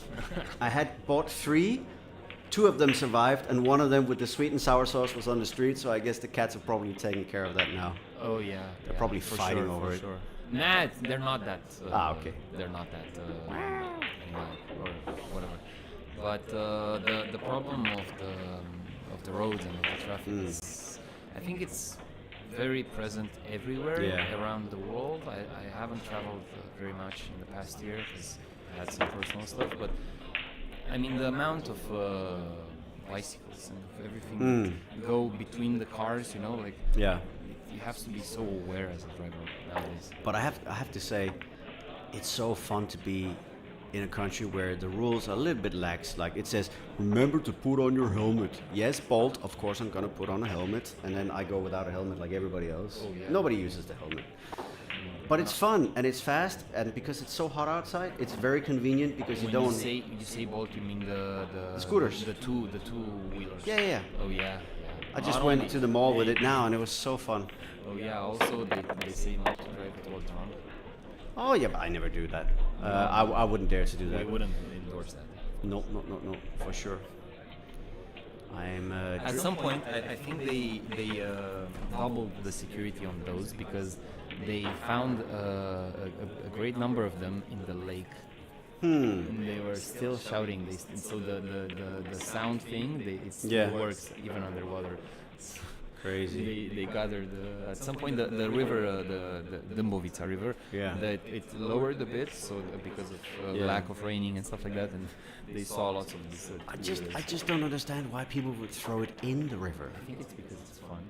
I had bought 3. 2 of them survived, and one of them with the sweet and sour sauce was on the street, so I guess the cats are probably taking care of that now. Oh yeah. They're probably fighting over it. Sure. Nah, they're not that. Okay. They're not that animal or whatever. But the problem of the roads and of the traffic is, I think it's very present everywhere around the world. I haven't traveled very much in the past year because I had some personal stuff, but I mean the amount of bicycles and everything that go between the cars, you have to be so aware as a driver nowadays. But I have to say, it's so fun to be in a country where the rules are a little bit lax. Like it says, remember to put on your helmet. Yes, Bolt, of course I'm gonna put on a helmet, and then I go without a helmet like everybody else. Oh, yeah. Nobody uses the helmet. But it's fun and it's fast, and because it's so hot outside, it's very convenient because when you don't. You say Bolt, you mean the scooters, the two wheelers. Yeah. Oh yeah. I just went to the mall with it now, and it was so fun. Oh yeah. Also, they say not to drive it while drunk. Oh yeah, but I never do that. I wouldn't dare to do that. We wouldn't endorse that. No, for sure. I'm. At some point, I think they doubled the security on those because they found a great number of them in the lake. And they were still shouting. So the sound thing, it still works even underwater. Crazy. They gathered at some point the river, the Dymbovica River. Yeah. That it lowered a bit, so because of lack of raining and stuff like that, and they saw lots of this. I just don't understand why people would throw it in the river. I think it's because it's fun.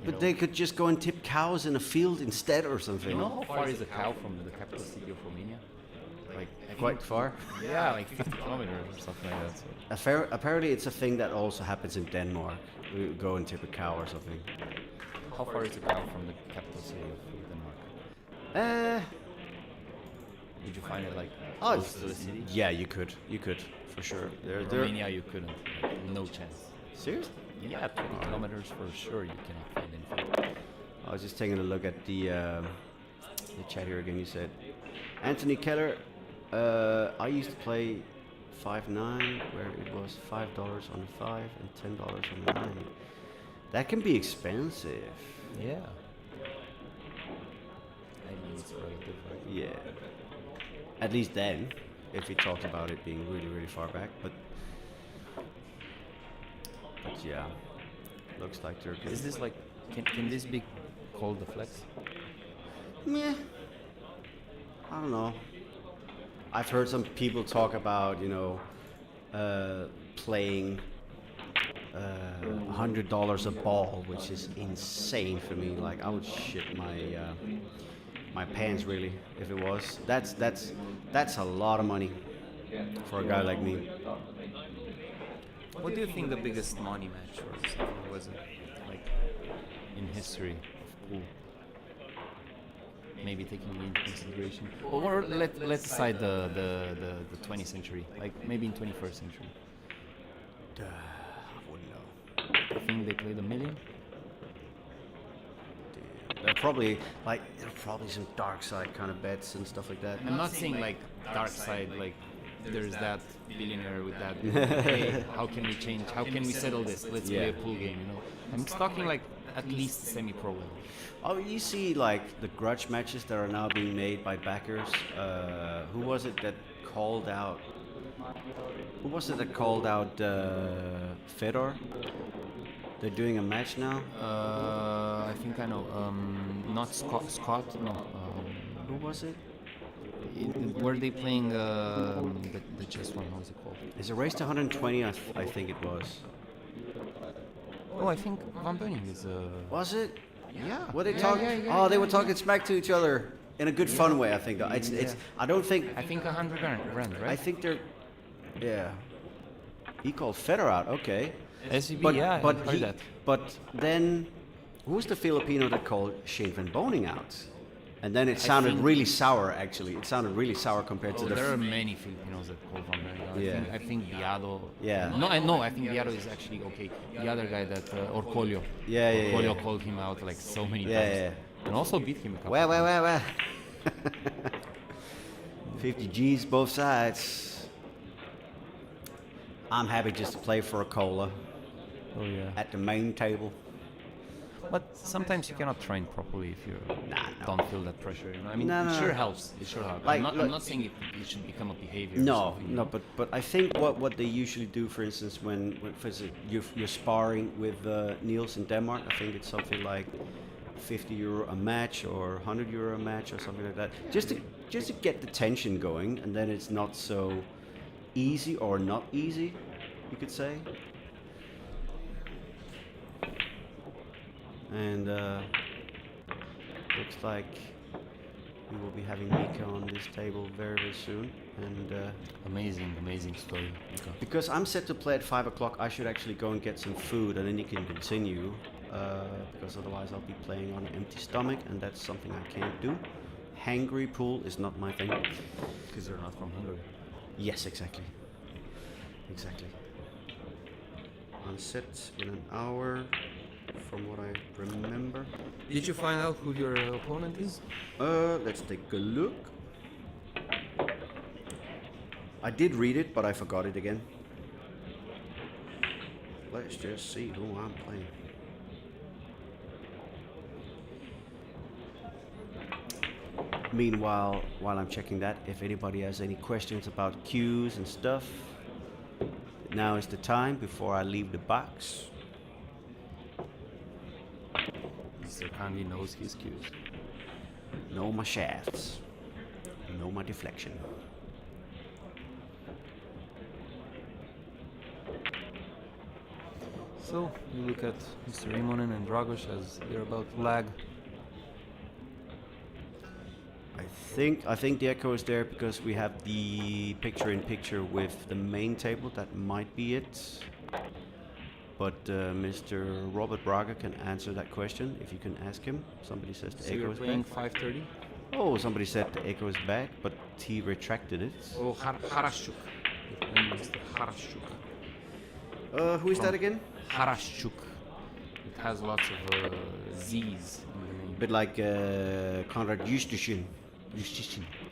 But they could just go and tip cows in a field instead or something. You know how far is a cow from the capital city of Romania? Like I quite far. Yeah, like 50 kilometers or something like that. So. Apparently, it's a thing that also happens in Denmark. We go and tip a cow or something. How far is the cow from the capital city of Denmark? Did you find it like close to the city? Yeah, you could for sure. In Romania, you couldn't. Like, no chance. Seriously? Yeah, 20 kilometers for sure. You cannot find anything. I was just taking a look at the chat here again. You said Anthony Keller. I used to play 5-9, where it was $5 on the 5 and $10 on the 9. That can be expensive. Yeah. I mean, it's relative, right? Yeah. At least then, if we talked about it being really, really far back. But yeah, looks like they're good. Is this like, can this be called the flex? Meh. I don't know. I've heard some people talk about, playing $100 a ball, which is insane for me. Like, I would shit my pants really if it was. That's a lot of money for a guy like me. What do you think the biggest money match was it like in history of pool? Maybe taking into consideration, or let's aside the 20th century, like maybe in 21st century. I wouldn't know. I think they played $1 million. There are probably some dark side kind of bets and stuff like that. I'm not saying like dark side, like there's that billionaire with that. Hey, how can we change? How can we settle this? Let's play a pool game. I'm talking like at least semi-pro level. Oh, you see, like the grudge matches that are now being made by backers. Who was it that called out? Fedor? They're doing a match now. I think I know. Not Scott. No. Who was it? Were they playing the chess one? How is it called? It's a race to 120. I think it was. Oh, I think Van Beuning is. Was it? Yeah. Were they talking? They were talking smack to each other in a good fun way. I think. Though. It's. I don't think. I think 100 grand, right? I think they're. Yeah. He called Federer out. Okay. SCB. But I heard that. But then, who's the Filipino that called Shane Van Boening out? And then it sounded really sour. Actually, it sounded really sour compared to the. There are many Filipinos that call Van Beuning. I think Biado. Yeah. No, I think Biado is actually okay. The other guy that Orcolio. Yeah. Called him out like so many times. Yeah. And also beat him a couple. Well. 50 G's both sides. I'm happy just to play for a cola. Oh yeah. At the main table. But sometimes you cannot train properly if you don't feel that pressure. I mean, it sure helps. It sure helps. I'm not saying it should become a behavior. No, but I think what they usually do, for instance, when for instance, you're sparring with Niels in Denmark, I think it's something like €50 a match or €100 a match or something like that, just to get the tension going, and then it's not so easy or not easy, you could say. And looks like we will be having Mika on this table very, very soon. And amazing story. Mika. Because I'm set to play at 5 o'clock, I should actually go and get some food, and then you can continue. Because otherwise I'll be playing on an empty stomach, and that's something I can't do. Hangry pool is not my thing. Because you're not from Hungary. Yes, exactly. On set in an hour. From what I remember. Did you find out who your opponent is? Let's take a look. I did read it, but I forgot it again. Let's just see who I'm playing. Meanwhile, while I'm checking that, if anybody has any questions about cues and stuff, now is the time before I leave the box. Mr. Kandi knows his cues. Know my shafts. Know my deflection. So, you look at Mr. Imonen and Dragos as they're about to lag. I think the echo is there because we have the picture-in-picture with the main table. That might be it. But Mr. Robert Braga can answer that question if you can ask him. Somebody says the So echo you're is playing back. 5:30. Oh, somebody said the echo is back, but he retracted it. Oh, Harashchuk. Mr. Harashchuk. Who is that From again? Harashchuk. It has lots of Z's in the name. A bit like Konrad Justushin.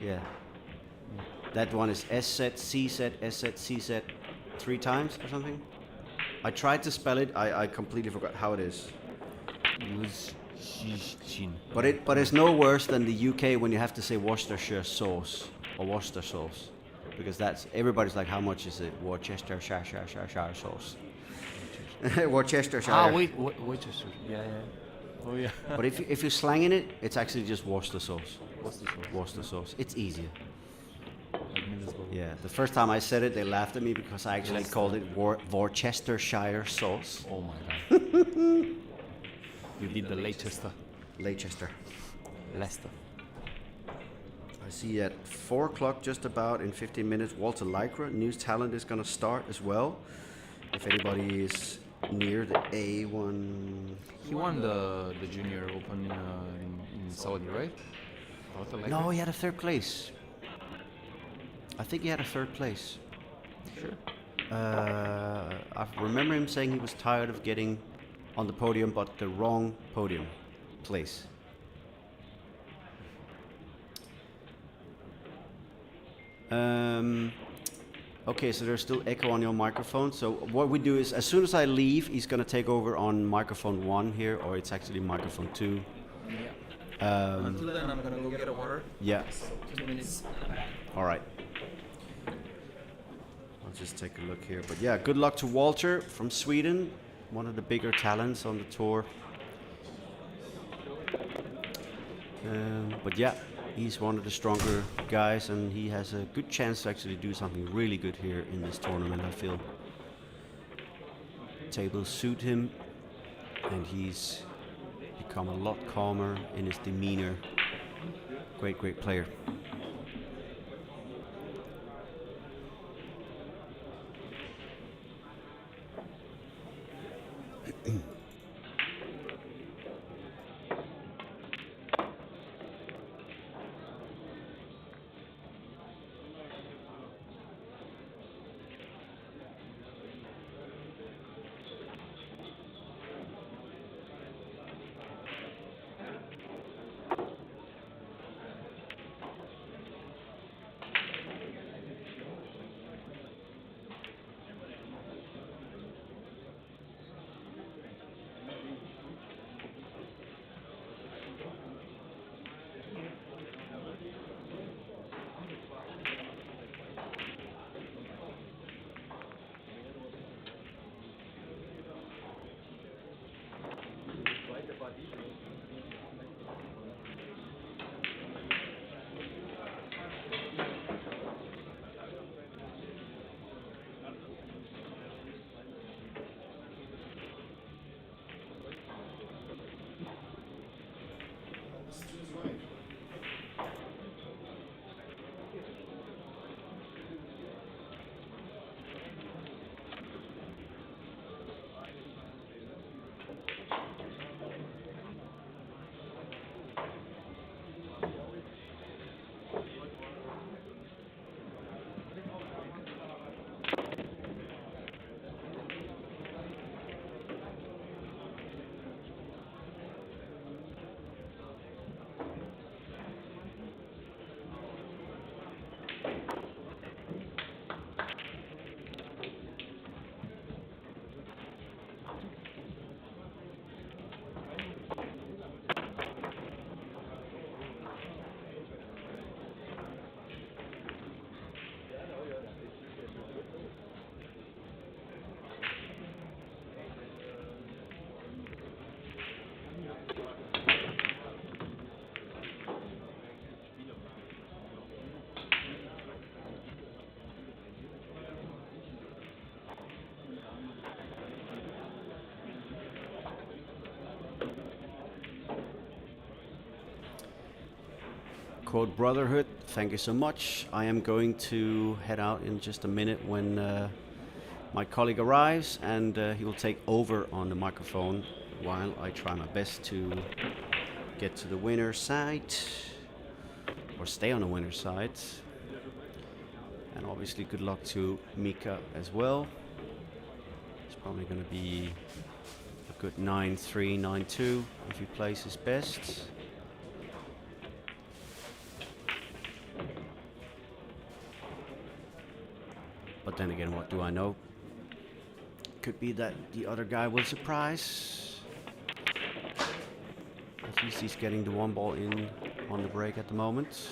Yeah. That one is S set, C set, S set, C set 3 times or something. I tried to spell it. I completely forgot how it is. But it's no worse than the UK when you have to say Worcestershire sauce or Worcester sauce, because that's everybody's like, how much is it? Worcestershire sauce. Worcestershire. Ah, wait, Worcestershire. Yeah. Oh yeah. But if you're slanging it, it's actually just Worcester sauce. What's the sauce? Worcester sauce. It's easier. Like Mezz Bucharest. Yeah. The first time I said it, they laughed at me because I actually called it Worcestershire sauce. Oh my god. You did the Leicester. Leicester. Leicester. I see at 4 o'clock, just about in 15 minutes, Walter Lycra, news talent, is going to start as well. If anybody is near the A1. He won the Junior Open in Saudi, right? No, he had a 3rd place. I think he had a 3rd place. Sure. I remember him saying he was tired of getting on the podium, but the wrong podium place. Okay, so there's still echo on your microphone. So what we do is, as soon as I leave, he's going to take over on microphone 1 here, or it's actually microphone 2. Yeah. Until then, I'm gonna go get a water. Yeah. So 2 minutes. All right. I'll just take a look here. But yeah, good luck to Walter from Sweden, one of the bigger talents on the tour. But yeah, he's one of the stronger guys, and he has a good chance to actually do something really good here in this tournament, I feel. Tables suit him, and he's become a lot calmer in his demeanor. Great player. quote brotherhood. Thank you so much. I am going to head out in just a minute when my colleague arrives, and he will take over on the microphone while I try my best to get to the winner's side, or stay on the winner's side. And obviously good luck to Mika as well. It's probably going to be a good 9-3, 9-2 if he plays his best. But then again, what do I know? Could be that the other guy will surprise. At least he's getting the one ball in on the break at the moment.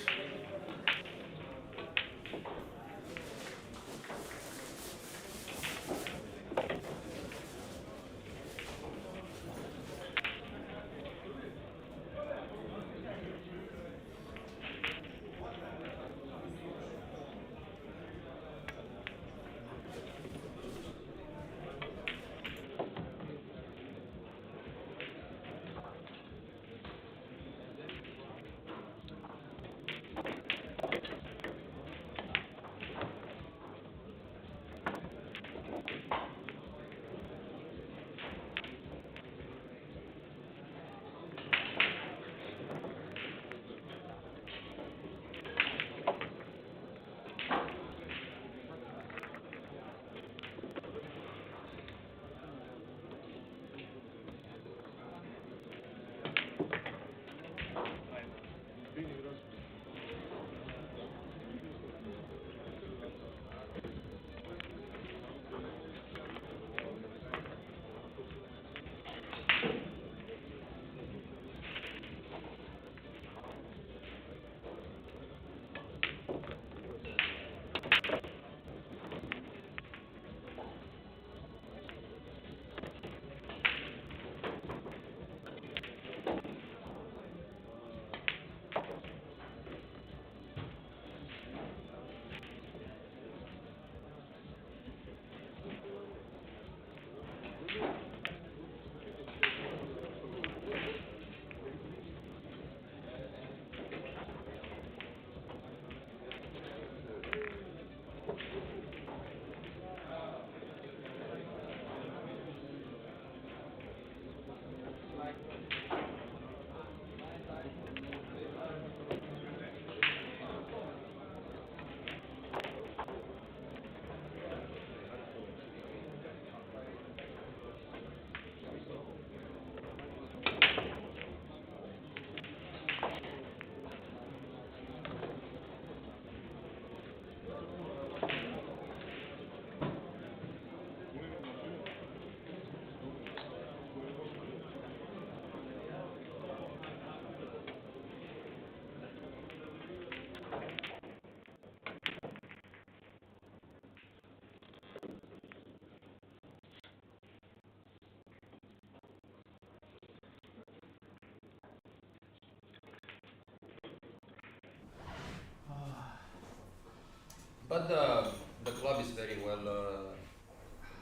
But the club is very well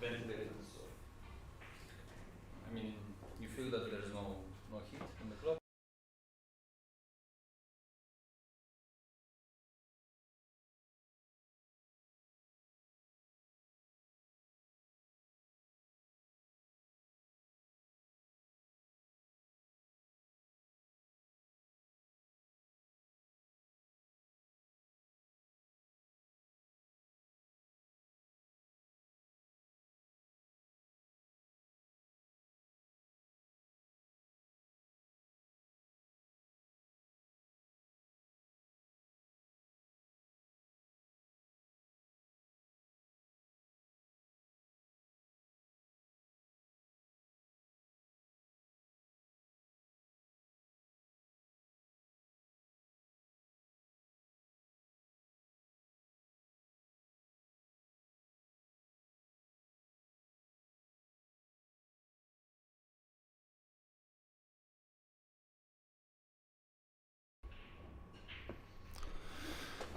ventilated, so I mean, you feel that there's no heat in the club?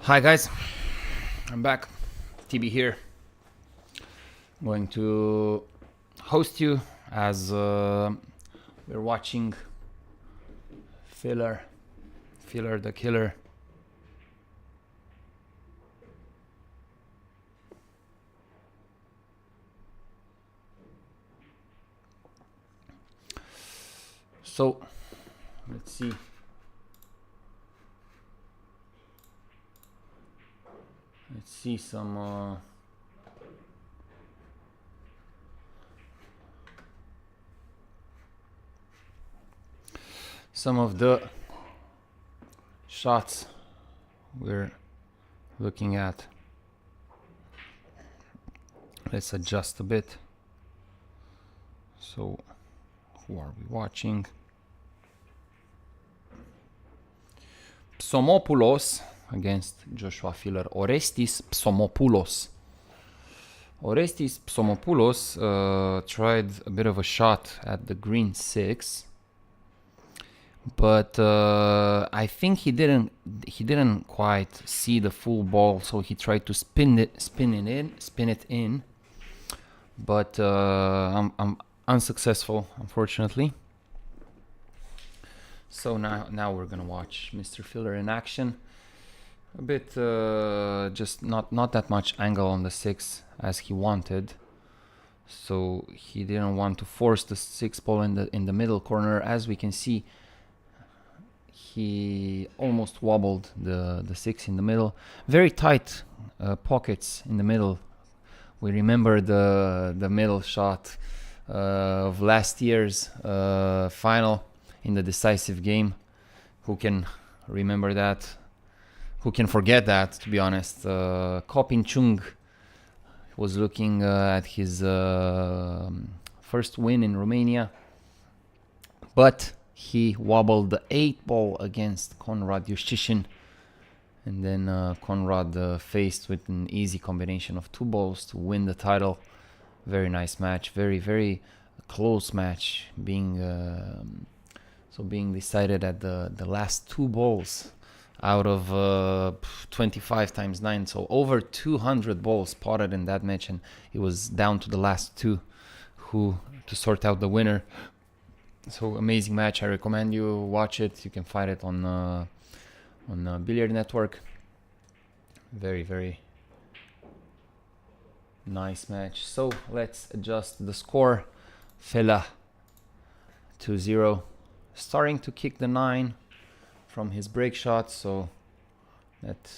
Hi guys, I'm back. TB here. I'm going to host you as we're watching Filler the Killer So let's see. Let's see some of the shots we're looking at. Let's adjust a bit. So, who are we watching? Psomopoulos against Joshua Filler. Orestis Psomopoulos. Orestis Psomopoulos tried a bit of a shot at the green 6, but I think he didn't quite see the full ball, so he tried to spin it in, but I'm unsuccessful, unfortunately. So now we're gonna watch Mr. Filler in action. A bit just not that much angle on the 6 as he wanted, so he didn't want to force the 6 ball in the middle corner. As we can see, he almost wobbled the 6 in the middle. Very tight pockets in the middle. We remember the middle shot of last year's final in the decisive game. Who can remember that? Who can forget that, to be honest? Kopin Chung was looking at his first win in Romania, but he wobbled the 8 ball against Conrad Justishin, and then Conrad faced with an easy combination of 2 balls to win the title. Very nice match, very, very close match, being decided at the last 2 balls out of 25 times 9, so over 200 balls spotted in that match, and it was down to the last 2 to sort out the winner. So amazing match. I recommend you watch it. You can find it on Billiard Network. Very, very nice match. So let's adjust the score. Fella 2-0, starting to kick the 9 from his break shot, so that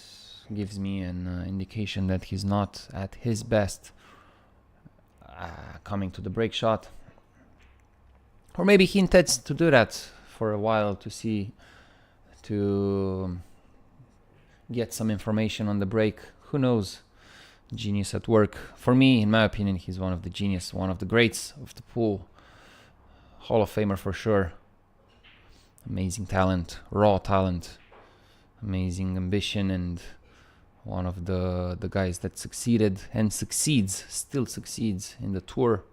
gives me an indication that he's not at his best coming to the break shot. Or maybe he intends to do that for a while to get some information on the break. Who knows? Genius at work. For me, in my opinion, he's one of the genius, one of the greats of the pool. Hall of Famer for sure. Amazing talent, raw talent, amazing ambition, and one of the guys that succeeded and still succeeds in the tour.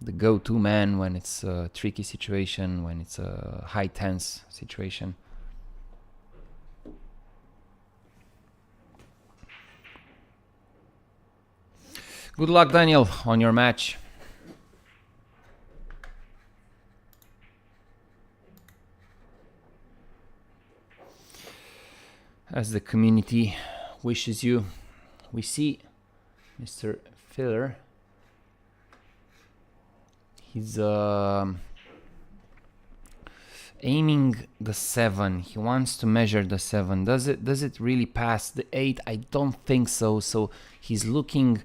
The go-to man when it's a tricky situation, when it's a high tense situation. Good luck, Daniel, on your match. As the community wishes you, we see Mr. Filler. He's aiming the 7. He wants to measure the 7. Does it really pass the 8? I don't think so. So he's looking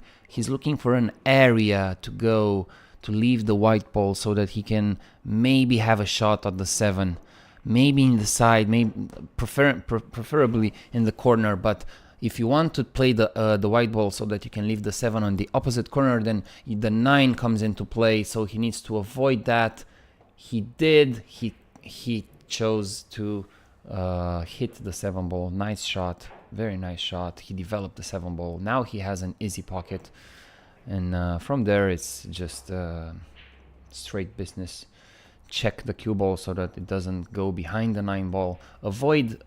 for an area to go to leave the white ball so that he can maybe have a shot at the 7. Maybe in the side, maybe preferably in the corner. But if you want to play the white ball so that you can leave the 7 on the opposite corner, then the 9 comes into play. So he needs to avoid that. He did. He chose to hit the 7 ball. Nice shot, very nice shot. He developed the 7 ball. Now he has an easy pocket, and from there it's just straight business. Check the cue ball so that it doesn't go behind the 9 ball. Avoid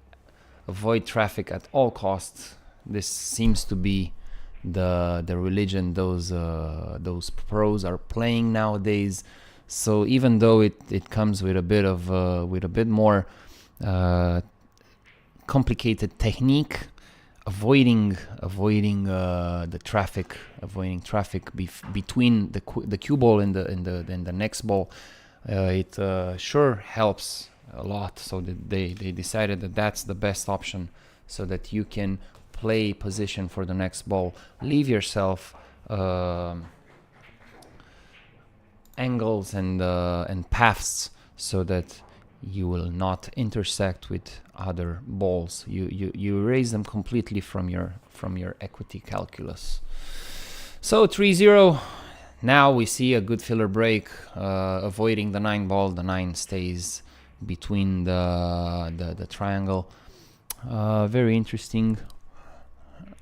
traffic at all costs. This seems to be the religion those pros are playing nowadays. So even though it comes with a bit more complicated technique, avoiding the traffic, between the cue ball and the next ball. it sure helps a lot. So that they decided that that's the best option, so that you can play position for the next ball, leave yourself angles and paths, so that you will not intersect with other balls. You erase them completely from your equity calculus. So 3-0. Now we see a good filler break, avoiding the 9 ball. The 9 stays between the triangle. Very interesting.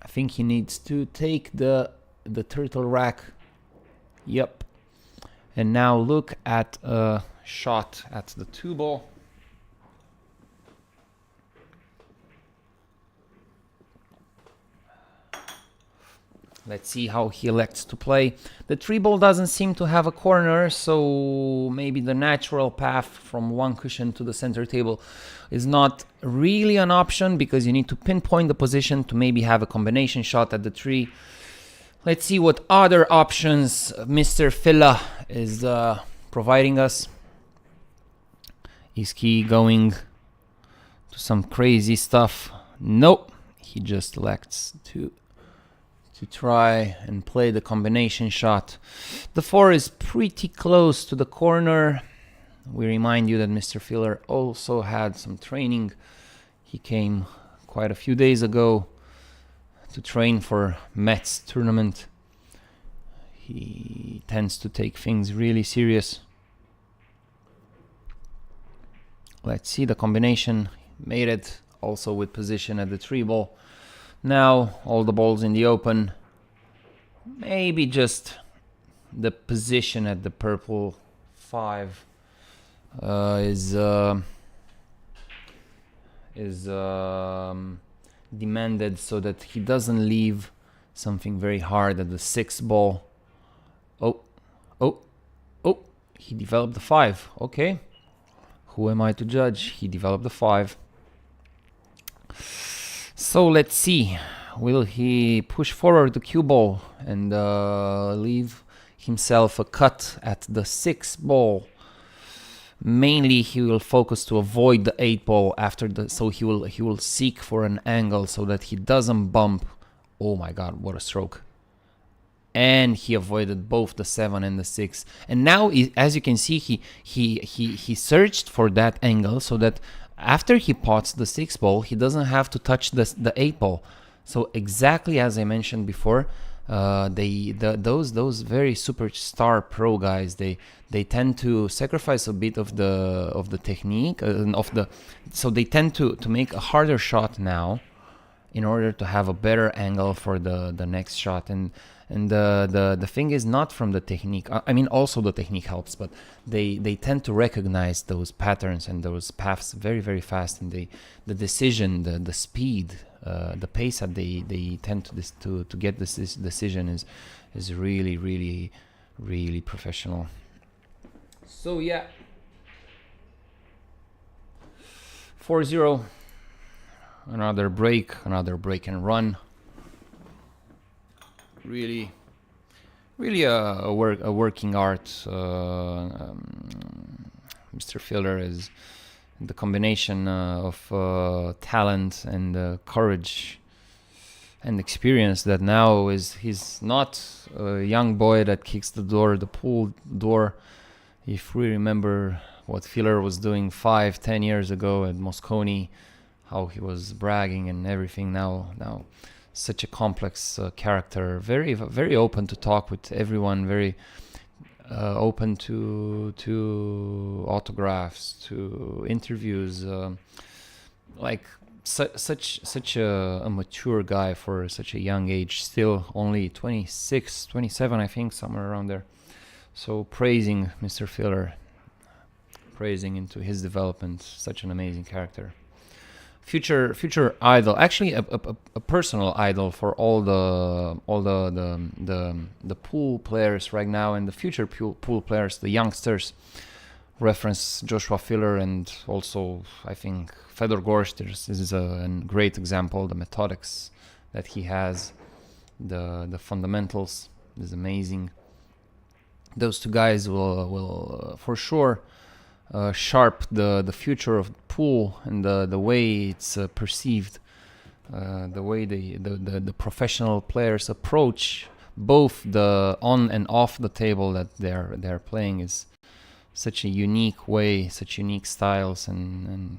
I think he needs to take the turtle rack. Yep. And now look at a shot at the 2 ball. Let's see how he elects to play. The 3 ball doesn't seem to have a corner, so maybe the natural path from one cushion to the center table is not really an option, because you need to pinpoint the position to maybe have a combination shot at the 3. Let's see what other options Mr. Filla is providing us. Is he going to some crazy stuff? Nope. He just elects to try and play the combination shot. The 4 is pretty close to the corner. We remind you that Mr. Filler also had some training. He came quite a few days ago to train for Mezz tournament. He tends to take things really serious. Let's see the combination. Made it also with position at the 3 ball. Now all the balls in the open. Maybe just the position at the purple 5 is demanded, so that he doesn't leave something very hard at the 6 ball. Oh, he developed the 5. Okay, who am I to judge? He developed the 5. So let's see, will he push forward the cue ball and leave himself a cut at the 6 ball? Mainly he will focus to avoid the 8 ball after the, so he will seek for an angle so that he doesn't bump. Oh my god, what a stroke. And he avoided both the 7 and the 6. And now, as you can see, he searched for that angle so that after he pots the 6 ball, he doesn't have to touch the 8 ball. So exactly as I mentioned before, those very superstar pro guys, they tend to sacrifice a bit of the technique so they tend to make a harder shot now in order to have a better angle for the next shot. And the thing is not from the technique. I mean, also the technique helps, but they tend to recognize those patterns and those paths very, very fast. And the decision, the speed, the pace that they tend to get this decision is really, really, really professional. So yeah, 4-0. Another break and run. Really a working art. Mr. Filler is the combination of talent and courage and experience that now he's not a young boy that kicks the pool door. If we remember what Filler was doing 5-10 years ago at Mosconi, how he was bragging and everything, now such a complex character, very, very open to talk with everyone, very open to autographs, to interviews, like such a mature guy for such a young age, still only 26, 27, I think, somewhere around there. So praising Mr. Filler, praising into his development, such an amazing character. Future idol, actually a personal idol for all the pool players right now, and the future pool players, the youngsters. Reference Joshua Filler, and also I think Fedor Gorsh. This is a great example. The methodics that he has, the fundamentals is amazing. those two guys will for sure sharp the future of the pool and the way it's perceived, the way the professional players approach both the on and off the table that they're playing is such a unique way, such unique styles, and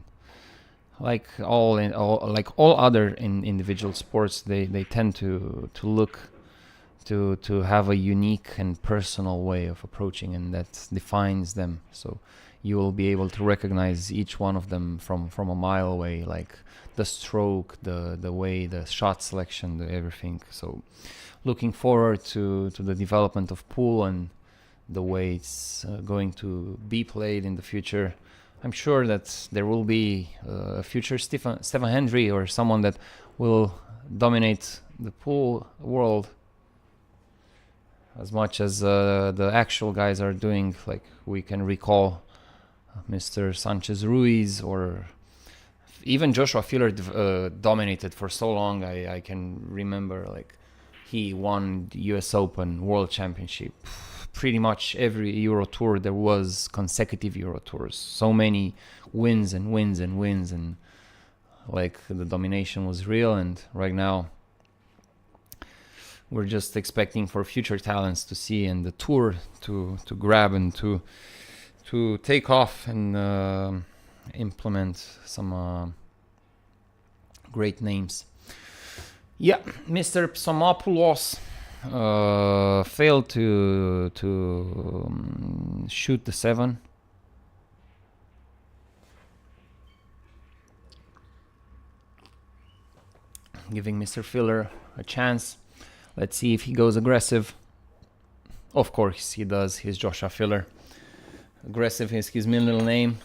like all other individual sports, they tend to look to have a unique and personal way of approaching, and that defines them. So you will be able to recognize each one of them from a mile away, like the stroke, the way, the shot selection, everything. So looking forward to the development of pool and the way it's going to be played in the future. I'm sure that there will be a future Stephen Hendry or someone that will dominate the pool world as much as the actual guys are doing. Like we can recall Mr. Sanchez Ruiz, or even Joshua Filler dominated for so long. I can remember, like, he won the US Open, World Championship, pretty much every Euro Tour there was, consecutive Euro Tours, so many wins and wins and wins, and like the domination was real. And right now we're just expecting for future talents to see, and the tour to grab and to take off and implement some great names. Yeah, Mr. Psamopoulos failed to shoot the 7. Giving Mr. Filler a chance. Let's see if he goes aggressive. Of course he does. He's Joshua Filler. Aggressive is his middle name.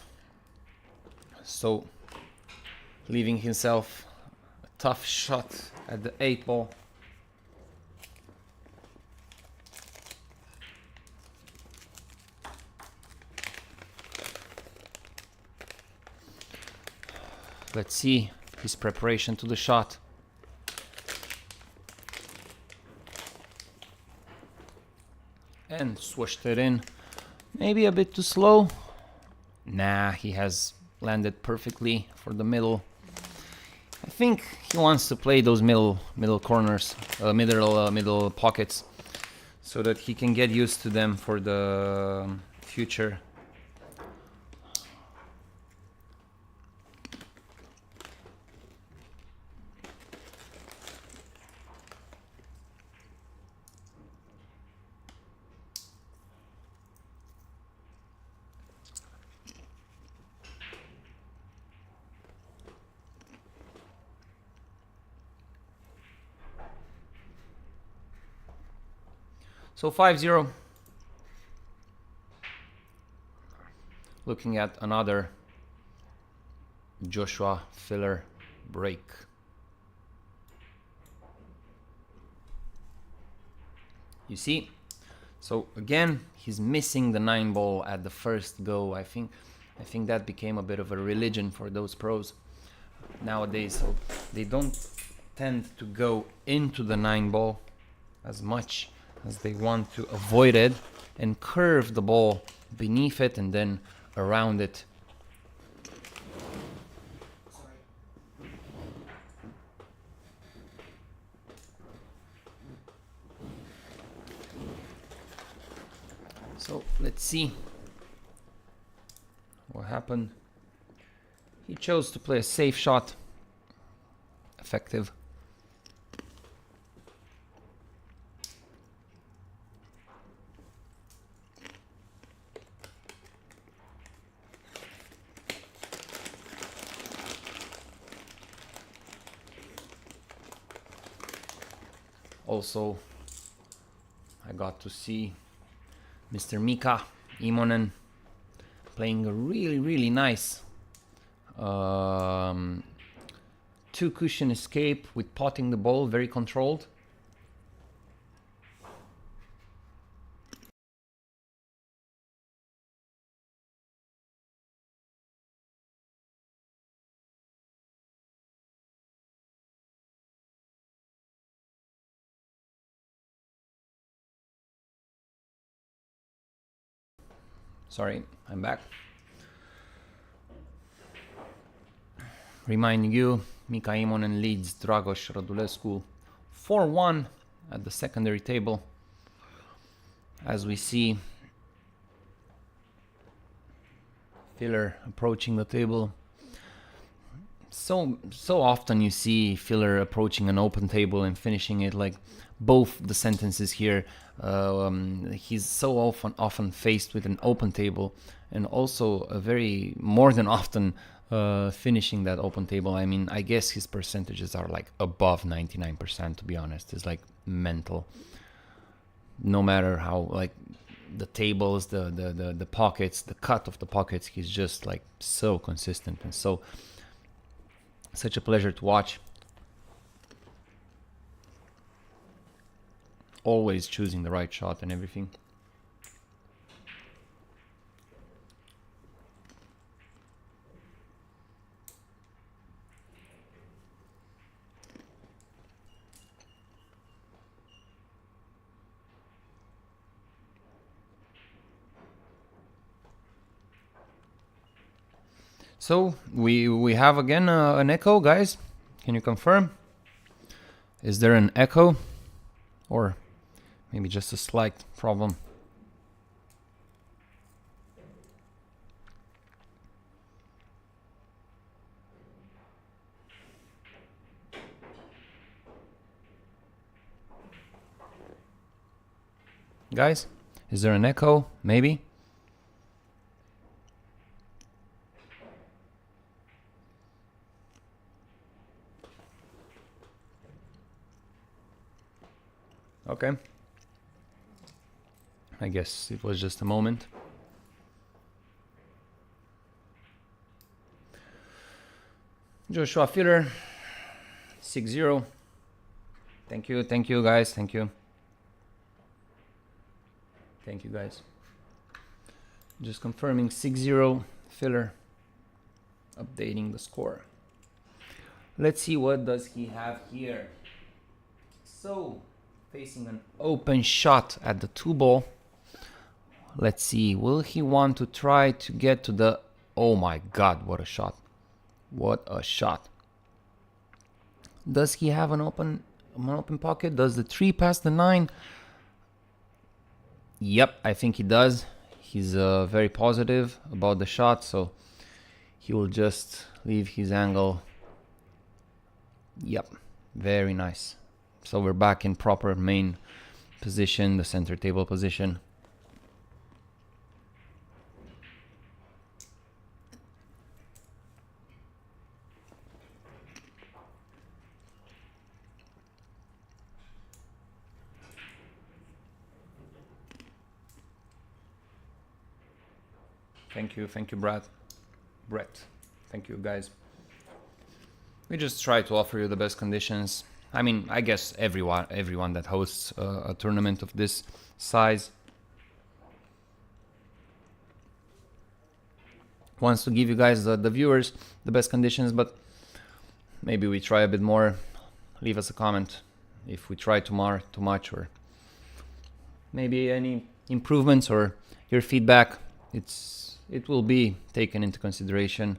So leaving himself a tough shot at the 8 ball. Let's see his preparation to the shot. And swooshed it in. Maybe a bit too slow. Nah, he has landed perfectly for the middle. I think he wants to play those middle corners, middle pockets, so that he can get used to them for the future. So 5-0. Looking at another Joshua Filler break. You see? So again, he's missing the 9 ball at the first go. I think that became a bit of a religion for those pros nowadays. So they don't tend to go into the 9 ball as much as they want to avoid it and curve the ball beneath it and then around it. So let's see what happened. He chose to play a safe shot. Effective. Also, I got to see Mr. Mika Immonen playing a really nice 2 cushion escape with potting the ball, very controlled. Sorry, I'm back. Reminding you, Mika Imonen leads Dragos Radulescu 4-1 at the secondary table. As we see Filler approaching the table. So often you see Filler approaching an open table and finishing it, like both the sentences here. He's so often faced with an open table, and also a very more than often finishing that open table. I mean, I guess his percentages are like above 99%, to be honest. It's like mental. No matter how, like, the tables, the pockets, the cut of the pockets, he's just like so consistent and such a pleasure to watch. Always choosing the right shot and everything. So we have again an echo, guys. Can you confirm? Is there an echo, or maybe just a slight problem? Guys, is there an echo? Maybe. Okay. I guess it was just a moment. Joshua Filler, 6-0. Thank you guys, thank you. Thank you guys. Just confirming 6-0 Filler. Updating the score. Let's see what does he have here. So, facing an open shot at the 2-ball. Let's see, will he want to try to get to the... Oh my god, what a shot. What a shot. Does he have an open pocket? Does the 3 pass the 9? Yep, I think he does. He's very positive about the shot, so he will just leave his angle. Yep, very nice. So we're back in proper main position, the center table position. Thank you, Brett. Thank you, guys. We just try to offer you the best conditions. I mean, I guess everyone that hosts a tournament of this size wants to give you guys, the viewers, the best conditions, but maybe we try a bit more. Leave us a comment if we try too much, or maybe any improvements or your feedback. It will be taken into consideration.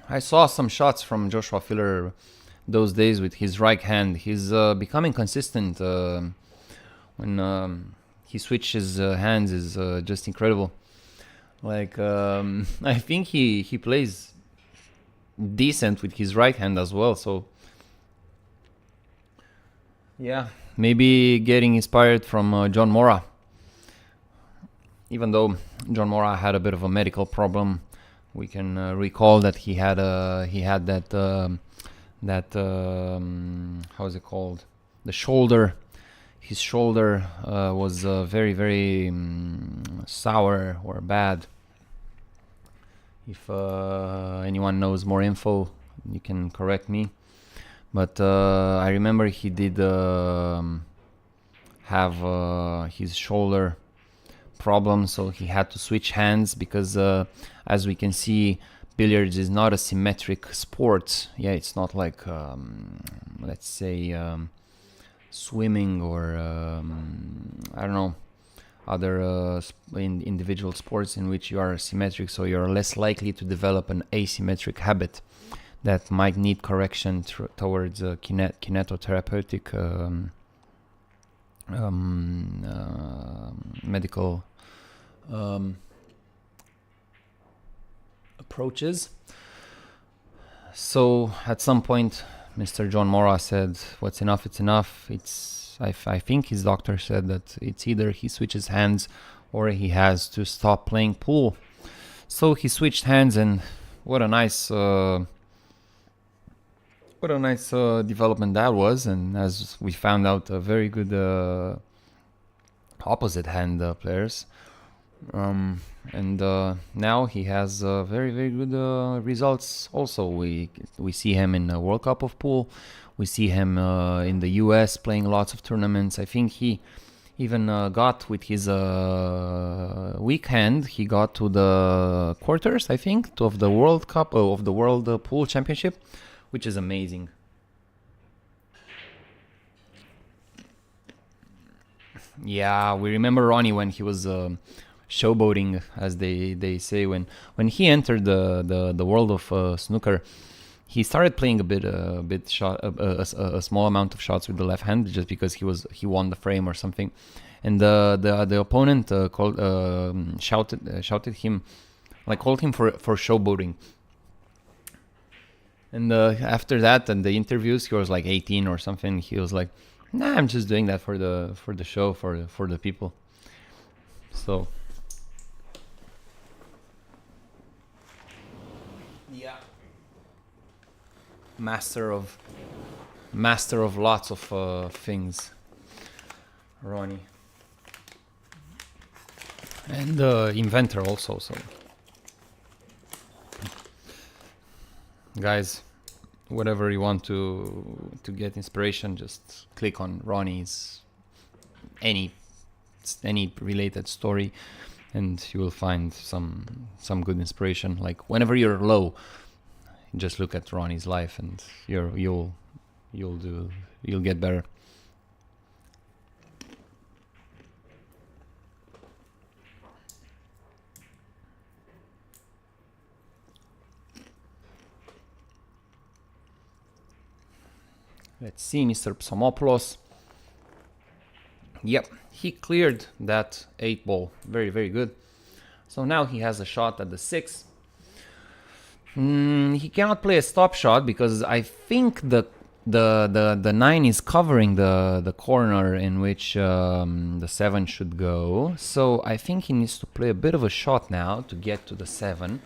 I saw some shots from Joshua Filler those days with his right hand. He's becoming consistent when he switches hands. Is just incredible. Like, I think he plays decent with his right hand as well. So yeah, maybe getting inspired from John Mora. Even though John Mora had a bit of a medical problem, we can recall that he had that how is it called? The shoulder. His shoulder was very, very sour or bad. If anyone knows more info, you can correct me. But I remember he did have his shoulder problem, so he had to switch hands because as we can see, billiards is not a symmetric sport. Yeah, it's not like let's say swimming or I don't know, in individual sports in which you are symmetric, so you're less likely to develop an asymmetric habit that might need correction towards kinetotherapeutic medical approaches. So at some point, Mr. John Mora said, "What's enough? It's enough." I think his doctor said that it's either he switches hands or he has to stop playing pool. So he switched hands, and what a nice development that was. And as we found out, a very good opposite hand players. And now he has very, very good results. Also, we see him in the World Cup of Pool. We see him in the US playing lots of tournaments. I think he even got with his weak hand. He got to the quarters, I think, of the World Cup of the World Pool Championship, which is amazing. Yeah, we remember Ronnie when he was showboating, as they say, when he entered the world of snooker. He started playing a small amount of shots with the left hand, just because he won the frame or something, and the opponent shouted him, like called him for showboating. And after that, and the interviews, he was like 18 or something. He was like, "Nah, I'm just doing that for the show, for the people." So. Yeah. Master of lots of things, Ronnie, and inventor also. So, guys, whatever you want to get inspiration, just click on Ronnie's any related story, and you will find some good inspiration. Like whenever you're low, just look at Ronnie's life, and you'll get better. Let's see, Mr. Psamopoulos. Yep, he cleared that 8 ball. Very, very good. So now he has a shot at the 6. He cannot play a stop shot because I think the 9 is covering the corner in which the 7 should go. So I think he needs to play a bit of a shot now to get to the 7.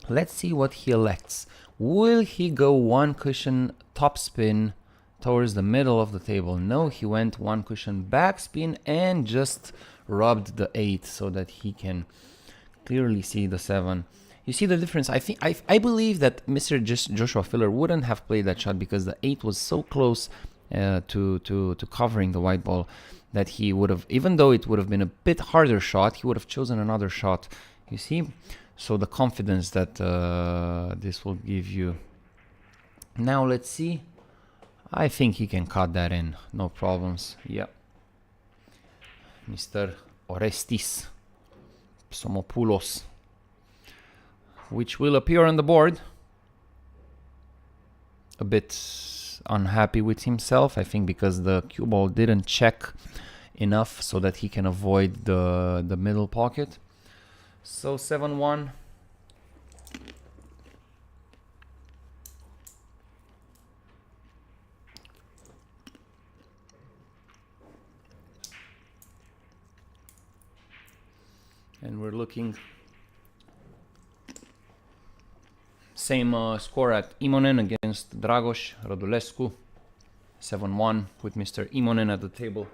Let's see what he elects. Will he go one cushion top spin towards the middle of the table? No, he went one cushion back spin and just rubbed the 8 so that he can clearly see the 7. You see the difference? I believe that Mr. Joshua Filler wouldn't have played that shot because the 8 was so close to covering the white ball that he would have, even though it would have been a bit harder shot, he would have chosen another shot. You see? So the confidence that this will give you. Now let's see. I think he can cut that in, no problems. Yeah. Mr. Orestis Psamopoulos, which will appear on the board. A bit unhappy with himself, I think, because the cue ball didn't check enough so that he can avoid the middle pocket. So 7-1. And we're looking same score at Imonen against Dragos Radulescu. 7-1 with Mr. Imonen at the table.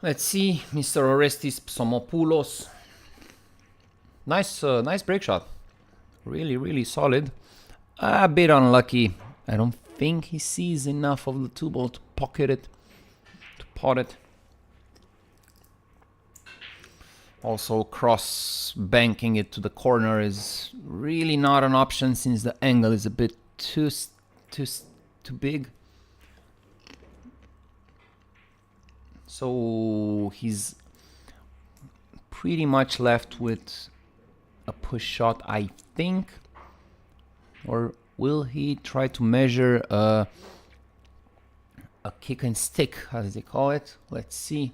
Let's see, Mr. Orestis Psamopoulos. Nice break shot. Really solid. A bit unlucky. I don't think he sees enough of the 2-ball to pocket it, to pot it. Also, cross banking it to the corner is really not an option since the angle is a bit too big. So he's pretty much left with a push shot, I think. Or will he try to measure a kick and stick, as they call it? Let's see.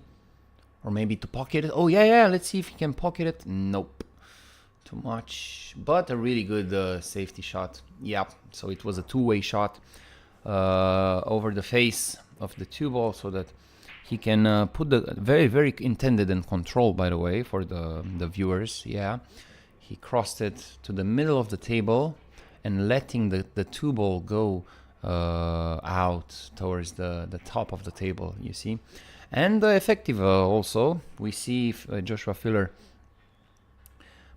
Or maybe to pocket it. Oh, yeah, let's see if he can pocket it. Nope. Too much. But a really good safety shot. Yeah, so it was a two-way shot over the face of the 2-ball so that he can put the very intended and controlled, by the way, for the viewers. Yeah, he crossed it to the middle of the table and letting the 2-ball go out towards the top of the table, you see. And effective also. We see if, Joshua Filler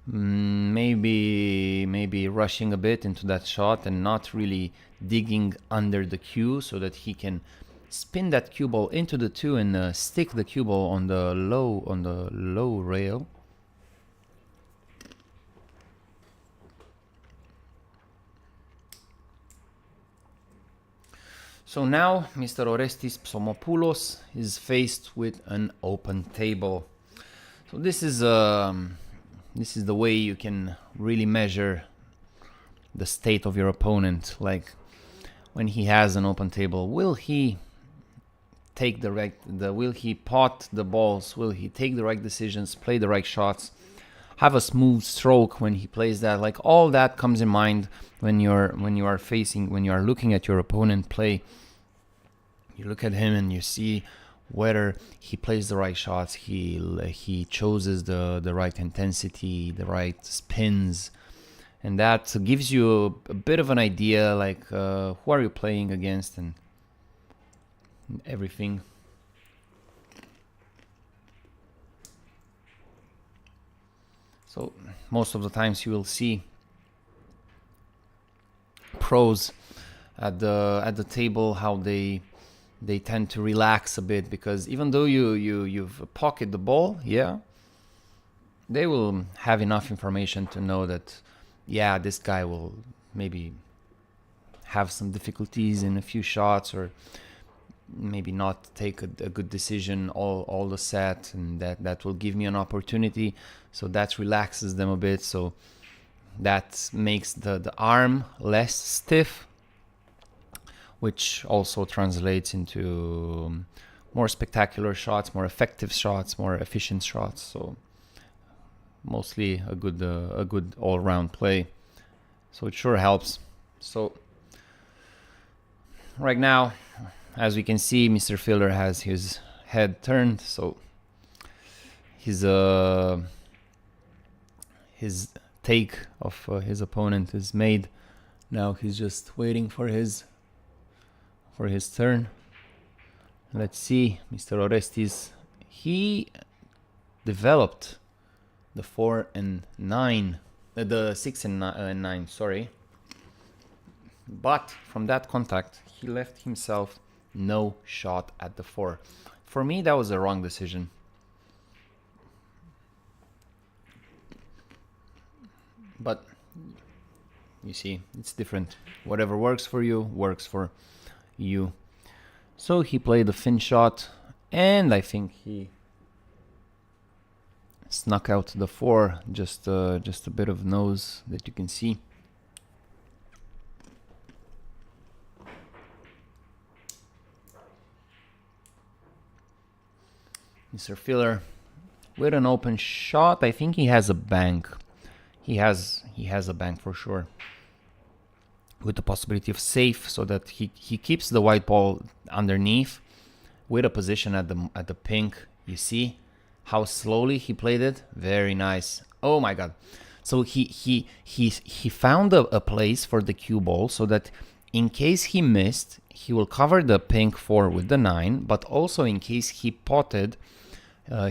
maybe rushing a bit into that shot and not really digging under the cue so that he can spin that cue ball into the 2 and stick the cue ball on the low rail. So now Mr. Orestis Psomopoulos is faced with an open table. So this is the way you can really measure the state of your opponent. Like when he has an open table, will he take will he pot the balls? Will he take the right decisions, play the right shots, have a smooth stroke when he plays that? Like all that comes in mind when you are looking at your opponent play. You look at him and you see whether he plays the right shots, he chooses the right intensity, the right spins, and that gives you a bit of an idea, like who are you playing against and everything. So most of the times you will see pros at the table how they tend to relax a bit, because even though you've pocketed the ball, yeah, they will have enough information to know that, yeah, this guy will maybe have some difficulties in a few shots, or maybe not take a good decision all the set, and that will give me an opportunity. So that relaxes them a bit. So that makes the arm less stiff, which also translates into more spectacular shots, more effective shots, more efficient shots. So mostly a good all-round play. So it sure helps. So right now, as we can see, Mr. Filler has his head turned, so his take of his opponent is made. Now he's just waiting for his turn. Let's see, Mr. Orestis, he developed the 4 and 9, the 6 and 9, sorry. But from that contact, he left himself no shot at the 4. For me, that was a wrong decision. But you see, it's different. Whatever works for you, works for you. So he played the fin shot, and I think he snuck out the 4, just a bit of nose that you can see. Mr. Filler with an open shot. I think he has a bank. He has a bank for sure, with the possibility of safe, so that he keeps the white ball underneath with a position at the pink. You see how slowly he played it? Very nice. Oh my god. So he found a place for the cue ball, so that in case he missed, he will cover the pink 4 with the 9, but also in case he potted,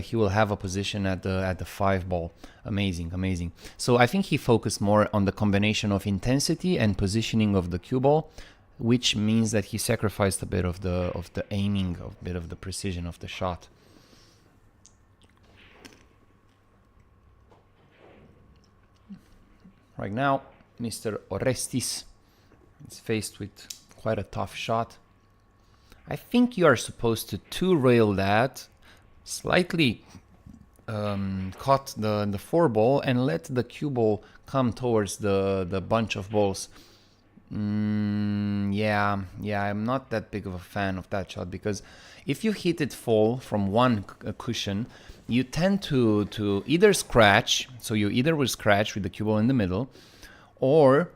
he will have a position at the 5 ball. Amazing. So I think he focused more on the combination of intensity and positioning of the cue ball, which means that he sacrificed a bit of the aiming, a bit of the precision of the shot. Right now, Mr. Orestis is faced with quite a tough shot. I think you are supposed to two-rail that, slightly cut the 4 ball and let the cue ball come towards the bunch of balls. Yeah, I'm not that big of a fan of that shot, because if you hit it full from one cushion, you tend to either scratch, so you either will scratch with the cue ball in the middle, or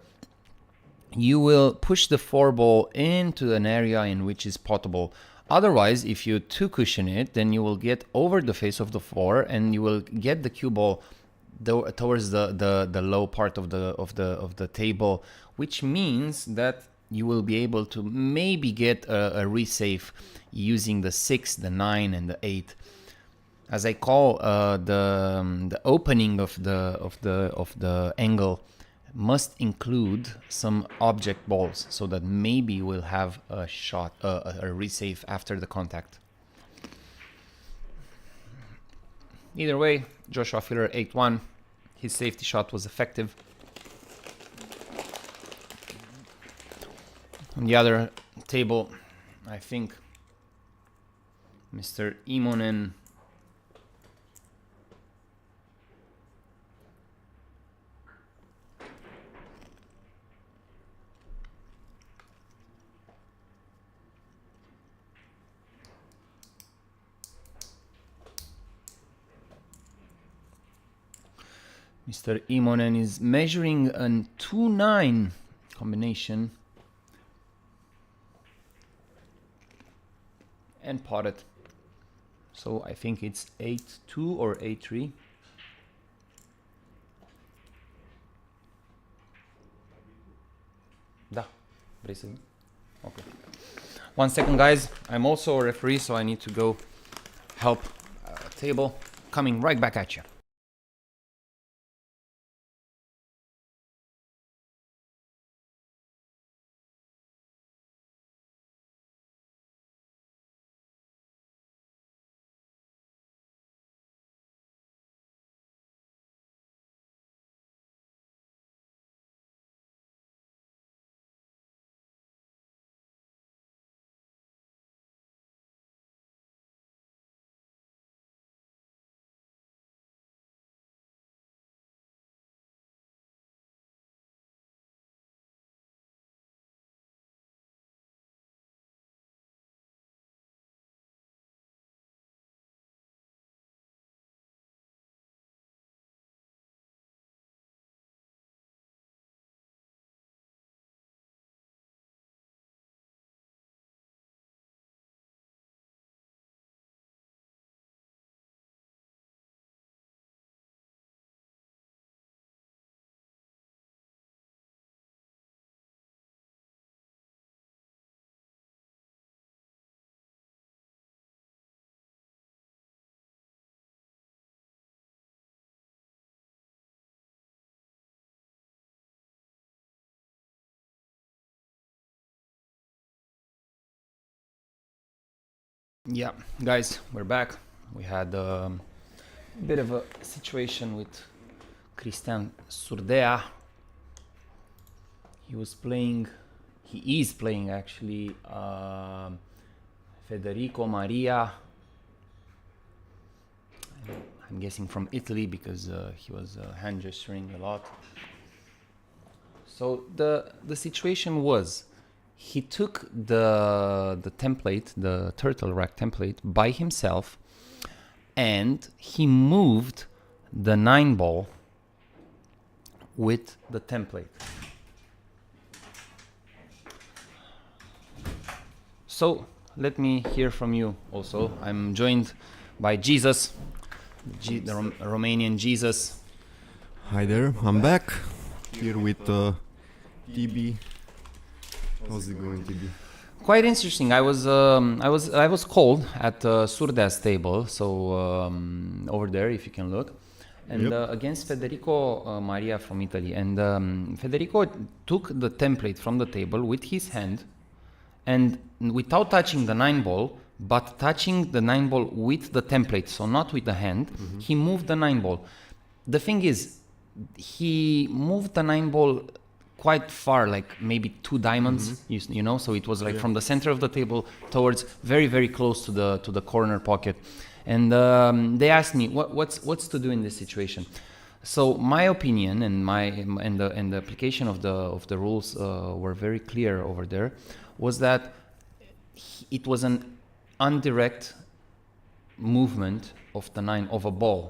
you will push the 4 ball into an area in which is potable. Otherwise, if you two cushion it, then you will get over the face of the 4 and you will get the cue ball towards the low part of the table, which means that you will be able to maybe get a resave using the 6, the 9, and the 8. As I call the opening of the angle must include some object balls, so that maybe we'll have a shot, a resave after the contact. Either way, Joshua Filler 8-1. His safety shot was effective. On the other table, I think Mr. Imonen Mr. Imonen is measuring a 2-9 combination and potted. So I think it's 8-2 or 8-3. Da, vrei să... Okay. 1 second, guys. I'm also a referee, so I need to go help table. Coming right back at you. Yeah, guys, we're back. We had a bit of a situation with Cristian Surdea. He is playing actually Federico Maria. I'm guessing from Italy, because he was hand gesturing a lot. So the situation was, he took the template, the turtle rack template, by himself, and he moved the 9 ball with the template. So let me hear from you also. I'm joined by Jesus, the Romanian Jesus. Hi there, I'm back here with TB. How's it going, TB? quite interesting. I was called at Surdea's table, so over there, if you can look, and against Federico Maria from Italy. And Federico took the template from the table with his hand, and without touching the 9-ball, but touching the 9-ball with the template, so not with the hand, he moved the 9-ball. The thing is, he moved the 9-ball quite far, like maybe 2 diamonds, you know, so it was like from the center of the table towards very, very close to the corner pocket. And they asked me what's to do in this situation. So my opinion and the application of the rules were very clear over there, was that it was an indirect movement of the 9 of a ball.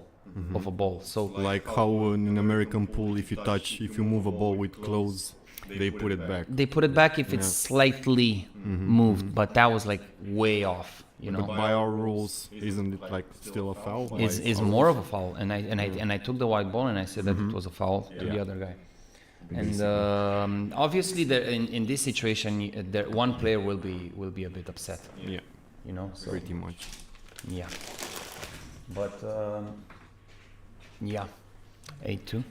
Of a ball. So like how in American pool, if you move a ball with clothes, they put it back. They put it back if it's slightly moved, but that was like way off, you know. But by our rules, isn't it like still a foul? Is more of a foul, and I took the white ball and I said that it was a foul to the other guy. And obviously, in this situation, one player will be a bit upset. Yeah, you know, so pretty much. Yeah, but. Yeah, 8-2.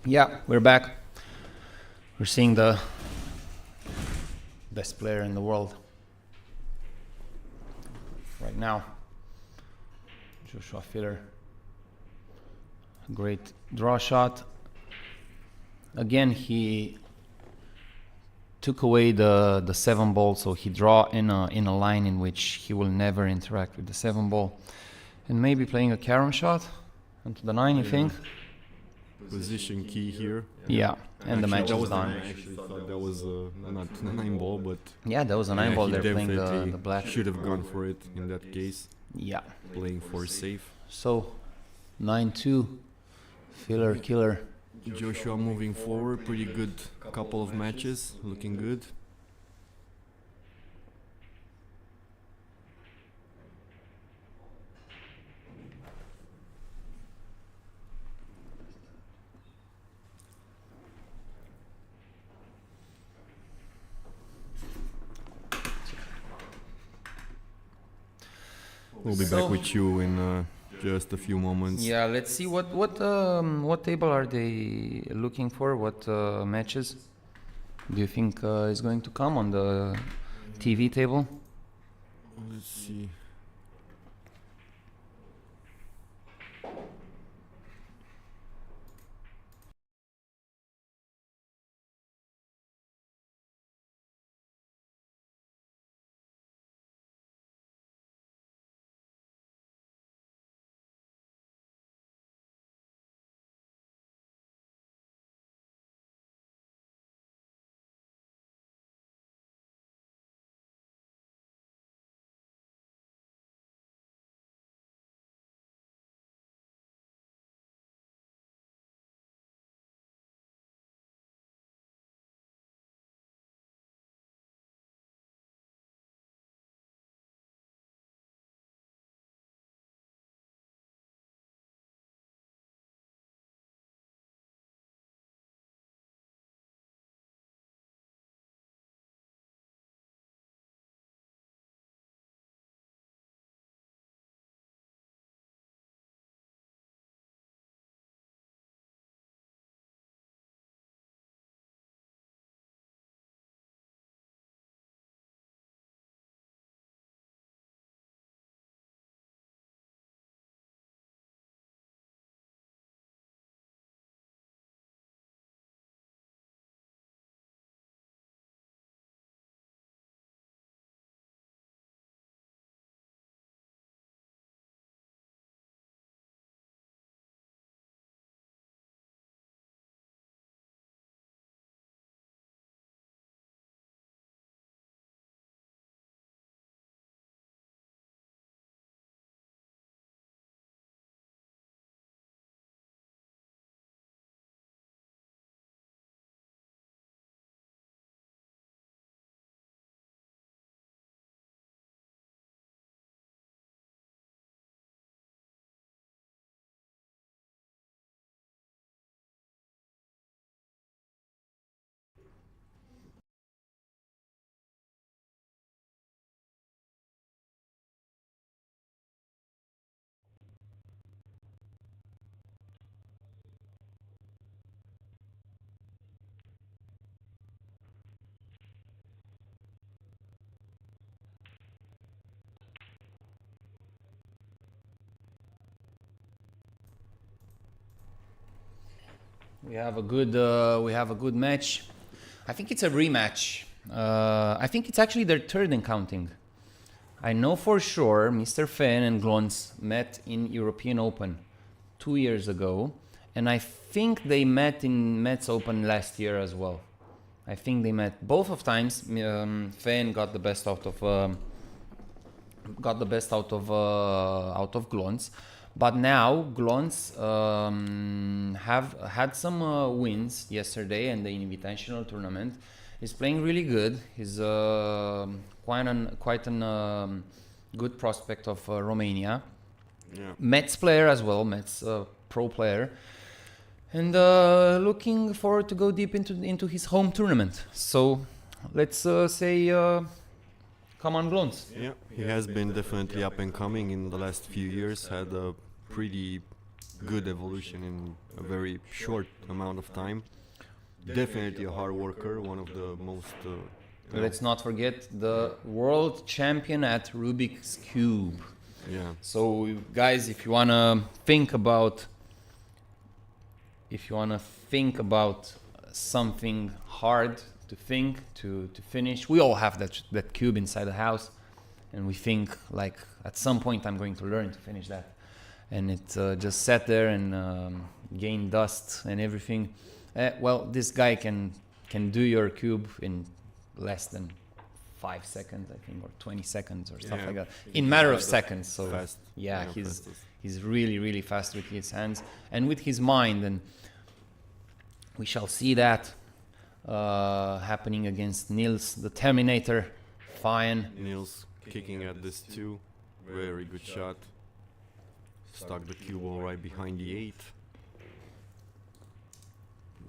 Yeah, we're back. We're seeing the best player in the world right now, Joshua Filler. Great draw shot. Again, he took away the 7-ball, so he draw in a line in which he will never interact with the 7-ball, and maybe playing a carom shot onto the 9. You think? Position key here. Yeah, and the match is done. I actually thought that was not a 9-ball, but yeah, that was a 9-ball. They're playing the black. Should have gone for it in that case. Yeah, playing for safe. So 9-2, Filler killer. Joshua moving forward, pretty good couple of matches, looking good. We'll be back with you in just a few moments. Yeah, let's see what table are they looking for? What matches do you think is going to come on the TV table? Let's see. We have a good match. I think it's a rematch. I think it's actually their third and counting. I know for sure Mr. Feijen and Glons met in European Open 2 years ago, and I think they met in Mezz Open last year as well. I think they met both of times. Feijen got the best out of Glons, but now Glons have had some wins yesterday in the Invitational tournament. He's playing really good. He's quite an good prospect of Romania. Yeah. Mets player as well, Mets pro player, and looking forward to go deep into his home tournament. So let's say come on, Glons. Yeah, he has been definitely up and coming in the last few years. Had a pretty good evolution in a very short amount of time. Definitely a hard worker, one of the most. Let's not forget the world champion at Rubik's Cube. Yeah. So, guys, if you wanna think about something hard to finish, we all have that cube inside the house, and we think like at some point I'm going to learn to finish that, and it just sat there and gained dust and everything. Well, this guy can do your cube in less than 5 seconds, I think, or 20 seconds or stuff like that, in matter of seconds. So fast. Yeah, Fastest. he's really fast with his hands and with his mind, and we shall see that happening against Niels, the Terminator, Feijen. Niels kicking at this too. Very good shot. Stuck the cue ball right behind the 8.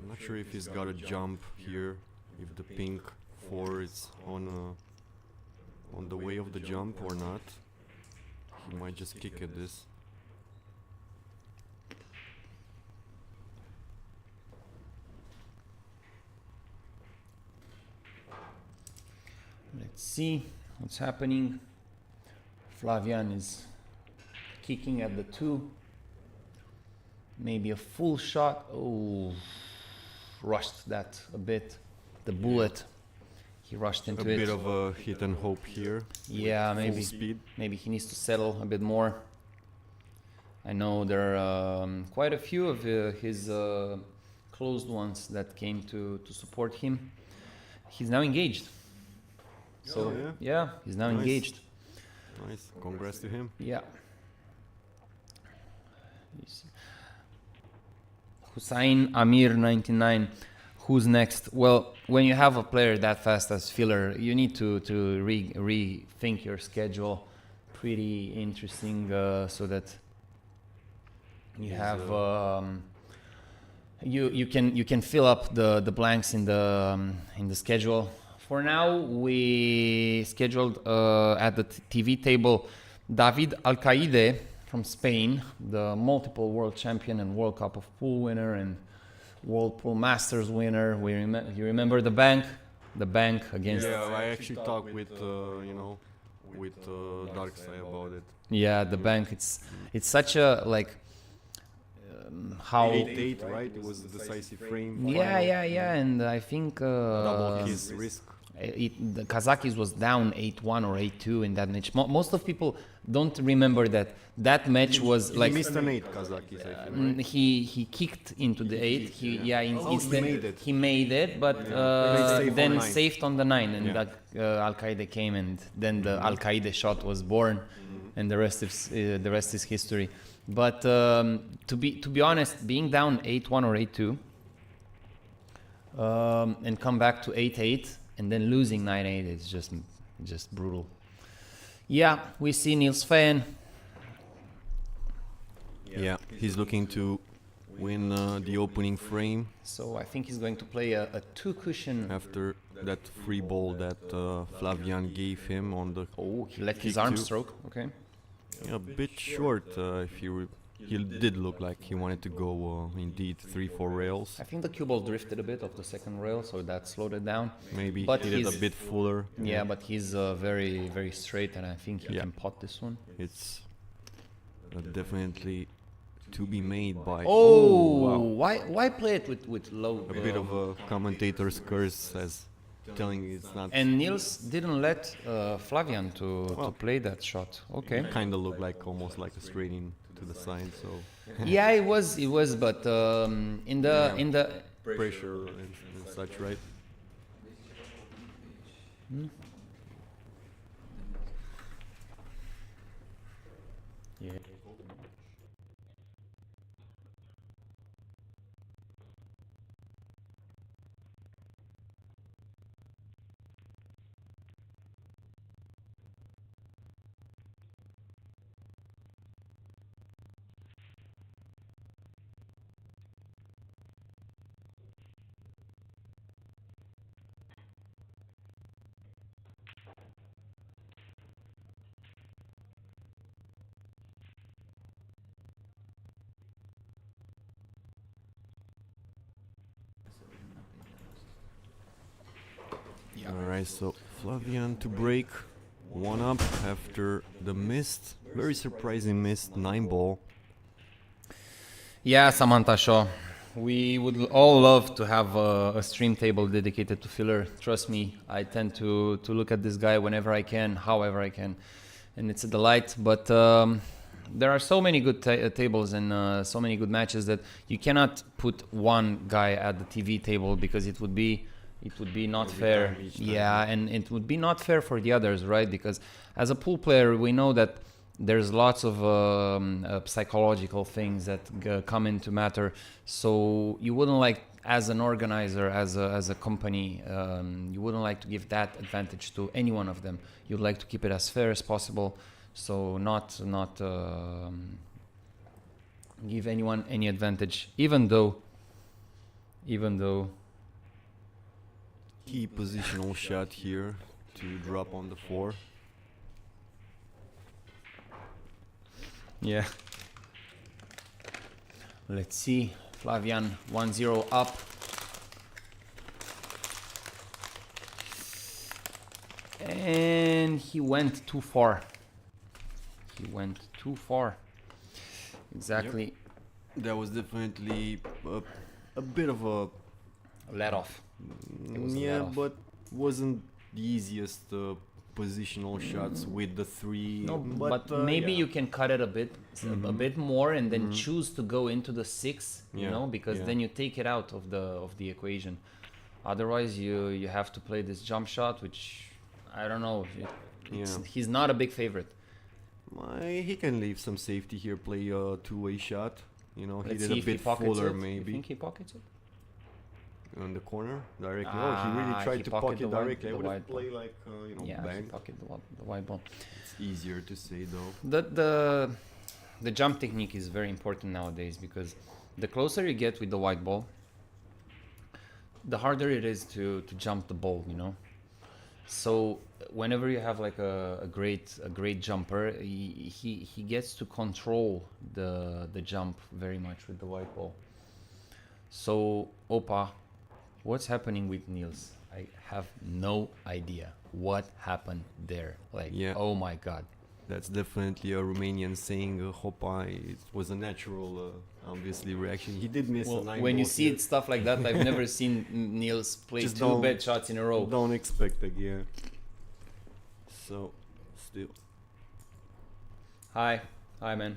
I'm not sure if he's got a jump here, if the pink 4 is on the way of the jump or not. He might just kick at this. Let's see what's happening. Flavian is kicking at the 2. Maybe a full shot. Oh, rushed that a bit. The bullet, he rushed into it. A bit of a hit and hope here. Yeah, Full maybe. speed. Maybe he needs to settle a bit more. I know there are quite a few of his closed ones that came to support him. He's now engaged. So yeah, he's now Nice. engaged. Nice. Congrats to him. Yeah. Hussein Amir 99. Who's next? Well, when you have a player that fast as Filler, you need to rethink your schedule. Pretty interesting, so that you have you can fill up the blanks in the schedule. For now, we scheduled at the TV table David Alcaide from Spain, the multiple world champion and World Cup of Pool winner and World Pool Masters winner. You remember the bank against. Yeah, I actually talked with with Darkside about it. Yeah, the bank. It's such a like how 8-8, right? It was a decisive frame. Yeah, and I think Double his risk. The Kazakhis was down 8-1 or 8-2 in that match. Most of people don't remember that match was like He missed an 8, Kazakhis, I think, right? he kicked into the 8. He made it. He made it, but safe then on 9. saved on the 9, and Yeah. Alcaide came, and then the Alcaide shot was born, and the rest is history. But to be honest, being down 8-1 or 8-2, and come back to 8-8. And then losing 9-8 is just brutal. Yeah, we see Niels Feijen. Yeah, he's looking to win the opening frame So I think he's going to play a 2-cushion. after that free ball that Flavian gave him on the. Oh, he let his kick arm too. stroke. Okay. Yeah, a bit short. He did look like he wanted to go indeed 3-4 rails. I think the cue ball drifted a bit off the second rail, so that slowed it down. Maybe But hit it a he's- bit fuller. Yeah, but he's very straight, and I think he Yeah. can pot this one. It's definitely to be made by. Oh, Wow. why play it with low? A bit of a commentator's curse as telling it's not. And Niels didn't let Flavian to play that shot. Okay. Kind of looked like almost like a straight in to the side, so Yeah, it was, but in the pressure and such, right? yeah. Alright, so Flavian to break. One up after the missed. Very surprising missed 9 ball. Yeah, Samantha Shaw. We would all love to have a stream table dedicated to filler. Trust me, I tend to look at this guy whenever I can, however I can, and it's a delight. But there are so many good tables and so many good matches that you cannot put one guy at the TV table because it would be not fair. Yeah, and it would be not fair for the others, right? Because as a pool player, we know that there's lots of psychological things that come into matter. So you wouldn't like, as an organizer, as a company, you wouldn't like to give that advantage to any one of them. You'd like to keep it as fair as possible. So not give anyone any advantage, even though Key positional shot here to drop on the 4. yeah. Let's see. Flavian 1-0 up. And he went too far. Exactly. That was definitely a bit of a Let off. It was a yeah, let off. but wasn't the easiest positional shots with the 3. No, but maybe yeah. you can cut it a bit more and then choose to go into the 6, you Yeah, know, because yeah. then you take it out of the equation. Otherwise, you have to play this jump shot, which I don't know. He's not a big favorite. He can leave some safety here, play a 2-way shot. You know, Let's he see did a if he bit pockets fuller it. You maybe think he pockets it? on the corner directly. Oh, he really he tried to pocketed pocket the wide- directly. I the would wide have played like Yeah, he bang. pocketed the wide ball. It's easier to say though. The jump technique is very important nowadays because the closer you get with the white ball, the harder it is to jump the ball, you know. So whenever you have like a great jumper, he gets to control the jump very much with the white ball. So Opa, what's happening with Niels? I have no idea what happened there. Like, Yeah. oh my god. That's definitely a Romanian saying. Hopa, it was a natural, obviously reaction. He did miss a 9 When you ball see here. it stuff like that, I've never seen Niels play Just 2 don't- bad shots in a row. Don't expect it, yeah. So, still. Hi, man.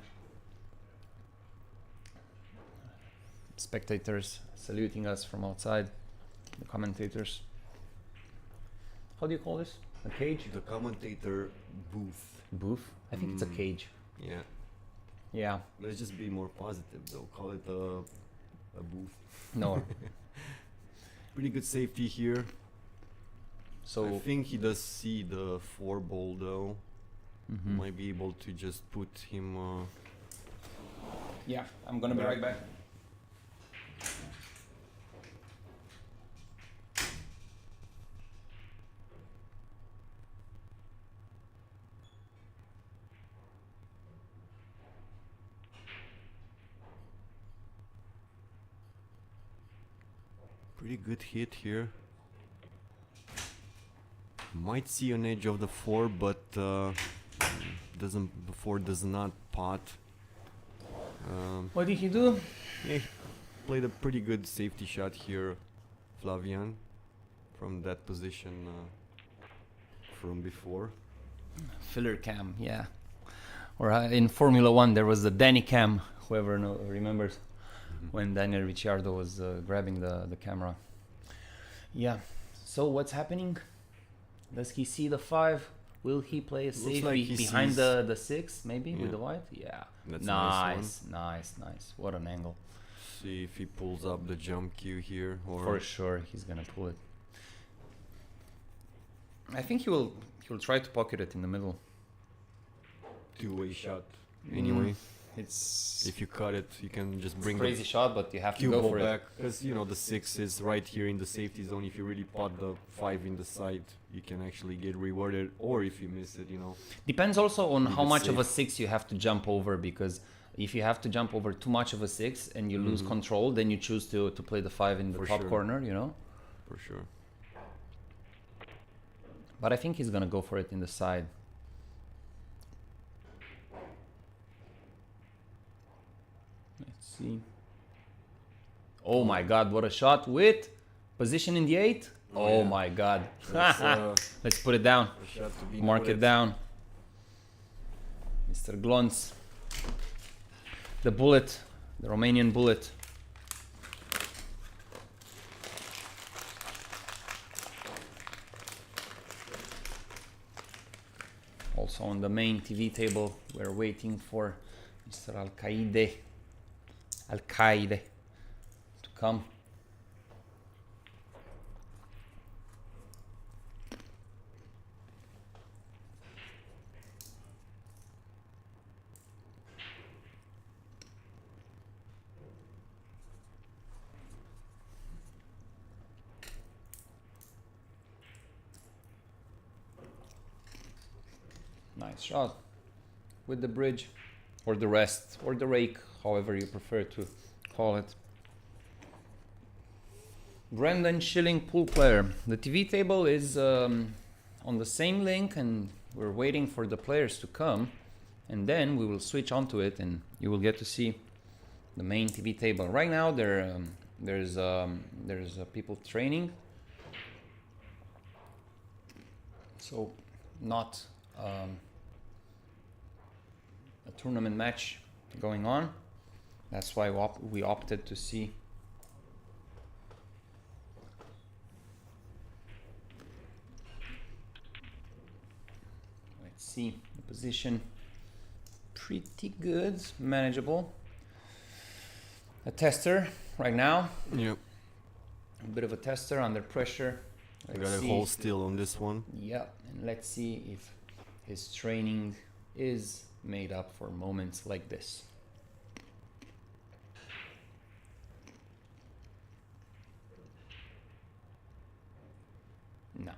Spectators saluting us from outside. The commentators. How do you call this? A cage? The commentator booth. Booth? I think it's a cage. Yeah. Yeah. Let's just be more positive though. Call it a booth. No. Pretty good safety here. I So think he does see the 4 ball though. mhm. Might be able to just put him. Yeah, I'm gonna be right back. Pretty good hit here. Might see an edge of the 4, but the 4 does not pot. What did he do? Yeah, he played a pretty good safety shot here, Flavian, from that position from before. Filler cam, yeah. Or in Formula One, there was the Danny cam. Whoever remembers when Daniel Ricciardo was grabbing the camera. Yeah. So what's happening? Does he see the 5? Will he play a safe like he behind sees- the 6, maybe with the white? Yeah. That's Nice. What an angle. See if he pulls up the jump cue here, or For sure, he's gonna pull it. I think he'll try to pocket it in the middle. two-way shot. Anyway, It's if you cut it, you can just bring crazy shot, but you have the to cue go ball for back, it. because you know the 6 is right here in the safety zone. If you really pot the 5 in the side, you can actually get rewarded, or if you miss it, you know. Depends also on Leave how it much of a safe. 6 you have to jump over, because if you have to jump over too much of a 6 and you lose control, then you choose to play the 5 in the For top sure. corner, you know. For sure. But I think he's gonna go for it in the side. Let's see. Oh my God! What a shot with position in the 8. Oh yeah. my God! That's, Let's put it down. a shot to be Mark noted. it down. Mr. Glonz. The bullet, the Romanian bullet. Also on the main TV table, we're waiting for Mr. Alcaide to come. Nice shot with the bridge or the rest or the rake, however you prefer to call it. Brendan Schilling, pool player. The TV table is on the same link, and we're waiting for the players to come, and then we will switch onto it and you will get to see the main TV table. Right now there's people training, so not a tournament match going on. That's why we opted to see let's see the position. Pretty good, manageable. A tester right now, Yep. a bit of a tester under pressure. I got a hold still on this one. Yeah, and let's see if his training is made up for moments like this. No.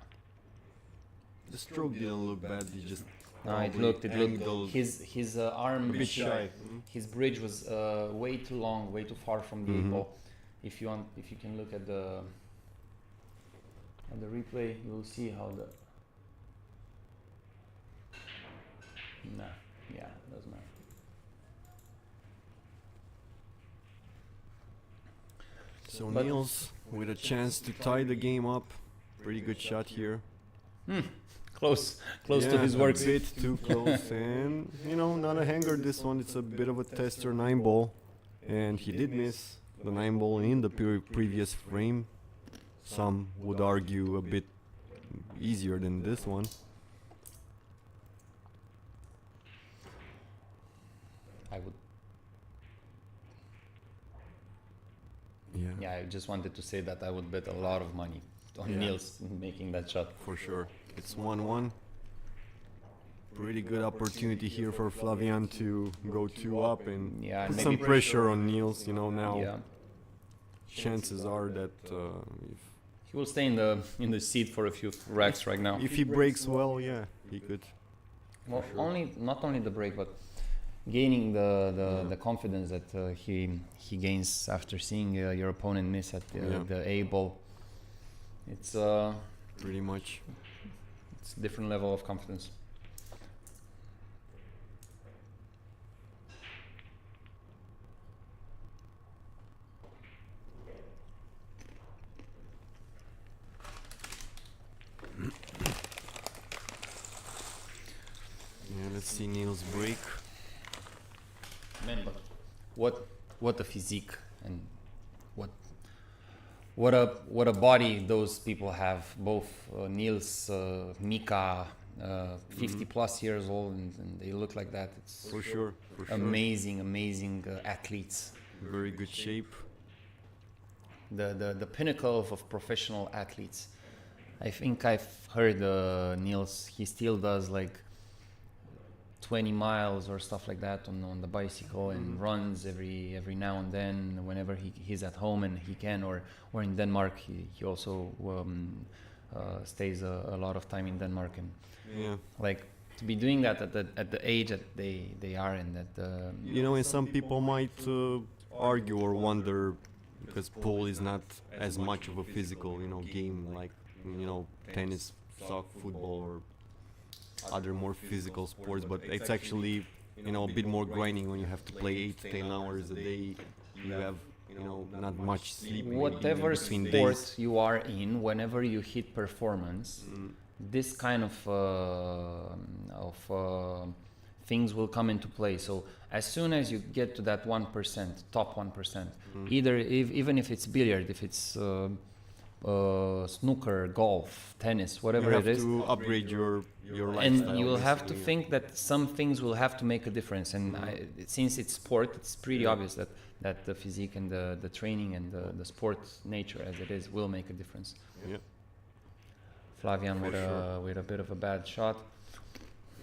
The stroke didn't look bad. He just No, it probably looked. angled His arm. a bit shy. His bridge was way too long, way too far from the eight ball. If you can look at the replay, you will see how the. Nah, yeah, doesn't matter. So But- Niels with a chance to tie the game up. Pretty good shot here. Close to Yeah, his a works. bit too close, and you know, not a hanger. This one, it's a bit of a tester 9-ball, and he did miss the 9-ball in the previous frame. Some would argue a bit easier than this one. I would. Yeah, Yeah, I just wanted to say that I would bet a lot of money on Yeah. Niels making that shot. for sure. It's 1-1. Pretty good opportunity here for Flavian to go 2 up and Yeah, and put maybe some pressure on Niels. You know, now Yeah, chances are that he will stay in the seat for a few racks right now. if he breaks well, yeah, he could. Well, not only the break, but gaining the confidence that he gains after seeing your opponent miss at the A ball. It's Pretty much. it's a different level of confidence. see Niels break. Man, but what a physique and what a body those people have. Both Niels, Mika, 50 plus years old, and they look like that. It's For sure. amazing athletes. Very good shape. The pinnacle of professional athletes. I think I've heard Niels. He still does like 20 miles or stuff like that on the bicycle and runs every now and then whenever he's at home and he can, or in Denmark. He also stays a lot of time in Denmark, and like to be doing that at the age that they are, and that And some people might argue or wonder, because pool is not as much of a physical game like tennis, soccer, football, or other more physical sports, but it's actually a bit more grinding when you have to play 8 to 10 hours a day. You have not much sleep. Whatever between sport days. you are in, whenever you hit performance, this kind of things will come into play. So as soon as you get to that 1%, top 1%, even if it's billiard, if it's snooker, golf, tennis, whatever it is, you have to upgrade your lifestyle. and you will have to basically. think that some things will have to make a difference. And since it's sport, it's pretty obvious that the physique and the training and the sport nature as it is will make a difference. Yeah. Flavian with a bit of a bad shot.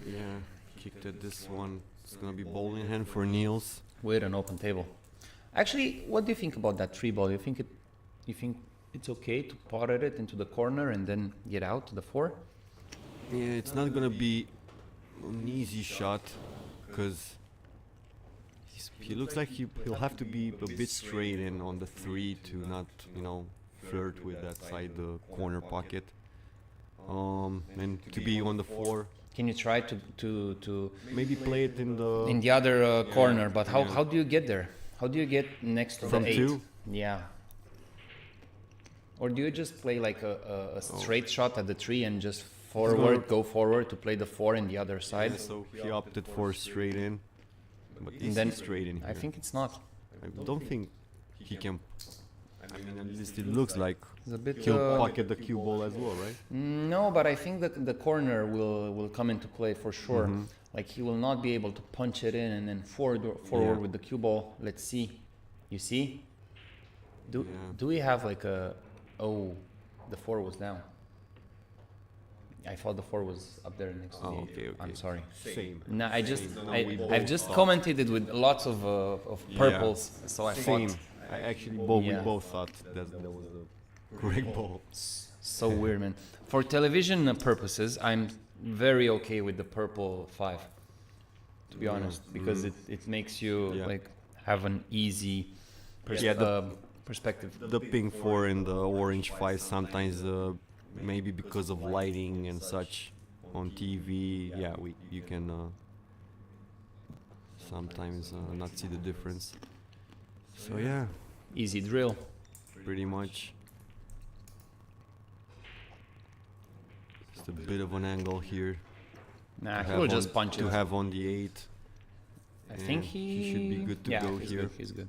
Yeah, kicked at this one. It's gonna be ball in hand for Niels. With an open table. Actually, what do you think about that 3-ball? You think it's okay to pot it into the corner and then get out to the 4? Yeah, it's not gonna be an easy shot, because he looks like he'll have to be a bit straight in on the 3 to not flirt with that side corner pocket. And to be on the 4. Can you try to Maybe play it in the other corner? But how do you get there? How do you get next to From the 8? 2? Yeah. Or do you just play like a straight shot at the 3 and just go forward to play the 4 in the other side? Yeah, so he opted for straight in. But And then straight in here. I think it's not. I don't think he can. I mean, at least it looks like It's a bit. he'll pocket the cue ball as well, right? No, but I think that the corner will come into play for sure. Like he will not be able to punch it in and then forward with the cue ball. Let's see. You see? Do we have like a? Oh, the 4 was down. I thought the 4 was up there next to the 8. Okay. I'm sorry. Same. No, I just Same. No, we both I've just thought. commented it with lots of purples, so I Same. thought I actually we both thought that was the correct ball. so weird, man. For television purposes, I'm very okay with the purple 5, to be honest, because it makes you like have an easy perspective. The pink 4 and the orange 5 sometimes, maybe because of lighting and such on TV, you can sometimes not see the difference. So yeah, Easy drill. pretty much. Just a bit of an angle here. Nah, to he have will just on- punch to it. have on the 8. I think he should be good to go he's here. Good, he's good.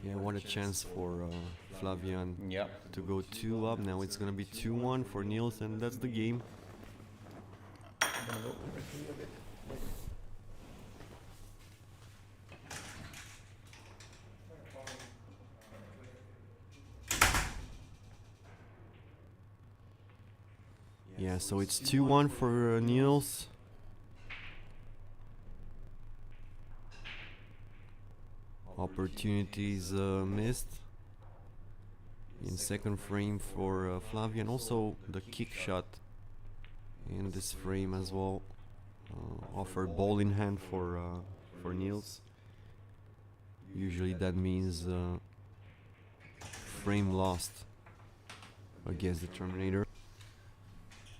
Yeah, what a chance for Flavian Yeah. to go 2 up. Now it's gonna be 2-1 for Niels, and that's the game. Yeah, so it's 2-1 for Niels. Opportunities missed in second frame for Flavian. Also the kick shot in this frame as well. Offered ball in hand for Niels. Usually that means frame lost against the Terminator.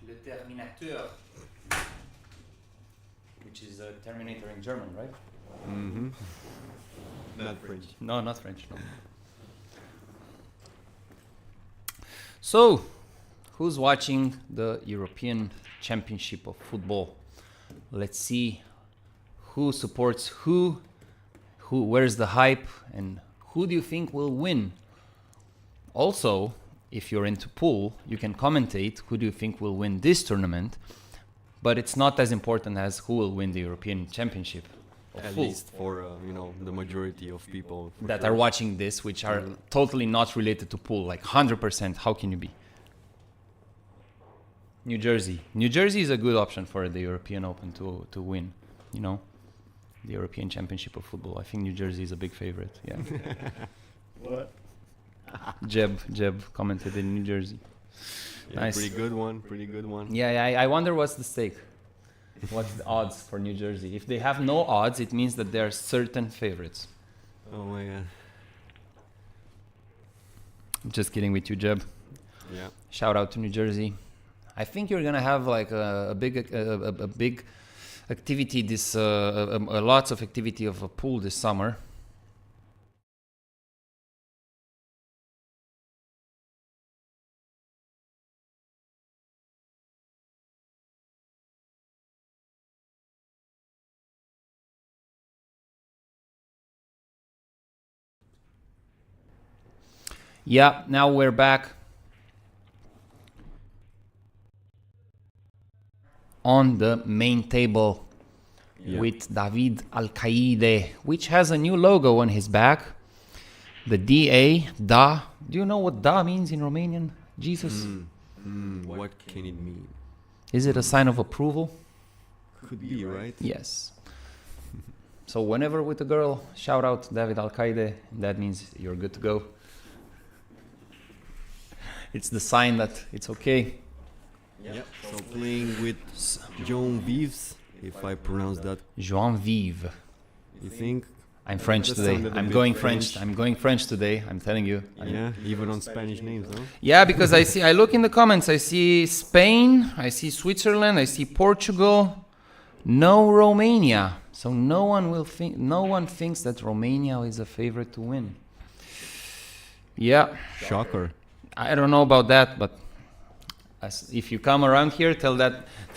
Le Terminateur, which is a Terminator in German, right? Mm-hmm. Not French. No, not French. No. So, who's watching the European Championship of Football? Let's see who supports who, where's the hype, and who do you think will win? Also, if you're into pool, you can commentate who do you think will win this tournament, but it's not as important as who will win the European Championship of At pool. least for the majority of people That are watching this, which are totally not related to pool, like 100%. How can you be? New Jersey. New Jersey is a good option for the European Open to win, the European Championship of Football. I think New Jersey is a big favorite. Yeah. What? Jeb commented in New Jersey. Yeah, Nice. Pretty good one. Yeah, I wonder what's the stake. What's the odds for New Jersey? If they have no odds, it means that there are certain favorites. Oh my god. I'm just kidding with you, Jeb. Yeah. Shout out to New Jersey. I think you're gonna have like a big activity lots of activity of a pool this summer. Yeah, now we're back on the main table with David Alcaide, which has a new logo on his back. The DA, Da. Do you know what Da means in Romanian? Jesus. What can it mean? Is it a sign of approval? Could be, right? Yes. So whenever with a girl, shout out David Alcaide. That means you're good to go. It's the sign that it's okay. Yep. So playing with Joan Vives, if I pronounce that. Joan Vives. You think? I'm French That today. sounded a I'm bit going French. French. I'm going French today. I'm telling you. Yeah, even on Spanish names, no? Yeah, because I look in the comments. I see Spain. I see Switzerland. I see Portugal. No Romania. So no one thinks that Romania is a favorite to win. Yeah. Shocker. I don't know about that, but if you come around here, tell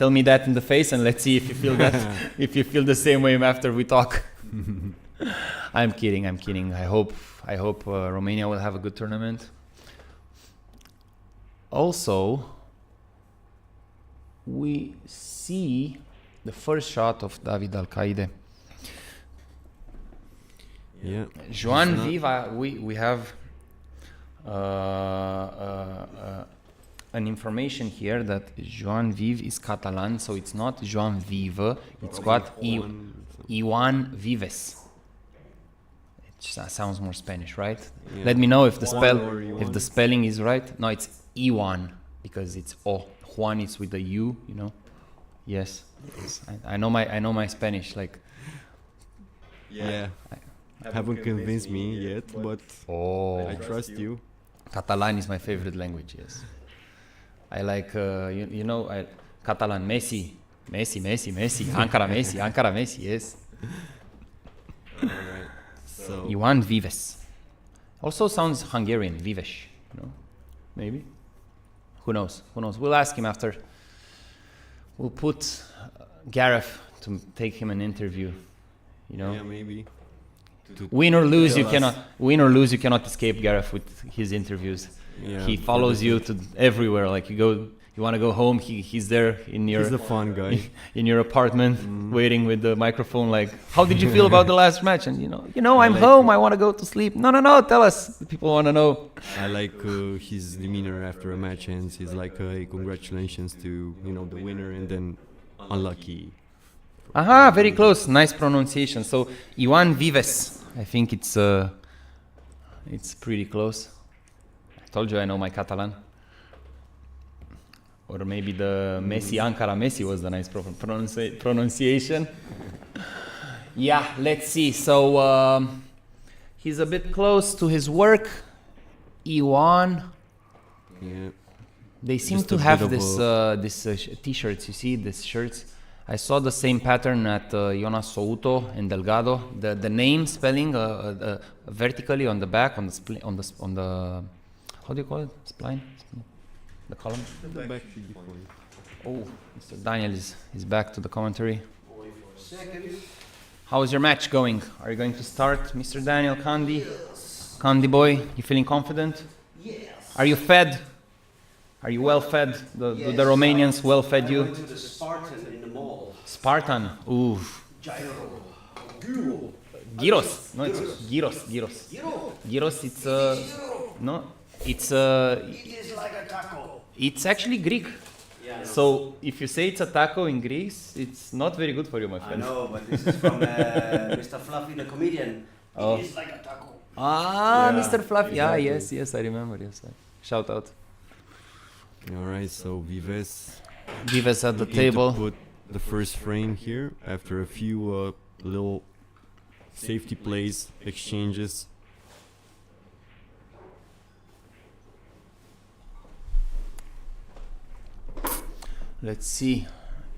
me that in the face, and let's see if you feel that, if you feel the same way after we talk. I'm kidding. I hope Romania will have a good tournament. Also, we see the first shot of David Alcaide. Yeah. Joan Vives, we have an information here that Joan Vives is Catalan, so it's not Joan Vives, it's got Iwan Vives. It sounds more Spanish, right? Yeah. Let me know if the spelling is right. No, it's Iwan because it's O. Juan is with the U, Yes. I know my Spanish, like. Yeah. Haven't convinced me yet, but I trust you. Catalan is my favorite language, yes. I like, Catalan, Messi, Ankara Messi, yes. Alright. So Iwan Vives. Also sounds Hungarian, Vives, maybe? Who knows? We'll ask him after. We'll put Gareth to take him an interview, yeah, maybe. Win or lose, you cannot escape Gareth with his interviews. Yeah, He follows you to everywhere. Like you want to go home, he's there in your He's the fun guy. in your apartment, waiting with the microphone. Like, how did you feel about the last match? And I'm home. I want to go to sleep. No, tell us. The people want to know. I like his demeanor after a match ends. He's like, hey, congratulations to the winner, and then unlucky. Aha, very close. Nice pronunciation. So Iwan Vives. I think it's pretty close. I told you I know my Catalan. Or maybe the Messi, Ankara Messi was the nice pronunciation. Yeah, let's see. So he's a bit close to his work. Iwan. Yeah. They seem Just to a have bit of this t-shirts. You see these shirts? I saw the same pattern at Jonas Souto and Delgado. The name spelling vertically on the back on the how do you call it? Spline? The column? The back should be fine. Oh, Mr. Daniel is back to the commentary. Wait for a second. How is your match going? Are you going to start, Mr. Daniel Kandi? Kandi boy, you feeling confident? Yes. Are you fed? Are you well fed? The Romanians well fed I you? went to the Spartan in the mall. Spartan. Ooh. Gyro. Gyro. Gyros. No, it's gyros. Gyros. Gyro. Gyros. It's no. It's It is like a taco. It's actually Greek. Yeah, I know. So if you say it's a taco in Greece, it's not very good for you, my I friend. know, but this is from Mr. Fluffy, the comedian. Oh. It is like a taco. Ah, Yeah, Mr. Fluffy. Yeah, exactly. yes, I remember. Yes, shout out. Alright, so Vives Vives at the looking table. to put the first frame here after a few little safety plays, exchanges. Let's see.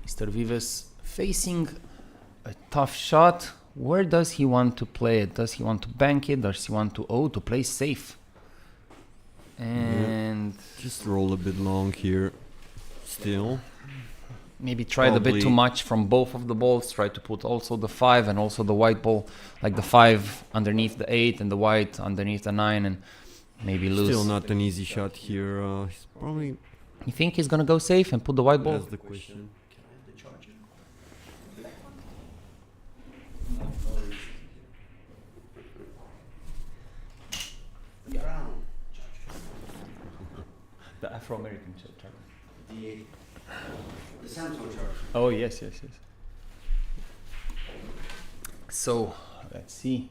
Mr. Vives facing a tough shot. Where does he want to play it? Does he want to bank it? Does he want to play safe? And Just roll a bit long here. Still. maybe tried a bit too Probably- much from both of the balls. Try to put also the 5 and also the white ball, like the 5 underneath the 8 and the white underneath the 9, and maybe lose. Still not an easy shot here. He's probably You think he's gonna go safe and put the white ball? that's the question. Can I have the charger? The brown charger. The Afro-American charger. The Samsung charger. Oh yes. So let's see.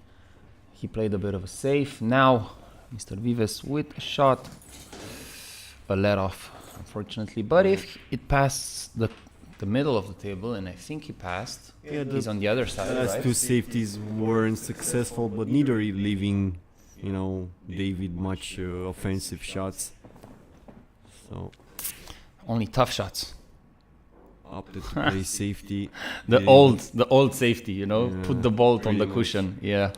He played a bit of a safe. Now Mr. Vives with a shot, a let off, unfortunately. But if it passed the middle of the table, and I think he passed, Yeah, he's on the other side, last right? two safeties weren't successful, but neither leaving, David much offensive shots. So Only tough shots. opted to play safety. The Yeah. old safety, Yeah, put the bolt on the pretty much. cushion. Yeah.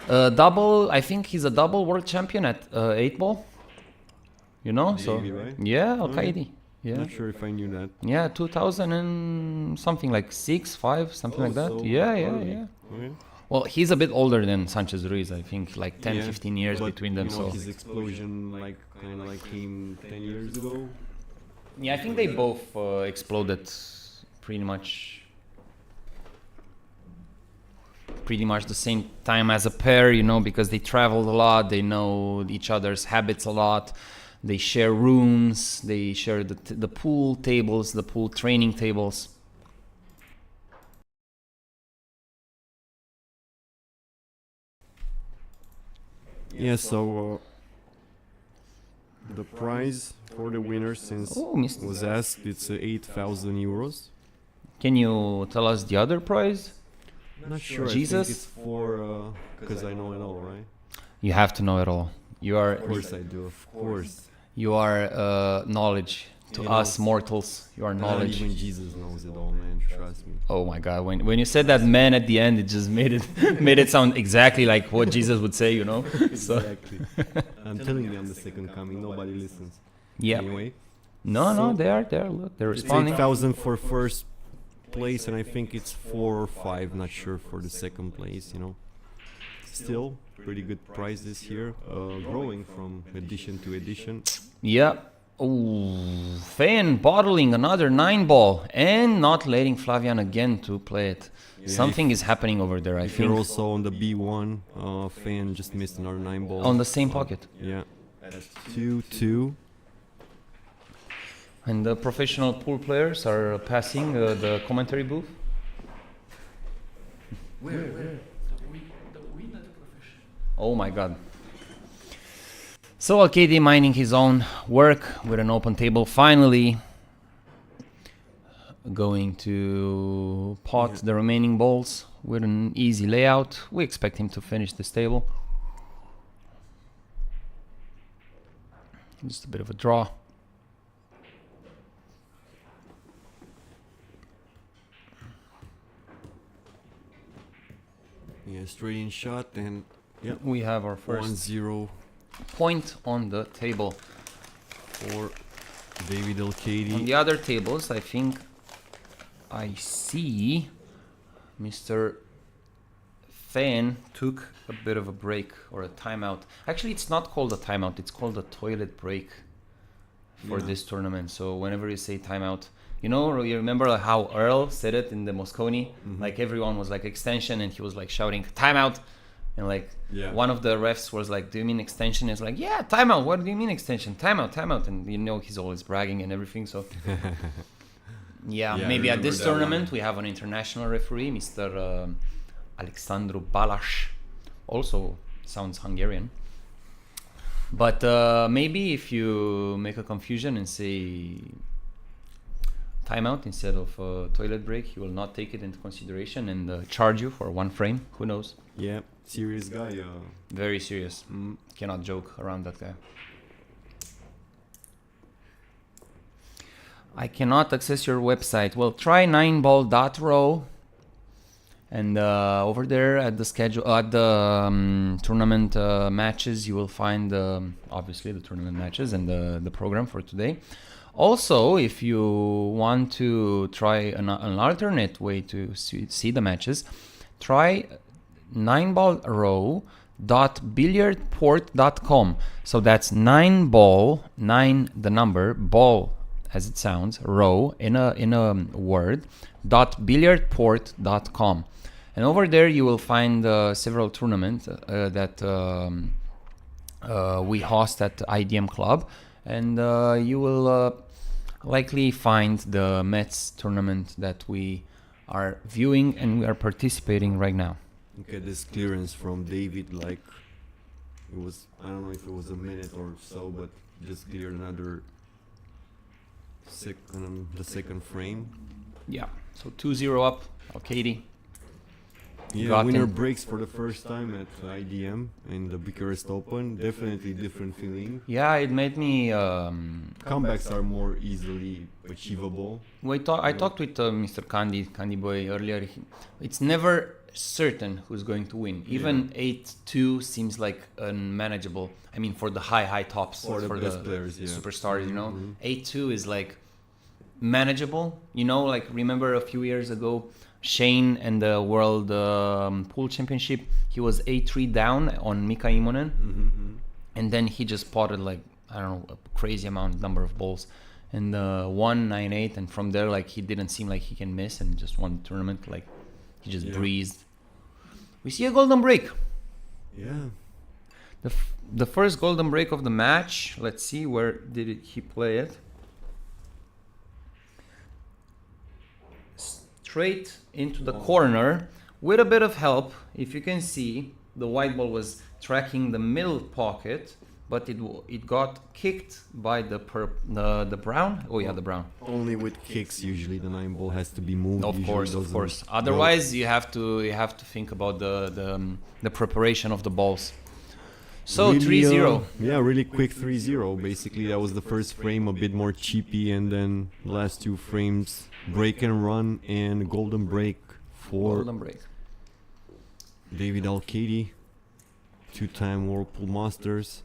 Double. I think he's a double world champion at 8 ball. So Maybe, right? yeah, Okay. Alcaide. Yeah. Not sure if I knew that. Yeah, 2000 and something like 6, 5, something like that. So Yeah. early. Okay. Well, he's a bit older than Sanchez Ruiz, I think, like 10, Yeah, 15 years but, between them. So his explosion kind of came 10 years ago. yeah, I think they both exploded pretty much the same time as a pair, because they traveled a lot, they know each other's habits a lot, they share rooms, they share the pool tables, the pool training tables. Yeah, so the prize for the winner, since Oh, Mr. was asked, it's 8,000 euros. Can you tell us the other prize? Not sure. Jesus? I think it's for because I know it all, right? You have to know it all. Of course I do. Of course. You are knowledge to You us know, mortals. You are Not knowledge. even Jesus knows it all, man. Trust me. Oh my God! When you said that man at the end, it just made it sound exactly like what Jesus would say. So Exactly. I'm telling you, I'm the second coming. Nobody listens. yeah. Anyway, No, So- they are there. Look, they're it's responding. 8,000 for first place, and I think it's 4 or 5. Not sure for the second place. Still pretty good prizes here, growing from edition to edition. Yeah. Oh, Feijen bottling another 9 ball and not letting Flavian again to play it. Yeah, Something is happening over there. I If you're think also on the B1, Fan just missed another 9 ball. on the same pocket. Yeah. 2-2. And the professional pool players are passing the commentary booth. Where? Oh my God. So Alcaide minding his own work with an open table, finally going to pot the remaining balls with an easy layout. We expect him to finish this table. Just a bit of a draw. Yeah, straight in shot, and yeah, We have our first 1-0 point on the table. for David Alcaide. On the other tables, I think I see Mr. Feijen took a bit of a break or a timeout. Actually, it's not called a timeout. It's called a toilet break for this tournament. So whenever you say timeout, you know, you remember how Earl said it in the Mosconi? Like everyone was like extension and he was like shouting timeout. And like one of the refs was like, do you mean extension? It's like, yeah, timeout. What do you mean extension? Timeout, timeout. And you know, he's always bragging and everything. So maybe at this tournament we have an international referee, Mr. Alexandru Balas. Also sounds Hungarian. But maybe if you make a confusion and say timeout instead of toilet break, he will not take it into consideration and charge you for one frame. Who knows? Yeah, serious guy. Very serious. Cannot joke around that guy. I cannot access your website. Well, try 9ball.ro. And over there at the schedule, at the tournament matches, you will find obviously the tournament matches and the program for today. Also, if you want to try an alternate way to see the matches, try 9ballrow.billiardport.com. So that's 9ball, 9 the number, ball as it sounds, row in a word, .billiardport.com. And over there you will find several tournaments that we host at IDM Club, and you will likely find the Mezz tournament that we are viewing and we are participating right now. Okay, this clearance from David, like it was, I don't know if it was a minute or so, but just cleared another the second frame. Yeah, so 2-0 up, Alcaide. Yeah, winner breaks for the first time at IDM in the Bucharest Open. Definitely different feeling. Yeah, it made me... comebacks are more easily achievable. I talked with Mr. Candy Boy earlier. It's never certain who's going to win. Even 8-2 seems like unmanageable. I mean, for the high tops, for the best players, superstars, you know. 8-2 is like manageable. You know, like remember a few years ago, Shane and the World Pool Championship, he was 8-3 down on Mika Immonen, and then he just potted like, I don't know, a crazy number of balls, and won 9-8, and from there like he didn't seem like he can miss, and just won the tournament. Like he just breezed. We see a golden break. Yeah. The first golden break of the match. Let's see, where did he play it? Straight into the corner with a bit of help. If you can see, the white ball was tracking the middle pocket, but it got kicked by the brown. Oh yeah, the brown. Only with kicks usually the 9 ball has to be moved. Of course. Otherwise, you have to think about the preparation of the balls. So really, 3-0. Really quick 3-0. Basically, that was the first frame, a bit more cheapy, and then the last two frames, break and run and golden break for David Alcaide, 2-time World Pool Masters,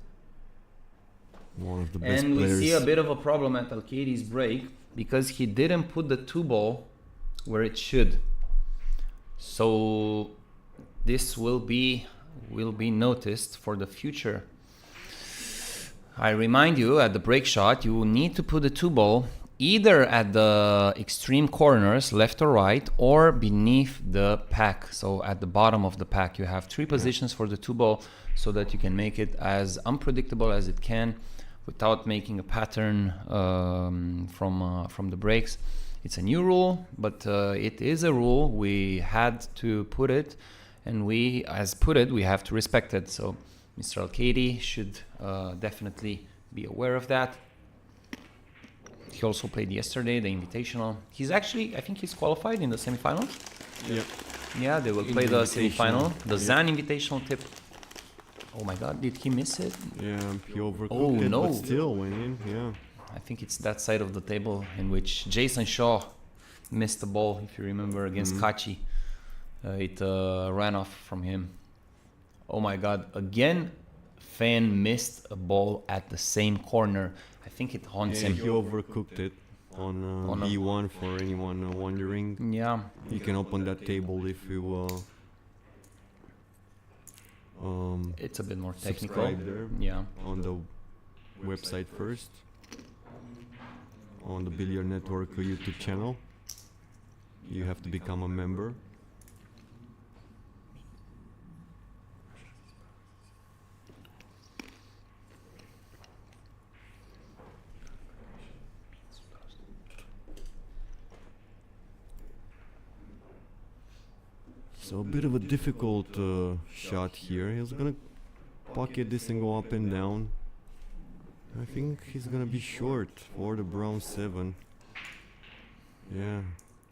one of the best players. And we see a bit of a problem at Alcaide's break because he didn't put the 2-ball where it should. So this will be noticed for the future. I remind you, at the break shot, you will need to put the 2-ball either at the extreme corners, left or right, or beneath the pack. So at the bottom of the pack, you have 3 positions for the 2-ball so that you can make it as unpredictable as it can without making a pattern from the breaks. It's a new rule, but it is a rule. We had to put it, and we have to respect it. So Mr. Alcaide should definitely be aware of that. He also played yesterday, the Invitational. He's actually, I think he's qualified in the semifinals. Yeah, they will play the semifinal. The Zan Invitational tip. Oh my God, did he miss it? Yeah, he overcooked it, but still went in, I think it's that side of the table in which Jason Shaw missed the ball, if you remember, against Kachi. It ran off from him. Oh my God, again, Feijen missed a ball at the same corner. I think it haunts Yeah, him. he overcooked it on On a- B1 for anyone wondering. Yeah. You can open that table if you It's a bit more technical. subscribe there Yeah. on the website first, on the Billiard Network YouTube channel. You have to become a member. So a bit of a difficult shot here. He's gonna pocket this and go up and down. I think he's gonna be short for the brown 7. Yeah.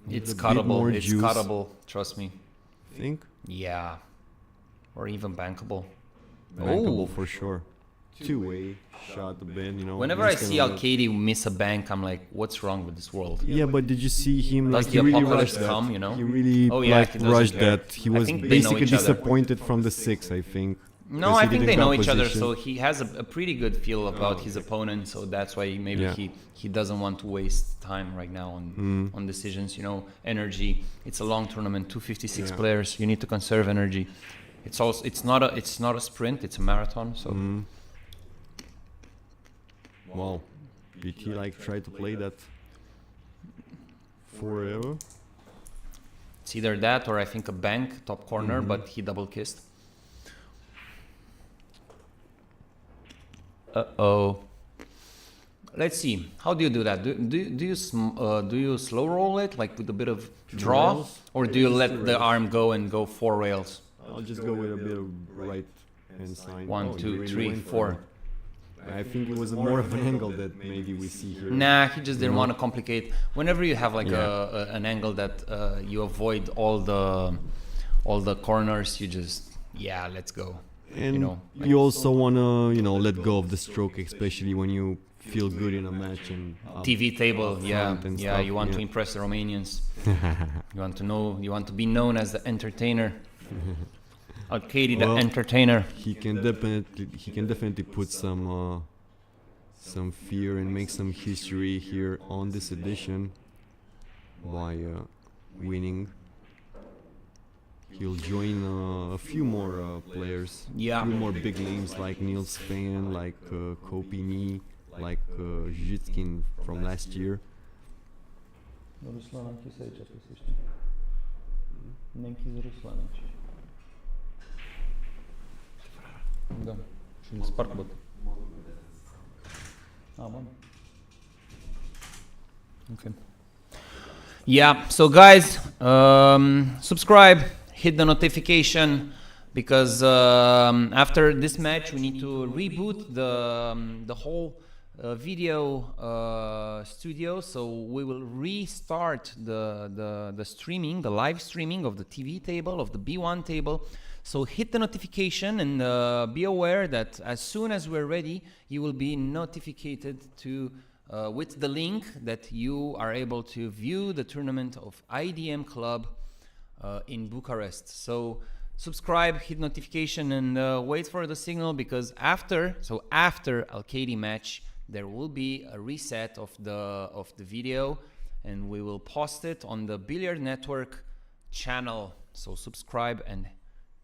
needs It's a bit more cuttable. It's juice. cuttable. Trust me. Think? Yeah. Or even bankable. Bankable Oh. for sure. Two-way shot the bend, you know. Whenever I he's see gonna- Alcaide miss a bank, I'm like, what's wrong with this world? Yeah, but did you see him? Does Like the he really apocalypse rushed that. come, you know? He really Oh, yeah, like he doesn't rushed care. that. He I was think they know basically each other. disappointed from the 6, I think. No, 'cause he I think didn't they know got each other, position. so he has a pretty good feel about his opponent, so that's why maybe Yeah. he doesn't want to waste time right now on decisions, you know, energy. It's a long tournament, 256 Yeah. players, you need to conserve energy. It's not a sprint, it's a marathon, so Wow. Did he like try to play that forever? it's either that or I think a bank top corner, but he double kissed. Uh-oh. Let's see. How do you do that? Do you slow roll it like with a bit of draw, rails? or do you let the arm go and go 4 rails? I'll just go with a bit of right hand sign. One, Oh, he two, really three, went for four. it. I think it was more of an angle that maybe we see here. Nah, he just didn't No. want to complicate. Whenever you have like Yeah. an angle that you avoid all the corners, you just let's go. And you know, you also wanna, let go of the stroke, especially when you feel good in a match and TV table, yeah, front and yeah. stuff, You want to yeah. impress the Romanians. You want to be known as the entertainer. Alcaide, the Well, entertainer. he can definitely put some fear and make some history here on this edition by winning. He'll join a few more players, Yeah. a few more big names like Niels Feijen, like Kopini, like Zhitskin from last year. Da. Și îl sparg, bă. Okay. Yeah, so guys, subscribe, hit the notification, because after this match we need to reboot the whole video studio, so we will restart the streaming, the live streaming of the TV table, of the B1 table. So hit the notification and be aware that as soon as we're ready, you will be notified to with the link that you are able to view the tournament of IDM Club in Bucharest. So subscribe, hit notification, and wait for the signal, because after Alcaide match, there will be a reset of the video, and we will post it on the Billiard Network channel. So subscribe and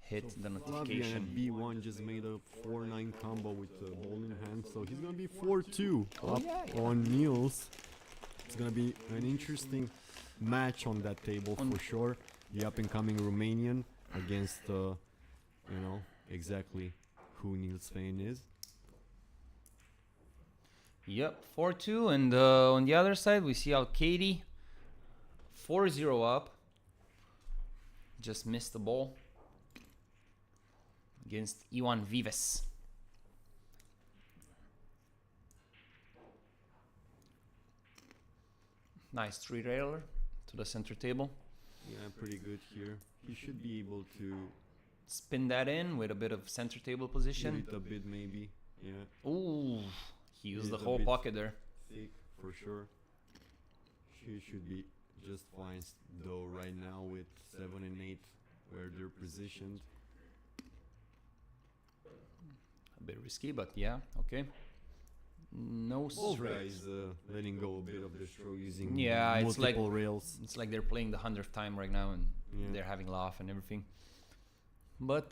hit the Flavian notification. at B1 just made a 4-9 combo with the ball in hand, so he's gonna be 4-2 up on Niels. It's gonna be an interesting match on that table for sure. The up-and-coming Romanian against, exactly who Niels Feijen is. Yep, 4-2, and on the other side we see Alcaide 4-0 up. Just missed the ball against Iwan Vives. Nice 3-railer to the center table. Yeah, pretty good here. He should be able to Spin that in with a bit of center table hit position. it a bit maybe. Yeah, Ooh, he used the Hit a whole bit. pocket there. thick for sure. She should be just fine though right now with 7 and 8 where they're positioned. A bit risky, but yeah, okay. No Both straight. guys letting go a bit of the stroke using Yeah, it's like multiple rails. it's like they're playing the 100th time right now, and Yeah. they're having laugh and everything. But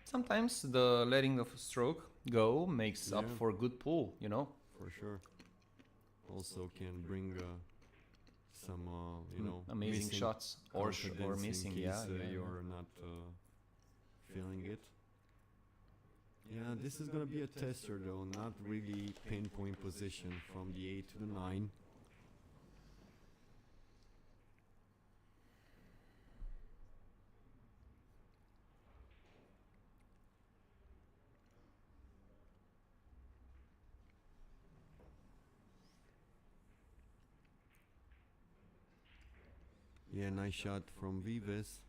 sometimes the letting of a stroke go makes up Yeah. for a good pull, you know. For sure. Also can bring some, you know, Amazing missing shots or confidence missing. in Yeah, case, yeah. you're not feeling it. Yeah, this is gonna be a tester though, not really pinpoint position from the 8 to the 9. Yeah, nice shot from Vives.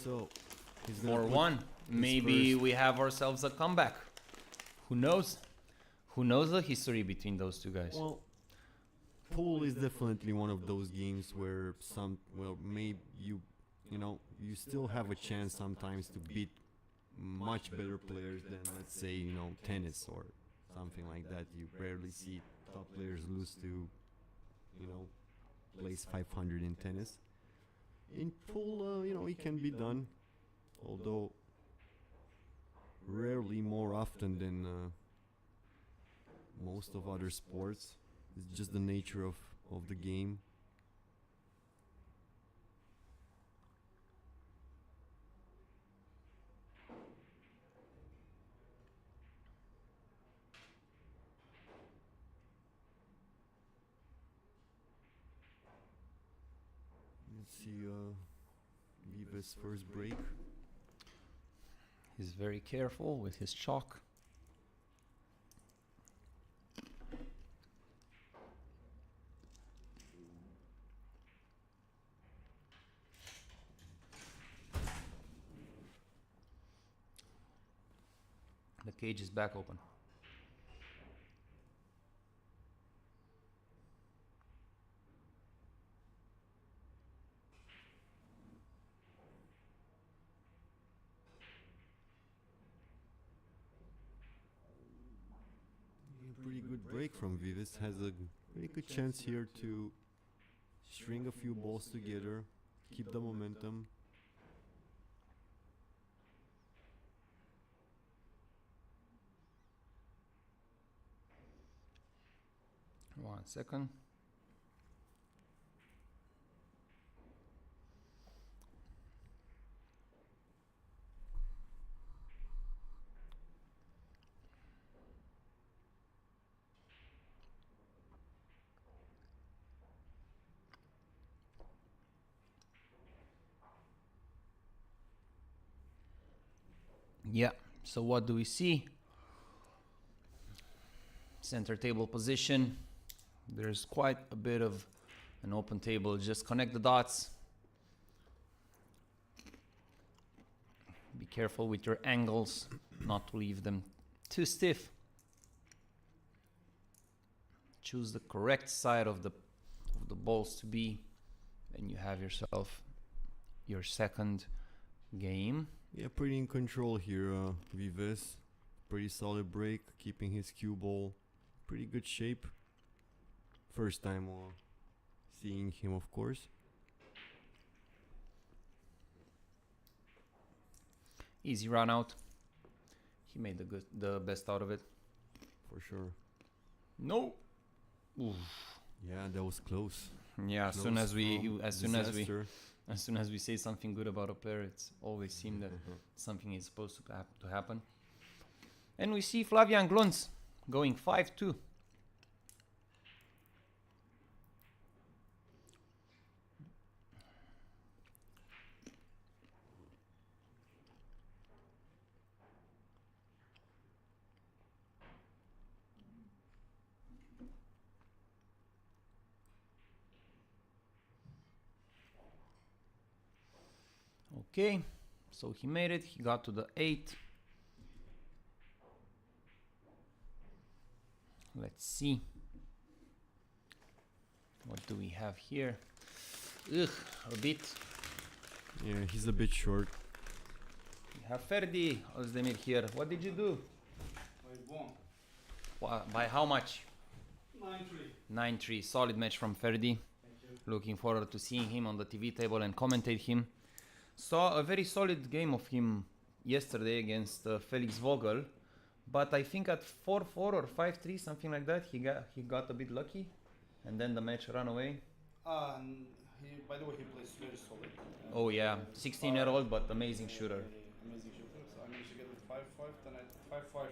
So, he's gonna put 4-1. Maybe first- we have ourselves a comeback. Who knows? Who knows the history between those two guys? Well, pool is definitely one of those games where maybe you know, you still have a chance sometimes to beat much better players than, let's say, you know, tennis or something like that. You rarely see top players lose to, you know, place 500 in tennis. In pool, you know, it can be done, although rarely more often than most of other sports. It's just the nature of the game. Let's see, Vives' first break. He's very careful with his chalk. The cage is back open. Pretty good break from Vives. Has a pretty good chance here to string a few balls together, keep the momentum. One second. Yeah, so what do we see? Center table position. There's quite a bit of an open table. Just connect the dots. Be careful with your angles, not to leave them too stiff. Choose the correct side of the balls to be, and you have yourself your second game. Yeah, pretty in control here, Vives. Pretty solid break, keeping his cue ball pretty good shape. First time seeing him, of course. Easy run out. He made the best out of it. For sure. No. Oof. Yeah, that was close. Yeah, as soon Close as we from say disaster. something good about a player, it's always seemed that something is supposed to happen. And we see Flavian Glunz going 5-2. Okay, so he made it. He got to the 8. Let's see. What do we have here? Ugh, a bit. Yeah, he's a bit short. He Ferdi Özdemir here. What did you do? I won. By how much? 9-3. 9-3. Solid match from Ferdi. Thank you. Looking forward to seeing him on the TV table and commentate him. Saw a very solid game of him yesterday against Felix Vogel, but I think at 4-4 or 5-3, something like that, he got a bit lucky, and then the match ran away. And by the way, he plays very solid. Oh yeah, 16-year-old but amazing shooter. Amazing shooter. So I managed to get with 5-5, then at 5-5,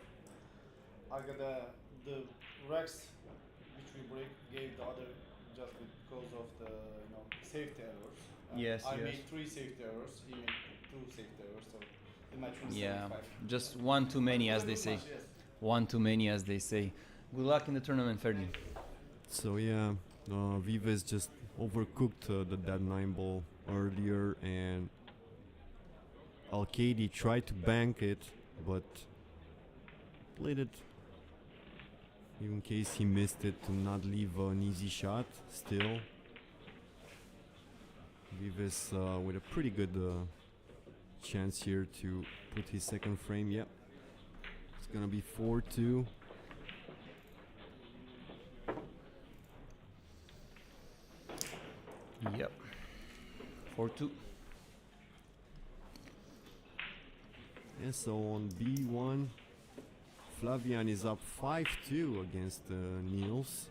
I got the racks which we gave the other just because of the safety errors. Yes, I yes. made 3 safety errors. He made 2 safety errors. So the match was Yeah, 7-5. just one too many, as they say. Much, yes. One too many, as they say. Good luck in the tournament, Ferdi. So yeah, Vives just overcooked the dead 9 ball earlier, and Alcaide tried to bank it, but played it in case he missed it to not leave an easy shot. Still, Vives with a pretty good chance here to put his second frame. Yep, it's gonna be 4-2. Yep. 4-2. Yeah, so on B1, Flavian is up 5-2 against Niels.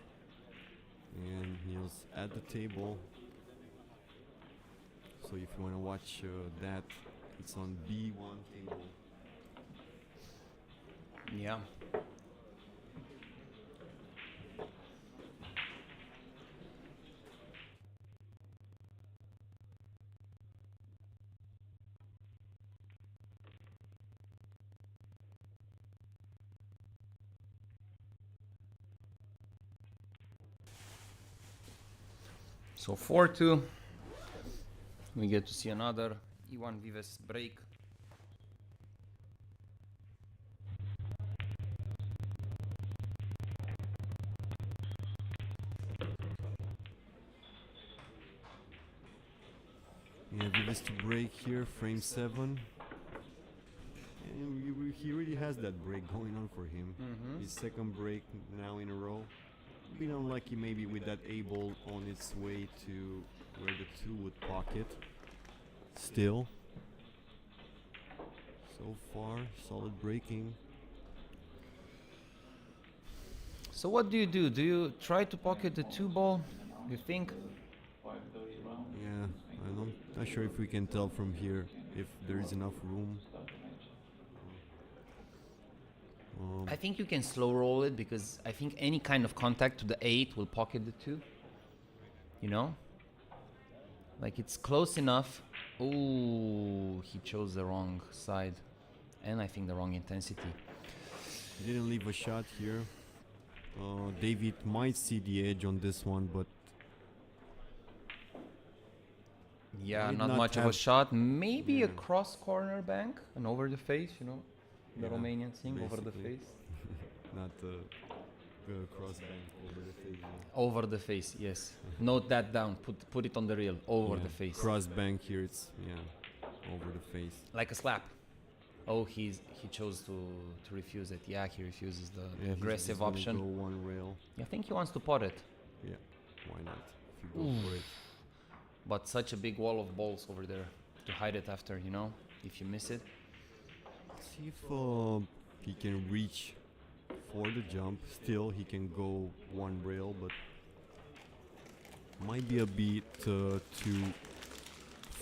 And Niels at the table. So if you want to watch that, it's on B1 table. Yeah. So 4-2. We get to see another Iwan Vives break. Yeah, Vives to break here, frame 7. And he really has that break going on for him. His second break now in a row. Been unlucky maybe with that A ball on its way to where the 2 would pocket. Still, so far, solid breaking. So what do? Do you try to pocket the 2 ball? You think? 5:30 round. Yeah, I'm not sure if we can tell from here if there is enough room. I think you can slow roll it because I think any kind of contact to the 8 will pocket the 2. You know? Like it's close enough. Oh, he chose the wrong side. And I think the wrong intensity. He didn't leave a shot here. David might see the edge on this one, but Yeah, Did not not much of a have- shot. Maybe a Yeah. cross corner bank and over the face, you know? The Yeah, Romanian thing, over the basically. face. not the cross bank over the face. Over the face, yes. Note that down. Put it on the reel. Over Yeah, the face. Cross bank here, it's over the face. Like a slap. Oh, he chose to refuse it. Yeah, he refuses the Yeah, he's aggressive gonna option. Go one rail. I think he wants to pot it. Yeah, why not? If you go for it. But such a big wall of balls over there to hide it after, you know, if you miss it. See if he can reach for the jump. Still, he can go one rail, but might be a bit too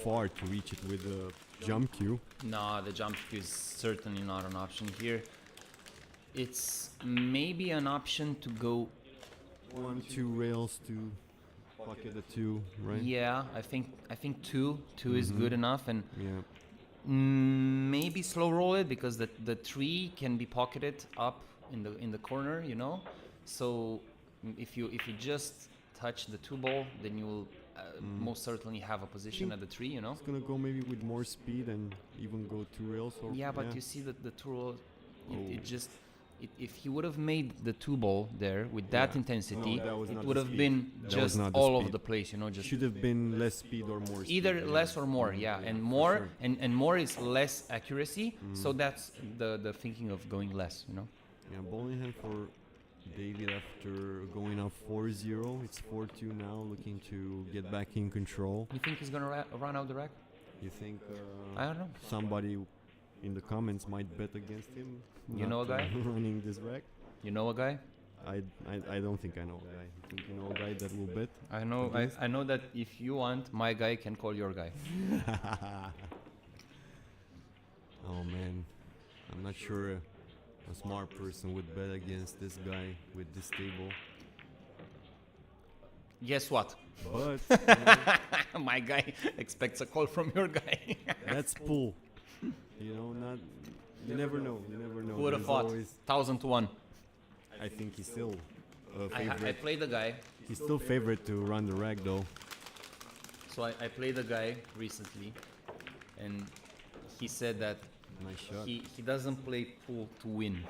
far to reach it with a jump cue. No, the jump cue is certainly not an option here. It's maybe an option to go. 1-2 rails to pocket the 2, right? Yeah, I think two is good enough, and Yeah. maybe slow roll it because the 3 can be pocketed up in the corner, you know. So if you just touch the 2 ball, then you will most certainly have a position at the 3, you know. It's gonna go maybe with more speed and even go 2 rails. Or Yeah, but you see that the 2 roll, Oh. if he would have made the 2 ball there with that Yeah. intensity, No, that was it not would the have speed. been That was just not the all over speed. the place, you know. Just Should have been less speed or more speed. either yeah. less or more, yeah, and for more sure. and more is less accuracy. So that's the thinking of going less, you know. Yeah, bowling hand for David after going up 4-0. It's 4-2 now, looking to get back in control. You think he's gonna run out the rack? You think I don't know. somebody in the comments might bet against him? You know a not, guy? running this rack? You know a guy? I don't think I know a guy. I think you know a guy that will bet. I know. against? I know that if you want, my guy can call your guy. Oh man, I'm not sure a smart person would bet against this guy with this table. Guess what? But My guy expects a call from your guy. that's pool. You know, not. You never know. You never know. Who would have There's thought? always- 1,000 to 1. I think he's still a I favorite. played the guy. He's still favorite to run the rack though. So I played the guy recently, and he said that Nice shot. he doesn't play pool to win.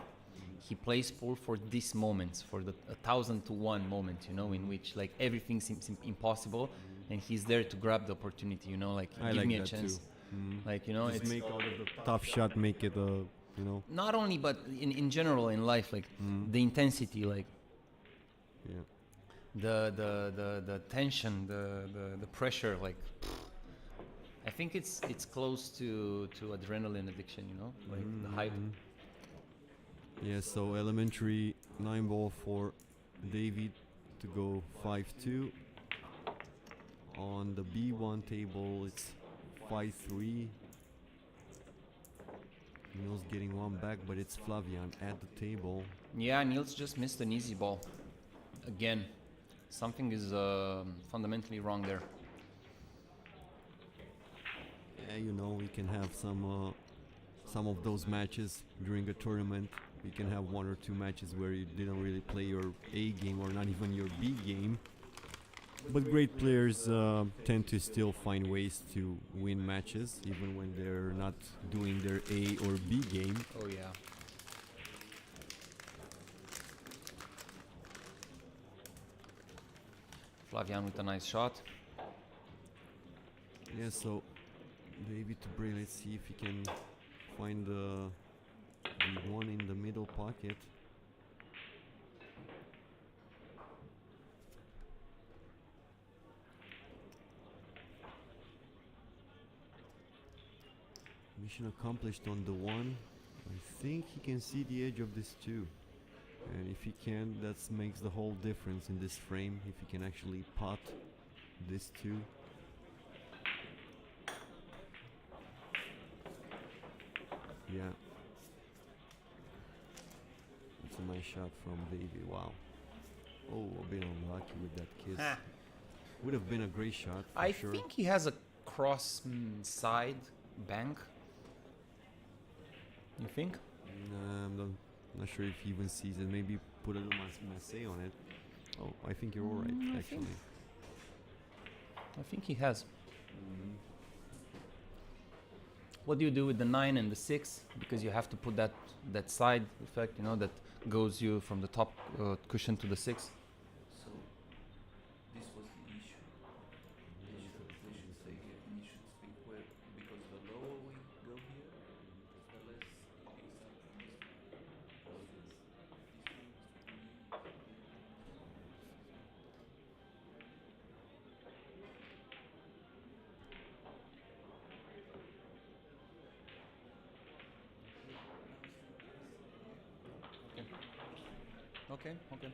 He plays pool for these moments, for the 1,000 to 1 moment, you know, in which like everything seems impossible, and he's there to grab the opportunity, you know, like I give like me a that chance. too. Mhm. Like, you know, Just it's make out of the tough shot, make it you know. not only, but in general in life, like the intensity, like Yeah. the tension, the pressure, like I think it's close to adrenaline addiction, you know, like the hype. Yeah, so elementary 9 ball for David to go 5-2. On the B1 table, it's 5-3. Neil's getting one back, but it's Flavian at the table. Yeah, Niels just missed an easy ball. Again, something is fundamentally wrong there. Yeah, you know, we can have some of those matches during a tournament. We can have 1 or 2 matches where you didn't really play your A game or not even your B game. But great players tend to still find ways to win matches, even when they're not doing their A or B game. Oh yeah. Flavian with a nice shot. Yeah, so David to Bray, let's see if he can find the one in the middle pocket. Mission accomplished on the 1. I think he can see the edge of this 2. And if he can, that makes the whole difference in this frame, if he can actually pot this 2. Yeah. It's a nice shot from Davey, wow. Oh, a bit unlucky with that kiss. Ha. Would have been a great shot for I sure. think he has a cross side bank. You think? Nah, I'm not sure if he even sees it. Maybe put a little massé on it. Oh, I think you're alright, actually. I think he has. What do you do with the 9 and the 6? Because you have to put that side effect, you know, that goes you from the top cushion to the 6. So this was the issue. They should say here, and you should speak where, because the lower we go here, the less it picks up from this one. Okay, okay.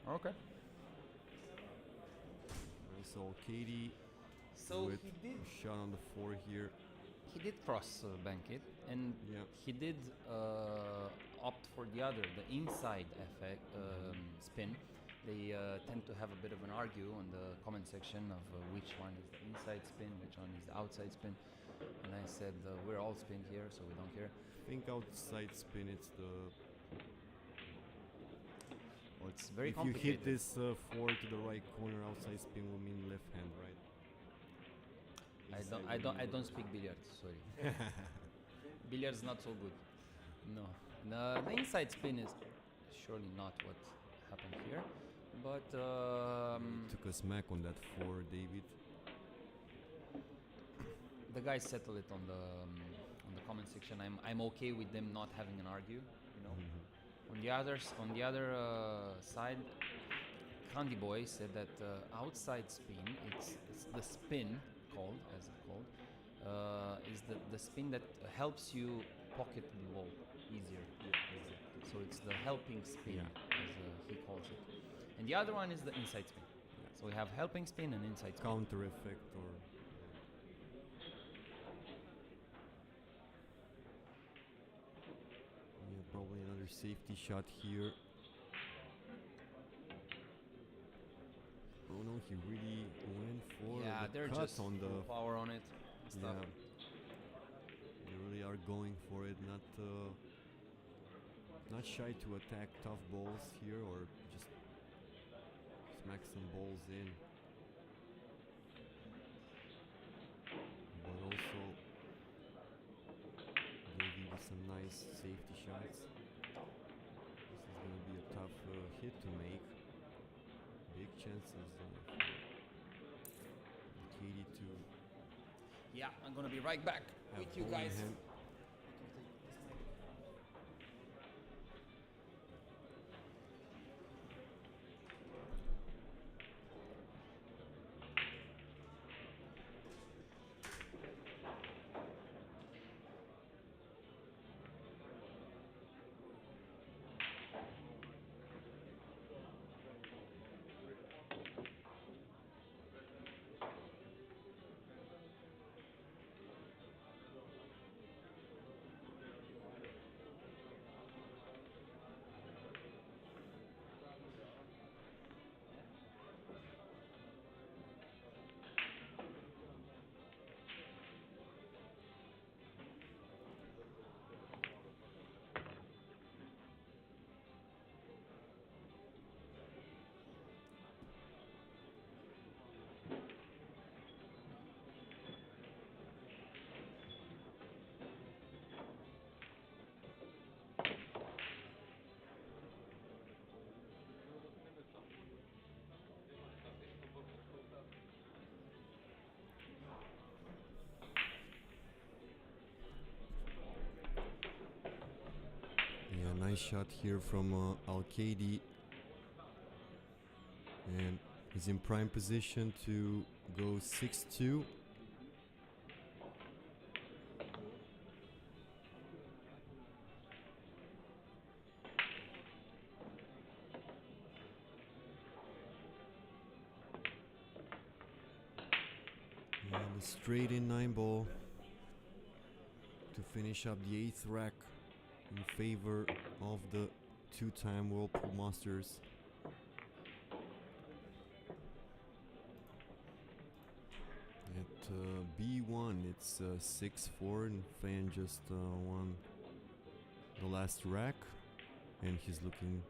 Okay. I saw Katie So with he did a shot on the 4 here. he did cross bank it, and Yeah. he did opt for the other, the inside effect spin. They tend to have a bit of an argue on the comment section of which one is the inside spin, which one is the outside spin. And I said we're all spin here, so we don't care. I think outside spin it's the... Oh it's very if complicated. you hit this 4 to the right corner, outside spin will mean left hand, right? I don't speak billiards. Sorry. Billiards not so good. No, the inside spin is surely not what happened here, but Took a smack on that 4, David. the guys settle it on the comment section. I'm okay with them not having an argue, you know. On the other side, Candy Boy said that outside spin, it's the spin called is the spin that helps you pocket the ball easier. Exactly. So it's the helping spin, as he calls it. And the other one is the inside spin. So we have helping spin and inside spin. Counter effect or... Yeah, probably another safety shot here. Oh no, he really went for the they're cut just on full the power on it. Stuff. Yeah, they really are going for it, not shy to attack tough balls here or just smack some balls in. But also gave you some nice safety shots. This is going to be a tough hit to make. Big chances for Katie to... Yeah, I'm gonna be right back with you guys. Yeah, nice shot here from Alcaide, and he's in prime position to go 6-2. And a straight in 9 ball to finish up the 8th rack in favor of the 2-time World Pool Masters. At B1 it's 6-4 and Feijen just won the last rack, and he's looking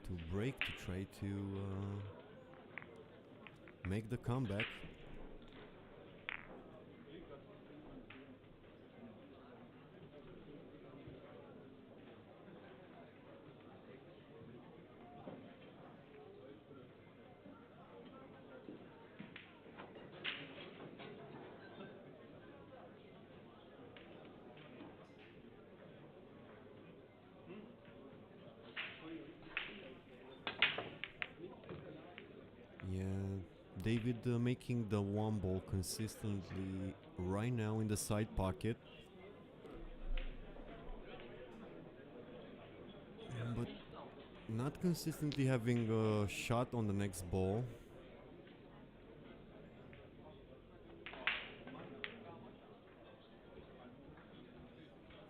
to break to try to make the comeback. Yeah, David making the 1 ball consistently right now in the side pocket. But not consistently having a shot on the next ball.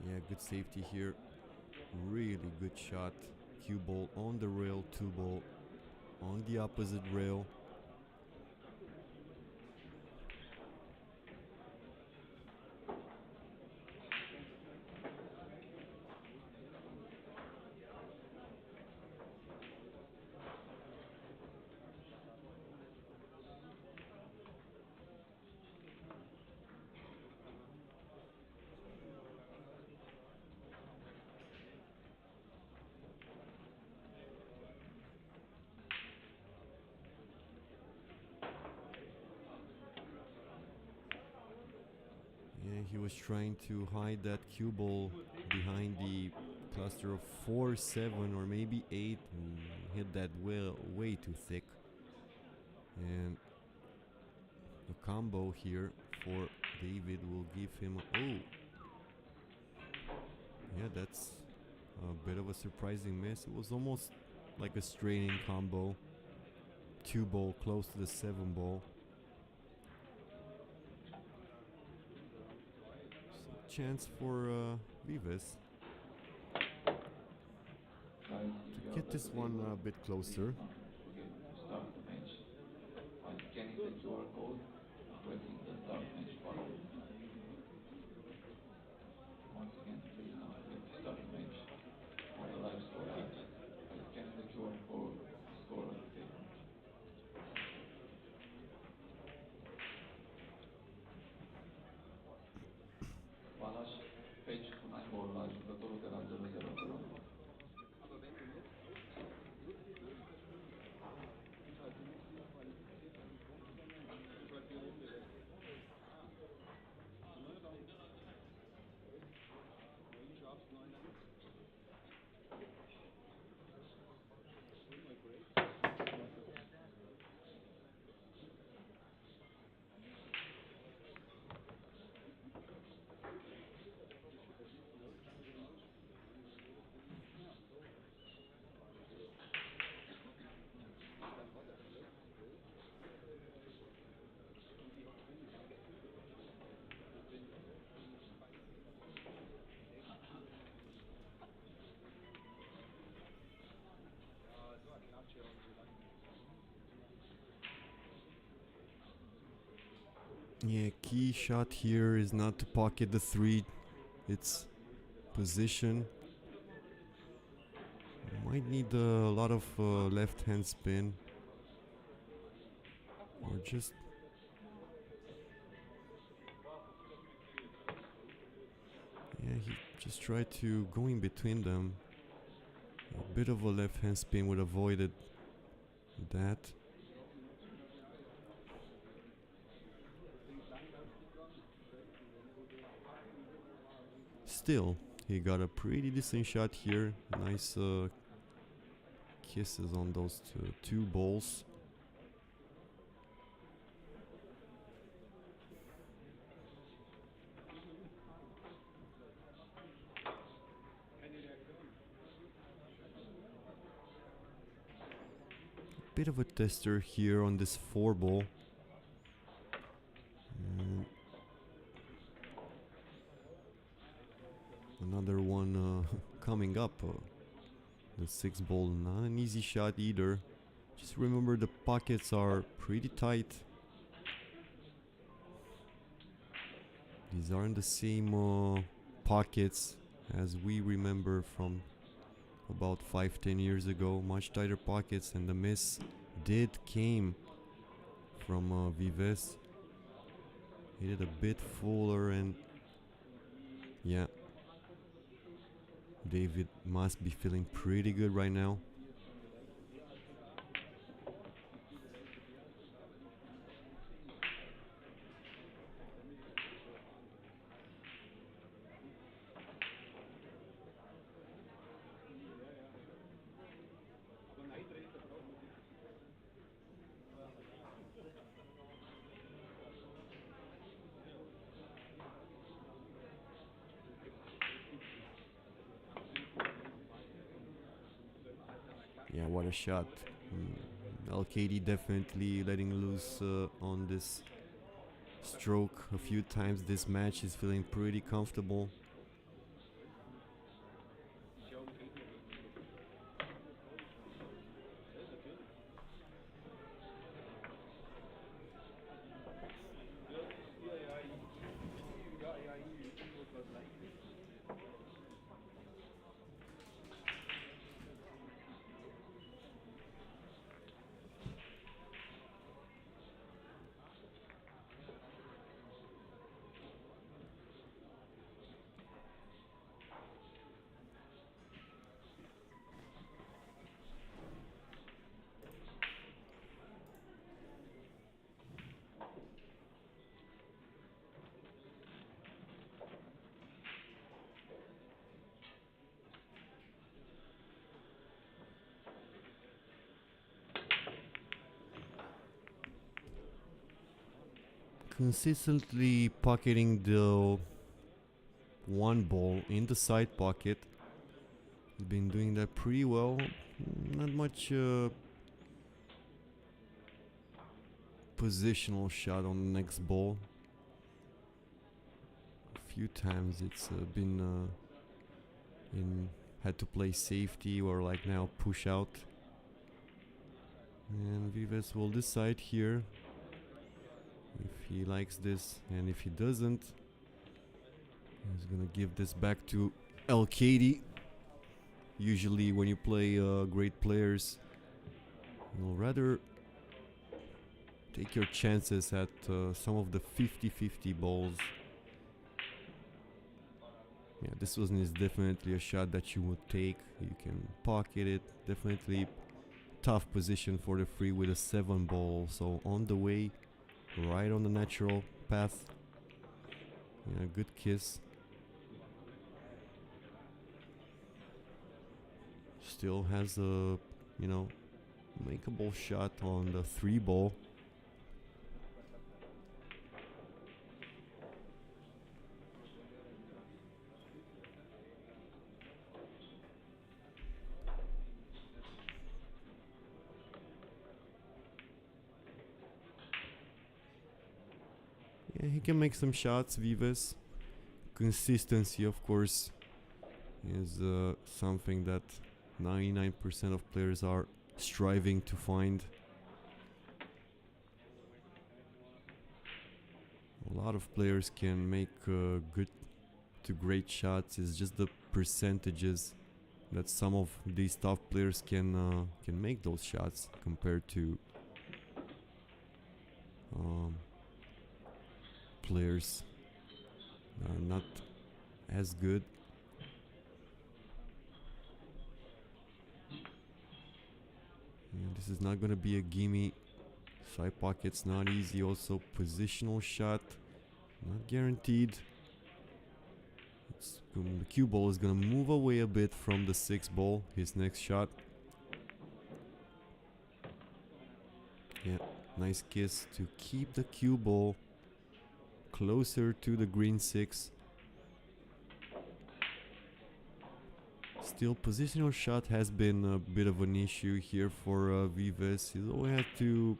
Yeah, good safety here. Really good shot. Cue ball on the rail, 2 ball on the opposite rail. he was trying to hide that cue ball behind the cluster of 4, 7, or maybe 8, and hit that way too thick. And the combo here for David will give him yeah, that's a bit of a surprising miss. It was almost like a straining combo. 2 ball close to the 7 ball. So chance for Vives to get this one a bit closer. Start the match by scanning the QR code and pressing the start match button. Once again, please don't forget to start the match on the live score app by scanning the QR code score on the table. Balaș, peci cu 9 ball la jucătorul de la 0-0. Yeah, key shot here is not to pocket the 3. It's position. Might need a lot of left hand spin. Or just... Yeah, he just tried to go in between them. A bit of a left hand spin would have avoided that. Still, he got a pretty decent shot here. Nice kisses on those two balls. Bit of a tester here on this 4 ball. And another one coming up. The 6 ball, not an easy shot either. Just remember the pockets are pretty tight. These aren't the same pockets as we remember from about 5-10 years ago. Much tighter pockets, and the miss came from Vives. Hit it a bit fuller, and yeah, David must be feeling pretty good right now. Yeah, what a shot. Alcaide definitely letting loose on this stroke a few times this match. Is feeling pretty comfortable. consistently pocketing the one ball in the side pocket. He's been doing that pretty well. Not much positional shot on the next ball. A few times it's been had to play safety or like now push out. And Vives will decide here if he likes this, and if he doesn't, he's gonna give this back to Alcaide. Usually when you play great players, you'll rather take your chances at some of the 50-50 balls. Yeah, this one is definitely a shot that you would take. You can pocket it. Definitely tough position for the free with a 7 ball. So on the way, right on the natural path. Yeah, good kiss. Still has a, you know, makeable shot on the 3 ball. Yeah, he can make some shots, Vives. Consistency, of course, is something that 99% of players are striving to find. A lot of players can make good to great shots. It's just the percentages that some of these top players can make those shots compared to players that are not as good. And this is not gonna be a gimme. Side pocket's not easy. Also positional shot, not guaranteed. The cue ball is gonna move away a bit from the 6 ball. His next shot. Yeah, nice kiss to keep the cue ball closer to the green 6. Still, positional shot has been a bit of an issue here for Vives. He's always had to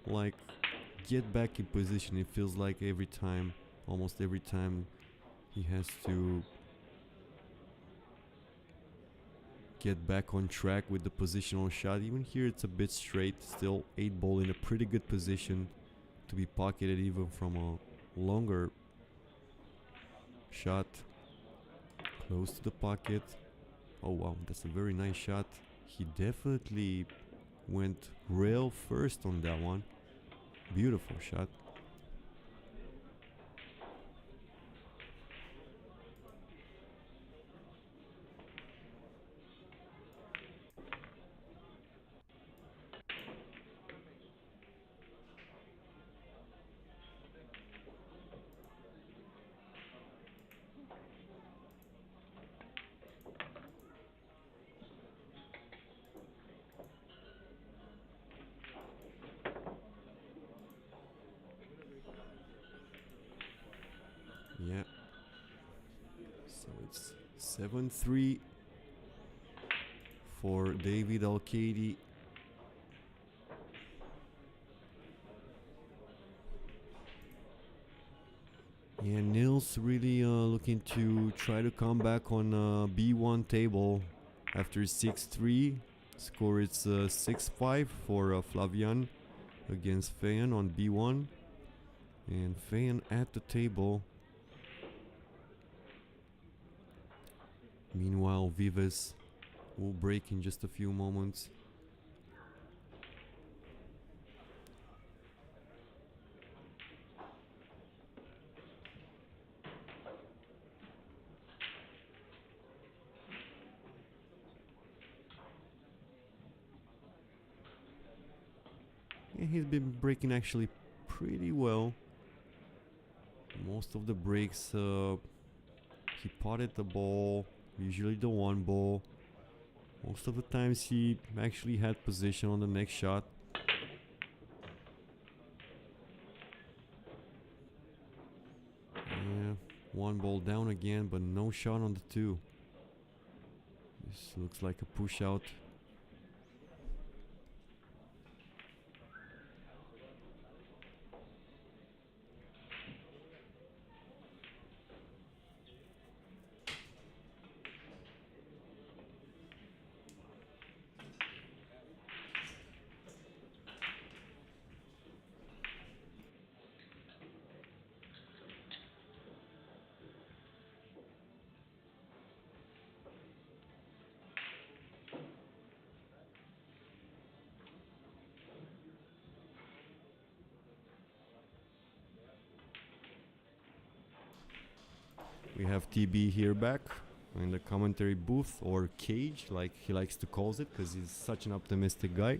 like get back in position. It feels like every time, almost every time, he has to get back on track with the positional shot. Even here it's a bit straight. Still 8 ball in a pretty good position to be pocketed even from a longer shot. Close to the pocket. Oh wow, that's a very nice shot. He definitely went rail first on that one. Beautiful shot. Yeah. So it's 7-3 for David Alcaide. Yeah, Nils really looking to try to come back on B1 table after 6-3. Score it's 6-5 for Flavian against Feijen on B1. And Feijen at the table. Meanwhile, Vives will break in just a few moments. Yeah, he's been breaking actually pretty well. Most of the breaks, he potted the ball, usually the 1 ball. Most of the times he actually had position on the next shot. One ball down again, but no shot on the 2. This looks like a push out. We have TB here back in the commentary booth, or cage, like he likes to call it, because he's such an optimistic guy.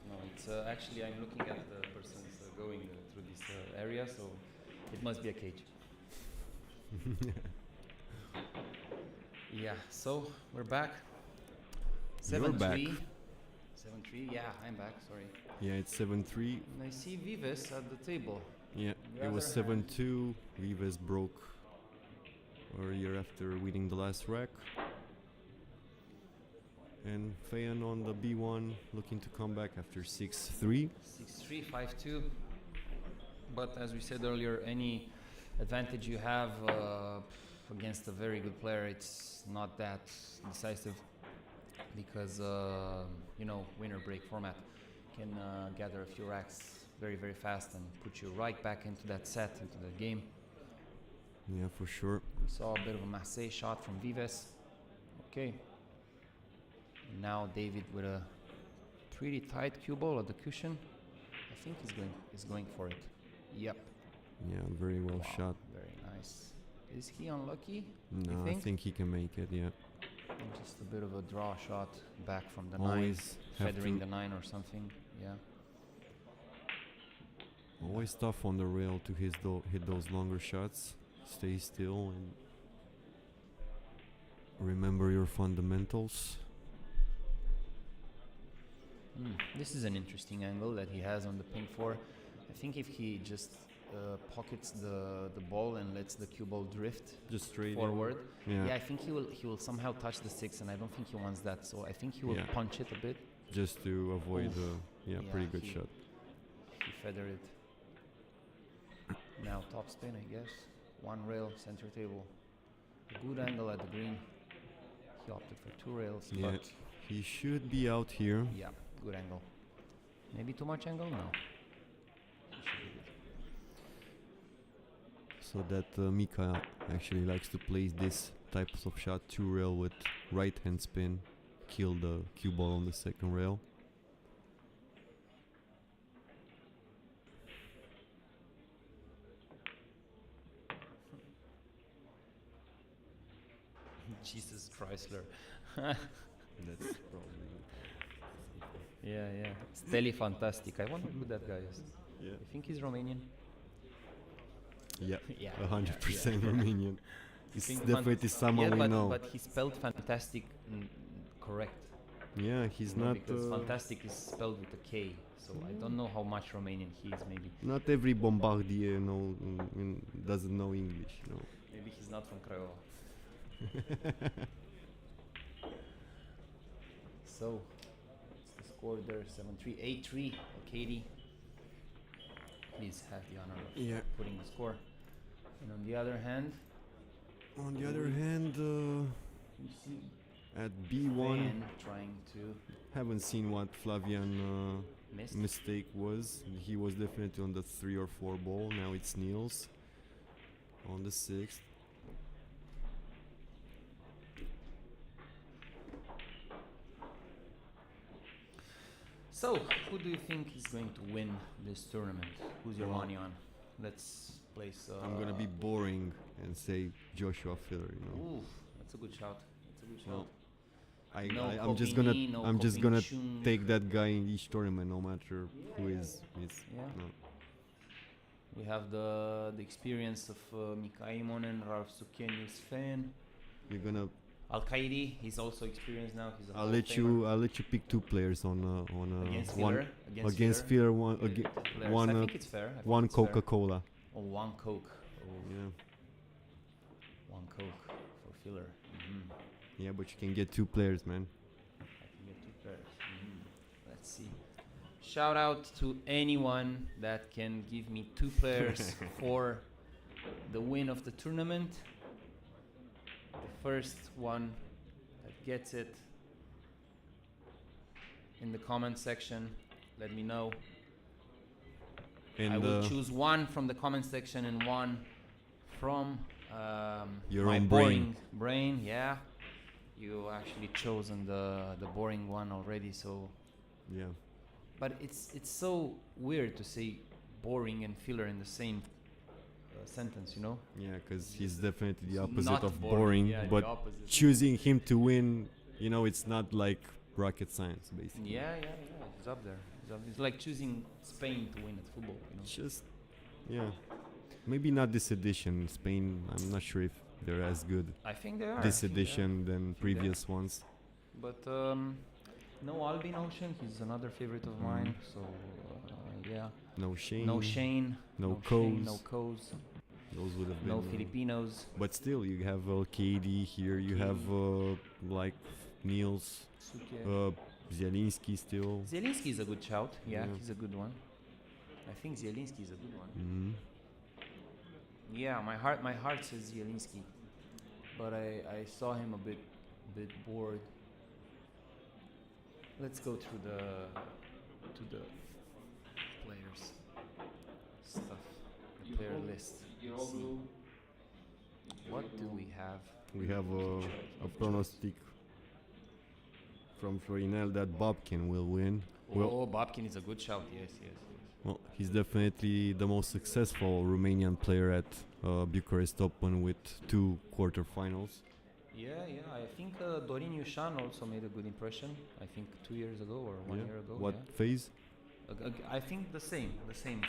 No, it's actually I'm looking at the persons going through this area, so it must be a cage. Yeah, so we're back. You're back. 7-3, yeah, I'm back, sorry. Yeah, it's 7-3. And I see Vives at the table. Yeah, it was 7-2. Vives broke earlier after winning the last rack. And Feijen on the B1 looking to come back after 6-3. 6-3, 5-2. But as we said earlier, any advantage you have against a very good player, it's not that decisive, because you know, winner break format can gather a few racks very, very fast and put you right back into that set, into the game. Yeah, for sure. We saw a bit of a Massé shot from Vives. Okay. And now David with a pretty tight cue ball at the cushion. I think he's going for it. Yep. Yeah, very well shot. Very nice. Is he unlucky? No, I think he can make it, yeah. And just a bit of a draw shot back from the Always 9, have feathering to- the 9 or something. Yeah. Always tough on the rail to hit those longer shots. Stay still and remember your fundamentals. This is an interesting angle that he has on the pin 4. I think if he just pockets the ball and lets the cue ball drift Just straight in. forward, Yeah. I think he will somehow touch the 6, and I don't think he wants that. So I think he will Yeah. punch it a bit. Just to avoid Oof. the pretty good he- shot. He feathered it. Now top spin, I guess. One rail, center table. A good angle at the green. He opted for 2 rails, Yeah, but he should be out here. yeah, good angle. Maybe too much angle? No. He should be good. So that Mika actually likes to play this types of shot, 2 rail with right hand spin, kill the cue ball on the second rail. Jesus Chrysler. That's probably Yeah. Steli fantastic. I wonder who that guy is. yeah. I think he's Romanian. Yeah, Yeah, 100% yeah. Romanian. It's Think definitely someone we know. but he spelled fantastic correct. Yeah, he's No, not. because fantastic is spelled with a K, so I don't know how much Romanian he is. Maybe Not every bombardier doesn't know English. maybe he's not from Craiova. So, what's the score there? 7-3, 8-3. Alcaide, please have the honor of Yeah. putting the score. And on the other hand, On the other hand, we see at B1, Feijen trying to haven't seen what Flavian miss. mistake was. He was definitely on the 3 or 4 ball. Now it's Niels on the 6th. So, who do you think is going to win this tournament? Who's your Well, money on? Let's place. I'm gonna be boring and say Joshua Filler. Ooh, that's a good shout. That's a good shout. Well, No I'm just Kopini, no I'm just gonna Kopinchung. take that guy in each tournament, no matter who is. Yeah. No. We have the experience of Mika Imonen, Ralf Sukenius Feijen, You're gonna. Alcaide. He's also experienced now. He's a Hall I'll of let Famer. you pick 2 players on Against one Filler? against Filler, one Players. one I think it's fair. I think one it's fair. Coca-Cola. Oh, one Coke. Oh. Yeah. Coke for filler. Yeah, but you can get 2 players, man. I can get 2 pairs. Let's see. Shout out to anyone that can give me 2 players for the win of the tournament. The first one that gets it in the comment section, let me know. And I will choose one from the comment section and one from your my own boring brain. Yeah, you actually chosen the boring one already. So, yeah. but it's so weird to say boring and filler in the same sentence, you know? Yeah, because he's definitely the It's opposite not of boring, boring, yeah, the but opposite. choosing him to win, you know, it's not like rocket science, basically. Yeah. He's up there. It's like choosing Spain to win at football, you know? Just, yeah. Maybe not this edition. Spain, I'm not sure if they're as good I think they are. this edition than previous ones. But no Albin Ocean, he's another favorite of mine. So yeah. No Shane. No Shane. No Shane, Coes. no Coes. Those would have been. No Filipinos. But still, you have Alcaide here. You have like Niels, Suke. Zalinski still. Zalinski is a good shout. Yeah, Yeah. he's a good one. I think Zielinski is a good one. Mhm. Yeah, my heart says Zielinski, but I saw him a bit bored. Let's go through the players stuff, the player list. See. What do we have? We have a pronostic from Florinel that Bobkin will win. Oh, Bobkin is a good shout. Yes. Well, he's definitely the most successful Romanian player at Bucharest Open with 2 quarterfinals. Yeah. I think Dorin Iușan also made a good impression. I think 2 years ago or 1 year ago. What yeah. phase? I think the same. Same?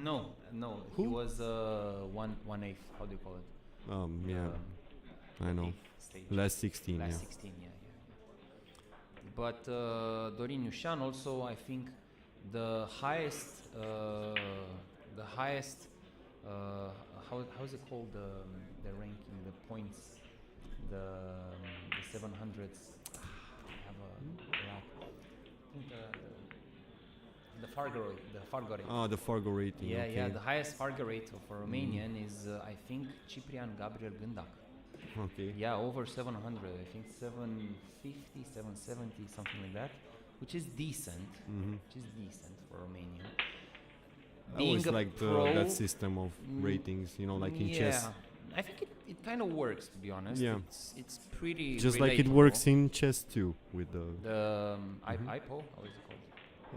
No. Who? He was 1/8. How do you call it? I know. Stage. Last 16, Last yeah. 16, yeah. But Dorin Iușan also, I think, the highest, how is it called, the ranking, the points, the 700s. I have I think the Fargo rate. Ah, the Fargo rating. Yeah, okay. the highest Fargo rate for Romanian is, I think, Ciprian Gabriel Gândac. Okay. Yeah, over 700. I think 750, 770, something like that, which is decent. Which is decent for Romania. I always liked that system of ratings, you know, like in chess. I think it kind of works, to be honest. Yeah. It's pretty Just relatable. like it works in chess too, with the IPO, how is it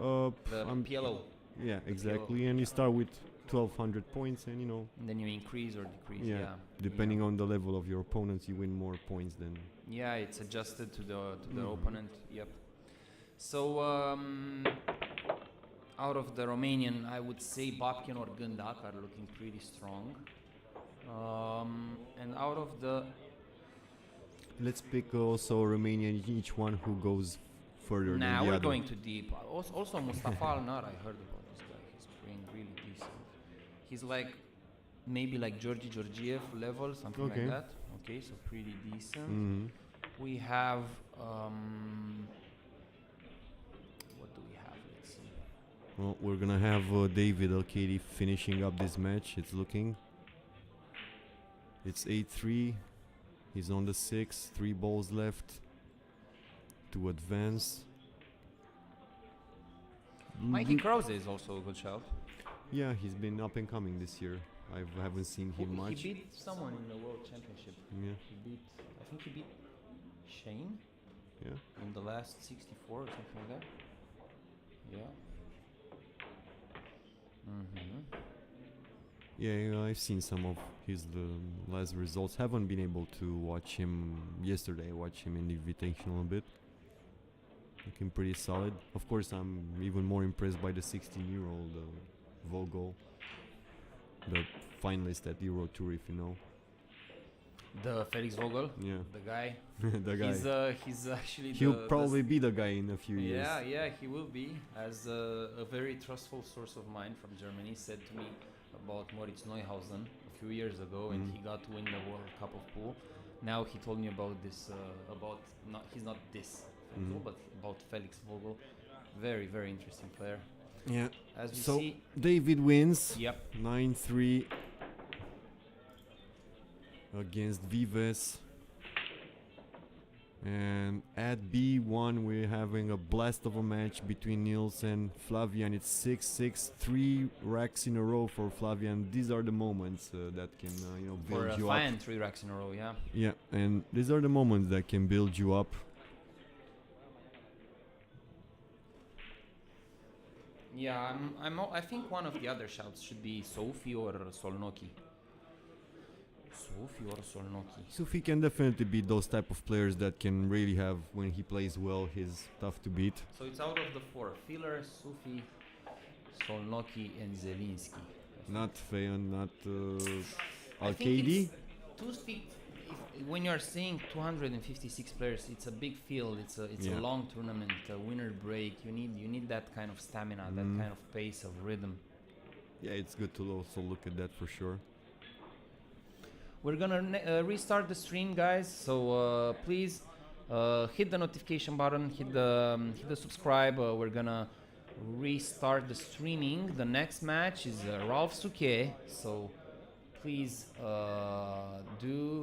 called? The PLO. Yeah, exactly. And you start with 1,200 points, and you know. And then you increase or decrease. Yeah. Depending on the level of your opponents, you win more points than. Yeah, it's adjusted to the opponent. Yep. So out of the Romanian, I would say Bobkin or Gândac are looking pretty strong. And out of the... Let's pick also Romanian, each one who goes further than the other. Now we're going too deep. Also Mustafa Al-Nar, I heard about this guy. He's playing really decent. He's like, maybe like Georgi Georgiev level, something like that. Okay, so pretty decent. We have... what do we have? Let's see. Well, we're gonna have David Alcaide finishing up this match. It's looking. It's 8-3. He's on the 6. 3 balls left to advance. Mikey Krause is also a good shout. Yeah, he's been up and coming this year. I haven't seen him much. He beat someone in the World Championship. Yeah. I think he beat Shane. Yeah. In the last 64 or something like that. Yeah. Yeah, I've seen some of his last results. Haven't been able to watch him yesterday. I watched him in the Invitational a bit. Looking pretty solid. Of course, I'm even more impressed by the 16-year-old Vogel, the finalist at Euro Tour, if you know. The Felix Vogel. Yeah. The guy. The guy. He's actually. He'll probably be the guy in a few years. Yeah, he will be. As a very trustful source of mine from Germany said to me, about Moritz Neuhausen a few years ago, and he got to win the World Cup of Pool. Now he told me about this, he's not this, Vogel, but about Felix Vogel. Very, very interesting player. Yeah. As we So see, David wins. Yep. 9-3 against Vives. And at B1 we're having a blast of a match between Niels and Flavian. It's 6-6, 3 racks in a row for Flavian. These are the moments that can build for you Feijen, up. 3 racks in a row, yeah. Yeah, and these are the moments that can build you up. Yeah, I think one of the other shouts should be Sophie or Solnoki. Sophie or Solnoki. Sufi can definitely be those type of players that can really have, when he plays well, he's tough to beat. So it's out of the 4: Filler, Sophie, Solnoki, and Zalinski. Not Feijen, not I think Alcaide. it's too steep. When you're seeing 256 players, it's a big field. It's a Yeah. long tournament, a winner break. You need that kind of stamina, that kind of pace of rhythm. Yeah, it's good to also look at that for sure. We're gonna restart the stream, guys. So please hit the notification button, hit the subscribe. We're gonna restart the streaming. The next match is Ralph Souquet. So please do